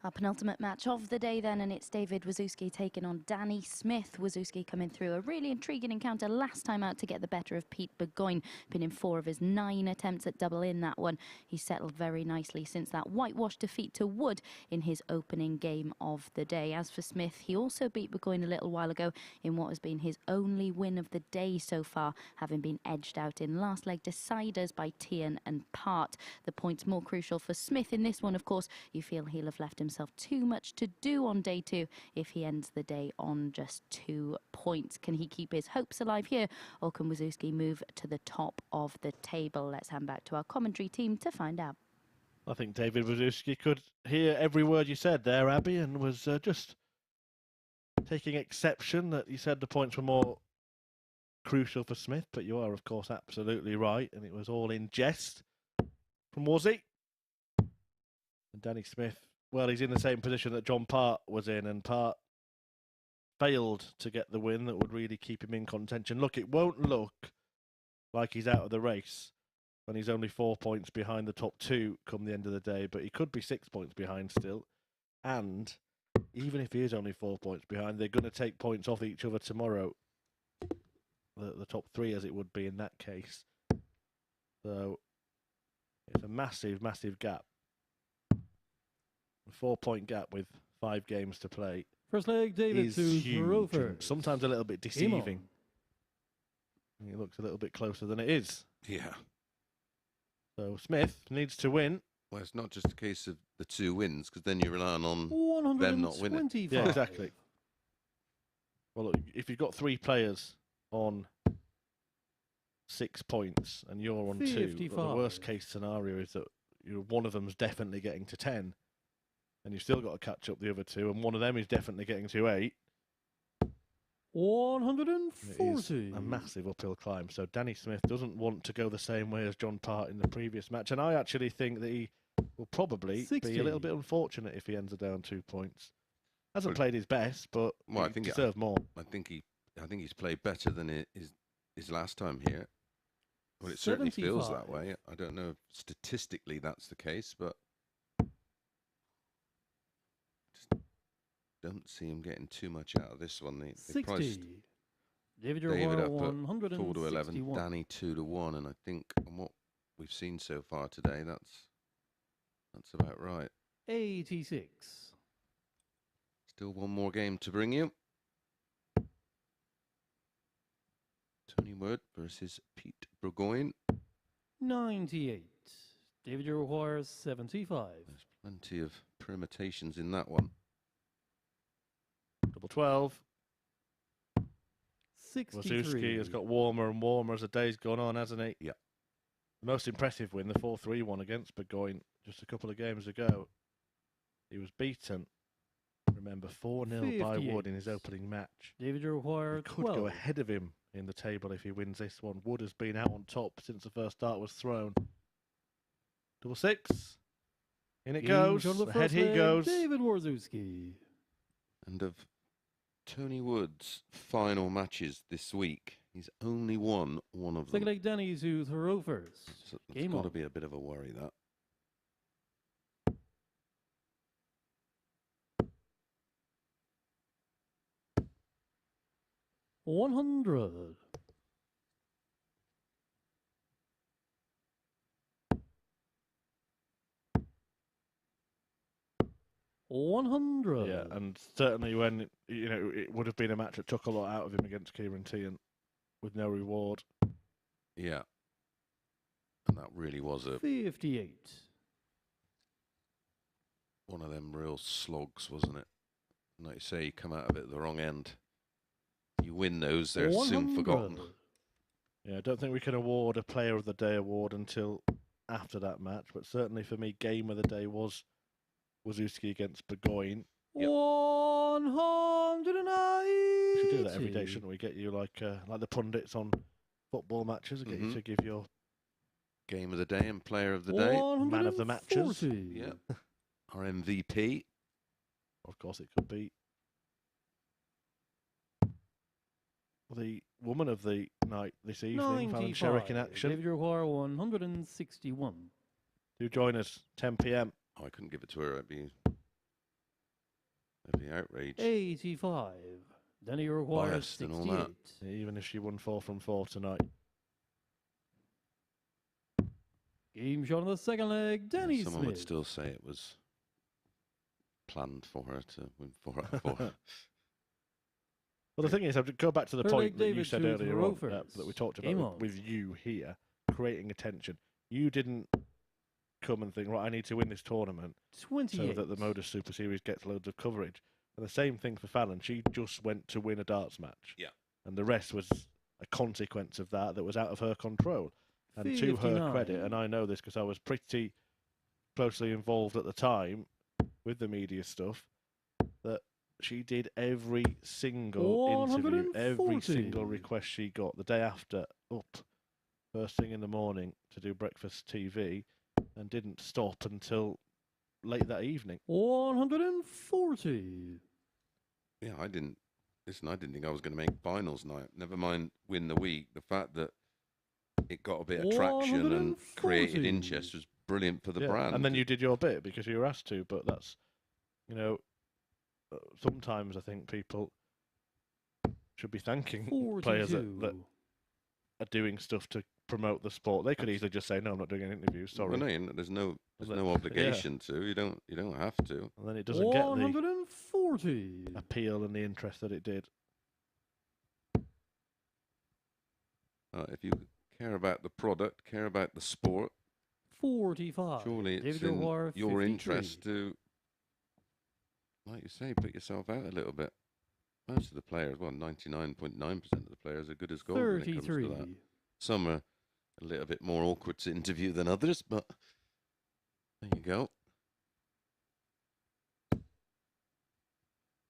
Our penultimate match of the day then, and it's David Wawrzewski taking on Danny Smith. Wawrzewski coming through a really intriguing encounter last time out to get the better of Pete Burgoyne. Been in 4 of his 9 attempts at double in that one. He's settled very nicely since that whitewash defeat to Wood in his opening game of the day. As for Smith, he also beat Burgoyne a little while ago in what has been his only win of the day so far, having been edged out in last leg deciders by Teehan and Part. The points more crucial for Smith in this one, of course. You feel he'll have left himself too much to do on day 2 if he ends the day on just 2 points. Can he keep his hopes alive here, or can Wawrzewski move to the top of the table? Let's hand back to our commentary team to find out. I think David Wawrzewski could hear every word you said there, Abby, and was just taking exception that you said the points were more crucial for Smith, but you are, of course, absolutely right, and it was all in jest from Wazzy. And Danny Smith, well, he's in the same position that John Part was in, and Part failed to get the win that would really keep him in contention. Look, it won't look like he's out of the race when he's only 4 points behind the top 2 come the end of the day, but he could be 6 points behind still. And even if he is only 4 points behind, they're going to take points off each other tomorrow. The top 3, as it would be in that case. So it's a massive, massive gap. A 4-point gap with 5 games to play. First leg, David is to huge, Rover. and sometimes a little bit deceiving. It looks a little bit closer than it is. Yeah. So Smith needs to win. Well, it's not just a case of the 2 wins, because then you're relying on them not winning. Yeah, exactly. Well, look, if you've got 3 players on 6 points and you're on 2, the worst case scenario is that one of them's definitely getting to 10, and you've still got to catch up the other 2, and one of them is definitely getting to 8. 140. It is a massive uphill climb. So Danny Smith doesn't want to go the same way as John Part in the previous match, and I actually think that he will probably 60. be a little bit unfortunate if he ends up down 2 points. Hasn't played his best, but I he think deserves more. I think he's played better than his last time here. Well, it certainly feels that way. I don't know if statistically that's the case, but just don't see him getting too much out of this one. They 60. priced David David up at 161. 4 to 11, Danny 2 to 1, and I think on what we've seen so far today, that's about right. 86. Still one more game to bring you. Tony Wood versus Pete Burgoyne. 98. David requires 75. There's plenty of permutations in that one. Double 12. 63. Wawrzewski has got warmer and warmer as the day's gone on, hasn't he? Yeah. The most impressive win, the 4-3 one against Burgoyne just a couple of games ago. He was beaten, remember, 4-0 by Wood in his opening match. David He requires could 12. go ahead of him in the table if he wins this one. Wood has been out on top since the first dart was thrown. Double 6. In it goes. Ahead he goes. David Wawrzewski. And of Tony Wood's final matches this week, he's only won one of them. Second leg, Danny to throw first. So that's Game got on. to be a bit of a worry, that. 100. Yeah, and certainly when, it would have been a match that took a lot out of him against Ciaran Teehan with no reward. Yeah. And that really was 58. one of them real slogs, wasn't it? And like you say, you come out of it at the wrong end. You win those, they're soon forgotten. Yeah, I don't think we can award a Player of the Day award until after that match, but certainly for me, Game of the Day was Wawrzewski against Burgoyne. Yep. 190. We should do that every day, shouldn't we? Get you like the pundits on football matches, get you to give your Game of the Day and Player of the Day. Man of the matches. Yeah. Our MVP. Of course, it could be the woman of the night this evening, Fallon Sherrick in action. David Roquar, 161. Do join us, 10 p.m. Oh, I couldn't give it to her. That'd be outrage. 85. Danny requires Biased and all that. 68. Even if she won 4 from 4 tonight. Game shot on the second leg, Danny Someone would Smith. still say it was planned for her to win 4 out of 4. Well, the thing is, I'd go back to the Third point leg, that you David said to earlier throw on, first. that we talked Game about on. with you here, creating attention. You didn't come and think, right, I need to win this tournament 28. so that the MODUS Super Series gets loads of coverage. And the same thing for Fallon. She just went to win a darts match. Yeah. And the rest was a consequence of that was out of her control. And to her 59. credit, and I know this because I was pretty closely involved at the time with the media stuff, that she did every single interview, every 140. single request she got the day after, up first thing in the morning to do breakfast TV, and didn't stop until late that evening. 140. Yeah, I didn't think I was going to make finals night. Never mind win the week. The fact that it got a bit of traction and created 140. interest was brilliant for the Yeah, brand. and then you did your bit because you were asked to, but that's, sometimes I think people should be thanking 42. players that are doing stuff to promote the sport. They could easily just say, no, I'm not doing an interview, sorry. Well, no, there's no Yeah. obligation to. You don't have to. And then it doesn't get the 140. appeal and the interest that it did. If you care about the product, care about the sport, 45. surely it's David in O'Hara, your 53. interest to, like you say, put yourself out a little bit. Most of the players, 99.9% of the players are good as gold when it comes to 33. that. Some are a little bit more awkward to interview than others, but there you go.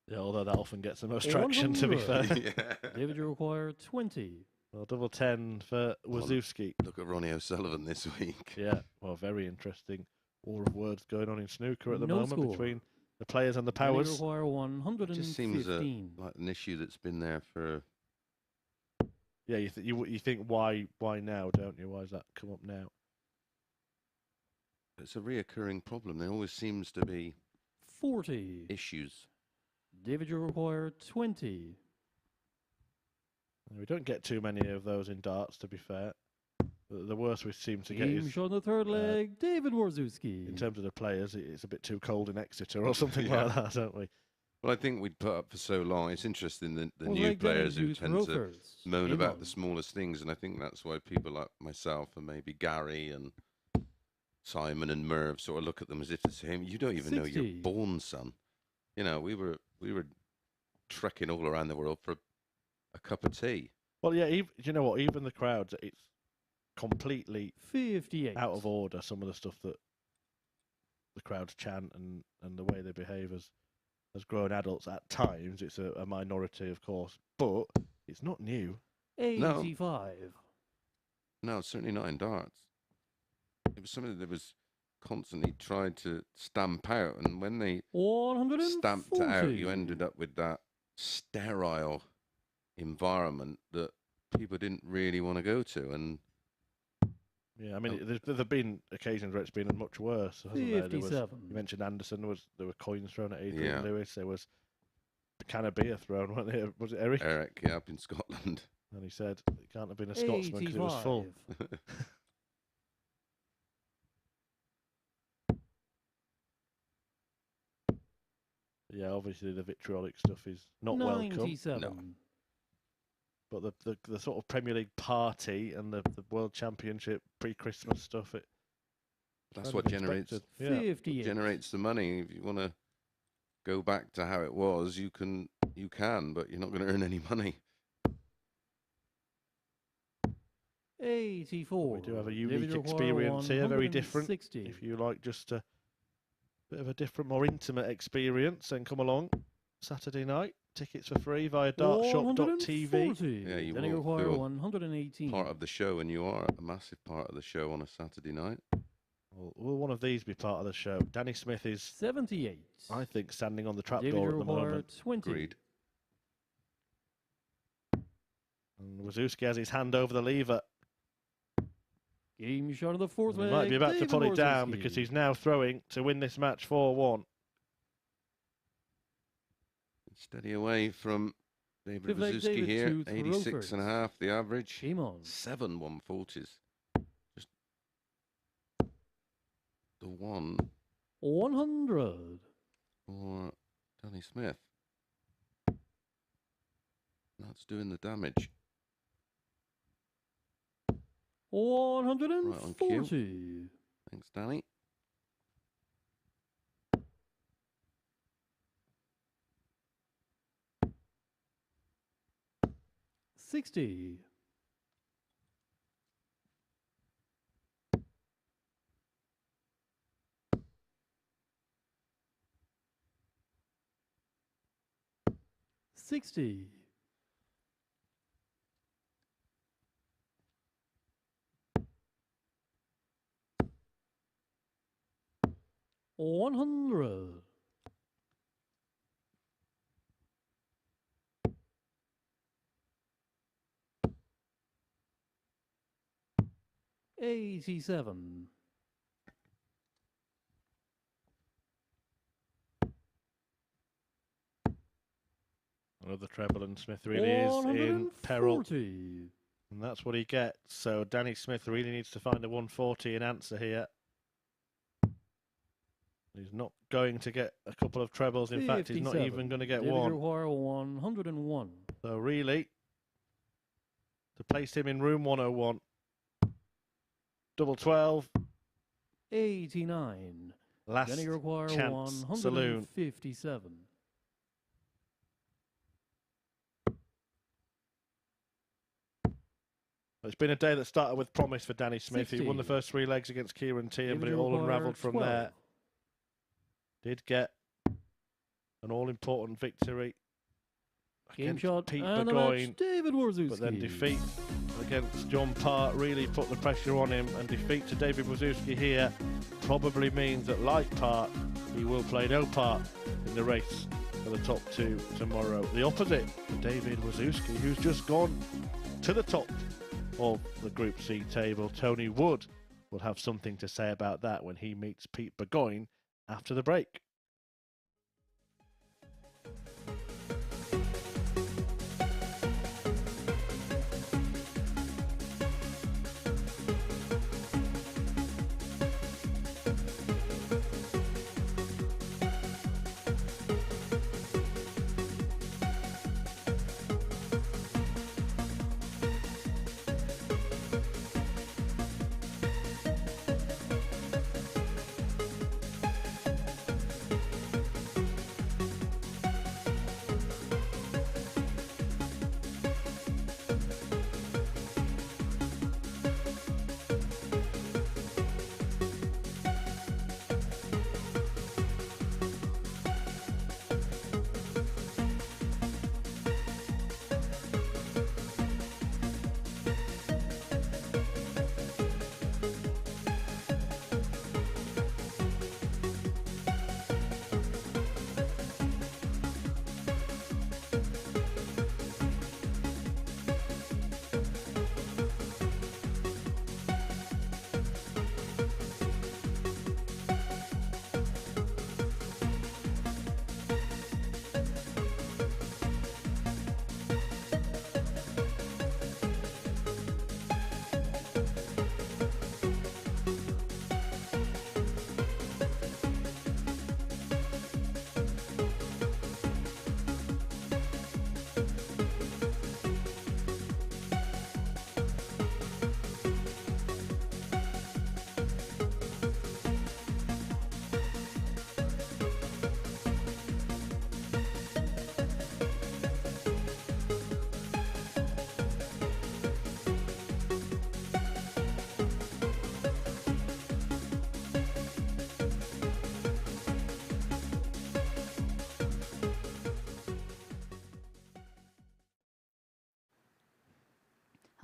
Yeah, although that often gets the most traction, to be fair. 100. Yeah. David, you require 20. Well, double 10 for Wawrzewski. Look at Ronnie O'Sullivan this week. Yeah, well, very interesting war of words going on in snooker at the No moment score. between the players and the Danny powers. require It 115. just seems like an issue that's been there for. Yeah, you think why now, don't you? Why does that come up now? It's a reoccurring problem. There always seems to be 40. issues. David, you require 20. We don't get too many of those in darts, to be fair. The worst we seem to get Game is, shot on the third leg, David Wawrzewski. in terms of the players, it's a bit too cold in Exeter or something Yeah. like that, don't we? Well, I think we'd put up for so long. It's interesting that the Well, new like Danny players who Hughes tend to Rovers. moan Game about on. the smallest things, and I think that's why people like myself and maybe Gary and Simon and Merv sort of look at them as if to say, "You don't even know 60. you're born, son." You know, we were trekking all around the world for a cup of tea. Well, yeah, you know what? Even the crowds, it's completely 58. out of order, some of the stuff that the crowds chant and the way they behave as grown adults at times. It's a minority, of course, but it's not new. 85. No, certainly not in darts. It was something that was constantly tried to stamp out, and when they 140. stamped it out, you ended up with that sterile environment that people didn't really want to go to. And Yeah, I mean, there have been occasions where it's been much worse, hasn't there? There was, 57. you mentioned Anderson. There were coins thrown at Adrian Yeah. Lewis. There was a can of beer thrown, wasn't there? Was it Eric? Eric, yeah, up in Scotland. And he said it can't have been a Scotsman because it was full. 85. Yeah, obviously the vitriolic stuff is not welcome. 97. No. But the sort of Premier League party and the World Championship pre-Christmas stuff, That's kind what of generates expected. Yeah. 58. generates the money. If you want to go back to how it was, you can, but you're not going to earn any money. 84. We do have a David unique O'Hara, experience here, very different. 160. If you like just a bit of a different, more intimate experience, then come along Saturday night. Tickets for free via dartshop.tv. 140. Yeah, you Danny will O'Hara, feel 118. Part of the show, and you are a massive part of the show on a Saturday night. Will one of these be part of the show? Danny Smith is, 78. I think, standing on the David trapdoor at the O'Hara, moment. 20. Agreed. And Wawrzewski has his hand over the lever. Game shot of the fourth He leg. might be about to David put it down Wawrzewski. because he's now throwing to win this match 4-1. Steady away from David Fifth leg, Wawrzewski David, here. to throw 86.5, the average. Game on. 7 140s. Just the one 100. for Danny Smith. That's doing the damage. 140. Thanks, Danny. 60. 60. 100. 87. Another treble, and Smith really is in peril. 140. And that's what he gets. So Danny Smith really needs to find a 140 in answer here. He's not going to get a couple of trebles. In fact, he's not 57. even going to get David one. require 101. So really, to place him in room 101, double 12, 89. last Then he require chance saloon. 157. It's been a day that started with promise for Danny Smith. 60. He won the first 3 legs against Ciaran Teehan, but David it all require unravelled from 12. there. Did get an all-important victory Game against shot Pete and the Burgoyne, match, David Wawrzewski. but then defeat against John Parr really put the pressure on him, and defeat to David Wawrzewski here probably means that, like Parr, he will play no part in the race for the top 2 tomorrow. The opposite for David Wawrzewski, who's just gone to the top of the Group C table. Tony Wood will have something to say about that when he meets Pete Burgoyne after the break.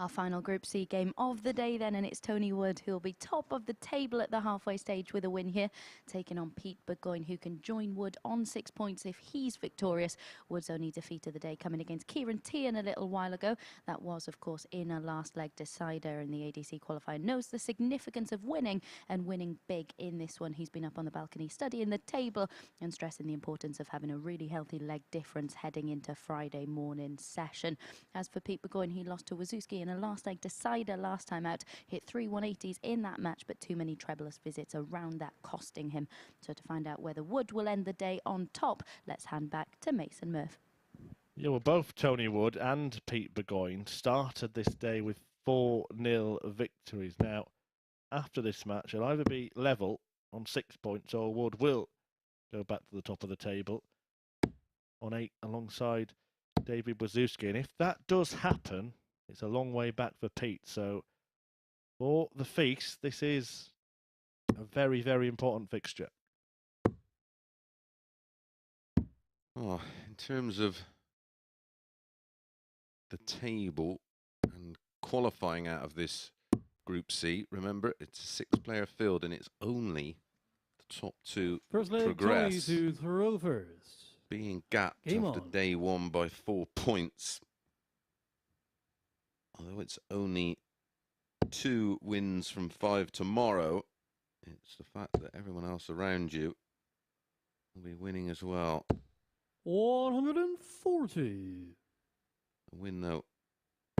Our final Group C game of the day then, and it's Tony Wood who'll be top of the table at the halfway stage with a win here, taking on Pete Burgoyne, who can join Wood on 6 points if he's victorious. Wood's only defeat of the day coming against Ciaran Teehan a little while ago. That was, of course, in a last leg decider, and the ADC qualifier knows the significance of winning and winning big in this one. He's been up on the balcony studying the table and stressing the importance of having a really healthy leg difference heading into Friday morning session. As for Pete Burgoyne, he lost to Wawrzewski in a last leg decider last time out, hit 3 180s in that match, but too many trebleless visits around that costing him. So to find out whether Wood will end the day on top, let's hand back to Mason Murph. Yeah, well, both Tony Wood and Pete Burgoyne started this day with 4-0 victories. Now, after this match, it'll either be level on 6 points or Wood will go back to the top of the table on 8 alongside David Wawrzewski. And if that does happen, it's a long way back for Pete. So for the feast, this is a very, very important fixture. Oh, in terms of the table and qualifying out of this Group C, remember, it's a 6-player field and it's only the top 2 First leg, progress, 20 to throw first. being gapped Game after on. day 1 by 4 points. Although it's only 2 wins from 5 tomorrow, it's the fact that everyone else around you will be winning as well. 140. A win, though,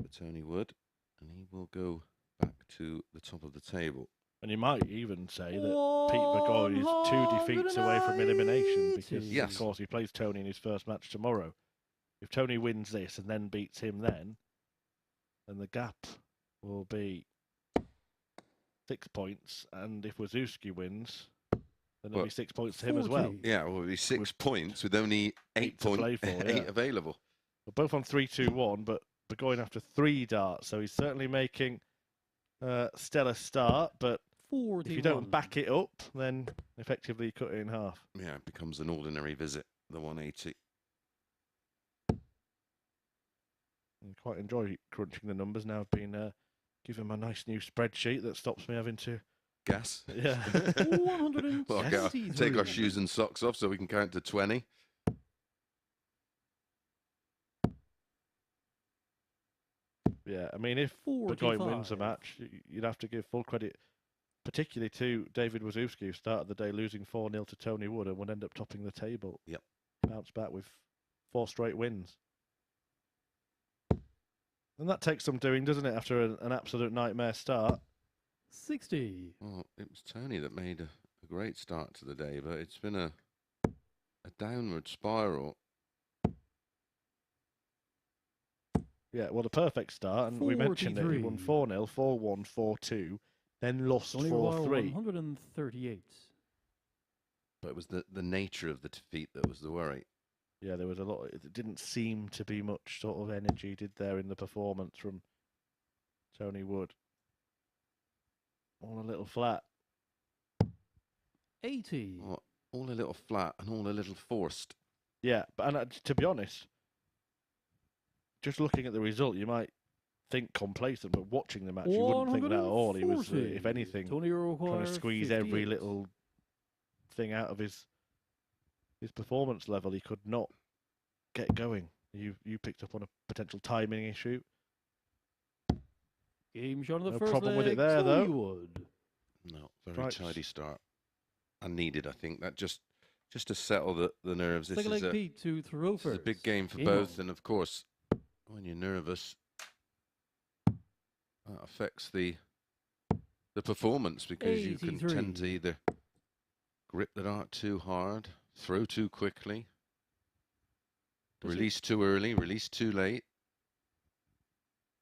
for Tony Wood, and he will go back to the top of the table. And you might even say that Pete Burgoyne is 2 defeats away from elimination because, Yes. of course, he plays Tony in his first match tomorrow. If Tony wins this and then beats him then the gap will be 6 points. And if Wawrzewski wins, then there'll be 6 points to him as well. 40. Yeah, well, it'll be 6 points with only 8 to play for, yeah. available. We're both on 3-2-1, but Burgoyne after 3 darts, so he's certainly making a stellar start. But 41. if you don't back it up, then effectively you cut it in half. Yeah, it becomes an ordinary visit, the 180. I quite enjoy crunching the numbers now. I've been given my nice new spreadsheet that stops me having to. Gas. Yeah. 163. Well, okay, take our shoes and socks off so we can count to 20. Yeah, I mean, if 45. Burgoyne wins a match, you'd have to give full credit, particularly to David Wawrzewski, who started the day losing 4-0 to Tony Wood and would end up topping the table. Yep. Bounce back with 4 straight wins. And that takes some doing, doesn't it, after an absolute nightmare start? 60. Well, it was Tony that made a great start to the day, but it's been a downward spiral. Yeah, well, the perfect start, and we mentioned it. He won 4-0, 4-1, 4-2, then lost Only 4-3. 138. But it was the nature of the defeat that was the worry. Yeah, there was a lot. It didn't seem to be much sort of energy, did there, in the performance from Tony Wood. All a little flat. 80. Well, all a little flat and all a little forced. Yeah, but and to be honest, just looking at the result, you might think complacent, but watching the match, you wouldn't think that at all. He was, if anything, Tony trying to squeeze every 58. little thing out of his performance level. He could not get going. You picked up on a potential timing issue. Game shot on the No first problem leg, with it there, Tony though. Wood. No, very Right. tidy start. And needed, I think, that just to settle the nerves. This Second is leg a, Pete to throw this is a first. big game for Game both, on. and of course, when you're nervous, that affects the performance because you can 83. tend to either grip the dart too hard, throw too quickly, release too early, release too late.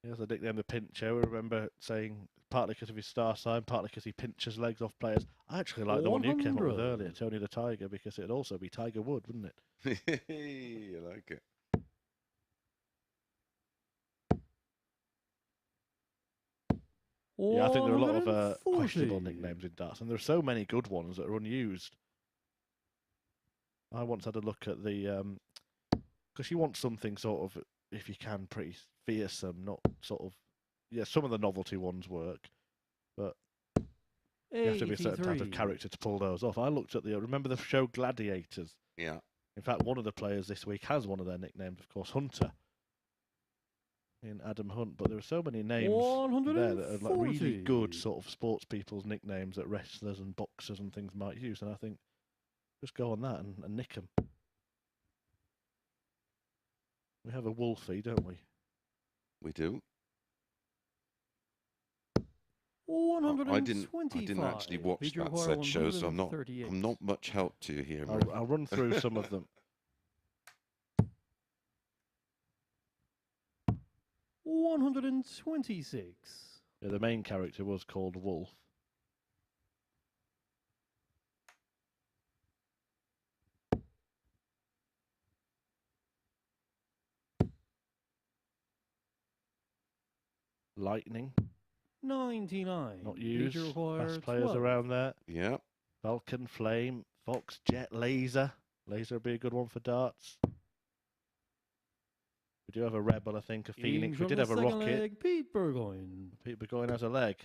Yes, I nicknamed the pincher. I remember saying partly because of his star sign, partly because he pinches legs off players. I actually like the one you came up with 100. earlier, Tony the Tiger, because it'd also be Tiger Wood, wouldn't it? I like it. Yeah, I think there are a lot of 140. questionable nicknames in darts, and there are so many good ones that are unused. I once had a look at the because you want something sort of, if you can, pretty fearsome, not sort of yeah, some of the novelty ones work, but you have to be a certain type of 83. character to pull those off. I looked at remember the show Gladiators? Yeah. In fact, one of the players this week has one of their nicknames, of course, Hunter. In Adam Hunt, but there are so many names there that are like really good 140. sort of sports people's nicknames that wrestlers and boxers and things might use, and I think just go on that and nick them. We have a Wolfie, don't we? We do. 125. I didn't actually watch Feature that require said show, so I'm 138. not much help to you here. Murphy. I'll run through some of them. 126. Yeah, the main character was called Wolf. Lightning, 99. not used. Feature require Fast players 12. around there. Yeah. Falcon, Flame, Fox, Jet, Laser. Laser would be a good one for darts. We do have a Rebel, I think, a Phoenix. We Games did on have a the second Rocket. leg, Pete Burgoyne. Pete Burgoyne has a leg.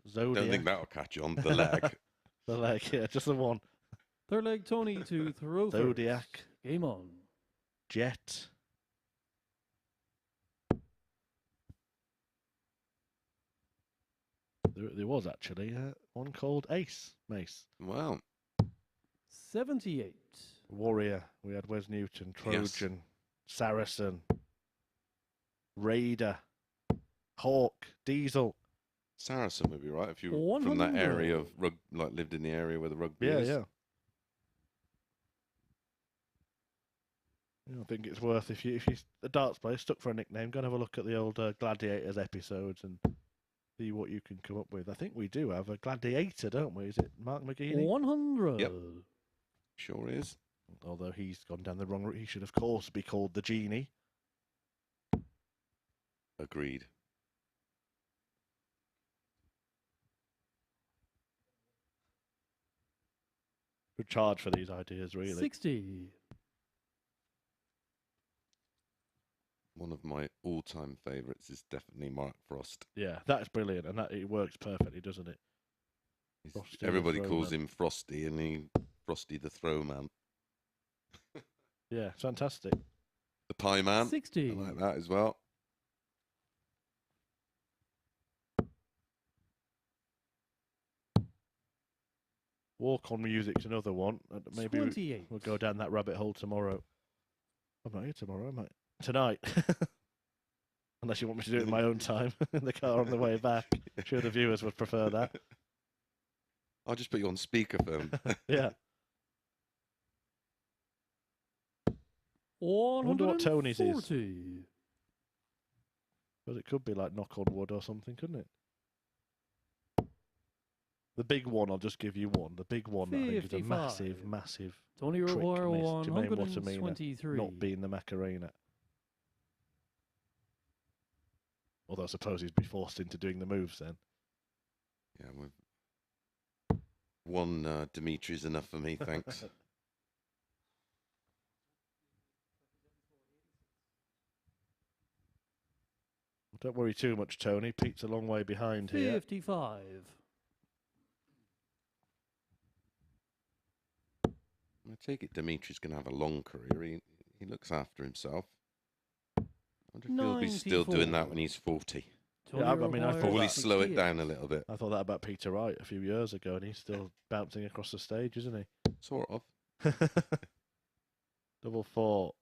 Zodiac. Don't think that'll catch on. The leg. The leg, yeah, just the one. Third leg, Tony to throw first. Zodiac. Game on. Jet. There was actually one called Ace Mace. Wow. 78. Warrior. We had Wes Newton, Yes. Trojan, Saracen, Raider, Hawk, Diesel. Saracen would be right if you were from that 100. area of like lived in the area where the rugby Yeah, is. yeah. I think it's worth if you a darts player stuck for a nickname, go and have a look at the old Gladiators episodes and see what you can come up with. I think we do have a Gladiator, don't we? Is it Mark McGeady? 100. Yep. Sure is. Although he's gone down the wrong route, he should of course be called the Genie. Agreed. Good charge for these ideas, really. 60. One of my all-time favourites is definitely Mark Frost. Yeah, that's brilliant, and it works perfectly, doesn't it? Frosty the Everybody calls Throwman. him Frosty, and Frosty the Throwman. Yeah, it's fantastic. The Pie Man. 60. I like that as well. Walk on Music's another one. Maybe 28. we'll go down that rabbit hole tomorrow. I'm not here tomorrow, am I? Tonight. Unless you want me to do it in my own time in the car on the way back. I'm sure the viewers would prefer that. I'll just put you on speakerphone. Yeah. I wonder what Tony's is. 140. Because it could be like Knock on Wood or something, couldn't it? The big one, I'll just give you one. The big one, I think, is a 55. massive, massive Tony trick require miss. Jermaine Wattermina 123. not being the Macarena. Although I suppose he'd be forced into doing the moves then. Yeah, one Dimitri's enough for me, thanks. Don't worry too much, Tony. Pete's a long way behind here. 55. I take it Dimitri's going to have a long career. He looks after himself. I wonder if he'll be still doing that 94. when he's 40. Tony I mean, I require thought Probably that- slow it 68. down a little bit. I thought that about Peter Wright a few years ago, and he's still bouncing across the stage, isn't he? Sort of. Double four.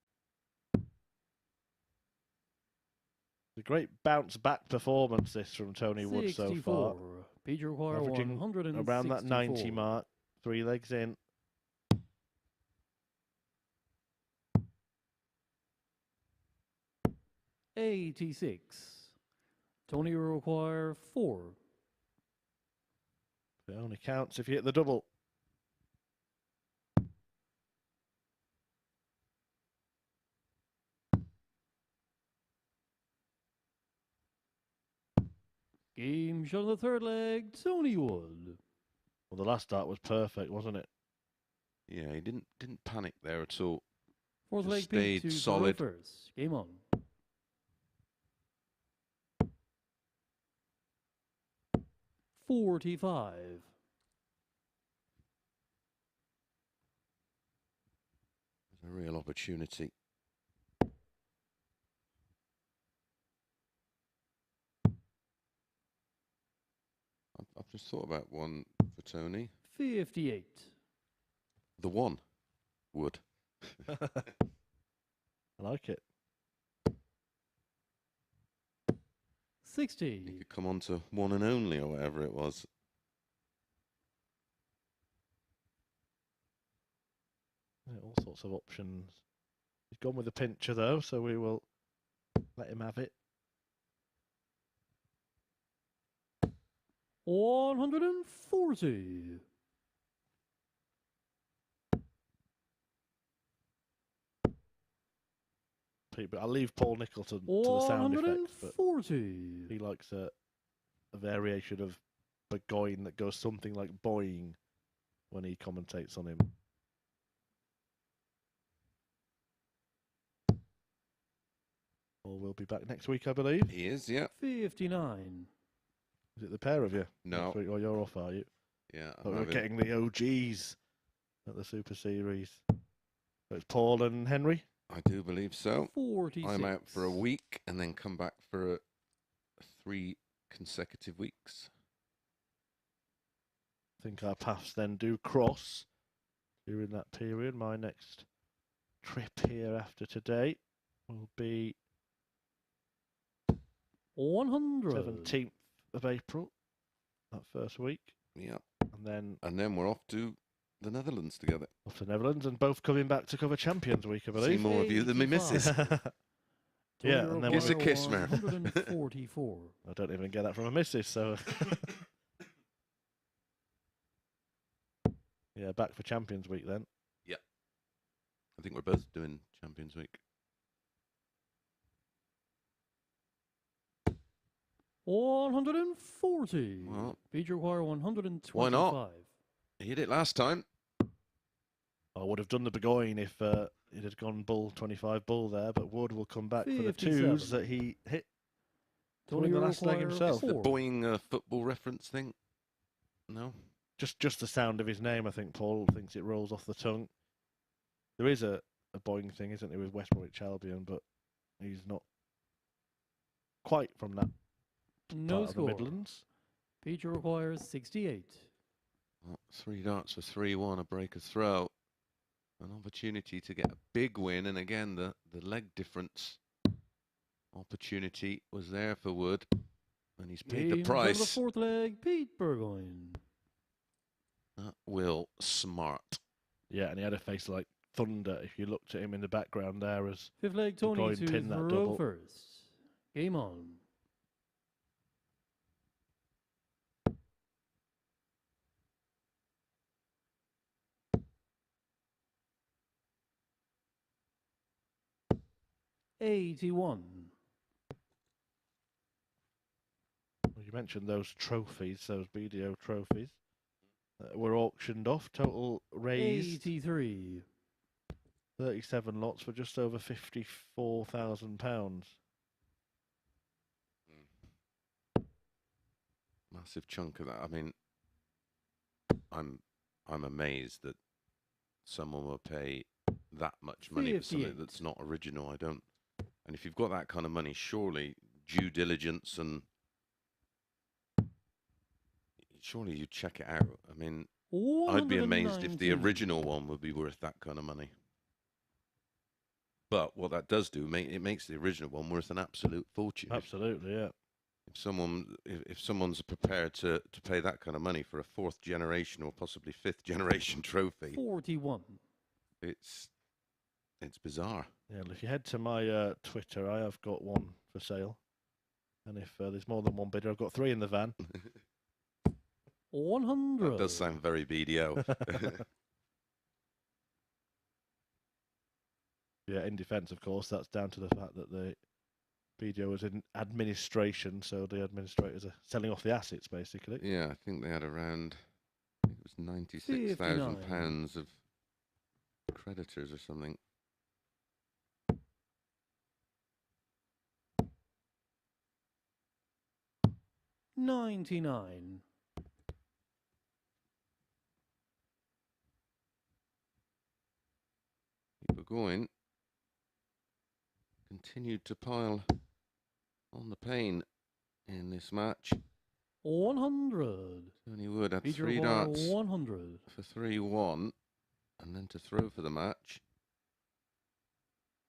A great bounce back performance this from Tony Wood so far. 64. Peter require Averaging 164. around that 90 mark. 3 legs in. $86. Tony require 4. It only counts if you hit the double. Game shot on the third leg, Tony Wood. Well, the last start was perfect, wasn't it? Yeah, he didn't panic there at all. Fourth Just leg, Pete stayed to solid. throw first. Game on. 45. There's a real opportunity. I've just thought about one for Tony. 58. The one would. I like it. 60. You could come on to one and only or whatever it was. Yeah, all sorts of options. He's gone with a pincher though, so we will let him have it. 140. But I'll leave Paul Nicholson to the sound effects, but 140. he likes a variation of Burgoyne that goes something like boing when he commentates on him. Paul will be back next week, I believe. He is, yeah. 59. Is it the pair of you? No. Next week? Oh, you're off, are you? Yeah. Oh, we're getting the OGs at the Super Series. So it's Paul and Henry? I do believe so. 46. I'm out for a week and then come back for 3 consecutive weeks. I think our paths then do cross during that period. My next trip here after today will be 100. 17th of April, that first week. Yeah. And then we're off to the Netherlands together. off to the Netherlands, and both coming back to cover Champions Week, I See believe. more of you than me 85. missus. Yeah, and then Kiss a kiss, man. 144. I don't even get that from a missus, so... Yeah, back for Champions Week then. Yeah. I think we're both doing Champions Week. 140. Well, Beat require 125. why not? He hit it last time. I would have done the Burgoyne if it had gone bull, 25 bull there, but Wood will come back for the 57. twos that he hit Tony during the last leg require himself. The 4. Boeing football reference thing? No? Just the sound of his name, I think Paul thinks it rolls off the tongue. There is a Boeing thing, isn't there, with West Bromwich Albion, but he's not quite from that No part score. of the Midlands. Beat requires 68. Well, 3 darts for 3-1, a break of throw. An opportunity to get a big win, and again, the leg difference opportunity was there for Wood, and he's paid the Game for the price. fourth leg, Pete Burgoyne. Will Smart. Yeah, and he had a face like thunder if you looked at him in the background there as Fifth leg, Tony Burgoyne to pinned that throw double. first. Game on. $81. Well, you mentioned those trophies, those BDO trophies were auctioned off. Total raised 83. 37 lots for just over £54,000. Massive chunk of that. I mean, I'm amazed that someone will pay that much money for something 58. that's not original. I don't. And if you've got that kind of money, surely due diligence and surely you check it out. I mean, I'd be amazed if the 119. original one would be worth that kind of money. But what that does do, it makes the original one worth an absolute fortune. Absolutely, yeah. If someone's prepared to pay that kind of money for a 4th generation or possibly 5th generation trophy, 41. it's bizarre. Yeah, well, if you head to my Twitter, I have got one for sale. And if there's more than one bidder, I've got 3 in the van. 100. That does sound very BDO. Yeah, in defence, of course, that's down to the fact that the BDO was in administration, so the administrators are selling off the assets, basically. Yeah, I think they had around, I think it was £96,000 of creditors or something. 99. Burgoyne continued to pile on the pain in this match. 100. Tony Wood had Feature 3 require darts 100. for 3-1, and then to throw for the match.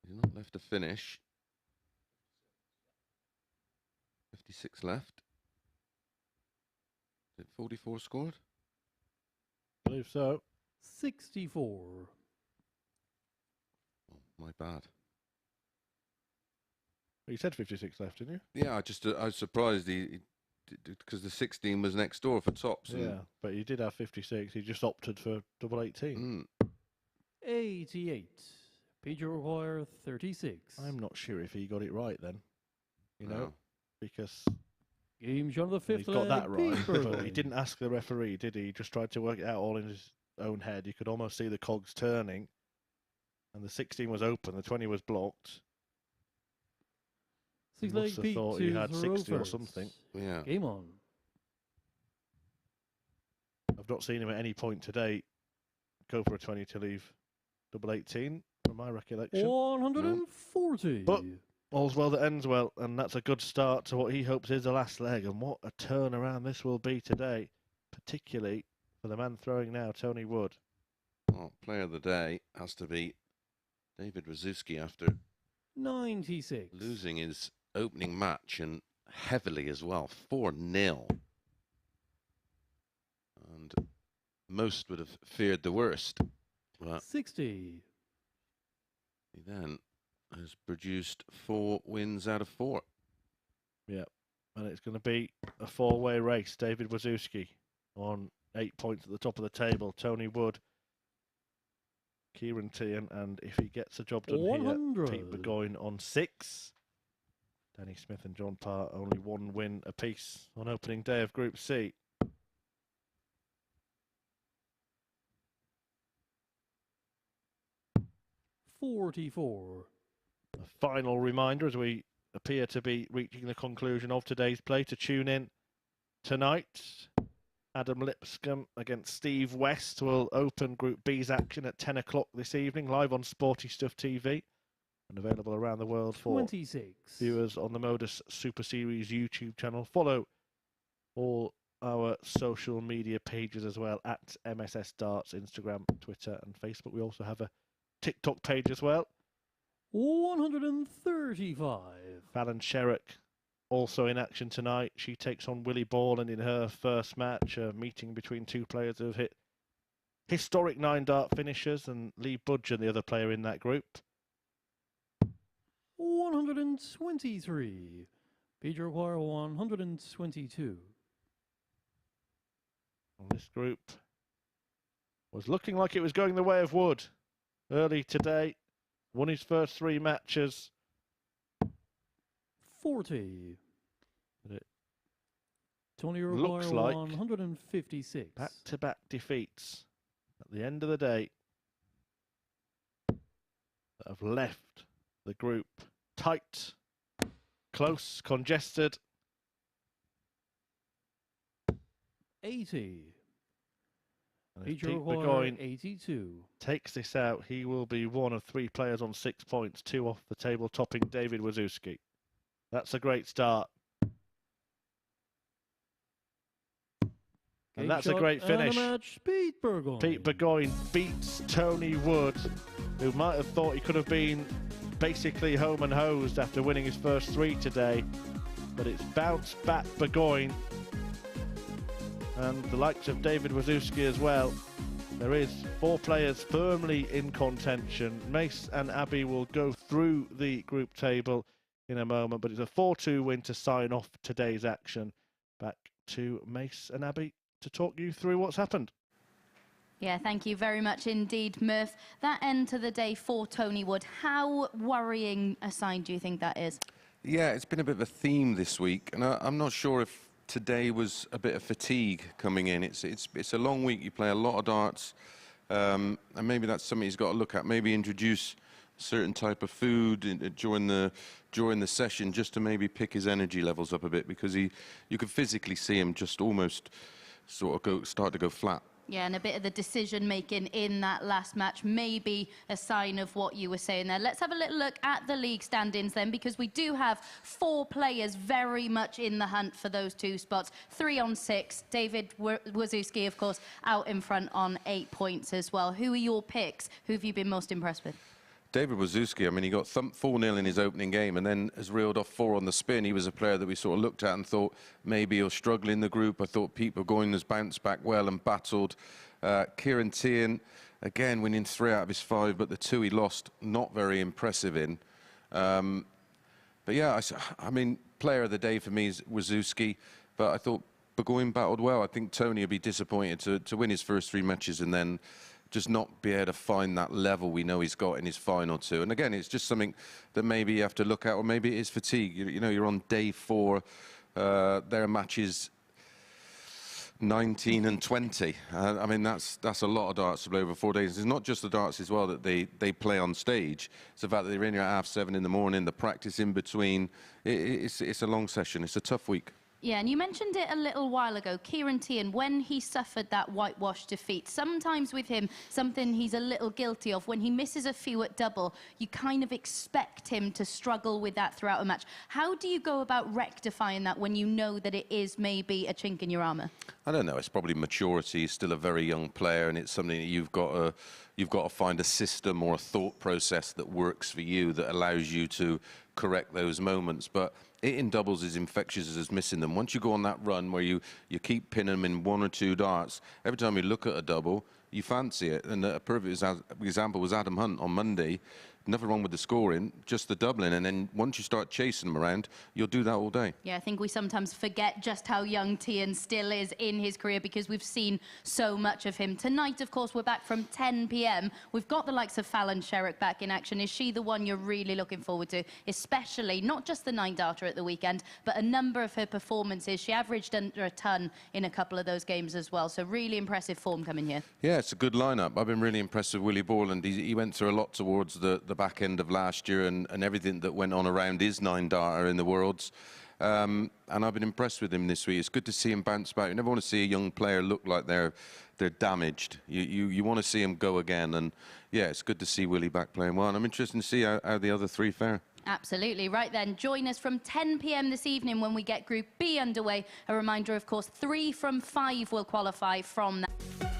He's not left to finish. 56 left. Is it 44 scored? I believe so. 64. Oh, my bad. You said 56 left, didn't you? Yeah, I was surprised because the 16 was next door for tops. Yeah, but you did have 56. He just opted for double 18. 88. Feature require 36. I'm not sure if he got it right then. You know, No. because Game shot of the fifth he's got that leg, right, Pete but he Burgoyne. didn't ask the referee, did he? He just tried to work it out all in his own head. You could almost see the cogs turning, and the 16 was open, the 20 was blocked. Six Must leg have Pete thought to you had 60 or Rovers. something. Yeah. Game on. I've not seen him at any point today go for a 20 to leave double 18, from my recollection. 140. But all's well that ends well, and that's a good start to what he hopes is the last leg. And what a turnaround this will be today, particularly for the man throwing now, Tony Wood. Well, player of the day has to be David Wawrzewski after 96. losing his opening match, and heavily as well, 4-0. And most would have feared the worst. But 60. he then has produced 4 wins out of 4. Yeah, and it's going to be a 4-way race. David Wawrzewski on 8 points at the top of the table. Tony Wood, Ciaran Teehan, and if he gets the job done 100. here, Pete Burgoyne on 6. Danny Smith and John Parr only 1 win apiece on opening day of Group C. $44. A final reminder as we appear to be reaching the conclusion of today's play to tune in tonight. Adam Lipscomb against Steve West will open Group B's action at 10 o'clock this evening, live on Sporty Stuff TV and available around the world for 26. viewers on the MODUS Super Series YouTube channel. Follow all our social media pages as well at MSS Darts, Instagram, Twitter and Facebook. We also have a TikTok page as well. 135. Fallon Sherrick also in action tonight. She takes on Willie Borland in her first match, a meeting between two players who have hit historic 9-dart finishers, and Lee Budgeon, the other player in that group. 123. Peter require 122. And this group was looking like it was going the way of Wood early today. Won his first 3 matches. 40. But it Tony looks require like 156. back-to-back defeats at the end of the day that have left the group tight, close, congested. 80. And if Peter Pete require Burgoyne 82. takes this out, he will be one of 3 players on 6 points, 2 off the table, topping David Wawrzewski. That's a great start. And that's a great finish. And a match, Pete Burgoyne. Pete Burgoyne beats Tony Wood, who might have thought he could have been basically home and hosed after winning his first 3 today. But it's bounced back Burgoyne. And the likes of David Wawrzewski as well. There is 4 players firmly in contention. Mace and Abbey will go through the group table in a moment, but it's a 4-2 win to sign off today's action. Back to Mace and Abbey to talk you through what's happened. Yeah, thank you very much indeed, Murph. That end to the day for Tony Wood. How worrying a sign do you think that is? Yeah, it's been a bit of a theme this week, and I'm not sure if today was a bit of fatigue coming in. It's a long week. You play a lot of darts, and maybe that's something he's got to look at. Maybe introduce a certain type of food during the session, just to maybe pick his energy levels up a bit, because you could physically see him just almost sort of start to go flat Yeah, and a bit of the decision-making in that last match may be a sign of what you were saying there. Let's have a little look at the league standings then, because we do have 4 players very much in the hunt for those 2 spots. 3 on 6. David Wawrzewski, of course, out in front on 8 points as well. Who are your picks? Who have you been most impressed with? David Wawrzewski, I mean, he got thumped 4-0 in his opening game and then has reeled off 4 on the spin. He was a player that we sort of looked at and thought maybe he'll struggle in the group. I thought Pete Burgoyne has bounced back well and battled. Ciaran Teehan, again, winning 3 out of his 5, but the 2 he lost, not very impressive in. But yeah, I mean, player of the day for me is Wawrzewski, but I thought Burgoyne battled well. I think Tony would be disappointed to win his first 3 matches and then just not be able to find that level we know he's got in his final 2. And again, it's just something that maybe you have to look at, or maybe it is fatigue. You know, you're on day 4. Their matches 19 and 20. I mean, that's a lot of darts to play over 4 days. It's not just the darts as well that they play on stage. It's the fact that they're in here at 7:30 in the morning, the practice in between. It's a long session. It's a tough week. Yeah, and you mentioned it a little while ago, Ciaran Teehan, when he suffered that whitewash defeat. Sometimes with him, something he's a little guilty of, when he misses a few at double, you kind of expect him to struggle with that throughout a match. How do you go about rectifying that when you know that it is maybe a chink in your armour? I don't know, it's probably maturity. He's still a very young player, and it's something that you've got to find a system or a thought process that works for you, that allows you to correct those moments. But in doubles is infectious as missing them. Once you go on that run where you keep pinning them in 1 or 2 darts, every time you look at a double, you fancy it. And a perfect example was Adam Hunt on Monday. Nothing wrong with the scoring, just the doubling. And then once you start chasing them around, you'll do that all day. Yeah, I think we sometimes forget just how young Teehan still is in his career, because we've seen so much of him. Tonight, of course, we're back from 10 p.m. We've got the likes of Fallon Sherrick back in action. Is she the one you're really looking forward to? Especially, not just the 9-darter at the weekend, but a number of her performances. She averaged under a ton in a couple of those games as well. So really impressive form coming here. Yeah, it's a good lineup. I've been really impressed with Willie Borland. He went through a lot towards the back end of last year and everything that went on around his 9-darter in the Worlds. And I've been impressed with him this week. It's good to see him bounce back. You never want to see a young player look like they're damaged. You want to see him go again. And yeah, it's good to see Willie back playing well. And I'm interested to see how the other 3 fare. Absolutely. Right then, join us from 10 p.m. this evening when we get Group B underway. A reminder, of course, 3 from 5 will qualify from that.